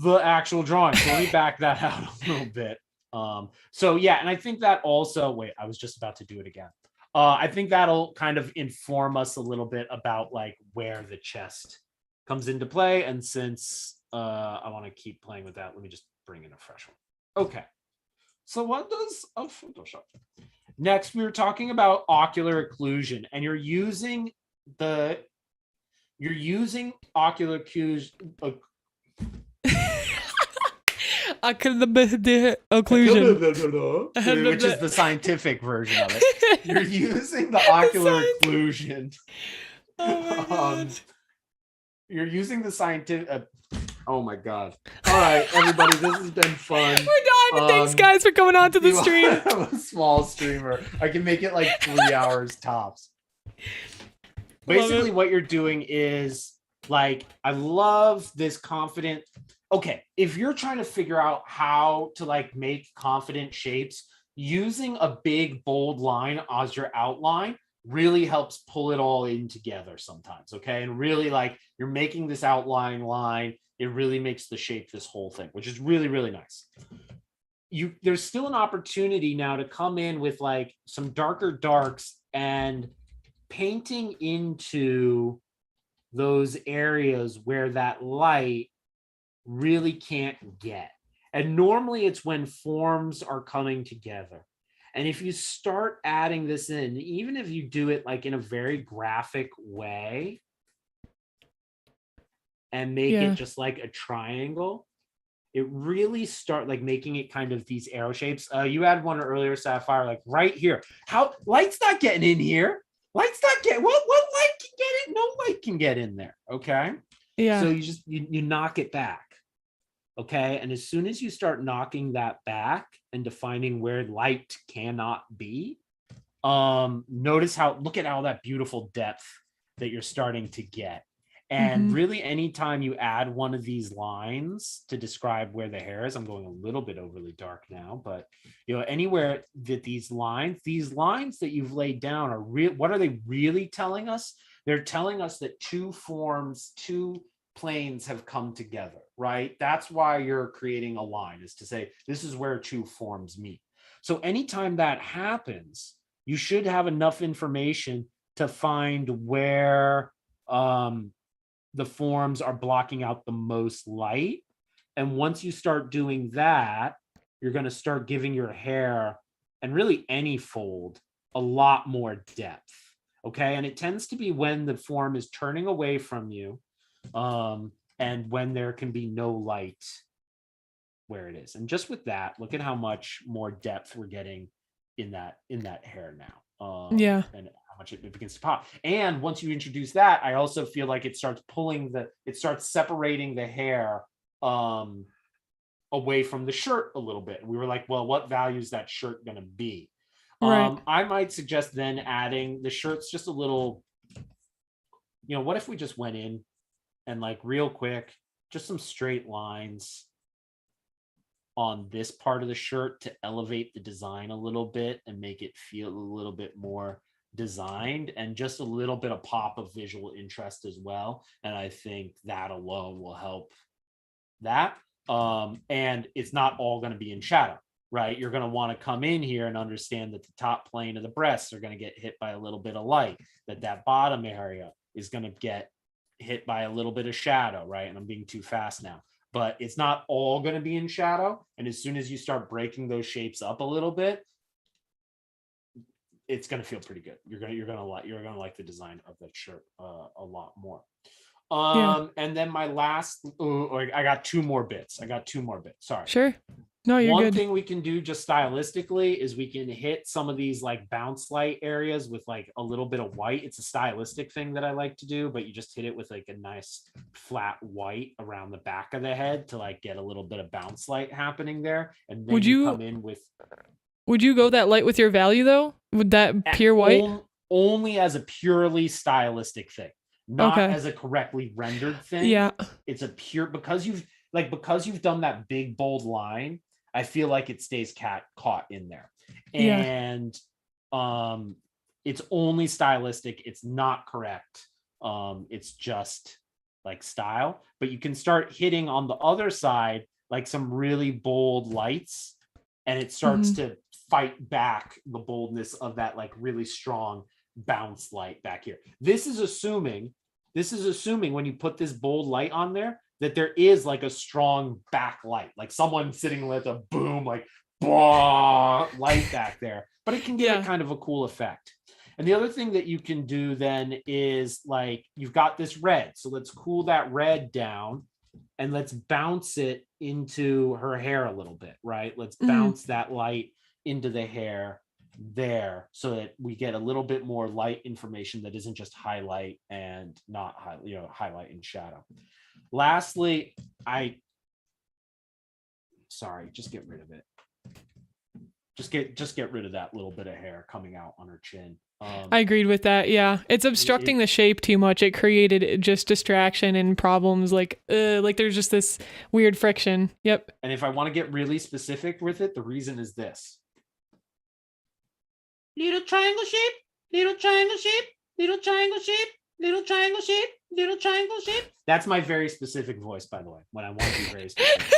the actual drawing. So let me back that out a little bit. So yeah, and I think that also, wait, I was just about to do it again. I think that'll kind of inform us a little bit about like where the chest comes into play. And since I want to keep playing with that, let me just bring in a fresh one. Okay. So what does a Photoshop? Next, we were talking about ocular occlusion, and you're using ocular occlusion.
Occlusion,
which is the scientific version of it. You're using the ocular occlusion. You're using the scientific. Oh my god! All right, everybody, this has been fun.
We're done. Thanks, guys, for coming on to the stream.
I'm a small streamer. I can make it like 3 hours tops. Basically, what you're doing is like, I love this confident. Okay, if you're trying to figure out how to like make confident shapes, using a big bold line as your outline really helps pull it all in together sometimes. Okay, and really like you're making this outline line, it really makes the shape this whole thing, which is really, really nice. There's still an opportunity now to come in with like some darker darks and painting into those areas where that light really can't get. And normally it's when forms are coming together. And if you start adding this in, even if you do it like in a very graphic way and make it just like a triangle, it really start like making it kind of these arrow shapes. You had one earlier, Syafire, like right here. How light's not getting in here. Light's not get what light can get in? No light can get in there. Okay.
Yeah.
So you knock it back. Okay. And as soon as you start knocking that back and defining where light cannot be, look at how that beautiful depth that you're starting to get. And really, anytime you add one of these lines to describe where the hair is, I'm going a little bit overly dark now, but anywhere that these lines that you've laid down are real. What are they really telling us? They're telling us that two planes have come together, right? That's why you're creating a line, is to say this is where two forms meet. So anytime that happens, you should have enough information to find where the forms are blocking out the most light. And once you start doing that, you're going to start giving your hair, and really any fold, a lot more depth. Okay. And it tends to be when the form is turning away from you, and when there can be no light where it is. And just with that, look at how much more depth we're getting in that hair now. And how much it begins to pop. And once you introduce that, I also feel like it starts separating the hair away from the shirt a little bit. We were like, well, what value is that shirt going to be? Right. I might suggest then adding the shirts just a little, what if we just went in and like real quick, just some straight lines on this part of the shirt to elevate the design a little bit and make it feel a little bit more designed, and just a little bit of pop of visual interest as well. And I think that alone will help that. And it's not all going to be in shadow, right? You're going to want to come in here and understand that the top plane of the breasts are going to get hit by a little bit of light, that bottom area is going to get hit by a little bit of shadow, right? And I'm being too fast now, but it's not all going to be in shadow. And as soon as you start breaking those shapes up a little bit, it's going to feel pretty good. You're going to like the design of that shirt a lot more. And then my last, I got two more bits. Sorry.
Sure. No, you're good.
One thing we can do just stylistically is we can hit some of these like bounce light areas with like a little bit of white. It's a stylistic thing that I like to do, but you just hit it with like a nice flat white around the back of the head to like get a little bit of bounce light happening there. And then you come in with...
Would you go that light with your value though? Would that pure white?
Only as a purely stylistic thing, not as a correctly rendered thing. Yeah. It's a pure, because you've done that big bold line, I feel like it stays caught in there. And it's only stylistic. It's not correct. It's just like style, but you can start hitting on the other side, like some really bold lights, and it starts to fight back the boldness of that like really strong bounce light back here. This is assuming when you put this bold light on there that there is like a strong backlight, like someone sitting with a boom, like light back there, but it can give it kind of a cool effect. And the other thing that you can do then is like, you've got this red, so let's cool that red down and let's bounce it into her hair a little bit, right? Let's bounce that light into the hair there so that we get a little bit more light information that isn't just highlight and not highlight and shadow. Lastly, just get rid of it. Just get rid of that little bit of hair coming out on her chin.
I agreed with that. Yeah, it's obstructing the shape too much. It created just distraction and problems. Like there's just this weird friction. Yep.
And if I want to get really specific with it, the reason is this: little triangle shape, little triangle shape, little triangle shape, little triangle shape, little triangle shape. That's my very specific voice, by the way, when I want to be very specific.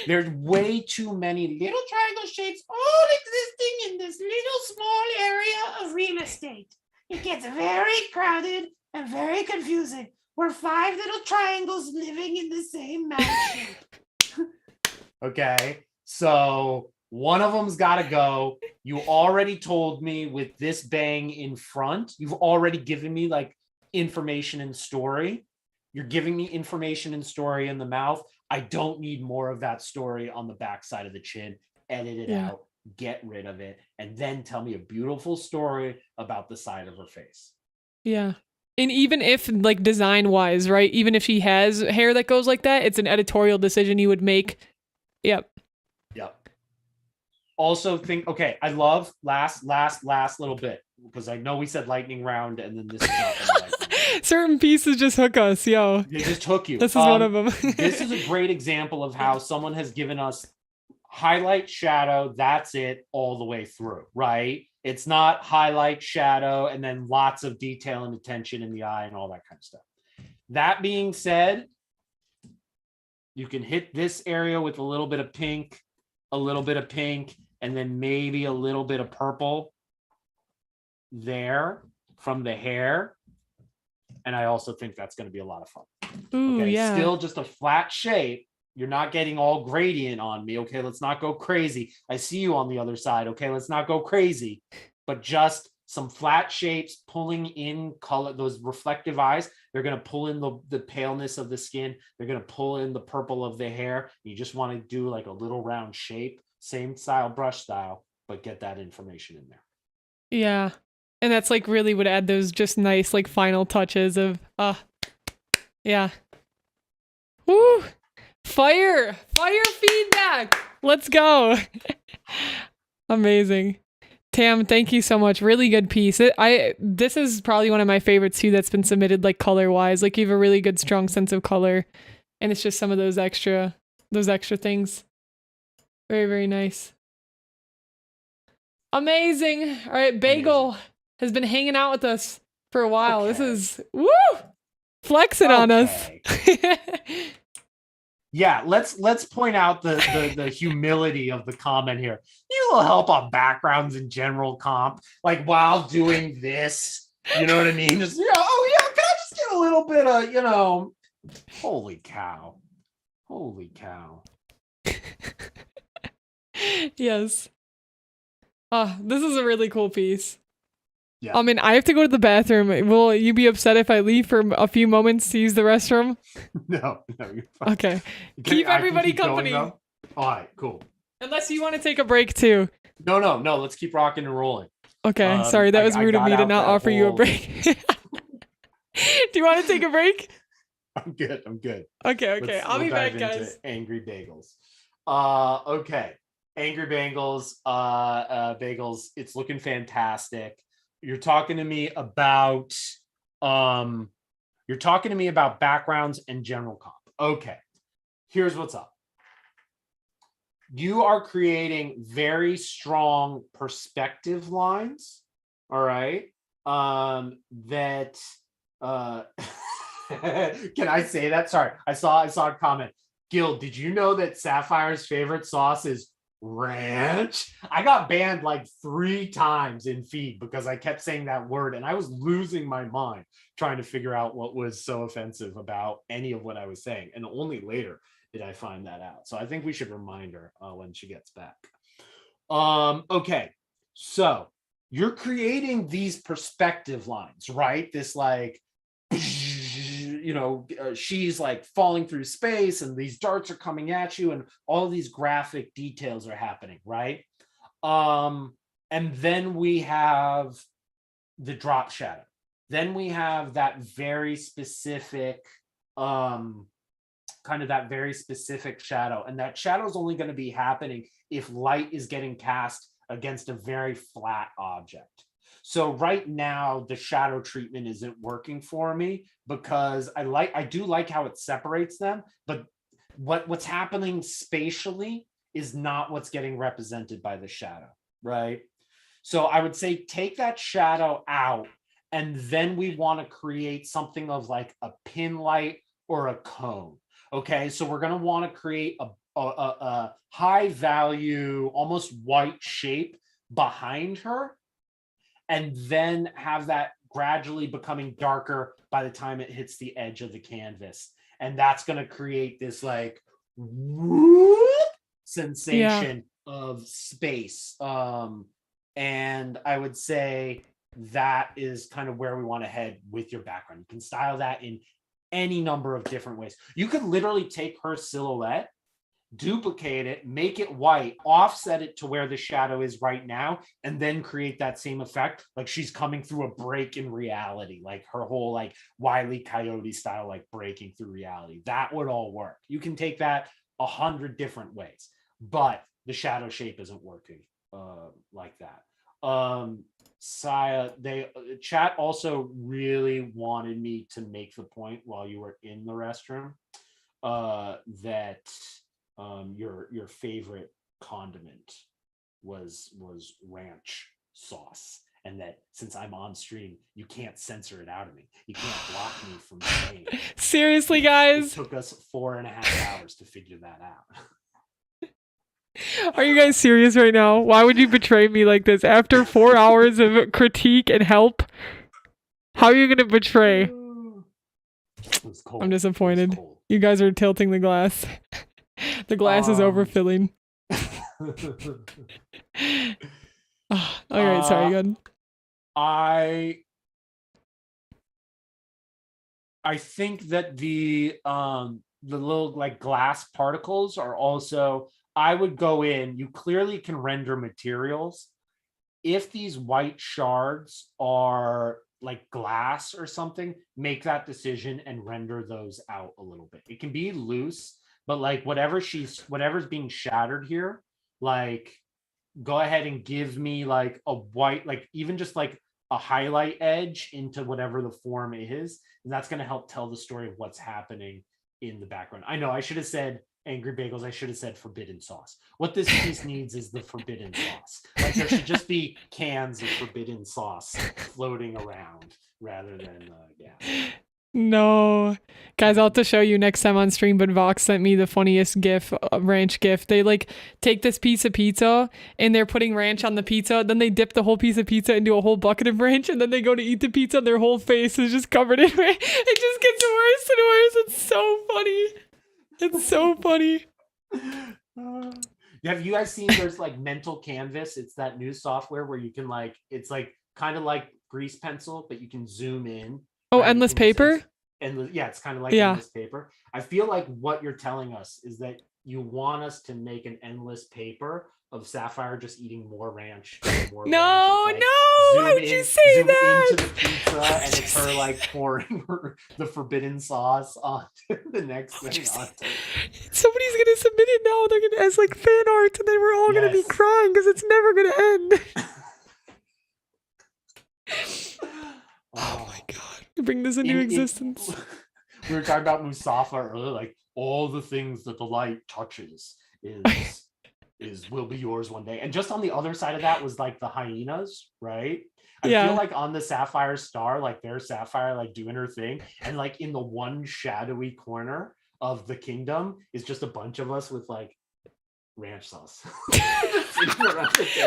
There's way too many little triangle shapes all existing in this little small area of real estate. It gets very crowded and very confusing. We're 5 little triangles living in the same mansion. Okay, so one of them's got to go. You already told me with this bang in front, you've already given me like information and story. You're giving me information and story in the mouth. I don't need more of that story on the backside of the chin. Edit it out. get rid of it, and then tell me a beautiful story about the side of her face.
Yeah. And even if like design wise, right? Even if she has hair that goes like that, it's an editorial decision you would make. Yep.
Yep. Also think, okay, I love last little bit, because I know we said lightning round and then this is not the lightning round.
Certain pieces just hook us, yo.
They just hook you.
This is one of them.
This is a great example of how someone has given us highlight, shadow, that's it all the way through, right? It's not highlight, shadow, and then lots of detail and attention in the eye and all that kind of stuff. That being said, you can hit this area with a little bit of pink, and then maybe a little bit of purple there from the hair. And I also think that's going to be a lot of fun.
Ooh,
okay,
yeah.
Still just a flat shape. You're not getting all gradient on me. Okay, let's not go crazy. I see you on the other side. Okay, let's not go crazy. But just some flat shapes pulling in color, those reflective eyes. They're going to pull in the paleness of the skin. They're going to pull in the purple of the hair. You just want to do like a little round shape, same style, brush style, but get that information in there.
Yeah. And that's like really would add those just nice like final touches of, yeah. Woo! Fire feedback. Let's go. Amazing. Tam, thank you so much. Really good piece. This is probably one of my favorites too that's been submitted like color wise. Like you have a really good strong sense of color, and it's just some of those extra things. Very, very nice. Amazing. All right, Bagel has been hanging out with us for a while.
Okay.
This is woo flexing on us.
Yeah, let's point out the humility of the comment here. You will help on backgrounds in general comp, like while doing this, you know what I mean? Just, oh yeah, can I just get a little bit of, holy cow.
Yes. This is a really cool piece.
Yeah.
I mean, I have to go to the bathroom. Will you be upset if I leave for a few moments to use the restroom?
No, you're fine.
Okay. Keep everybody company.
All right, cool.
Unless you want to take a break too.
No, let's keep rocking and rolling.
Okay, sorry, that was rude of me to not offer you a break. Do you want to take a break?
I'm good.
Okay. I'll be back, guys.
Angry Bagels. Okay. Angry Bagels. Bagels. It's looking fantastic. You're talking to me about backgrounds and general comp. Okay. Here's what's up. You are creating very strong perspective lines. All right. That can I say that? Sorry, I saw a comment. Gil, did you know that Safire's favorite sauce is ranch? I got banned like 3 times in feed because I kept saying that word, and I was losing my mind trying to figure out what was so offensive about any of what I was saying, and only later did I find that out. So I think we should remind her when she gets back. Okay, so you're creating these perspective lines, right? This like, she's like falling through space and these darts are coming at you and all of these graphic details are happening, right? And then we have the drop shadow. Then we have that very specific shadow, and that shadow is only going to be happening if light is getting cast against a very flat object. So right now the shadow treatment isn't working for me because I do like how it separates them, but what's happening spatially is not what's getting represented by the shadow, right? So I would say take that shadow out, and then we want to create something of like a pin light or a cone. Okay, so we're going to want to create a high value, almost white shape behind her, and then have that gradually becoming darker by the time it hits the edge of the canvas. And that's going to create this like whoop sensation of space. And I would say that is kind of where we want to head with your background. You can style that in any number of different ways. You could literally take her silhouette duplicate it, make it white, offset it to where the shadow is right now, and then create that same effect. Like she's coming through a break in reality, like her whole like Wile E. Coyote style, like breaking through reality. That would all work. You can take that 100 different ways, but the shadow shape isn't working like that. Saya, chat also really wanted me to make the point while you were in the restroom that your favorite condiment was ranch sauce, and that since I'm on stream, you can't censor it out of me. You can't block me from saying it.
Seriously, guys,
it took us 4.5 hours to figure that out.
Are you guys serious right now? Why would you betray me like this after 4 hours of critique and help? How are you gonna betray?
It was cold.
I'm disappointed. You guys are tilting the glass. The glass is overfilling. All right, sorry, good.
I think that the little like glass particles are also, I would go in, you clearly can render materials. If these white shards are like glass or something, make that decision and render those out a little bit. It can be loose, but like whatever's being shattered here, like go ahead and give me like a white, like even just like a highlight edge into whatever the form is, and that's going to help tell the story of what's happening in the background. I know I should have said Angry Bagels, I should have said forbidden sauce. What this piece needs is the forbidden sauce. Like there should just be cans of forbidden sauce floating around rather than
No, guys, I'll have to show you next time on stream, but Vox sent me the funniest gif, ranch gif. They like take this piece of pizza and they're putting ranch on the pizza, then they dip the whole piece of pizza into a whole bucket of ranch, and then they go to eat the pizza and their whole face is just covered in ranch. It just gets worse and worse. It's so funny. It's so funny.
Have you guys seen there's like Mental Canvas? It's that new software where you can like, it's like kind of like grease pencil, but you can zoom in.
Oh, right? Endless paper?
It's kind of like endless paper. I feel like what you're telling us is that you want us to make an endless paper of Syafire just eating more ranch. More
no,
ranch. Like,
no, why would you say that?
Into the pizza, and it's her like pouring the forbidden sauce onto the next thing.
Somebody's gonna submit it now. They're gonna as like fan art, and then we're all gonna be crying because it's never gonna end. Oh my god! You bring this into existence.
We were talking about Musafa earlier, like all the things that the light touches will be yours one day. And just on the other side of that was like the hyenas, right? I feel like on the Sapphire Star, like there's Syafire like doing her thing, and like in the one shadowy corner of the kingdom is just a bunch of us with like ranch sauce.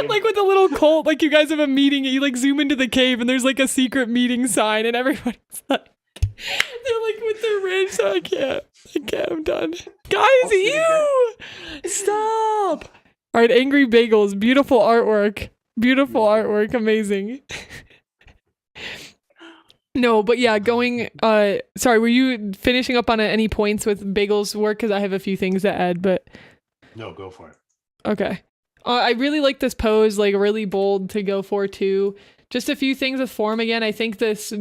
Like with a little cult, like you guys have a meeting and you like zoom into the cave and there's like a secret meeting sign and everybody's like, they're like with their ranch sauce. I can't, I'm done. Guys, ew! Stop! All right, Angry Bagels, beautiful artwork. Beautiful artwork, amazing. No, but yeah, going, sorry, were you finishing up on any points with Bagels' work? Because I have a few things to add, but...
No, go for it.
Okay. I really like this pose, like really bold to go for too. Just a few things with form again. I think this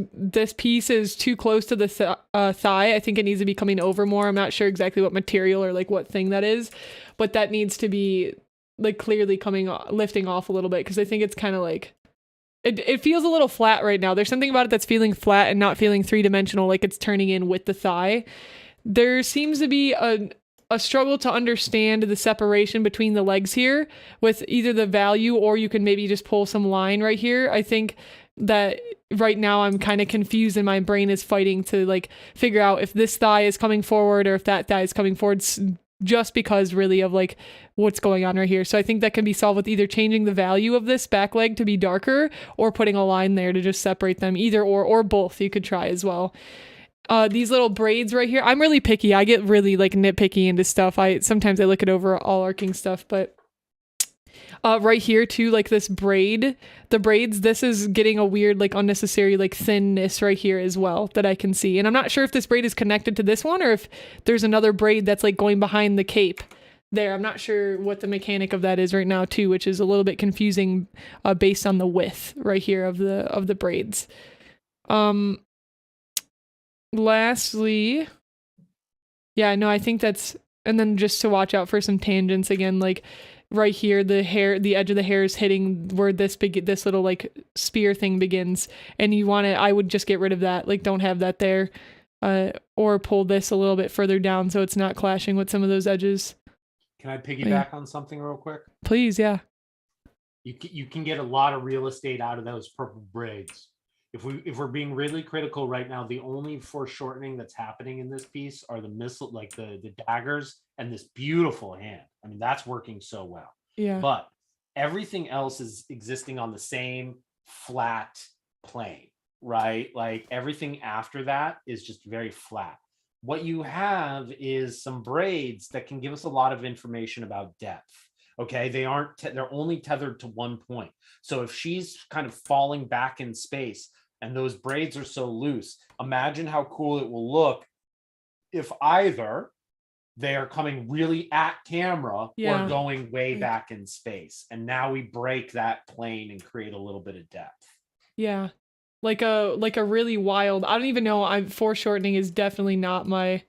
piece is too close to the thigh. I think it needs to be coming over more. I'm not sure exactly what material or like what thing that is, but that needs to be like clearly lifting off a little bit, because I think it's kind of like, it feels a little flat right now. There's something about it that's feeling flat and not feeling three-dimensional, like it's turning in with the thigh. There seems to be a struggle to understand the separation between the legs here with either the value, or you can maybe just pull some line right here. I think that right now I'm kind of confused and my brain is fighting to like figure out if this thigh is coming forward or if that thigh is coming forward, just because really of like what's going on right here. So I think that can be solved with either changing the value of this back leg to be darker or putting a line there to just separate them, either or both you could try as well. These little braids right here, I'm really picky. I get really like nitpicky into stuff. Sometimes I look at over all arcing stuff, but right here too, like this braid, the braids, this is getting a weird like unnecessary like thinness right here as well that I can see. And I'm not sure if this braid is connected to this one or if there's another braid that's like going behind the cape there. I'm not sure what the mechanic of that is right now too, which is a little bit confusing based on the width right here of the braids. Lastly, yeah, no, I think that's, and then just to watch out for some tangents again, like right here, the edge of the hair is hitting where this little like spear thing begins, and you want to, I would just get rid of that, like don't have that there, or pull this a little bit further down so it's not clashing with some of those edges.
Can I piggyback on something real quick?
Please, yeah.
You can get a lot of real estate out of those purple braids. If we're being really critical right now, the only foreshortening that's happening in this piece are the missile, like the daggers and this beautiful hand. I mean, that's working so well.
Yeah.
But everything else is existing on the same flat plane, right? Like everything after that is just very flat. What you have is some braids that can give us a lot of information about depth. Okay, they're only tethered to one point. So if she's kind of falling back in space and those braids are so loose, imagine how cool it will look if either they are coming really at camera or going way back in space. And now we break that plane and create a little bit of depth.
Yeah. Like a really wild, I don't even know, foreshortening is definitely not my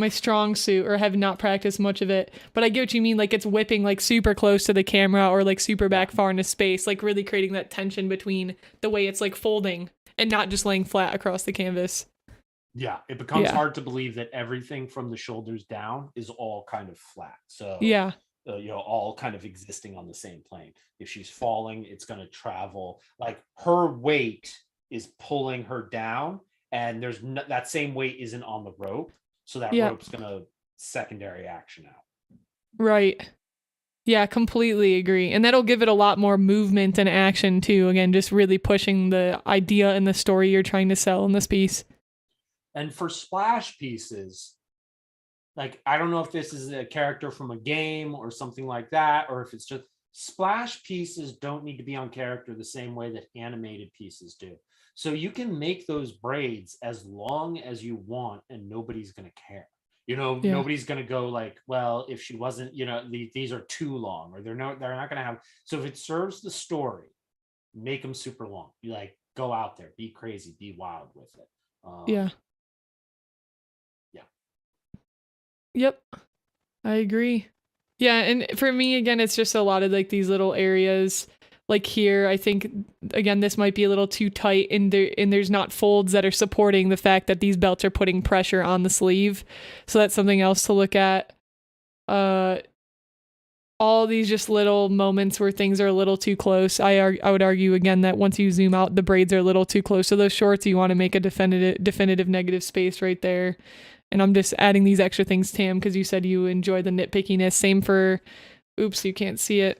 strong suit, or have not practiced much of it, but I get what you mean. Like it's whipping like super close to the camera or like super back far into space, like really creating that tension between the way it's like folding and not just laying flat across the canvas.
Yeah, it becomes hard to believe that everything from the shoulders down is all kind of flat. So
yeah,
all kind of existing on the same plane. If she's falling, it's going to travel, like her weight is pulling her down, and there's that same weight isn't on the rope, so that rope's going to secondary action out.
Right. Yeah, completely agree. And that'll give it a lot more movement and action too. Again, just really pushing the idea and the story you're trying to sell in this piece.
And for splash pieces, like, I don't know if this is a character from a game or something like that, or if it's just splash pieces don't need to be on character the same way that animated pieces do. So you can make those braids as long as you want and nobody's going to care. Nobody's going to go like, well, if she wasn't, these are too long, or they're not going to have. So if it serves the story, make them super long. You like, go out there, be crazy, be wild with it.
Yeah. Yep. I agree. Yeah, and for me, again, it's just a lot of like these little areas. Like here, I think, again, this might be a little too tight, and there's not folds that are supporting the fact that these belts are putting pressure on the sleeve. So that's something else to look at. All these just little moments where things are a little too close. I would argue, again, that once you zoom out, the braids are a little too close to those shorts. You want to make a definitive negative space right there. And I'm just adding these extra things, Tam, because you said you enjoy the nitpickiness. Same for, oops, you can't see it.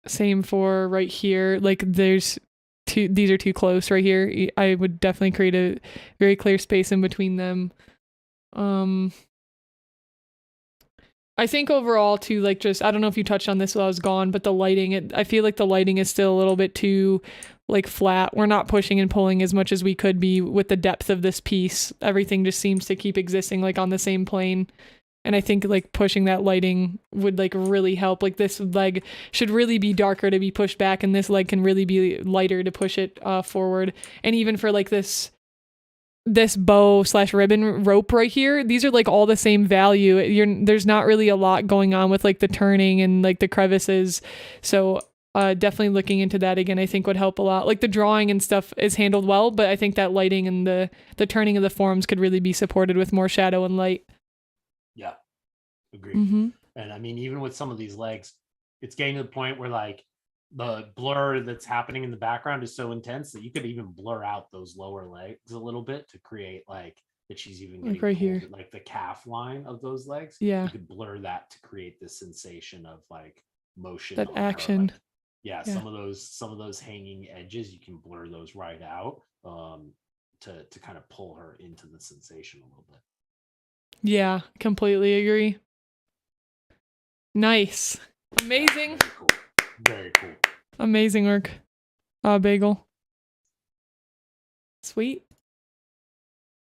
Same for right here. Like these are too close right here. I would definitely create a very clear space in between them. I think overall too, like just, I don't know if you touched on this while I was gone, but the lighting, I feel like the lighting is still a little bit too like flat. We're not pushing and pulling as much as we could be with the depth of this piece. Everything just seems to keep existing like on the same plane. And I think like pushing that lighting would like really help. Like this leg should really be darker to be pushed back, and this leg can really be lighter to push it forward. And even for like this bow / ribbon rope right here, these are like all the same value. There's not really a lot going on with like the turning and like the crevices. So definitely looking into that again, I think would help a lot. Like the drawing and stuff is handled well, but I think that lighting and the turning of the forms could really be supported with more shadow and light.
Yeah, agreed. Mm-hmm. And I mean, even with some of these legs, it's getting to the point where like the blur that's happening in the background is so intense that you could even blur out those lower legs a little bit to create like that she's even getting
like right here,
like the calf line of those legs.
Yeah,
you could blur that to create this sensation of like motion,
that action.
Like, yeah, some of those hanging edges, you can blur those right out to kind of pull her into the sensation a little bit.
Yeah, completely agree. Nice. Amazing.
Very cool. Very cool.
Amazing work, Bagel. Sweet.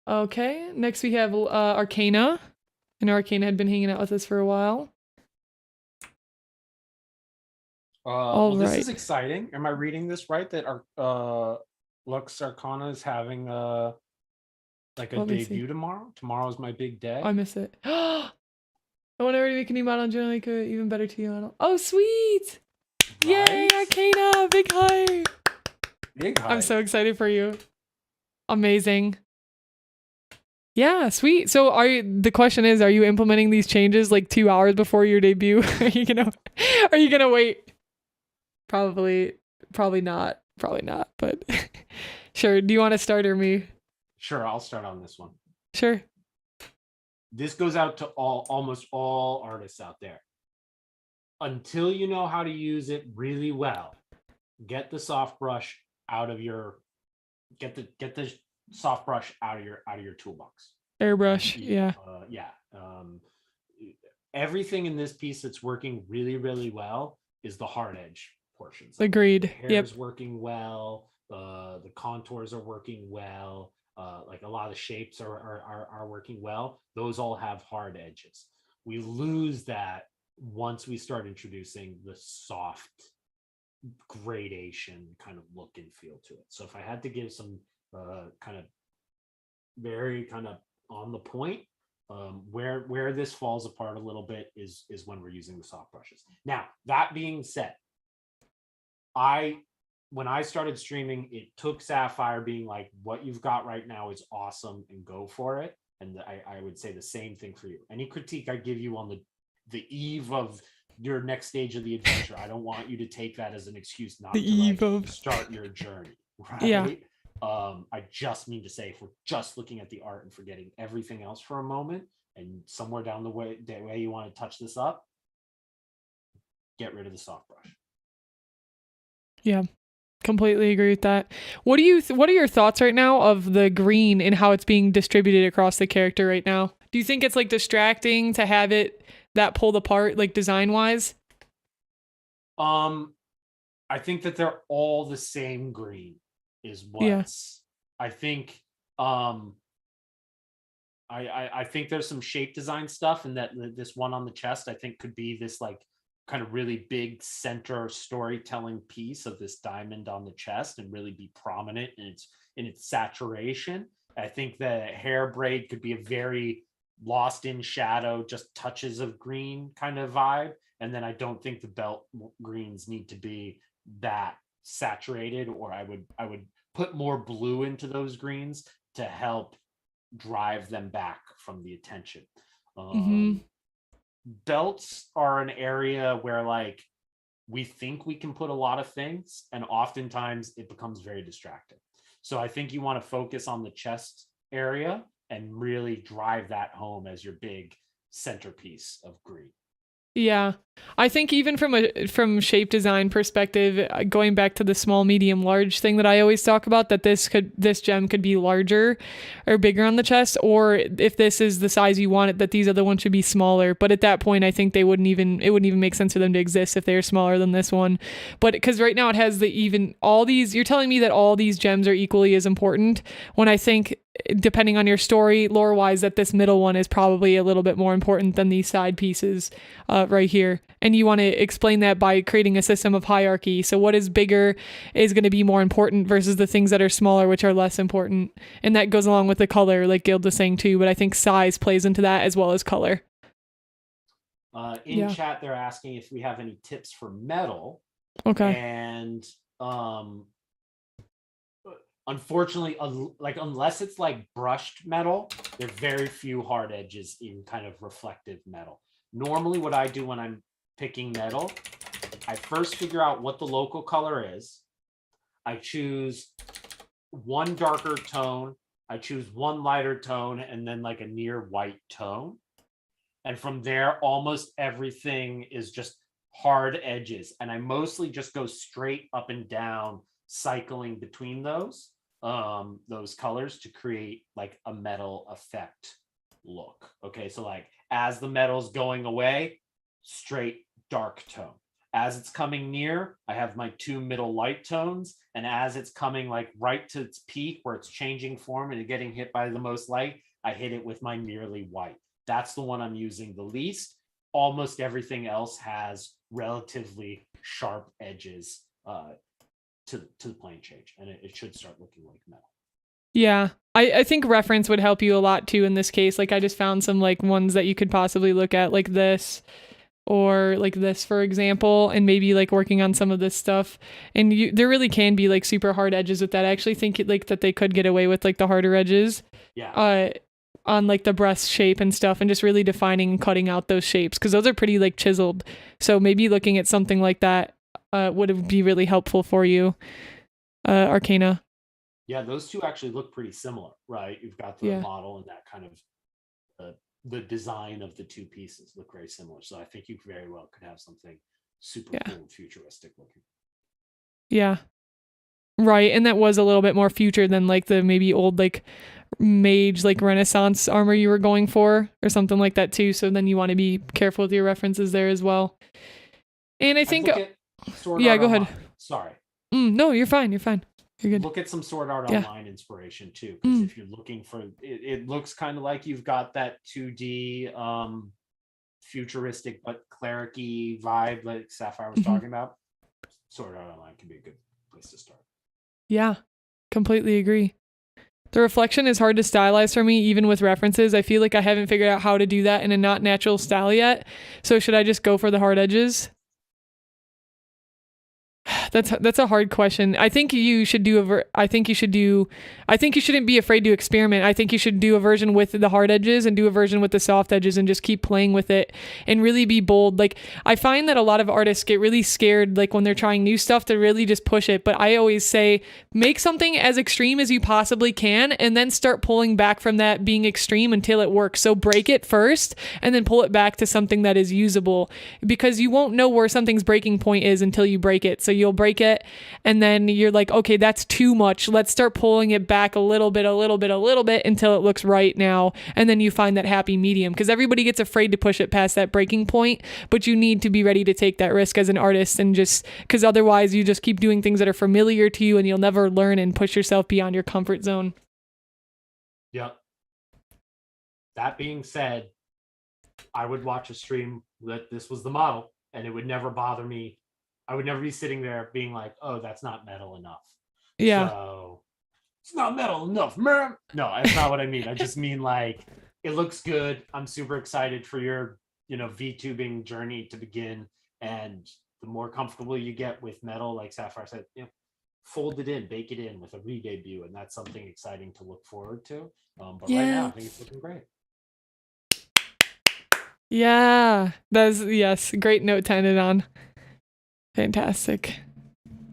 Okay, next we have Arcana. And Arcane had been hanging out with us for a while.
Well, this is exciting. Am I reading this right? That our Lux Arcana is having like a debut tomorrow. Tomorrow is my big day.
I miss it. I want to make a new model and generally make an even better tea model. Oh, sweet! Right? Yay, Arcana! Big hype! Big hype. I'm so excited for you. Amazing. Yeah, sweet. So the question is, are you implementing these changes like 2 hours before your debut? Are you gonna wait? Probably not, but sure. Do you want to start or me?
Sure, I'll start on this one.
Sure.
This goes out to almost all artists out there. Until you know how to use it really well, get the soft brush out of your soft brush out of your toolbox.
Airbrush, yeah.
Everything in this piece that's working really, really well is the hard edge portions.
Agreed.
The hair is working well. The contours are working well. Like a lot of the shapes are working well. Those all have hard edges. We lose that once we start introducing the soft gradation kind of look and feel to it. So if I had to give some kind of very kind of on the point, where this falls apart a little bit is when we're using the soft brushes. Now, that being said, when I started streaming, it took Syafire being like, what you've got right now is awesome and go for it. And I would say the same thing for you. Any critique I give you on the eve of your next stage of the adventure, I don't want you to take that as an excuse not to start your journey, right? Yeah. I just mean to say, if we're just looking at the art and forgetting everything else for a moment, and somewhere down the way you want to touch this up, get rid of the soft brush.
Yeah. Completely agree with that. What are your thoughts right now of the green and how it's being distributed across the character right now? Do you think it's like distracting to have it that pulled apart, like design wise?
I think that they're all the same green is what's I think I think there's some shape design stuff, and that this one on the chest I think could be this like kind of really big center storytelling piece of this diamond on the chest and really be prominent in its saturation. I think the hair braid could be a very lost in shadow, just touches of green kind of vibe. And then I don't think the belt greens need to be that saturated, or I would put more blue into those greens to help drive them back from the attention. Belts are an area where like we think we can put a lot of things, and oftentimes it becomes very distracting. So I think you want to focus on the chest area and really drive that home as your big centerpiece of green.
Yeah, I think even from shape design perspective, going back to the small, medium, large thing that I always talk about, that this gem could be larger or bigger on the chest, or if this is the size you want it, that these other ones should be smaller. But at that point, I think it wouldn't even make sense for them to exist if they are smaller than this one. But because right now it has you're telling me that all these gems are equally as important, when I think, depending on your story lore wise, that this middle one is probably a little bit more important than these side pieces right here. And you want to explain that by creating a system of hierarchy. So what is bigger is going to be more important versus the things that are smaller, which are less important. And that goes along with the color, like Guild was saying too, but I think size plays into that as well as color.
In chat, they're asking if we have any tips for metal.
Okay.
And unfortunately, like unless it's like brushed metal, there are very few hard edges in kind of reflective metal. Normally what I do when I'm picking metal, I first figure out what the local color is. I choose one darker tone, I choose one lighter tone, and then like a near white tone. And from there, almost everything is just hard edges. And I mostly just go straight up and down, cycling between those colors to create like a metal effect look. Okay, so like as the metal's going away, straight dark tone. As it's coming near, I have my two middle light tones, and as it's coming like right to its peak where it's changing form and getting hit by the most light, I hit it with my nearly white. That's the one I'm using the least. Almost everything else has relatively sharp edges to the plane change, and it should start looking like metal.
Yeah. I think reference would help you a lot too in this case. Like I just found some like ones that you could possibly look at, like this or like this, for example, and maybe like working on some of this stuff. And there really can be like super hard edges with that. I actually think like that they could get away with like the harder edges.
Yeah.
On like the breast shape and stuff, and just really defining and cutting out those shapes, because those are pretty like chiseled. So maybe looking at something like that would be really helpful for you, Arcana.
Yeah, those two actually look pretty similar, right? You've got the model and that kind of the design of the two pieces look very similar. So I think you very well could have something super cool and futuristic looking.
Yeah. Right, and that was a little bit more future than like the maybe old like mage like Renaissance armor you were going for or something like that too. So then you want to be careful with your references there as well. And I think
Sword
yeah,
Art
go
Online.
ahead.
Sorry.
No, you're fine. You're fine. You're good.
Look at some Sword Art Online inspiration too, because if you're looking for it looks kind of like you've got that 2D futuristic but cleric-y vibe like Syafire was talking about. Sword Art Online can be a good place to start.
Yeah, completely agree. The reflection is hard to stylize for me, even with references. I feel like I haven't figured out how to do that in a not natural style yet. So should I just go for the hard edges? That's a hard question. I think you should do I think you shouldn't be afraid to experiment. I think you should do a version with the hard edges and do a version with the soft edges and just keep playing with it and really be bold. Like I find that a lot of artists get really scared like when they're trying new stuff to really just push it. But I always say make something as extreme as you possibly can and then start pulling back from that being extreme until it works. So break it first and then pull it back to something that is usable, because you won't know where something's breaking point is until you break it. So you'll break it and then you're like, okay, that's too much. Let's start pulling it back a little bit until it looks right now. And then you find that happy medium, because everybody gets afraid to push it past that breaking point, but you need to be ready to take that risk as an artist, and just because otherwise you just keep doing things that are familiar to you and you'll never learn and push yourself beyond your comfort zone.
Yep. That being said, I would watch a stream that this was the model and it would never bother me. I would never be sitting there being like, oh, that's not metal enough.
Yeah.
So it's not metal enough, man. No, that's not what I mean. I just mean like, it looks good. I'm super excited for your, VTubing journey to begin. And the more comfortable you get with metal, like Syafire said, fold it in, bake it in with a re-debut. And that's something exciting to look forward to. But right now, I think it's looking great.
Yeah, yes, great note to end it on. Fantastic.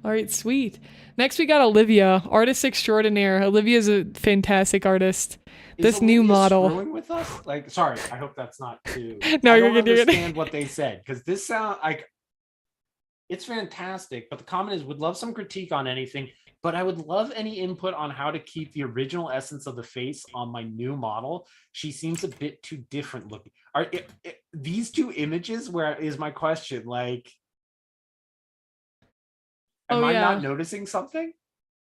All right, sweet. Next, we got Olivia, artist extraordinaire. Olivia's a fantastic artist. This new model.
Screwing with us? Like, sorry, I hope that's not too.
No,
I
you're
don't
good.
understand what they said, because this sound like it's fantastic. But the comment is, would love some critique on anything. But I would love any input on how to keep the original essence of the face on my new model. She seems a bit too different looking. Are these two images? Where is my question? Like, am I not noticing something?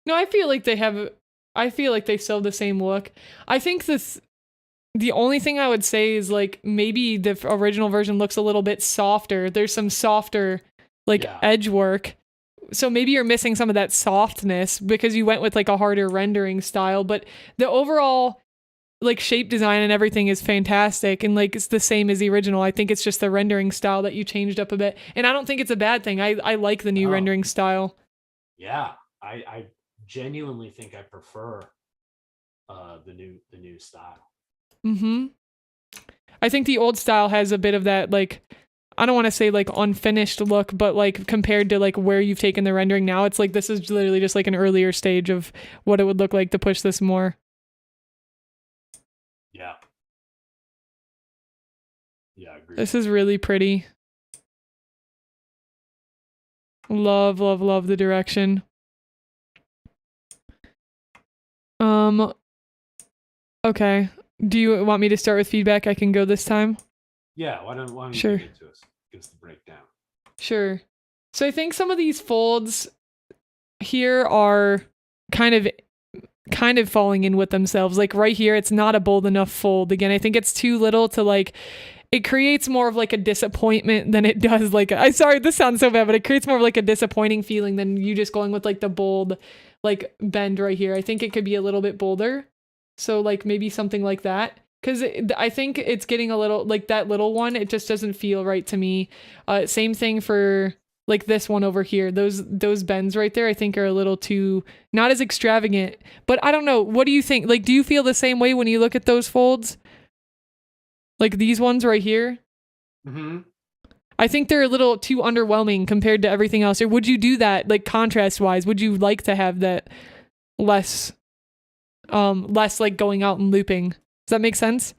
No, I feel like they still have the same look. I think the only thing I would say is like maybe the original version looks a little bit softer. There's some softer edge work. So maybe you're missing some of that softness because you went with like a harder rendering style, but the overall like shape design and everything is fantastic, and like it's the same as the original. I think it's just the rendering style that you changed up a bit, and I don't think it's a bad thing. I like the new rendering style.
Yeah, I genuinely think I prefer the new style.
I think the old style has a bit of that, like, I don't want to say like unfinished look, but like compared to like where you've taken the rendering now, it's like this is literally just like an earlier stage of what it would look like to push this more.
Yeah, I agree.
This is really pretty. Love the direction. Okay. Do you want me to start with feedback? I can go this time.
Yeah, why don't you
sure.
give it to us? Give us the breakdown.
Sure. So I think some of these folds here are kind of kind of falling in with themselves. Like right here, it's not a bold enough fold. Again, I think it's too little to like, it creates more of like a disappointment than it does like, I sorry, this sounds so bad, but it creates more of like a disappointing feeling than you just going with like the bold, like bend right here. I think it could be a little bit bolder. So like maybe something like that. Cause I think it's getting a little like that little one. It just doesn't feel right to me. Same thing for like this one over here. Those bends right there, I think are a little too, not as extravagant, but I don't know. What do you think? Like, do you feel the same way when you look at those folds? Like these ones right here?
Mm-hmm.
I think they're a little too underwhelming compared to everything else. Or would you do that, like contrast wise? Would you like to have that less like going out and looping? Does that make sense?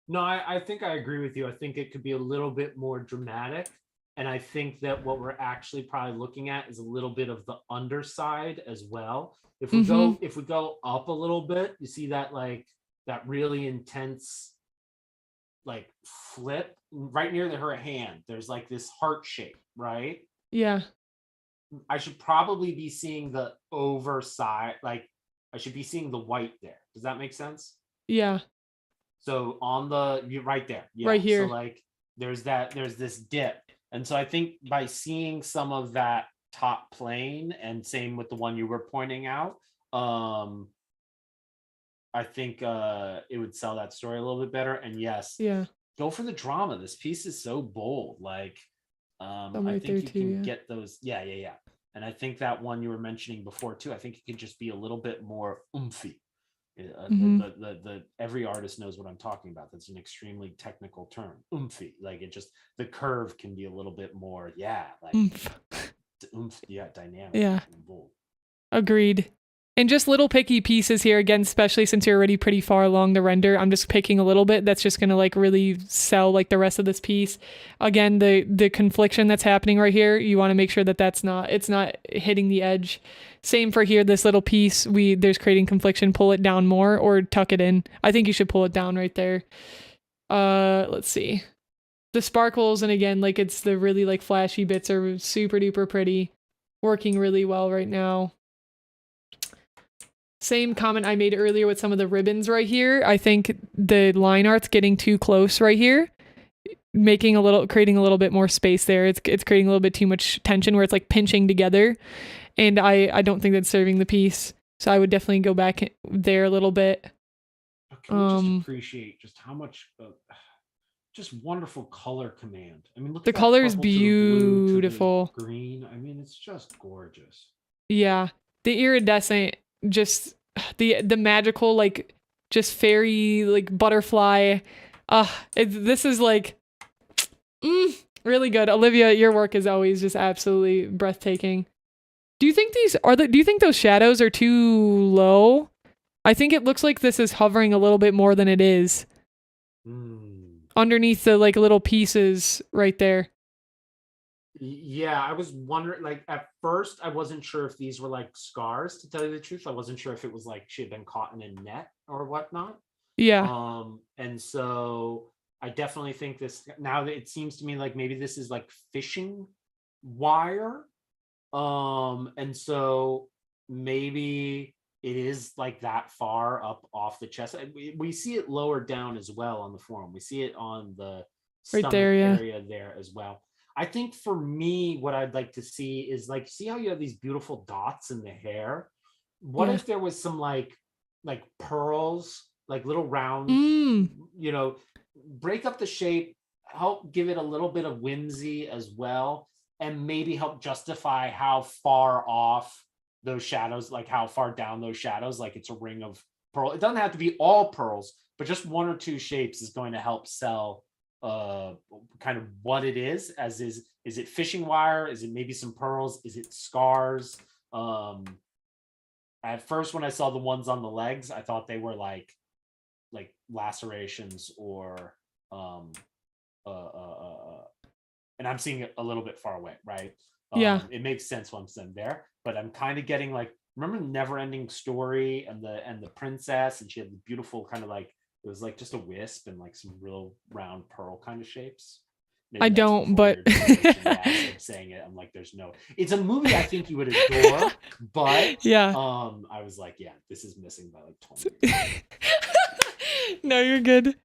No, I think I agree with you. I think it could be a little bit more dramatic. And I think that what we're actually probably looking at is a little bit of the underside as well. If we go up a little bit, you see that like that really intense like flip right near her hand. There's like this heart shape, right?
Yeah.
I should probably be seeing the overside, like I should be seeing the white there. Does that make sense?
Yeah.
So on the, you're right there. Yeah.
Right here.
So like there's this dip. And so I think by seeing some of that top plane, and same with the one you were pointing out, I think it would sell that story a little bit better. And yes,
Yeah.
go for the drama. This piece is so bold. Like I
right
think you
too,
can get those. Yeah. And I think that one you were mentioning before too, I think it could just be a little bit more oomphy. The every artist knows what I'm talking about. That's an extremely technical term, oomphy. Like it just, the curve can be a little bit more, like oomph, dynamic.
Yeah,
and bold.
Agreed. And just little picky pieces here again, especially since you're already pretty far along the render. I'm just picking a little bit that's just gonna like really sell like the rest of this piece. Again, the confliction that's happening right here, you want to make sure that it's not hitting the edge. Same for here, this little piece, there's creating confliction. Pull it down more or tuck it in. I think you should pull it down right there. Let's see. The sparkles, and again, like it's the really like flashy bits are super duper pretty. Working really well right now. Same comment I made earlier with some of the ribbons right here. I think the line art's getting too close right here, creating a little bit more space there. It's creating a little bit too much tension where it's like pinching together, and I don't think that's serving the piece. So I would definitely go back there a little bit.
Can we just appreciate just how much just wonderful color command. I mean, look,
the color is beautiful.
Green. I mean, it's just gorgeous.
Yeah, the iridescent, just the magical, like just fairy, like butterfly. This is like really good. Olivia, your work is always just absolutely breathtaking. Do you think do you think those shadows are too low? I think it looks like this is hovering a little bit more than it is. Underneath the like little pieces right there.
Yeah, I was wondering, like at first I wasn't sure if these were like scars, to tell you the truth. I wasn't sure if it was like she had been caught in a net or whatnot.
Yeah.
And so I definitely think this, now that it seems to me like maybe this is like fishing wire. And so maybe it is like that far up off the chest. We see it lower down as well on the forearm. We see it on the stomach area there as well. I think for me, what I'd like to see is like, see how you have these beautiful dots in the hair? What if there was some like pearls, like little round, you know, break up the shape, help give it a little bit of whimsy as well, and maybe help justify how far off those shadows, like how far down those shadows, like it's a ring of pearl. It doesn't have to be all pearls, but just one or two shapes is going to help sell kind of what it is. Is it fishing wire? Is it maybe some pearls? Is it scars? At first when I saw the ones on the legs, I thought they were like lacerations or and I'm seeing it a little bit far away, right? It makes sense once I'm there, but I'm kind of getting like, remember Never Ending Story and the princess, and she had the beautiful kind of like, it was like just a wisp and like some real round pearl kind of shapes. Maybe
I
that's
don't,
before
but
your generation. Yeah, I'm saying it. I'm like, there's no. It's a movie I think you would adore, but
yeah.
I was like, yeah, this is missing by like 20 years.
No, you're good.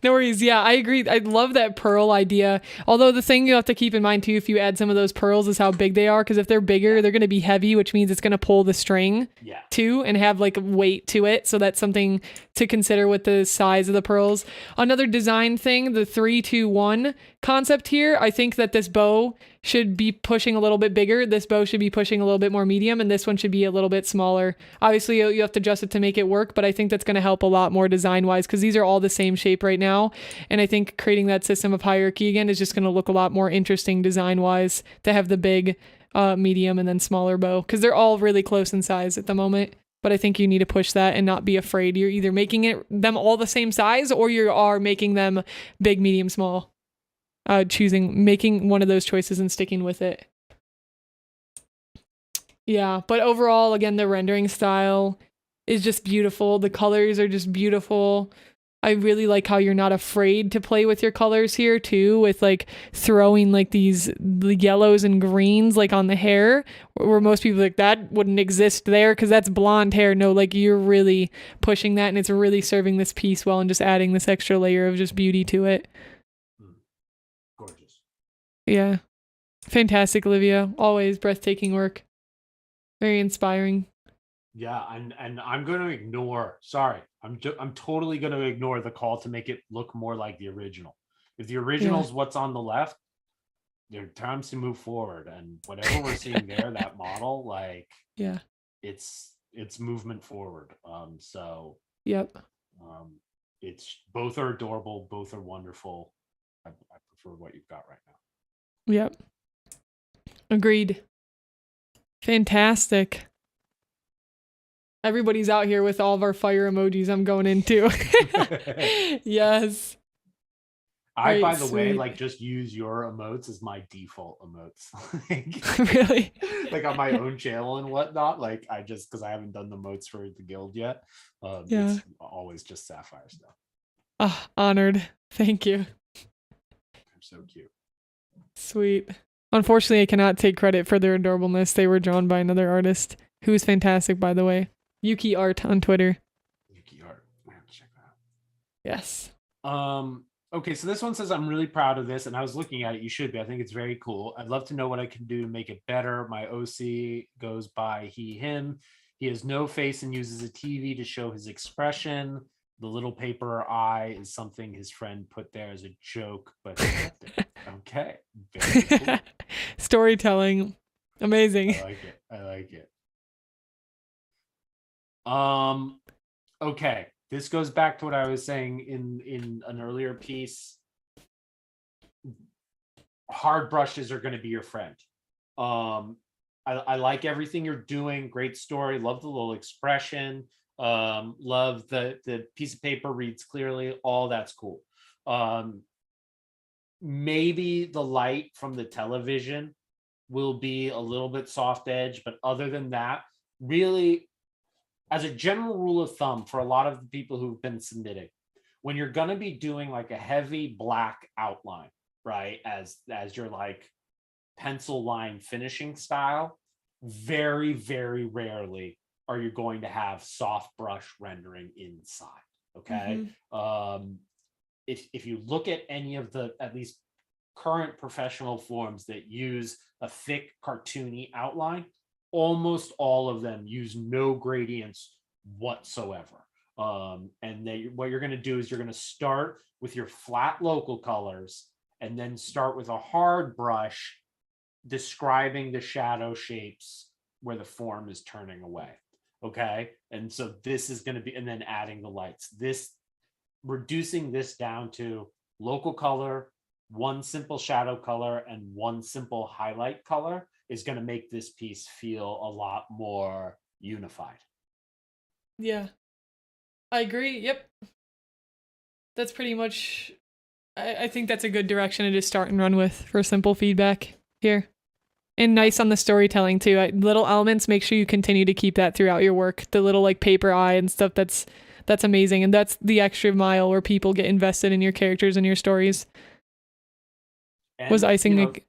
No worries. Yeah, I agree. I love that pearl idea. Although the thing you have to keep in mind too, if you add some of those pearls, is how big they are. Because if they're bigger, they're going to be heavy, which means it's going to pull the string too and have like weight to it. So that's something to consider with the size of the pearls. Another design thing, the 3-2-1 concept here. I think that this bow should be pushing a little bit bigger. This bow should be pushing a little bit more medium, and this one should be a little bit smaller. Obviously, you have to adjust it to make it work, but I think that's going to help a lot more design-wise because these are all the same shape right now. And I think creating that system of hierarchy again is just going to look a lot more interesting design-wise to have the big, medium, and then smaller bow because they're all really close in size at the moment. But I think you need to push that and not be afraid. You're either making them all the same size or you are making them big, medium, small. Making one of those choices and sticking with it. Yeah, but overall, again, the rendering style is just beautiful. The colors are just beautiful. I really like how you're not afraid to play with your colors here too, with like throwing like the yellows and greens like on the hair, where most people like that wouldn't exist there because that's blonde hair. No, like you're really pushing that and it's really serving this piece well and just adding this extra layer of just beauty to it.
Gorgeous.
Yeah. Fantastic, Olivia. Always breathtaking work. Very inspiring.
Yeah, and I'm going to ignore. Sorry, I'm totally going to ignore the call to make it look more like the original. If the original is what's on the left, there are times to move forward, and whatever we're seeing there, that model, like, it's movement forward. It's both are adorable, both are wonderful. I prefer what you've got right now.
Yep. Agreed. Fantastic. Everybody's out here with all of our fire emojis I'm going into. Yes.
By the way, like just use your emotes as my default emotes.
Really?
Like on my own channel and whatnot. Like because I haven't done the emotes for the guild yet. It's always just Syafire stuff.
Oh, honored. Thank you.
I'm so cute.
Sweet. Unfortunately, I cannot take credit for their adorableness. They were drawn by another artist who is fantastic, by the way. Yuki Art on Twitter.
Yuki Art. I have to check that out.
Yes.
Okay, so this one says, I'm really proud of this, and I was looking at it. You should be. I think it's very cool. I'd love to know what I can do to make it better. My OC goes by he, him. He has no face and uses a TV to show his expression. The little paper eye is something his friend put there as a joke, but okay. Very cool.
Storytelling. Amazing.
I like it. Okay. This goes back to what I was saying in an earlier piece. Hard brushes are going to be your friend. I like everything you're doing. Great story. Love the little expression. Love the piece of paper reads clearly. All that's cool. Maybe the light from the television will be a little bit soft edge, but other than that, really, as a general rule of thumb for a lot of the people who've been submitting, when you're going to be doing like a heavy black outline, right, as your like pencil line finishing style, very, very rarely are you going to have soft brush rendering inside. Okay. If you look at any of the at least current professional forms that use a thick cartoony outline, almost all of them use no gradients whatsoever. And what you're going to do is you're going to start with your flat local colors and then start with a hard brush describing the shadow shapes where the form is turning away. Okay. And so this is going to be, and then adding the lights, reducing this down to local color, one simple shadow color, and one simple highlight color is going to make this piece feel a lot more unified.
Yeah, I agree. Yep. That's pretty much, I think that's a good direction to just start and run with for simple feedback here. And nice on the storytelling too. Little elements, make sure you continue to keep that throughout your work. The little like paper eye and stuff, that's amazing. And that's the extra mile where people get invested in your characters and your stories. Was
And,
icing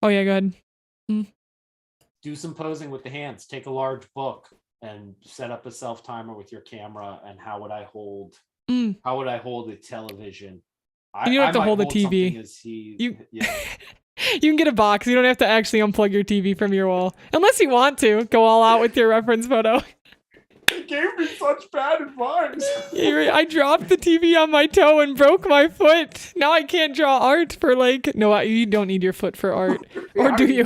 oh yeah, go ahead. Mm.
do some posing with the hands. Take a large book and set up a self timer with your camera. And how would I hold
Mm.
a television?
You don't
I
have to
might
hold a
hold something
TV.
as he,
You
yeah.
you can get a box. You don't have to actually unplug your TV from your wall. Unless you want to. Go all out with your reference photo.
He gave me such bad advice.
I dropped the TV on my toe and broke my foot. Now I can't draw art for no, you don't need your foot for art. Or do you?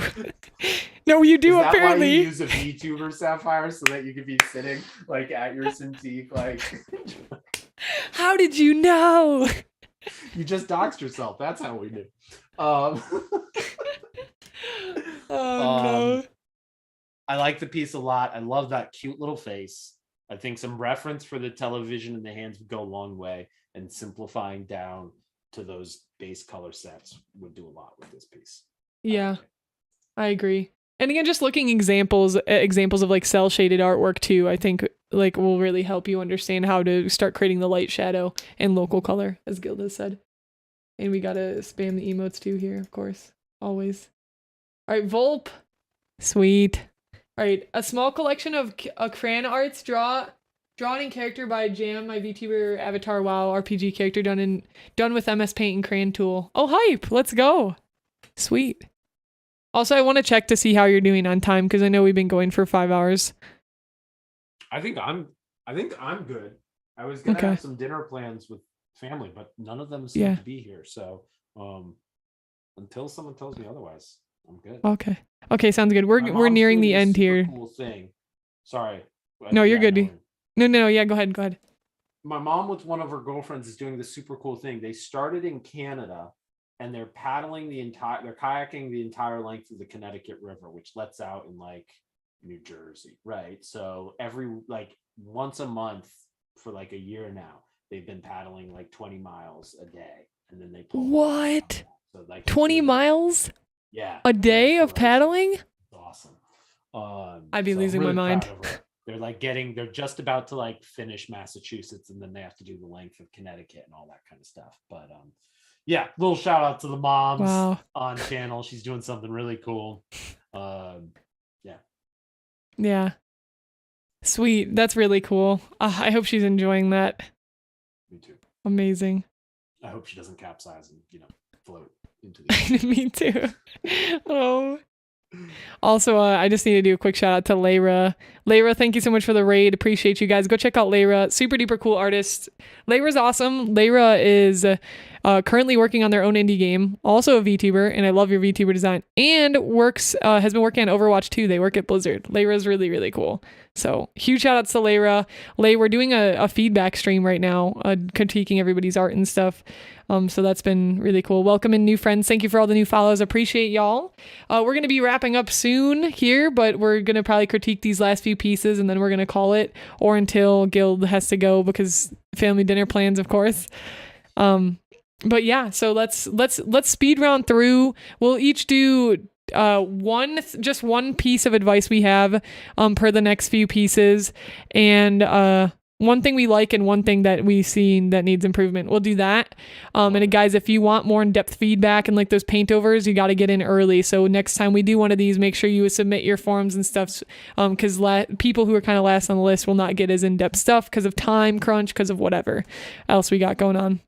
No, you do.
Is that
apparently.
Why you use a VTuber Syafire so that you could be sitting like at your Cintiq, like.
How did you know?
You just doxed yourself. That's how we knew.
No.
I like the piece a lot. I love that cute little face. I think some reference for the television and the hands would go a long way, and simplifying down to those base color sets would do a lot with this piece.
Yeah, I agree. And again, just looking examples of like cell shaded artwork too, I think like will really help you understand how to start creating the light shadow and local color, as Guild has said. And we gotta spam the emotes too here, of course, always. All right, Vulp, sweet. All right, a small collection of crayon arts drawn in character by Jam, my VTuber avatar WoW RPG character done with MS Paint and crayon tool. Oh, hype! Let's go. Sweet. Also, I want to check to see how you're doing on time because I know we've been going for 5 hours.
I think I'm good. I was gonna have some dinner plans with family, but none of them seem to be here. So until someone tells me otherwise, I'm good.
Okay, sounds good. We're nearing the end here.
Cool thing. Sorry.
No, you're good. No. Yeah, go ahead.
My mom with one of her girlfriends is doing this super cool thing. They started in Canada, and they're kayaking the entire length of the Connecticut River, which lets out in like New Jersey, right? So every once a month for like a year now, they've been paddling like 20 miles a day, and then they pull.
What?
So like
20 miles?
Yeah.
A day of paddling?
Awesome.
I'd be losing my mind.
They're just about to like finish Massachusetts, and then they have to do the length of Connecticut and all that kind of stuff. But yeah, little shout out to the moms on channel. She's doing something really cool.
Yeah. Sweet. That's really cool. I hope she's enjoying that.
Me too.
Amazing.
I hope she doesn't capsize and float into the
Me too. Oh. Also, I just need to do a quick shout out to Layra. Layra, thank you so much for the raid. Appreciate you guys. Go check out Layra. Super duper cool artist. Layra's awesome. Layra is currently working on their own indie game. Also a VTuber, and I love your VTuber design. And has been working on Overwatch 2. They work at Blizzard. Layra's really, really cool. So huge shout outs to Layra. Lay, we're doing a feedback stream right now, critiquing everybody's art and stuff. So that's been really cool. Welcome in new friends. Thank you for all the new follows. Appreciate y'all. We're going to be wrapping up soon here, but we're going to probably critique these last few pieces and then we're going to call it, or until Guild has to go because family dinner plans, of course. But yeah, so let's speed round through. We'll each do one piece of advice we have per the next few pieces, and one thing we like and one thing that we've seen that needs improvement. We'll do that. And guys, if you want more in-depth feedback and like those paint overs, you got to get in early. So next time we do one of these, make sure you submit your forms and stuff, because people who are kind of last on the list will not get as in-depth stuff because of time crunch, because of whatever else we got going on.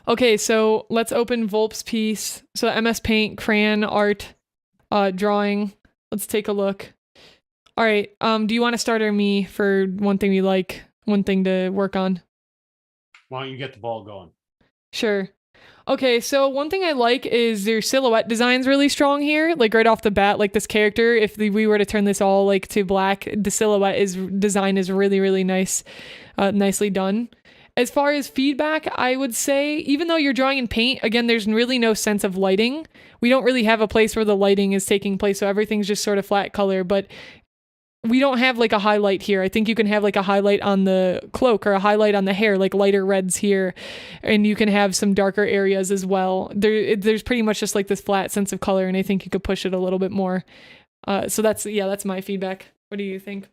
Okay, so let's open Vulp's piece. So MS Paint, crayon art, drawing. Let's take a look. All right, do you want to start or me for one thing you like, one thing to work on?
Why don't you get the ball going?
Sure. Okay, so one thing I like is their silhouette design's really strong here. Like right off the bat, like this character, if we were to turn this all like to black, the silhouette design is really, really nice, nicely done. As far as feedback, I would say, even though you're drawing in paint, again, there's really no sense of lighting. We don't really have a place where the lighting is taking place, so everything's just sort of flat color, but we don't have like a highlight here. I think you can have like a highlight on the cloak or a highlight on the hair, like lighter reds here, and you can have some darker areas as well. There's pretty much just like this flat sense of color, and I think you could push it a little bit more. So that's my feedback. What do you think?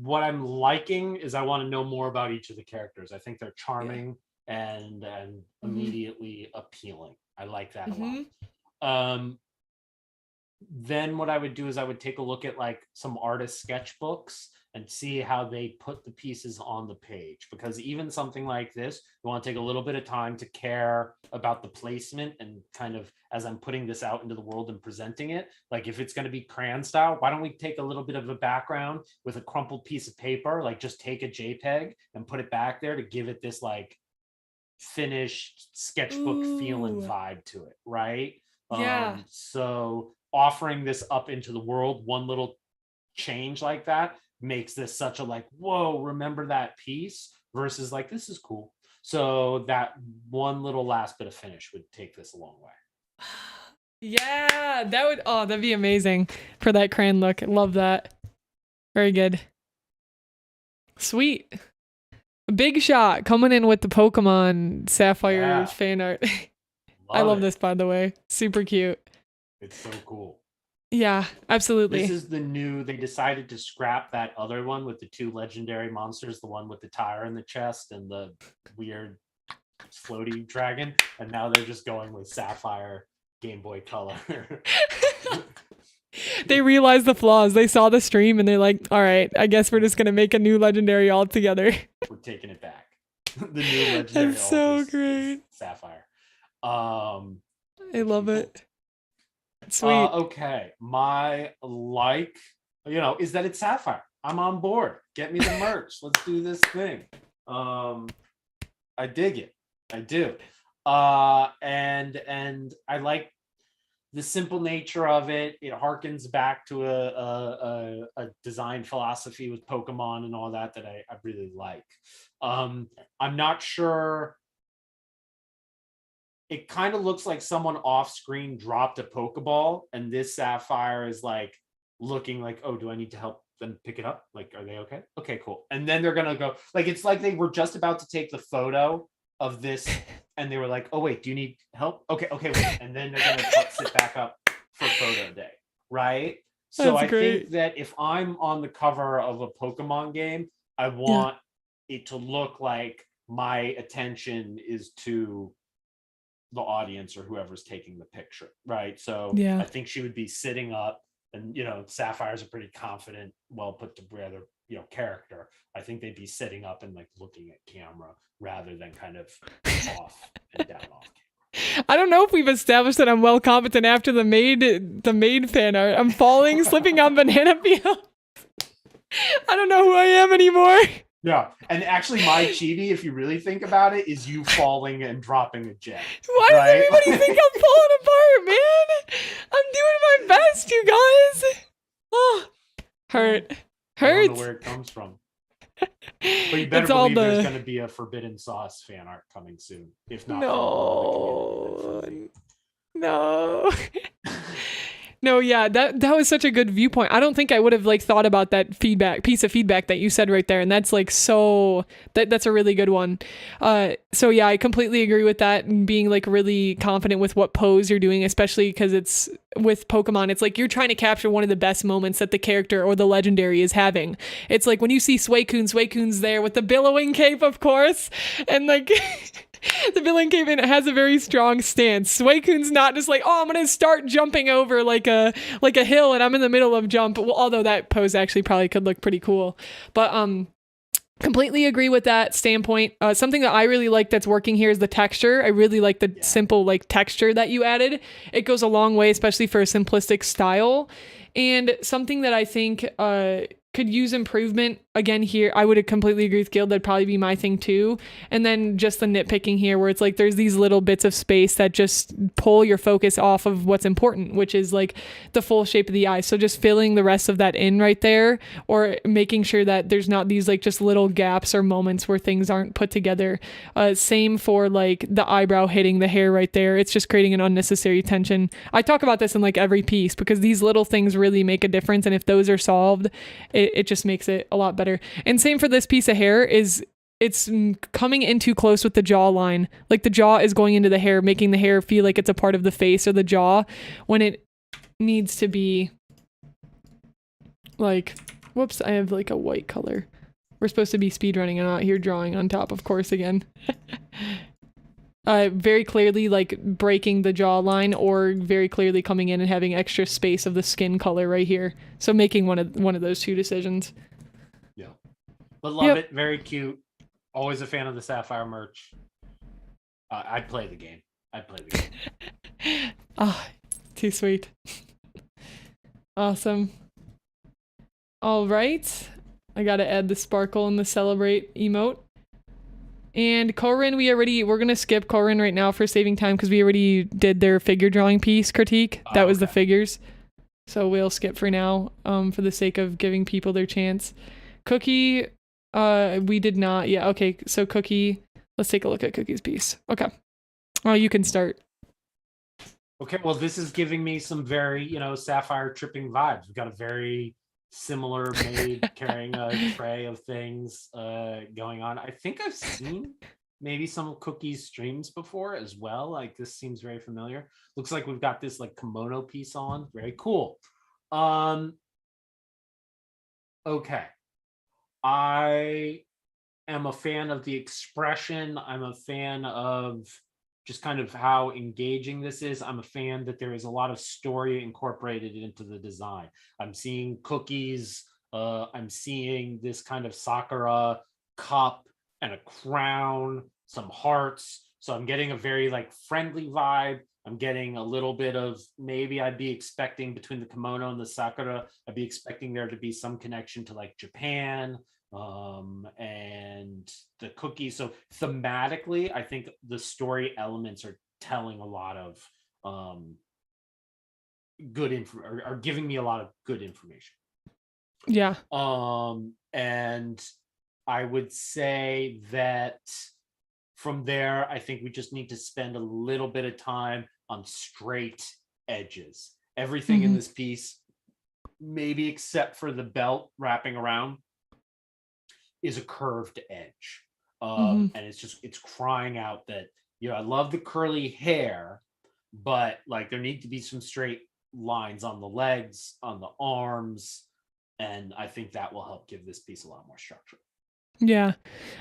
What I'm liking is I want to know more about each of the characters. I think they're charming. and immediately appealing. I like that a
Mhm.
lot. Then what I would do is I would take a look at like some artist sketchbooks and see how they put the pieces on the page, because even something like this, you want to take a little bit of time to care about the placement, and kind of, as I'm putting this out into the world and presenting it, like if it's going to be crayon style, why don't we take a little bit of a background with a crumpled piece of paper, like just take a JPEG and put it back there to give it this like finished sketchbook feeling
Ooh.
vibe to it, right?
Yeah.
So offering this up into the world, one little change like that makes this such a like, whoa, remember that piece, versus like, this is cool. So that one little last bit of finish would take this a long way.
Yeah, that would, oh, that'd be amazing for that crayon look. Love that. Very good. Sweet. Big shot coming in with the Pokemon Sapphire fan art. I love this, by the way. Super cute.
It's so cool.
Yeah, absolutely.
This is the new, they decided to scrap that other one with the 2 legendary monsters, the one with the tire in the chest and the weird floaty dragon, and now they're just going with Sapphire Game Boy Color.
They realized the flaws. They saw the stream and they're like, all right, I guess we're just going to make a new legendary altogether.
We're taking it back. The new legendary
That's so great.
Sapphire.
I love it. Sweet.
Okay. My like, is that it's Sapphire. I'm on board. Get me the merch. Let's do this thing. I dig it. I do. And I like the simple nature of it. It harkens back to a design philosophy with Pokemon and all that I really like. I'm not sure. It kind of looks like someone off screen dropped a Pokeball, and this Sapphire is like looking like, oh, do I need to help them pick it up? Like, are they okay? Okay, cool. And then they're gonna go, like, it's like they were just about to take the photo of this, and they were like, oh wait, do you need help? Okay, wait. And then they're gonna sit back up for photo day, right? So I think that if I'm on the cover of a Pokemon game, I want it to look like my attention is to the audience or whoever's taking the picture, right? So I think she would be sitting up, and Sapphire's a pretty confident, well put together character. I think they'd be sitting up and like looking at camera rather than kind of off and down off camera.
I don't know if we've established that I'm well competent after the maid fan art. I'm falling, slipping on banana peel. I don't know who I am anymore.
Yeah, and actually my chibi, if you really think about it, is you falling and dropping a gem.
Why does everybody think I'm falling apart, man? I'm doing my best, you guys. Oh, hurts.
I don't know where it comes from. But you better believe there's going to be a Forbidden Sauce fan art coming soon. If not,
no. No, yeah, that was such a good viewpoint. I don't think I would have like thought about that piece of feedback that you said right there, and that's like that's a really good one. So yeah, I completely agree with that, and being like really confident with what pose you're doing, especially because it's with Pokemon. It's like you're trying to capture one of the best moments that the character or the legendary is having. It's like when you see Suicune's there with the billowing cape, of course, and like. The billowing cape, and it has a very strong stance. Suicune's not just like, oh, I'm gonna start jumping over like a hill and I'm in the middle of jump. Well, although that pose actually probably could look pretty cool. But completely agree with that standpoint. Something that I really like that's working here is the texture. I really like the simple like texture that you added. It goes a long way, especially for a simplistic style. And something that I think could use improvement again here, I would completely agree with Guild. That'd probably be my thing too. And then just the nitpicking here where it's like there's these little bits of space that just pull your focus off of what's important, which is like the full shape of the eye. So just filling the rest of that in right there, or making sure that there's not these like just little gaps or moments where things aren't put together. Same for like the eyebrow hitting the hair right there. It's just creating an unnecessary tension. I talk about this in like every piece because these little things really make a difference. And if those are solved, it just makes it a lot better. And same for this piece of hair, is it's coming in too close with the jawline. Like the jaw is going into the hair, making the hair feel like it's a part of the face or the jaw when it needs to be like, whoops, I have like a white color. We're supposed to be speedrunning and I'm out here drawing on top, of course, again. very clearly like breaking the jawline, or very clearly coming in and having extra space of the skin color right here. So making one of those two decisions.
Yeah, but love it. Very cute. Always a fan of the Syafire merch. I'd play the game.
Ah, too sweet. Awesome. All right. I gotta add the sparkle and the celebrate emote. And 𝐒𝐮𝐩, we're gonna skip 𝐒𝐮𝐩 right now for saving time because we already did their figure drawing piece critique. That was the figures. So we'll skip for now, for the sake of giving people their chance. Cookie, we did not. Yeah, okay. So Cookie, let's take a look at Cookie's piece. Okay. Oh, you can start.
Okay, well, this is giving me some very, Syafire tripping vibes. We've got a very similar maid carrying a tray of things going on. I think I've seen maybe some of Cookie's streams before as well. Like, this seems very familiar. Looks like we've got this like kimono piece on. Very cool. Okay. I am a fan of the expression. I'm a fan of just kind of how engaging this is. I'm a fan that there is a lot of story incorporated into the design. I'm seeing cookies. I'm seeing this kind of Sakura cup and a crown, some hearts. So I'm getting a very like friendly vibe. I'm getting a little bit of, maybe I'd be expecting between the kimono and the Sakura, I'd be expecting there to be some connection to like Japan. And the cookies. So thematically, I think the story elements are telling a lot of good info, are giving me a lot of good information.
Yeah.
And I would say that from there, I think we just need to spend a little bit of time on straight edges. Everything in this piece, maybe except for the belt wrapping around, is a curved edge. And it's crying out that, I love the curly hair, but like there need to be some straight lines on the legs, on the arms. And I think that will help give this piece a lot more structure.
Yeah,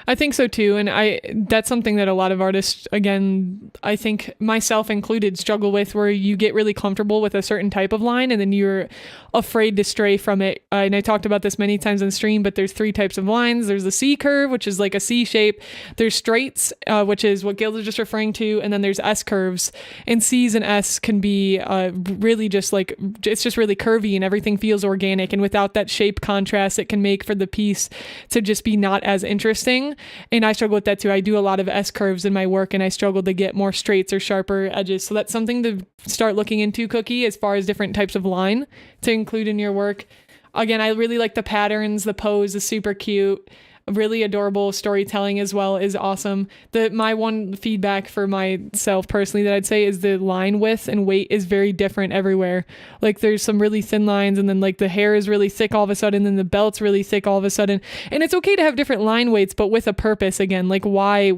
I think so too. And that's something that a lot of artists, again, I think myself included, struggle with, where you get really comfortable with a certain type of line and then you're afraid to stray from it. And I talked about this many times on stream, but there's 3 types of lines. There's the C curve, which is like a C shape. There's straights, which is what Gil is just referring to. And then there's S curves, and C's and S can be really just like, it's just really curvy and everything feels organic. And without that shape contrast, it can make for the piece to just be not as interesting. And I struggle with that too. I do a lot of S curves in my work and I struggle to get more straights or sharper edges. So that's something to start looking into, Cookie, as far as different types of line to include in your work. Again, I really like the patterns. The pose is super cute. Really adorable storytelling as well is awesome. My one feedback for myself personally that I'd say is the line width and weight is very different everywhere. Like there's some really thin lines, and then like the hair is really thick all of a sudden, and the belt's really thick all of a sudden. And it's okay to have different line weights, but with a purpose. Again, like why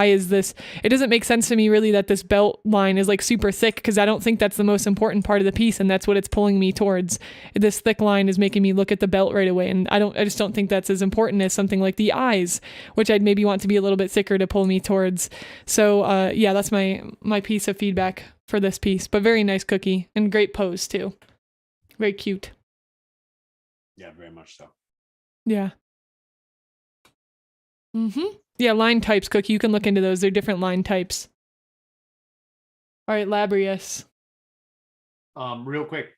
is this? It doesn't make sense to me really that this belt line is like super thick, because I don't think that's the most important part of the piece, and that's what it's pulling me towards. This thick line is making me look at the belt right away, and I just don't think that's as important as something like the eyes, which I'd maybe want to be a little bit thicker to pull me towards. So yeah, that's my piece of feedback for this piece. But very nice, Cookie, and great pose too. Very cute.
Yeah, very much so.
Yeah. Yeah, line types, Cookie. You can look into those. They're different line types. All right, Labrius.
Real quick,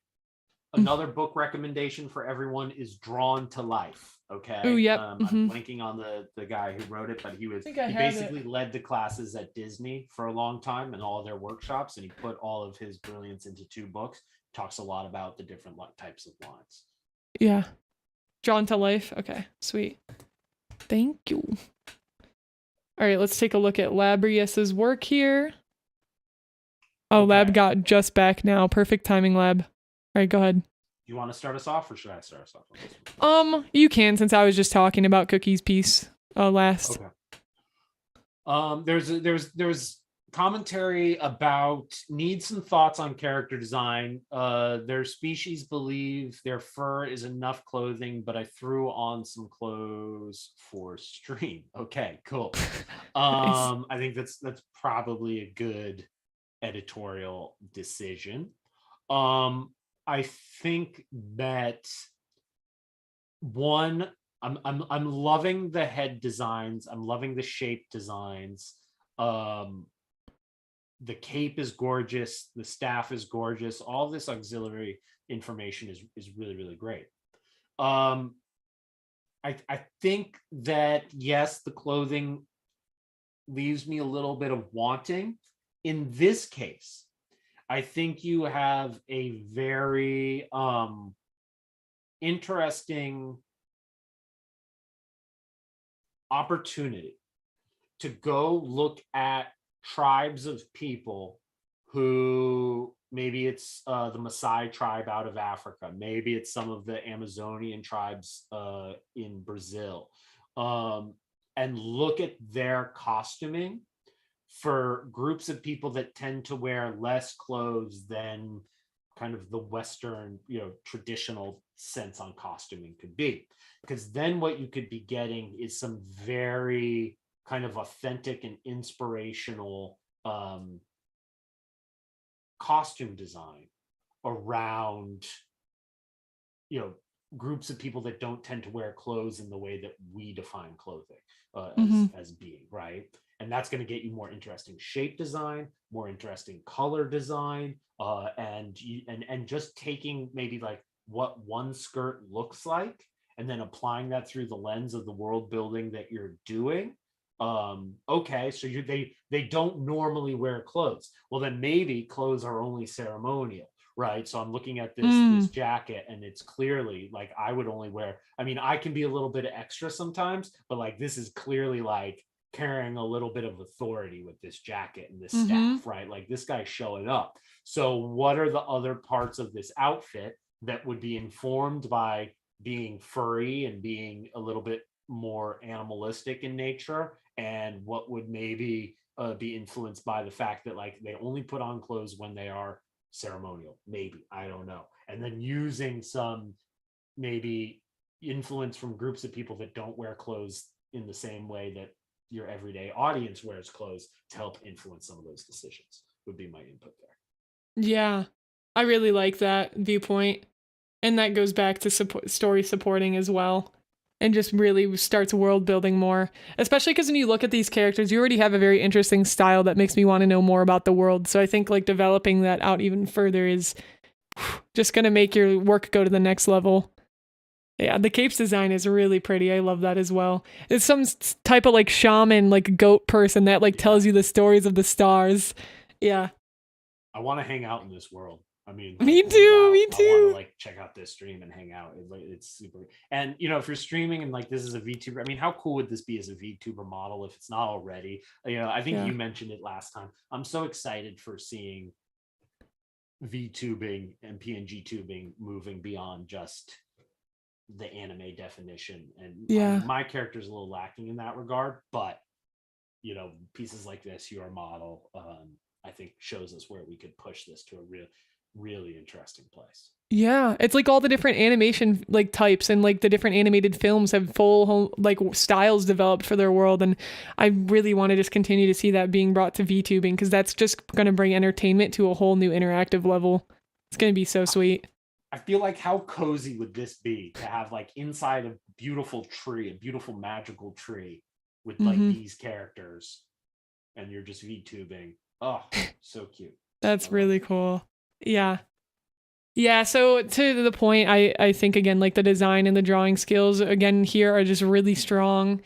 another book recommendation for everyone is Drawn to Life. Okay.
Oh, yep.
I'm blanking on the guy who wrote it, but he basically led the classes at Disney for a long time and all of their workshops, and he put all of his brilliance into 2 books. Talks a lot about the different types of lines.
Yeah. Drawn to Life. Okay, sweet. Thank you. All right, let's take a look at Labrius's work here. Oh, okay. Lab got just back now. Perfect timing, Lab. All right, go ahead.
You want to start us off, or should I start us off on this
one? You can, since I was just talking about Cookie's piece last.
Okay. There's commentary about needs some thoughts on character design. Their species believe their fur is enough clothing, but I threw on some clothes for stream. Okay, cool.
Nice.
I think that's probably a good editorial decision. I think that one, I'm loving the head designs. I'm loving the shape designs. The cape is gorgeous. The staff is gorgeous. All this auxiliary information is really, really great. I think that yes, the clothing leaves me a little bit of wanting. In this case, I think you have a very interesting opportunity to go look at tribes of people who maybe it's the Maasai tribe out of Africa, maybe it's some of the Amazonian tribes in Brazil, and look at their costuming for groups of people that tend to wear less clothes than kind of the Western, traditional sense on costuming could be. Because then what you could be getting is some very kind of authentic and inspirational costume design around, groups of people that don't tend to wear clothes in the way that we define clothing as being, right? And that's going to get you more interesting shape design, more interesting color design, and just taking maybe like what one skirt looks like and then applying that through the lens of the world building that you're doing. Okay, so they don't normally wear clothes. Well, then maybe clothes are only ceremonial, right? So I'm looking at this jacket, and it's clearly like I would only wear. I mean, I can be a little bit extra sometimes, but like this is clearly like carrying a little bit of authority with this jacket and this staff, right? Like this guy's showing up. So what are the other parts of this outfit that would be informed by being furry and being a little bit more animalistic in nature, and what would maybe be influenced by the fact that like they only put on clothes when they are ceremonial, maybe, I don't know, and then using some maybe influence from groups of people that don't wear clothes in the same way that your everyday audience wears clothes to help influence some of those decisions would be my input there.
Yeah, I really like that viewpoint, and that goes back to story supporting as well, and just really starts world building more, especially because when you look at these characters, you already have a very interesting style that makes me want to know more about the world. So I think like developing that out even further is just going to make your work go to the next level. Yeah, the cape's design is really pretty. I love that as well. It's some type of like shaman, like goat person that like tells you the stories of the stars. Yeah.
I want to hang out in this world. I mean,
me too. Me too.
I want to like check out this stream and hang out. It's super. And if you're streaming and like this is a VTuber, I mean, how cool would this be as a VTuber model if it's not already? I think you mentioned it last time. I'm so excited for seeing VTubing and PNG tubing moving beyond just the anime definition. And I mean, my character is a little lacking in that regard, but pieces like this, your model, I think shows us where we could push this to a really interesting place.
Yeah, it's like all the different animation like types and like the different animated films have full like styles developed for their world, and I really want to just continue to see that being brought to VTubing, because that's just going to bring entertainment to a whole new interactive level. It's going to be so sweet.
I feel like how cozy would this be to have like inside a beautiful tree, a beautiful magical tree with like these characters, and you're just VTubing. Oh, so cute.
That's really cool. Yeah. Yeah, so to the point, I think again, like the design and the drawing skills again here are just really strong,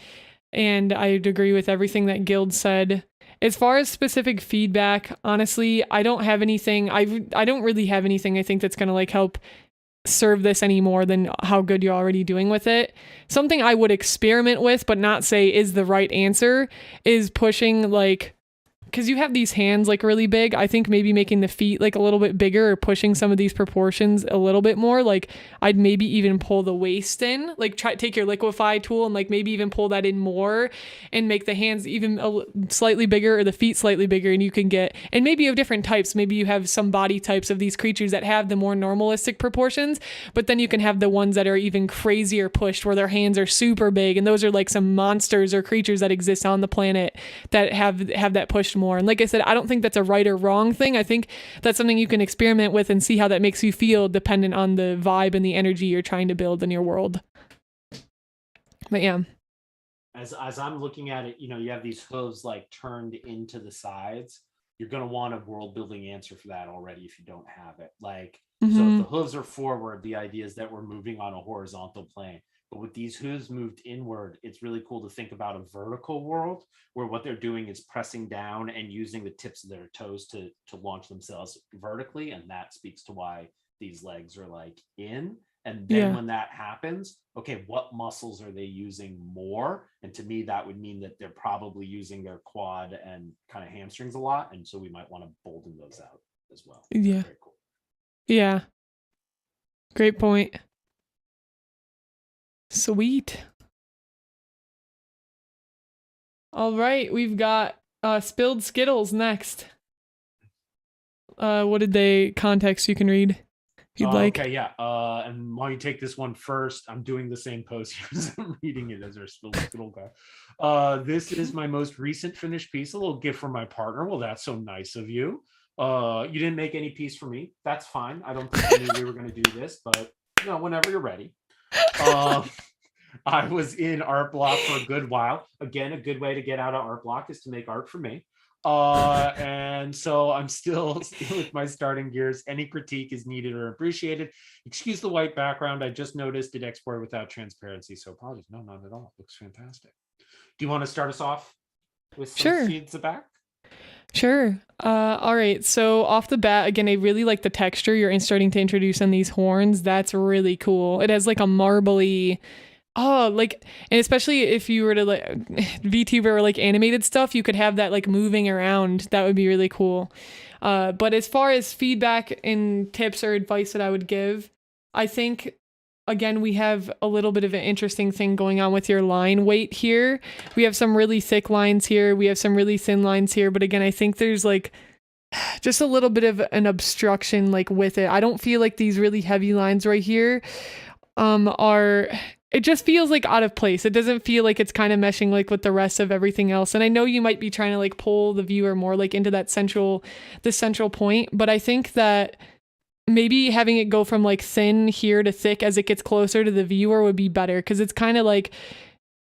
and I'd agree with everything that Guild said. As far as specific feedback, honestly, I don't have anything. I don't really have anything I think that's going to like help serve this any more than how good you're already doing with it. Something I would experiment with but not say is the right answer is pushing like because you have these hands like really big, I think maybe making the feet like a little bit bigger or pushing some of these proportions a little bit more. Like I'd maybe even pull the waist in, like take your liquefy tool and like maybe even pull that in more and make the hands even slightly bigger or the feet slightly bigger. And you can get, and maybe you have different types. Maybe you have some body types of these creatures that have the more normalistic proportions, but then you can have the ones that are even crazier pushed where their hands are super big. And those are like some monsters or creatures that exist on the planet that have that pushed more. And like I said, I don't think that's a right or wrong thing. I think that's something you can experiment with and see how that makes you feel dependent on the vibe and the energy you're trying to build in your world. But yeah.
As I'm looking at it, you have these hooves like turned into the sides. You're going to want a world building answer for that already if you don't have it. Like, so if the hooves are forward, the idea is that we're moving on a horizontal plane. But with these hooves moved inward, it's really cool to think about a vertical world where what they're doing is pressing down and using the tips of their toes to launch themselves vertically. And that speaks to why these legs are like in. And then when that happens, okay, what muscles are they using more? And to me, that would mean that they're probably using their quad and kind of hamstrings a lot. And so we might want to bolden those out as well.
Yeah.
Very cool.
Yeah. Great point. Sweet. All right, we've got spilled Skittles next. What did they context you can read if you'd like?
Okay, yeah. And while you take this one first, I'm doing the same pose here as I'm reading it as our spilled Skittle guy. This is my most recent finished piece, a little gift from my partner. Well, that's so nice of you. You didn't make any piece for me. That's fine. I don't think I knew we were going to do this, but whenever you're ready. I was in art block for a good while. Again, a good way to get out of art block is to make art for me. And so I'm still with my starting gears. Any critique is needed or appreciated. Excuse the white background. I just noticed it exported without transparency. So apologies. No, not at all. It looks fantastic. Do you want to start us off with some seeds of back?
Sure. All right. So off the bat, again, I really like the texture you're starting to introduce on these horns. That's really cool. It has like a marbly, and especially if you were to like VTuber or like animated stuff, you could have that like moving around. That would be really cool. But as far as feedback and tips or advice that I would give, I think, again, we have a little bit of an interesting thing going on with your line weight here. We have some really thick lines here. We have some really thin lines here. But again, I think there's like just a little bit of an obstruction like with it. I don't feel like these really heavy lines right here it just feels like out of place. It doesn't feel like it's kind of meshing like with the rest of everything else. And I know you might be trying to like pull the viewer more like into that central point, but I think that maybe having it go from like thin here to thick as it gets closer to the viewer would be better, because it's kind of like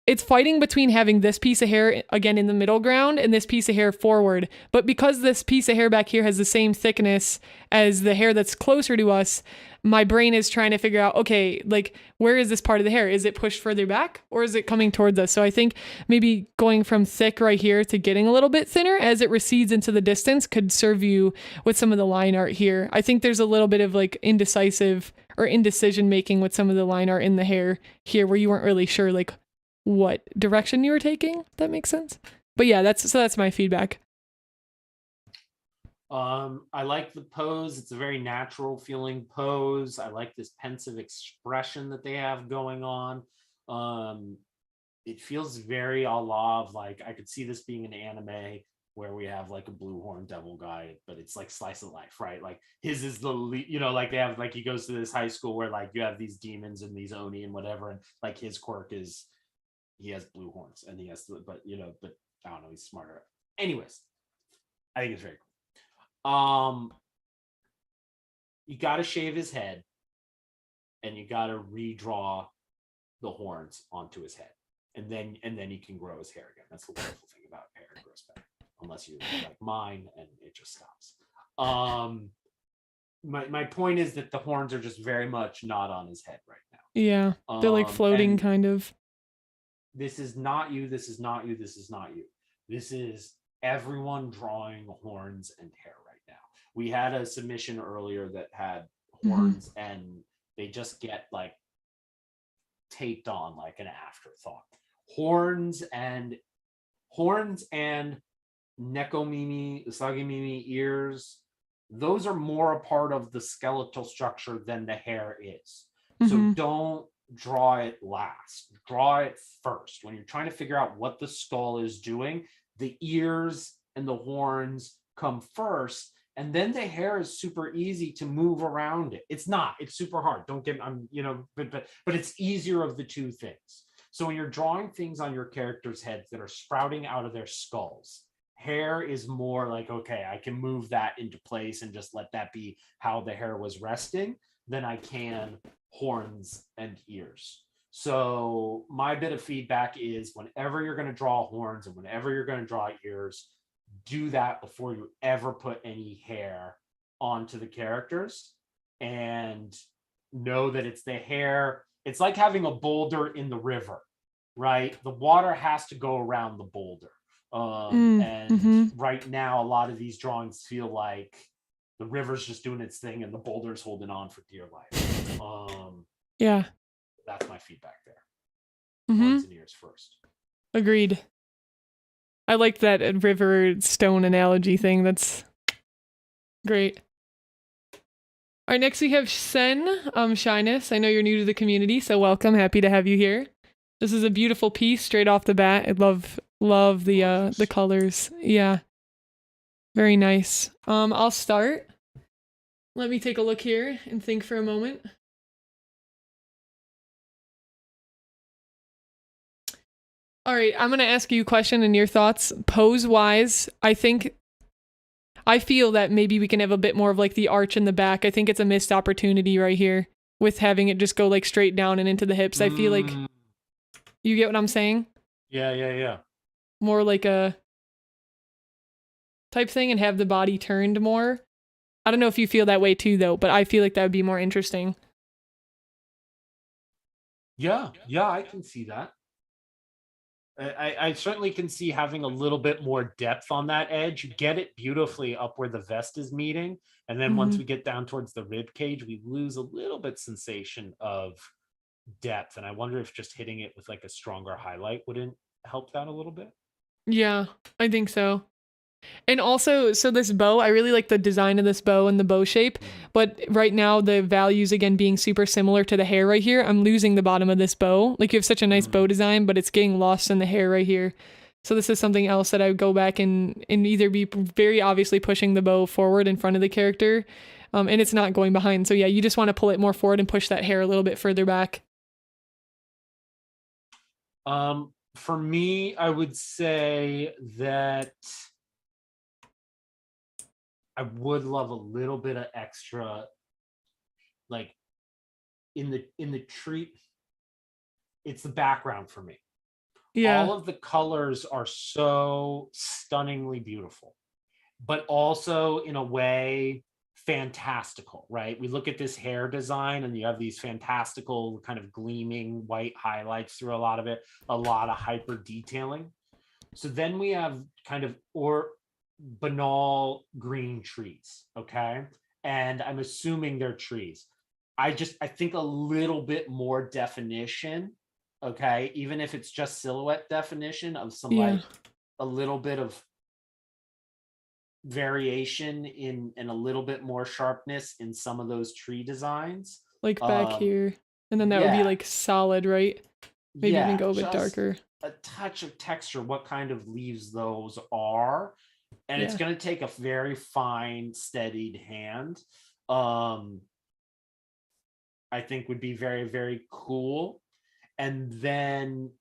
it's fighting between having this piece of hair again in the middle ground and this piece of hair forward. But because this piece of hair back here has the same thickness as the hair that's closer to us, my brain is trying to figure out, okay, like where is this part of the hair? Is it pushed further back or is it coming towards us? So I think maybe going from thick right here to getting a little bit thinner as it recedes into the distance could serve you with some of the line art here. I think there's a little bit of like indecision making with some of the line art in the hair here where you weren't really sure like what direction you were taking. If that makes sense. But yeah, that's my feedback.
I like the pose. It's a very natural feeling pose. I like this pensive expression that they have going on. It feels very a la of like, I could see this being an anime where we have like a blue horn devil guy, but it's like slice of life, right? Like his is the like they have like he goes to this high school where like you have these demons and these oni and whatever, and like his quirk is he has blue horns and he has but I don't know, he's smarter. Anyways, I think it's very cool. You got to shave his head and you got to redraw the horns onto his head, and then he can grow his hair again. That's the wonderful thing about hair. It grows back, unless you like mine and it just stops. My point is that the horns are just very much not on his head right now.
Yeah, they're like floating kind of.
This is not you. This is not you. This is not you. This is everyone drawing horns and hair right now. We had a submission earlier that had horns and they just get like taped on like an afterthought. Horns and 𝐒𝐞𝐬𝐨𝐿 𝐒𝐲𝐚 ears, those are more a part of the skeletal structure than the hair is. So don't draw it last. Draw it first. When you're trying to figure out what the skull is doing, the ears and the horns come first, and then the hair is super easy to move around it. It's not. It's super hard. Don't get but it's easier of the two things. So when you're drawing things on your characters' heads that are sprouting out of their skulls, hair is more like, okay, I can move that into place and just let that be how the hair was resting, than I can horns and ears. So my bit of feedback is whenever you're going to draw horns and whenever you're going to draw ears, do that before you ever put any hair onto the characters, and know that it's the hair. It's like having a boulder in the river, right? The water has to go around the boulder. Right now, a lot of these drawings feel like the river's just doing its thing and the boulder's holding on for dear life.
Yeah.
That's my feedback there. Horns and ears first.
Agreed. I like that river stone analogy thing. That's great. All right, next we have Sen, Shyness. I know you're new to the community, so welcome. Happy to have you here. This is a beautiful piece straight off the bat. I love the colors. Yeah. Very nice. I'll start. Let me take a look here and think for a moment. All right, I'm going to ask you a question and your thoughts. Pose-wise, I feel that maybe we can have a bit more of like the arch in the back. I think it's a missed opportunity right here with having it just go like straight down and into the hips. I feel like, you get what I'm saying?
Yeah.
More like a type thing and have the body turned more. I don't know if you feel that way too though, but I feel like that would be more interesting.
Yeah, I can see that. I certainly can see having a little bit more depth on that edge. You get it beautifully up where the vest is meeting. And then once we get down towards the rib cage, we lose a little bit sensation of depth. And I wonder if just hitting it with like a stronger highlight wouldn't help that a little bit.
Yeah, I think so. And also, so this bow, I really like the design of this bow and the bow shape, but right now the values again being super similar to the hair right here, I'm losing the bottom of this bow. Like you have such a nice bow design, but it's getting lost in the hair right here. So this is something else that I would go back and either be very obviously pushing the bow forward in front of the character, and it's not going behind. So yeah, you just want to pull it more forward and push that hair a little bit further back.
For me, I would say that I would love a little bit of extra, like in the tree. It's the background for me. Yeah. All of the colors are so stunningly beautiful, but also in a way fantastical, right? We look at this hair design and you have these fantastical kind of gleaming white highlights through a lot of it, a lot of hyper detailing. So then we have kind of banal green trees, okay? And I'm assuming they're trees. I think a little bit more definition, okay? Even if it's just silhouette definition of some like a little bit of variation in and a little bit more sharpness in some of those tree designs.
Like back here. And then that would be like solid, right? Maybe even go a bit darker.
A touch of texture, what kind of leaves those are. And it's going to take a very fine, steadied hand. I think would be very, very cool. And then,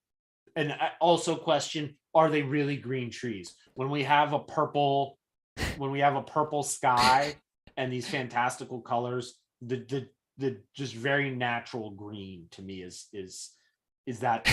and I also question, are they really green trees? When we have a purple sky and these fantastical colors, the just very natural green to me is that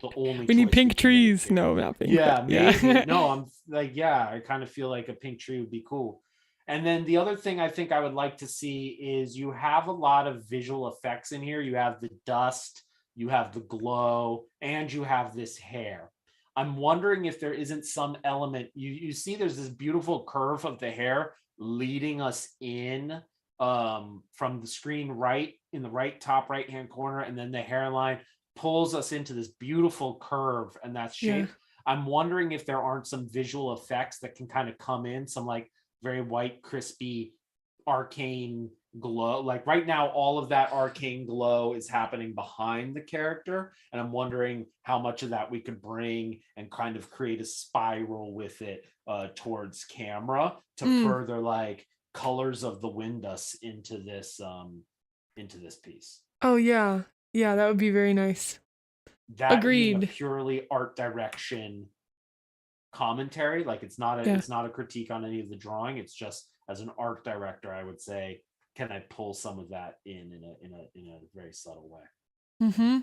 the only
we need pink trees. No, not pink.
Yeah, maybe. No, I'm like, I kind of feel like a pink tree would be cool. And then the other thing I think I would like to see is you have a lot of visual effects in here. You have the dust, you have the glow, and you have this hair. I'm wondering if there isn't some element. You see there's this beautiful curve of the hair leading us in from the screen right in the right top right hand corner, and then the hairline pulls us into this beautiful curve and that shape. I'm wondering if there aren't some visual effects that can kind of come in, some like very white, crispy, arcane glow. Like right now, all of that arcane glow is happening behind the character. And I'm wondering how much of that we could bring and kind of create a spiral with it towards camera to further like colors of the wind us into this piece.
Oh yeah. Yeah, that would be very nice.
That
Agreed.
being a purely art direction commentary, like it's not a critique on any of the drawing. It's just as an art director, I would say, can I pull some of that in a very subtle way?
Mm-hmm.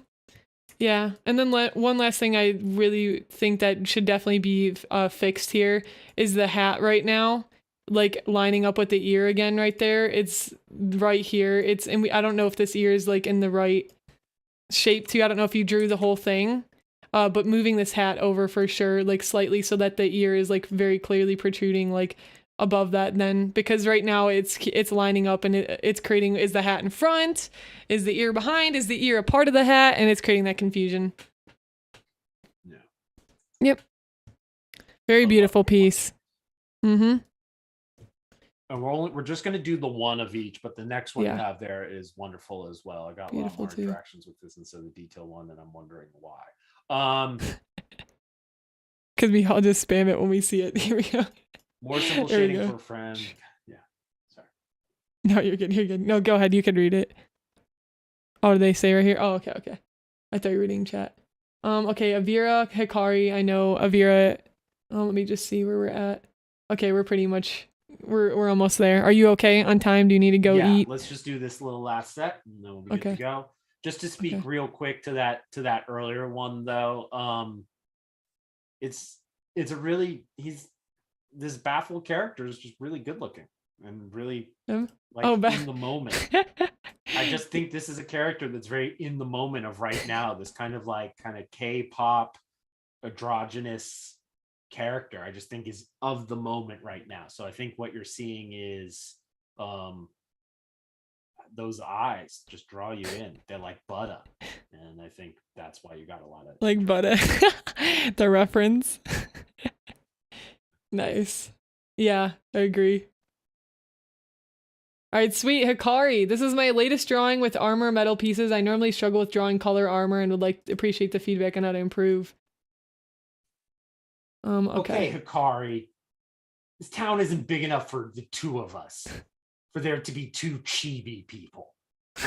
Yeah, and then one last thing I really think that should definitely be fixed here is the hat right now, like lining up with the ear again right there. It's right here. I don't know if this ear is like in the right shape too. I don't know if you drew the whole thing, but moving this hat over for sure, like slightly so that the ear is like very clearly protruding like above that then, because right now it's lining up and it's creating, is the hat in front, is the ear behind, is the ear a part of the hat, and it's creating that confusion.
Yeah.
Yep. Very beautiful piece. Mm-hmm.
And we're just going to do the one of each, but the next one you have there is wonderful as well. I got beautiful a lot more interactions with this instead of the detail one, and I'm wondering why.
Because we all just spam it when we see it. Here we go.
More simple shading for a friend. Yeah. Sorry.
No, you're good. You're good. No, go ahead. You can read it. Oh, do they say right here? Oh, okay, okay. I thought you were reading chat. Okay, Avira Hikari. I know Avira. Let me just see where we're at. Okay, we're pretty much we're almost there. Are you okay on time? Do you need to go eat?
Let's just do this little last set and then we'll be good to go. Just to speak real quick to that earlier one though. It's a really this baffled character is just really good looking and really in the moment. I just think this is a character that's very in the moment of right now, this kind of K-pop androgynous character. I just think is of the moment right now. So I think what you're seeing is those eyes just draw you in. They're like butter, and I think that's why you got a lot of
like butter. The reference. Nice. Yeah, I agree. All right, sweet. Hikari, this is my latest drawing with armor metal pieces. I normally struggle with drawing color armor and would like to appreciate the feedback on how to improve. Okay,
Hikari, this town isn't big enough for the two of us, for there to be two chibi people.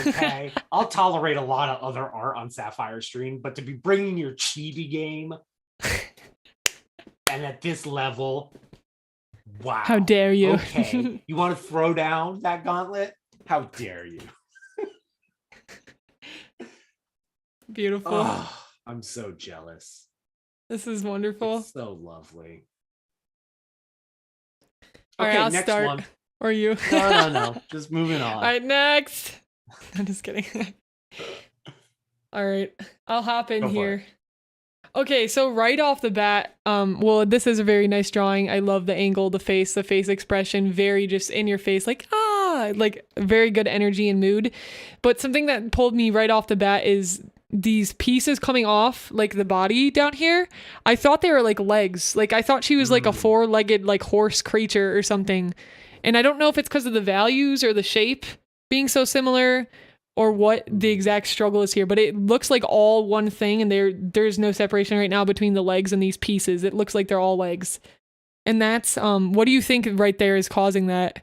Okay, I'll tolerate a lot of other art on Sapphire Stream, but to be bringing your chibi game and at this level, wow.
How dare you?
Okay, you want to throw down that gauntlet? How dare you?
Beautiful.
Oh, I'm so jealous.
This is wonderful.
It's so lovely.
All right, I'll
next
start.
One.
Or you?
No. Just moving on.
All right, next. I'm just kidding. All right, I'll hop in here. Okay, so right off the bat, well, this is a very nice drawing. I love the angle, the face expression, very just in your face, like very good energy and mood. But something that pulled me right off the bat is these pieces coming off, like the body down here. I thought they were like legs. Like I thought she was like a four-legged like horse creature or something. And I don't know if it's because of the values or the shape being so similar, or what the exact struggle is here, but it looks like all one thing, and there's no separation right now between the legs and these pieces. It looks like they're all legs. And that's, what do you think right there is causing that?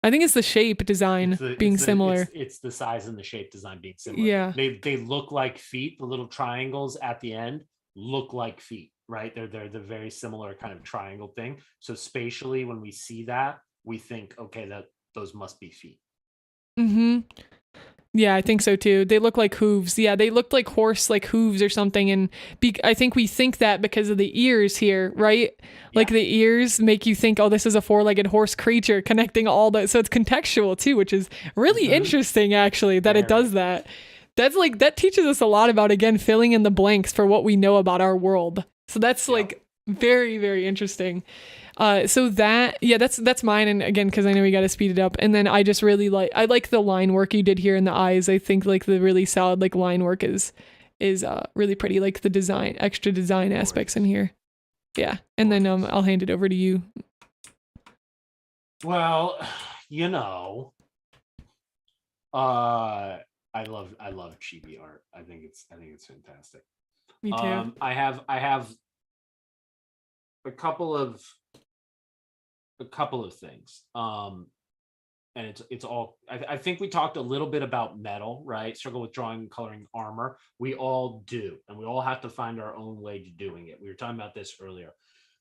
I think it's the shape design being similar.
It's the size and the shape design being similar.
Yeah.
They look like feet. The little triangles at the end look like feet, right? They're the very similar kind of triangle thing. So spatially, when we see that, we think, okay, those must be feet.
Mm-hmm. Yeah, I think so too. They look like hooves. Yeah, they looked like horse, like hooves or something. And I think we think that because of the ears here, right? Yeah. Like the ears make you think, oh, this is a four-legged horse creature connecting all that. So it's contextual too, which is really interesting actually, that it does that. That teaches us a lot about, again, filling in the blanks for what we know about our world. So that's like very, very interesting. So that's mine. And again, cause I know we got to speed it up. And then I just really like the line work you did here in the eyes. I think like the really solid, like line work is is really pretty, like the design, extra design aspects in here. Yeah, and then I'll hand it over to you.
Well, you know, I love chibi art. I think it's fantastic.
Me too.
I have a couple of things. And it's all, I think we talked a little bit about metal, right? Struggle with drawing and coloring armor. We all do, and we all have to find our own way to doing it. We were talking about this earlier.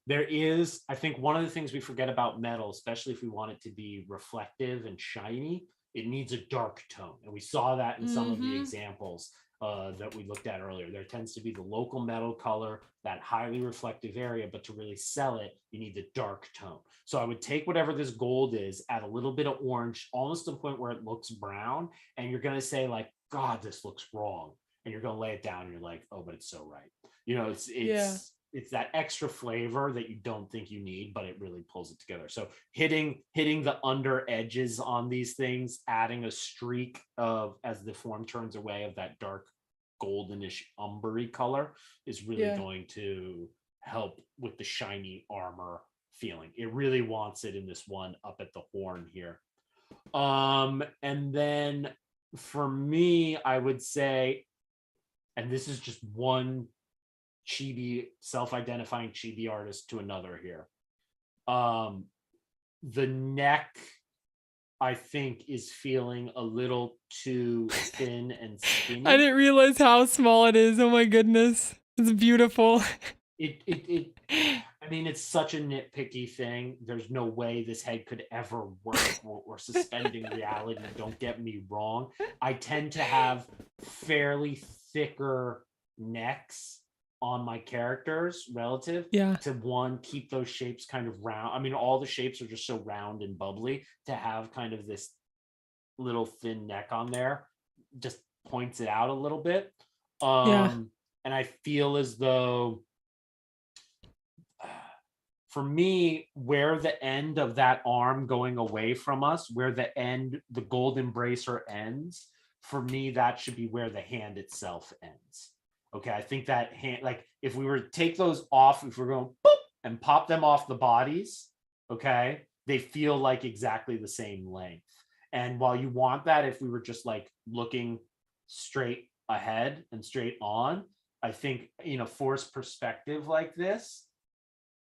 There is, I think one of the things we forget about metal, especially if we want it to be reflective and shiny, it needs a dark tone. And we saw that in some of the examples that we looked at earlier. There tends to be the local metal color, that highly reflective area, but to really sell it, you need the dark tone. So I would take whatever this gold is, add a little bit of orange, almost to the point where it looks brown, and you're going to say like, God, this looks wrong. And you're going to lay it down and you're like, oh, but it's so right. You know, it's that extra flavor that you don't think you need, but it really pulls it together. So hitting the under edges on these things, adding a streak of, as the form turns away, of that dark goldenish umbery color is really going to help with the shiny armor feeling. It really wants it in this one up at the horn here. And then for me, I would say, and this is just one chibi, self-identifying chibi artist to another here. The neck, I think, is feeling a little too thin and skinny.
I didn't realize how small it is. Oh my goodness. It's beautiful.
I mean, it's such a nitpicky thing. There's no way this head could ever work or suspending reality. Don't get me wrong. I tend to have fairly thicker necks on my characters relative to one, keep those shapes kind of round. I mean, all the shapes are just so round and bubbly. To have kind of this little thin neck on there just points it out a little bit. And I feel as though for me, where the end of that arm going away from us, where the gold embracer ends, for me, that should be where the hand itself ends. Okay, I think that hand, like if we were to take those off, if we're going boop and pop them off the bodies, okay, they feel like exactly the same length. And while you want that, if we were just like looking straight ahead and straight on, I think in a forced perspective like this,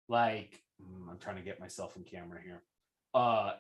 like I'm trying to get myself in camera here.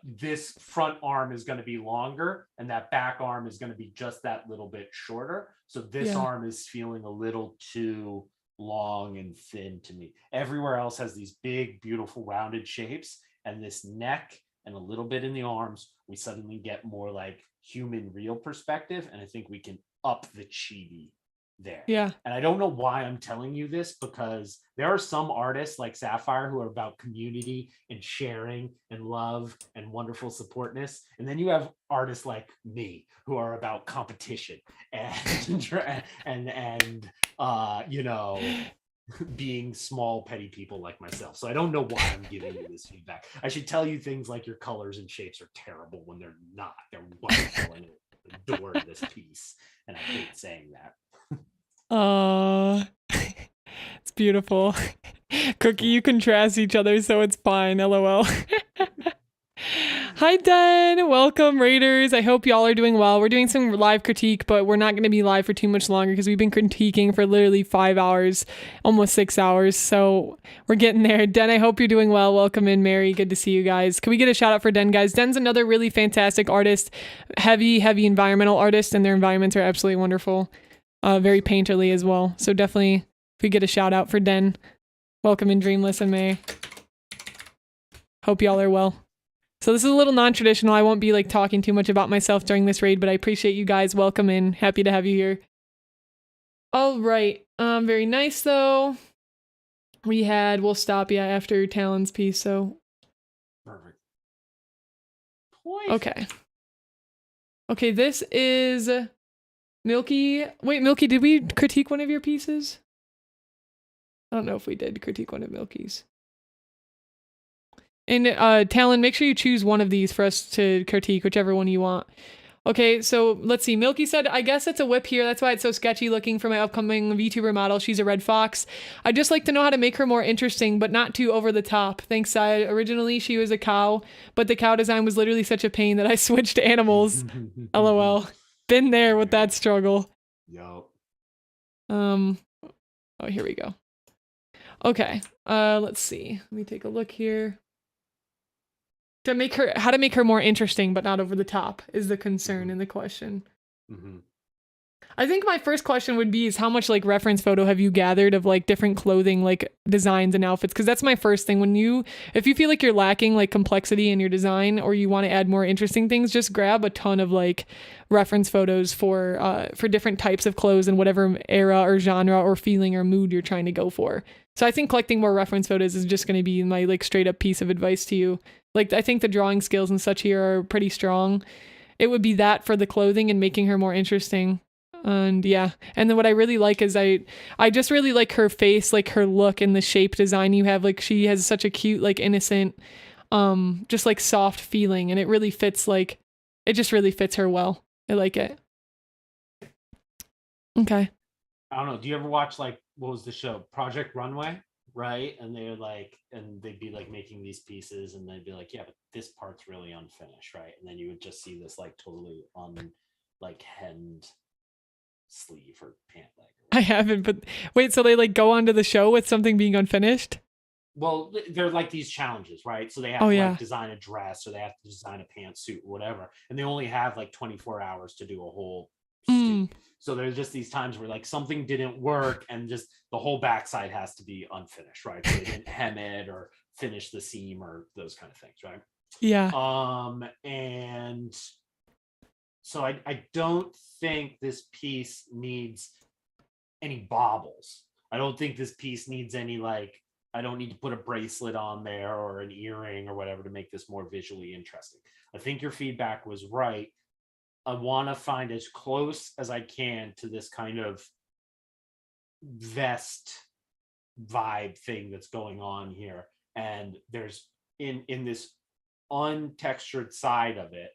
This front arm is going to be longer and that back arm is going to be just that little bit shorter. So this arm is feeling a little too long and thin to me. Everywhere else has these big, beautiful rounded shapes, and this neck and a little bit in the arms, we suddenly get more like human real perspective. And I think we can up the chibi there. Yeah. And I don't know why I'm telling you this, because there are some artists like Syafire who are about community and sharing and love and wonderful supportness. And then you have artists like me who are about competition and you know, being small petty people like myself. So I don't know why I'm giving you this feedback. I should tell you things like your colors and shapes are terrible when they're not. They're wonderful and I adore this piece. And I hate saying that.
It's beautiful. Cookie, you contrast each other, so it's fine. LOL. Hi, Den. Welcome, Raiders. I hope y'all are doing well. We're doing some live critique, but we're not going to be live for too much longer because we've been critiquing for literally 5 hours, almost 6 hours. So we're getting there. Den, I hope you're doing well. Welcome in, Mary. Good to see you guys. Can we get a shout out for Den, guys? Den's another really fantastic artist, heavy environmental artist, and their environments are absolutely wonderful. Very painterly as well. So definitely, if we get a shout out for Den, welcome in, Dreamless and May. Hope y'all are well. So this is a little non-traditional. I won't be like talking too much about myself during this raid, but I appreciate you guys. Welcome in. Happy to have you here. All right. Very nice though. We'll stop after Talon's piece. So
perfect.
Okay. Okay, this is Milky. Wait, Milky, did we critique one of your pieces? I don't know if we did critique one of Milky's. And Talon, make sure you choose one of these for us to critique, whichever one you want. Okay, so let's see. Milky said, I guess it's a whip here. That's why it's so sketchy looking for my upcoming VTuber model. She's a red fox. I just like to know how to make her more interesting, but not too over the top. Thanks, Sai. Originally, she was a cow, but the cow design was literally such a pain that I switched to animals. LOL. Been there with that struggle.
Yup.
Oh, here we go. Okay, let's see. Let me take a look here. How to make her more interesting but not over the top is the concern in the question. I think my first question would be is how much like reference photo have you gathered of like different clothing like designs and outfits, because that's my first thing. If you feel like you're lacking like complexity in your design or you want to add more interesting things, just grab a ton of like reference photos for different types of clothes and whatever era or genre or feeling or mood you're trying to go for. So I think collecting more reference photos is just going to be my like straight up piece of advice to you. Like, I think the drawing skills and such here are pretty strong. It would be that for the clothing and making her more interesting. And yeah. And then what I really like is I just really like her face, like her look and the shape design you have. Like, she has such a cute, like innocent, just like soft feeling. And it really fits, like, it just really fits her well. I like it. Okay.
I don't know. Do you ever watch, like, what was the show? Project Runway? Right? And they're like, and they'd be like making these pieces and they'd be like, yeah, but this part's really unfinished, right? And then you would just see this like totally like hemmed sleeve or pant leg.
I haven't, but wait, so they like go onto the show with something being unfinished?
Well, they're like these challenges, right? So they have to like design a dress or they have to design a pantsuit or whatever. And they only have like 24 hours to do a whole suit. So there's just these times where like something didn't work and just the whole backside has to be unfinished, right? So they didn't hem it or finish the seam or those kind of things, right?
Yeah.
And so I don't think this piece needs any baubles. I don't think this piece needs any like, I don't need to put a bracelet on there or an earring or whatever to make this more visually interesting. I think your feedback was right. I want to find as close as I can to this kind of vest vibe thing that's going on here. And there's in this untextured side of it,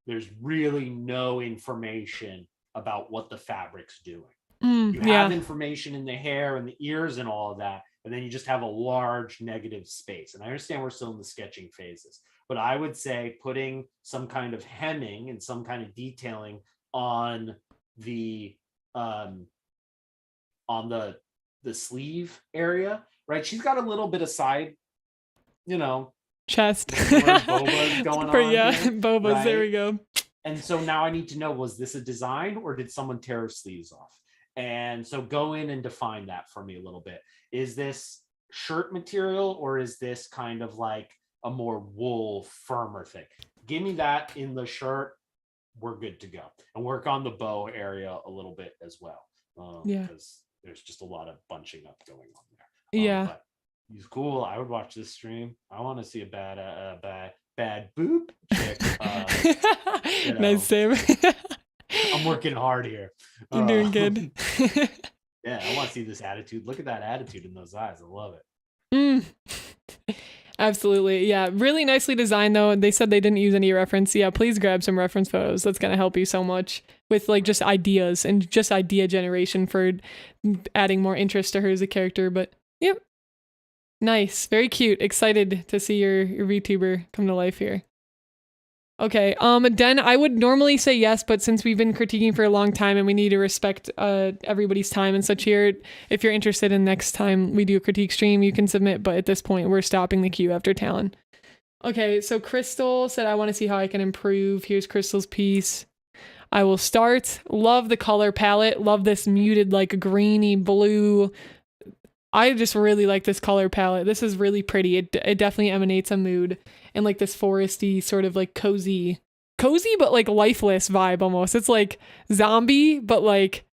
there's really no information about what the fabric's doing. You have information in the hair and the ears and all of that, and then you just have a large negative space. And I understand we're still in the sketching phases, but I would say putting some kind of hemming and some kind of detailing on the sleeve area, right? She's got a little bit of side,
chest.
Bobas going on.
Yeah,
here,
bobas.
Right?
There we go.
And so now I need to know, was this a design or did someone tear her sleeves off? And so go in and define that for me a little bit. Is this shirt material or is this kind of like a more wool, firmer thing? Give me that in the shirt. We're good to go. And work on the bow area a little bit as well. Because there's just a lot of bunching up going on there. But he's cool. I would watch this stream. I want to see a bad boob chick.
Nice, Sam.
I'm working hard here.
You're doing good.
Yeah, I want to see this attitude. Look at that attitude in those eyes. I love it.
Absolutely. Yeah. Really nicely designed though. They said they didn't use any reference. Yeah, please grab some reference photos. That's going to help you so much with like just ideas and just idea generation for adding more interest to her as a character. But yep. Nice. Very cute. Excited to see your VTuber come to life here. Okay, Den, I would normally say yes, but since we've been critiquing for a long time and we need to respect everybody's time and such here, if you're interested in next time we do a critique stream, you can submit, but at this point, we're stopping the queue after Talon. Okay, so Crystal said, I want to see how I can improve. Here's Crystal's piece. I will start. Love the color palette. Love this muted, like, greeny blue. I just really like this color palette. This is really pretty. It definitely emanates a mood and like this foresty sort of like cozy but like lifeless vibe almost. It's like zombie but like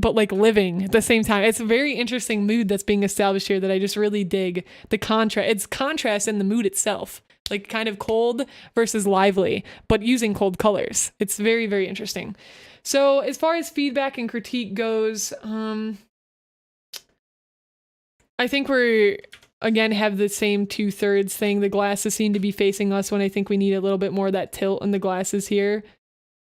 living at the same time. It's a very interesting mood that's being established here that I just really dig. The contrast, it's contrast in the mood itself, like kind of cold versus lively, but using cold colors. It's very, very interesting. So as far as feedback and critique goes, I think we're, again, have the same 2/3 thing. The glasses seem to be facing us when I think we need a little bit more of that tilt in the glasses here.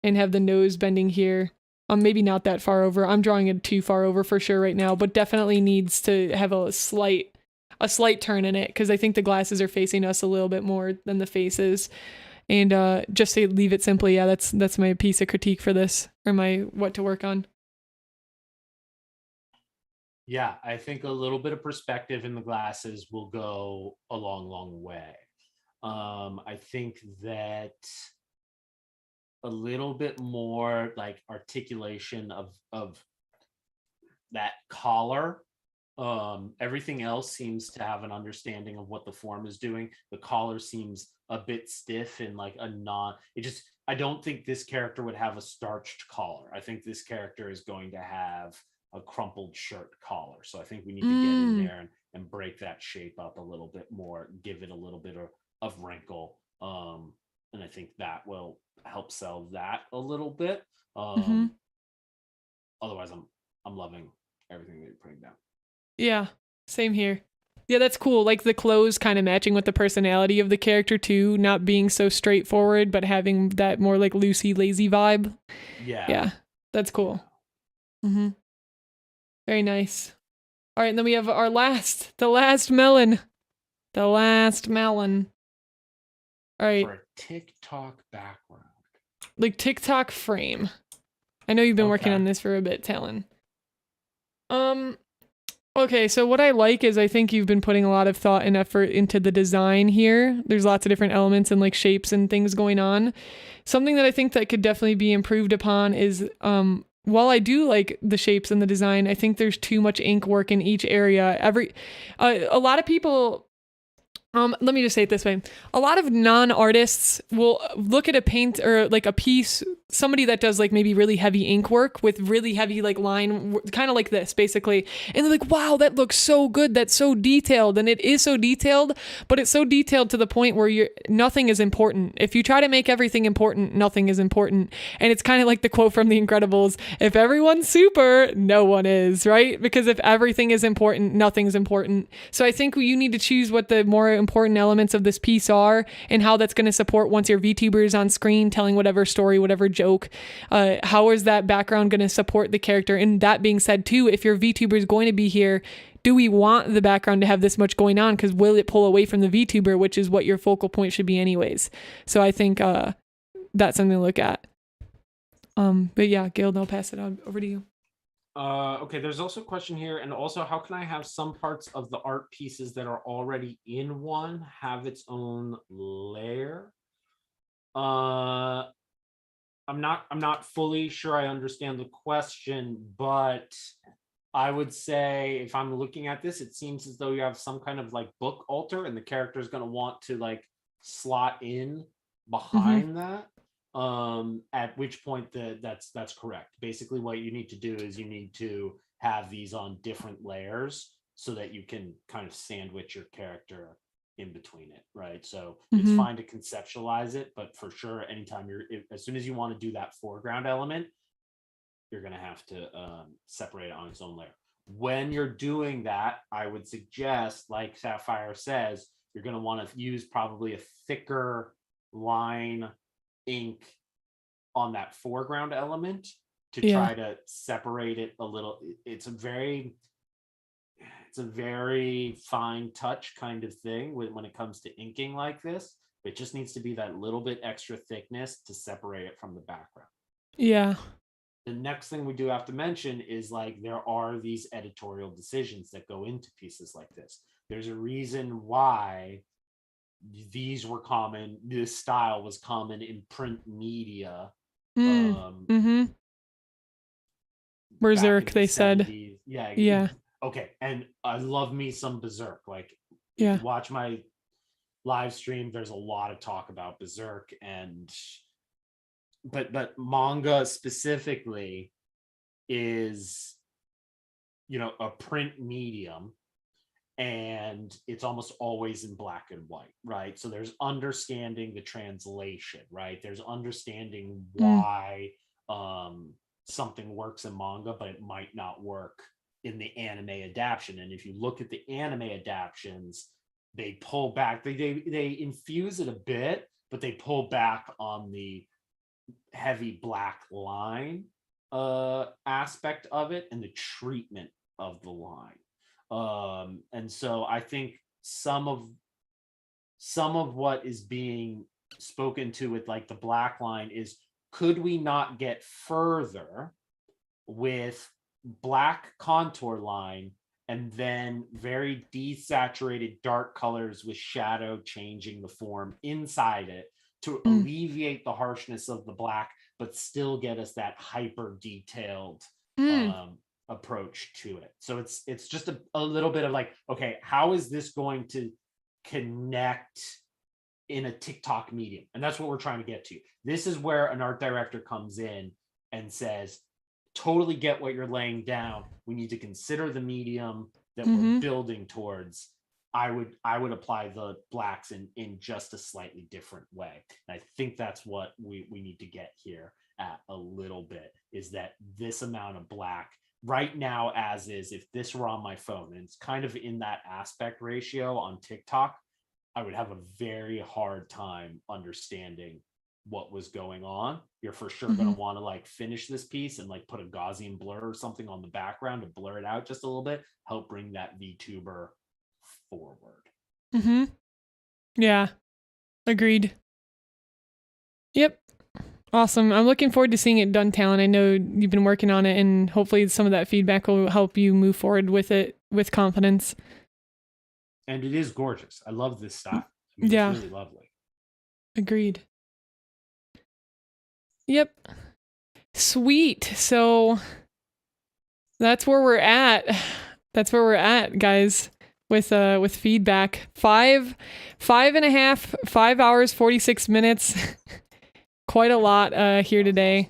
and have the nose bending here. Maybe not that far over. I'm drawing it too far over for sure right now, but definitely needs to have a slight turn in it, because I think the glasses are facing us a little bit more than the faces. And just to leave it simply, yeah, that's my piece of critique for this, or my what to work on.
Yeah, I think a little bit of perspective in the glasses will go a long way. I think that a little bit more like articulation of that collar. Everything else seems to have an understanding of what the form is doing. The collar seems a bit stiff and like I don't think this character would have a starched collar. I think this character is going to have a crumpled shirt collar. So I think we need to get in there and break that shape up a little bit more, give it a little bit of wrinkle. And I think that will help sell that a little bit. Otherwise, I'm loving everything that you're putting down.
Yeah, same here. Yeah, that's cool. Like the clothes kind of matching with the personality of the character too, not being so straightforward, but having that more like loosey, lazy vibe. Yeah, that's cool. Very nice. All right, and then we have the last melon. The last melon. All right.
For a TikTok background.
Like TikTok frame. I know you've been working on this for a bit, Talon. Okay, so what I like is I think you've been putting a lot of thought and effort into the design here. There's lots of different elements and like shapes and things going on. Something that I think that could definitely be improved upon is while I do like the shapes and the design, I think there's too much ink work in each area. A lot of people, let me just say it this way. A lot of non-artists will look at a paint or like a piece, somebody that does like maybe really heavy ink work with really heavy like line, kind of like this basically. And they're like, wow, that looks so good. That's so detailed. And it is so detailed, but it's so detailed to the point where nothing is important. If you try to make everything important, nothing is important. And it's kind of like the quote from The Incredibles. If everyone's super, no one is, right? Because if everything is important, nothing's important. So I think you need to choose what the more important elements of this piece are and how that's going to support once your VTuber is on screen telling whatever story, whatever joke. How is that background going to support the character? And that being said too, if your VTuber is going to be here, do we want the background to have this much going on? Because will it pull away from the VTuber, which is what your focal point should be anyways. So I think that's something to look at. But yeah, Guild, I'll pass it on over to you.
Okay, there's also a question here, and also how can I have some parts of the art pieces that are already in one have its own layer? I'm not fully sure I understand the question, but I would say if I'm looking at this, it seems as though you have some kind of like book altar and the character is going to want to like slot in behind that. At which point that's correct. Basically what you need to do is you need to have these on different layers so that you can kind of sandwich your character in between it, right? So it's fine to conceptualize it, but for sure, anytime as soon as you want to do that foreground element, you're going to have to separate it on its own layer. When you're doing that, I would suggest, like Syafire says, you're going to want to use probably a thicker line ink on that foreground element to try to separate it a little. It's a very fine touch kind of thing when it comes to inking like this. It just needs to be that little bit extra thickness to separate it from the background.
Yeah.
The next thing we do have to mention is like there are these editorial decisions that go into pieces like this. There's a reason why these were common. This style was common in print media.
Berserk, they
70s.
said. Yeah.
Okay, and I love me some Berserk. Like, if you watch my live stream, there's a lot of talk about Berserk, and but manga specifically is, a print medium, and it's almost always in black and white, right? So there's understanding the translation, right? There's understanding why something works in manga, but it might not work in the anime adaptation. And if you look at the anime adaptations, they pull back, they infuse it a bit, but they pull back on the heavy black line aspect of it and the treatment of the line. And so I think some of what is being spoken to with like the black line is, could we not get further with black contour line and then very desaturated dark colors with shadow changing the form inside it to alleviate the harshness of the black, but still get us that hyper detailed approach to it. So it's just a little bit of like, okay, how is this going to connect in a TikTok medium? And that's what we're trying to get to. This is where an art director comes in and says, totally get what you're laying down. We need to consider the medium that we're building towards. I would apply the blacks in just a slightly different way. And I think that's what we need to get here at a little bit, is that this amount of black right now, as is, if this were on my phone and it's kind of in that aspect ratio on TikTok, I would have a very hard time understanding what was going on. You're for sure going to want to like finish this piece and like put a Gaussian blur or something on the background to blur it out just a little bit, help bring that VTuber forward.
Yeah, agreed. Yep. Awesome. I'm looking forward to seeing it done, Talon. I know you've been working on it, and hopefully some of that feedback will help you move forward with it with confidence.
And it is gorgeous. I love this stuff. I mean, it's really lovely.
Agreed. Yep. Sweet. So that's where we're at. That's where we're at, guys, with feedback. 5 hours, 46 minutes. Quite a lot here today.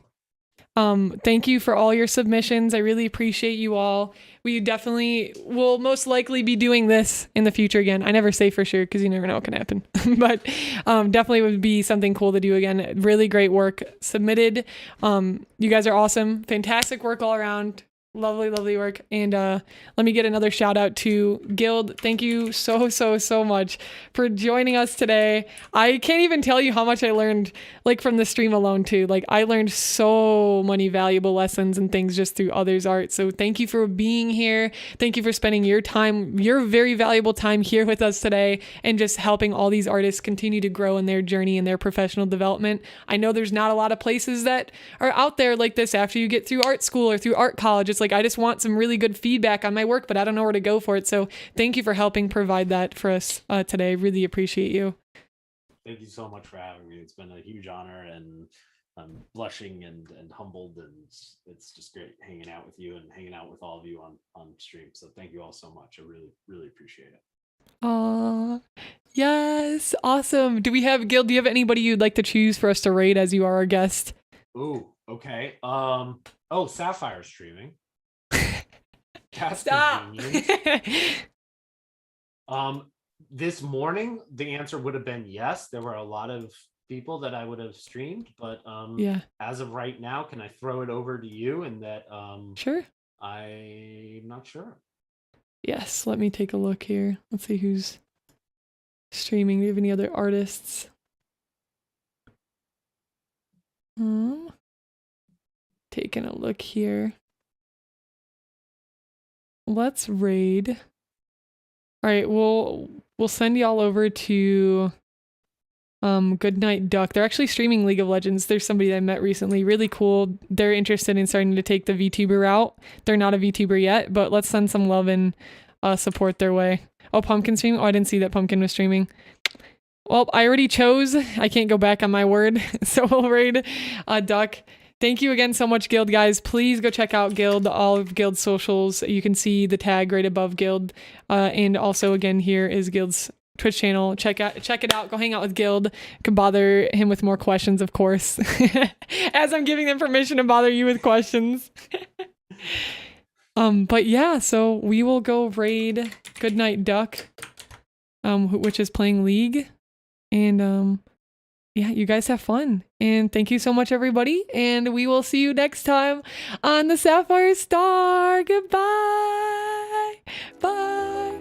Thank you for all your submissions. I really appreciate you all. We definitely will most likely be doing this in the future again. I never say for sure because you never know what can happen, but definitely would be something cool to do again. Really great work submitted. You guys are awesome. Fantastic work all around. Lovely work. And let me get another shout out to Guild. Thank you so much for joining us today. I can't even tell you how much I learned, like, from the stream alone too. Like, I learned so many valuable lessons and things just through others' art. So thank you for being here. Thank you for spending your time, your very valuable time here with us today, and just helping all these artists continue to grow in their journey and their professional development. I know there's not a lot of places that are out there like this after you get through art school or through art college. It's like, I just want some really good feedback on my work, but I don't know where to go for it. So thank you for helping provide that for us today. Really appreciate you.
Thank you so much for having me. It's been a huge honor, and I'm blushing and humbled, and it's just great hanging out with you and hanging out with all of you on stream. So thank you all so much. I really appreciate it.
Yes, awesome. Do you have anybody you'd like to choose for us to raid as you are our guest?
Ooh, okay. Sapphire streaming. That's
Stop.
This morning the answer would have been yes. There were a lot of people that I would have streamed, but as of right now, can I throw it over to you? And that
sure.
I'm not sure.
Yes, let me take a look here. Let's see who's streaming. Do you have any other artists? Taking a look here. Let's raid. All right, we'll send y'all over to Goodnight Duck. They're actually streaming League of Legends. There's somebody that I met recently, really cool. They're interested in starting to take the VTuber route. They're not a VTuber yet, but let's send some love and support their way. Oh, Pumpkin streaming? Oh, I didn't see that Pumpkin was streaming. Well, I already chose. I can't go back on my word, so we'll raid Duck. Thank you again so much, Guild, guys. Please go check out Guild, all of Guild's socials. You can see the tag right above Guild. And also, again, here is Guild's Twitch channel. Check it out. Go hang out with Guild. You can bother him with more questions, of course. As I'm giving them permission to bother you with questions. But yeah, so we will go raid Goodnight Duck, which is playing League. And yeah, you guys have fun. And thank you so much, everybody. And we will see you next time on the Sapphire Star. Goodbye. Bye.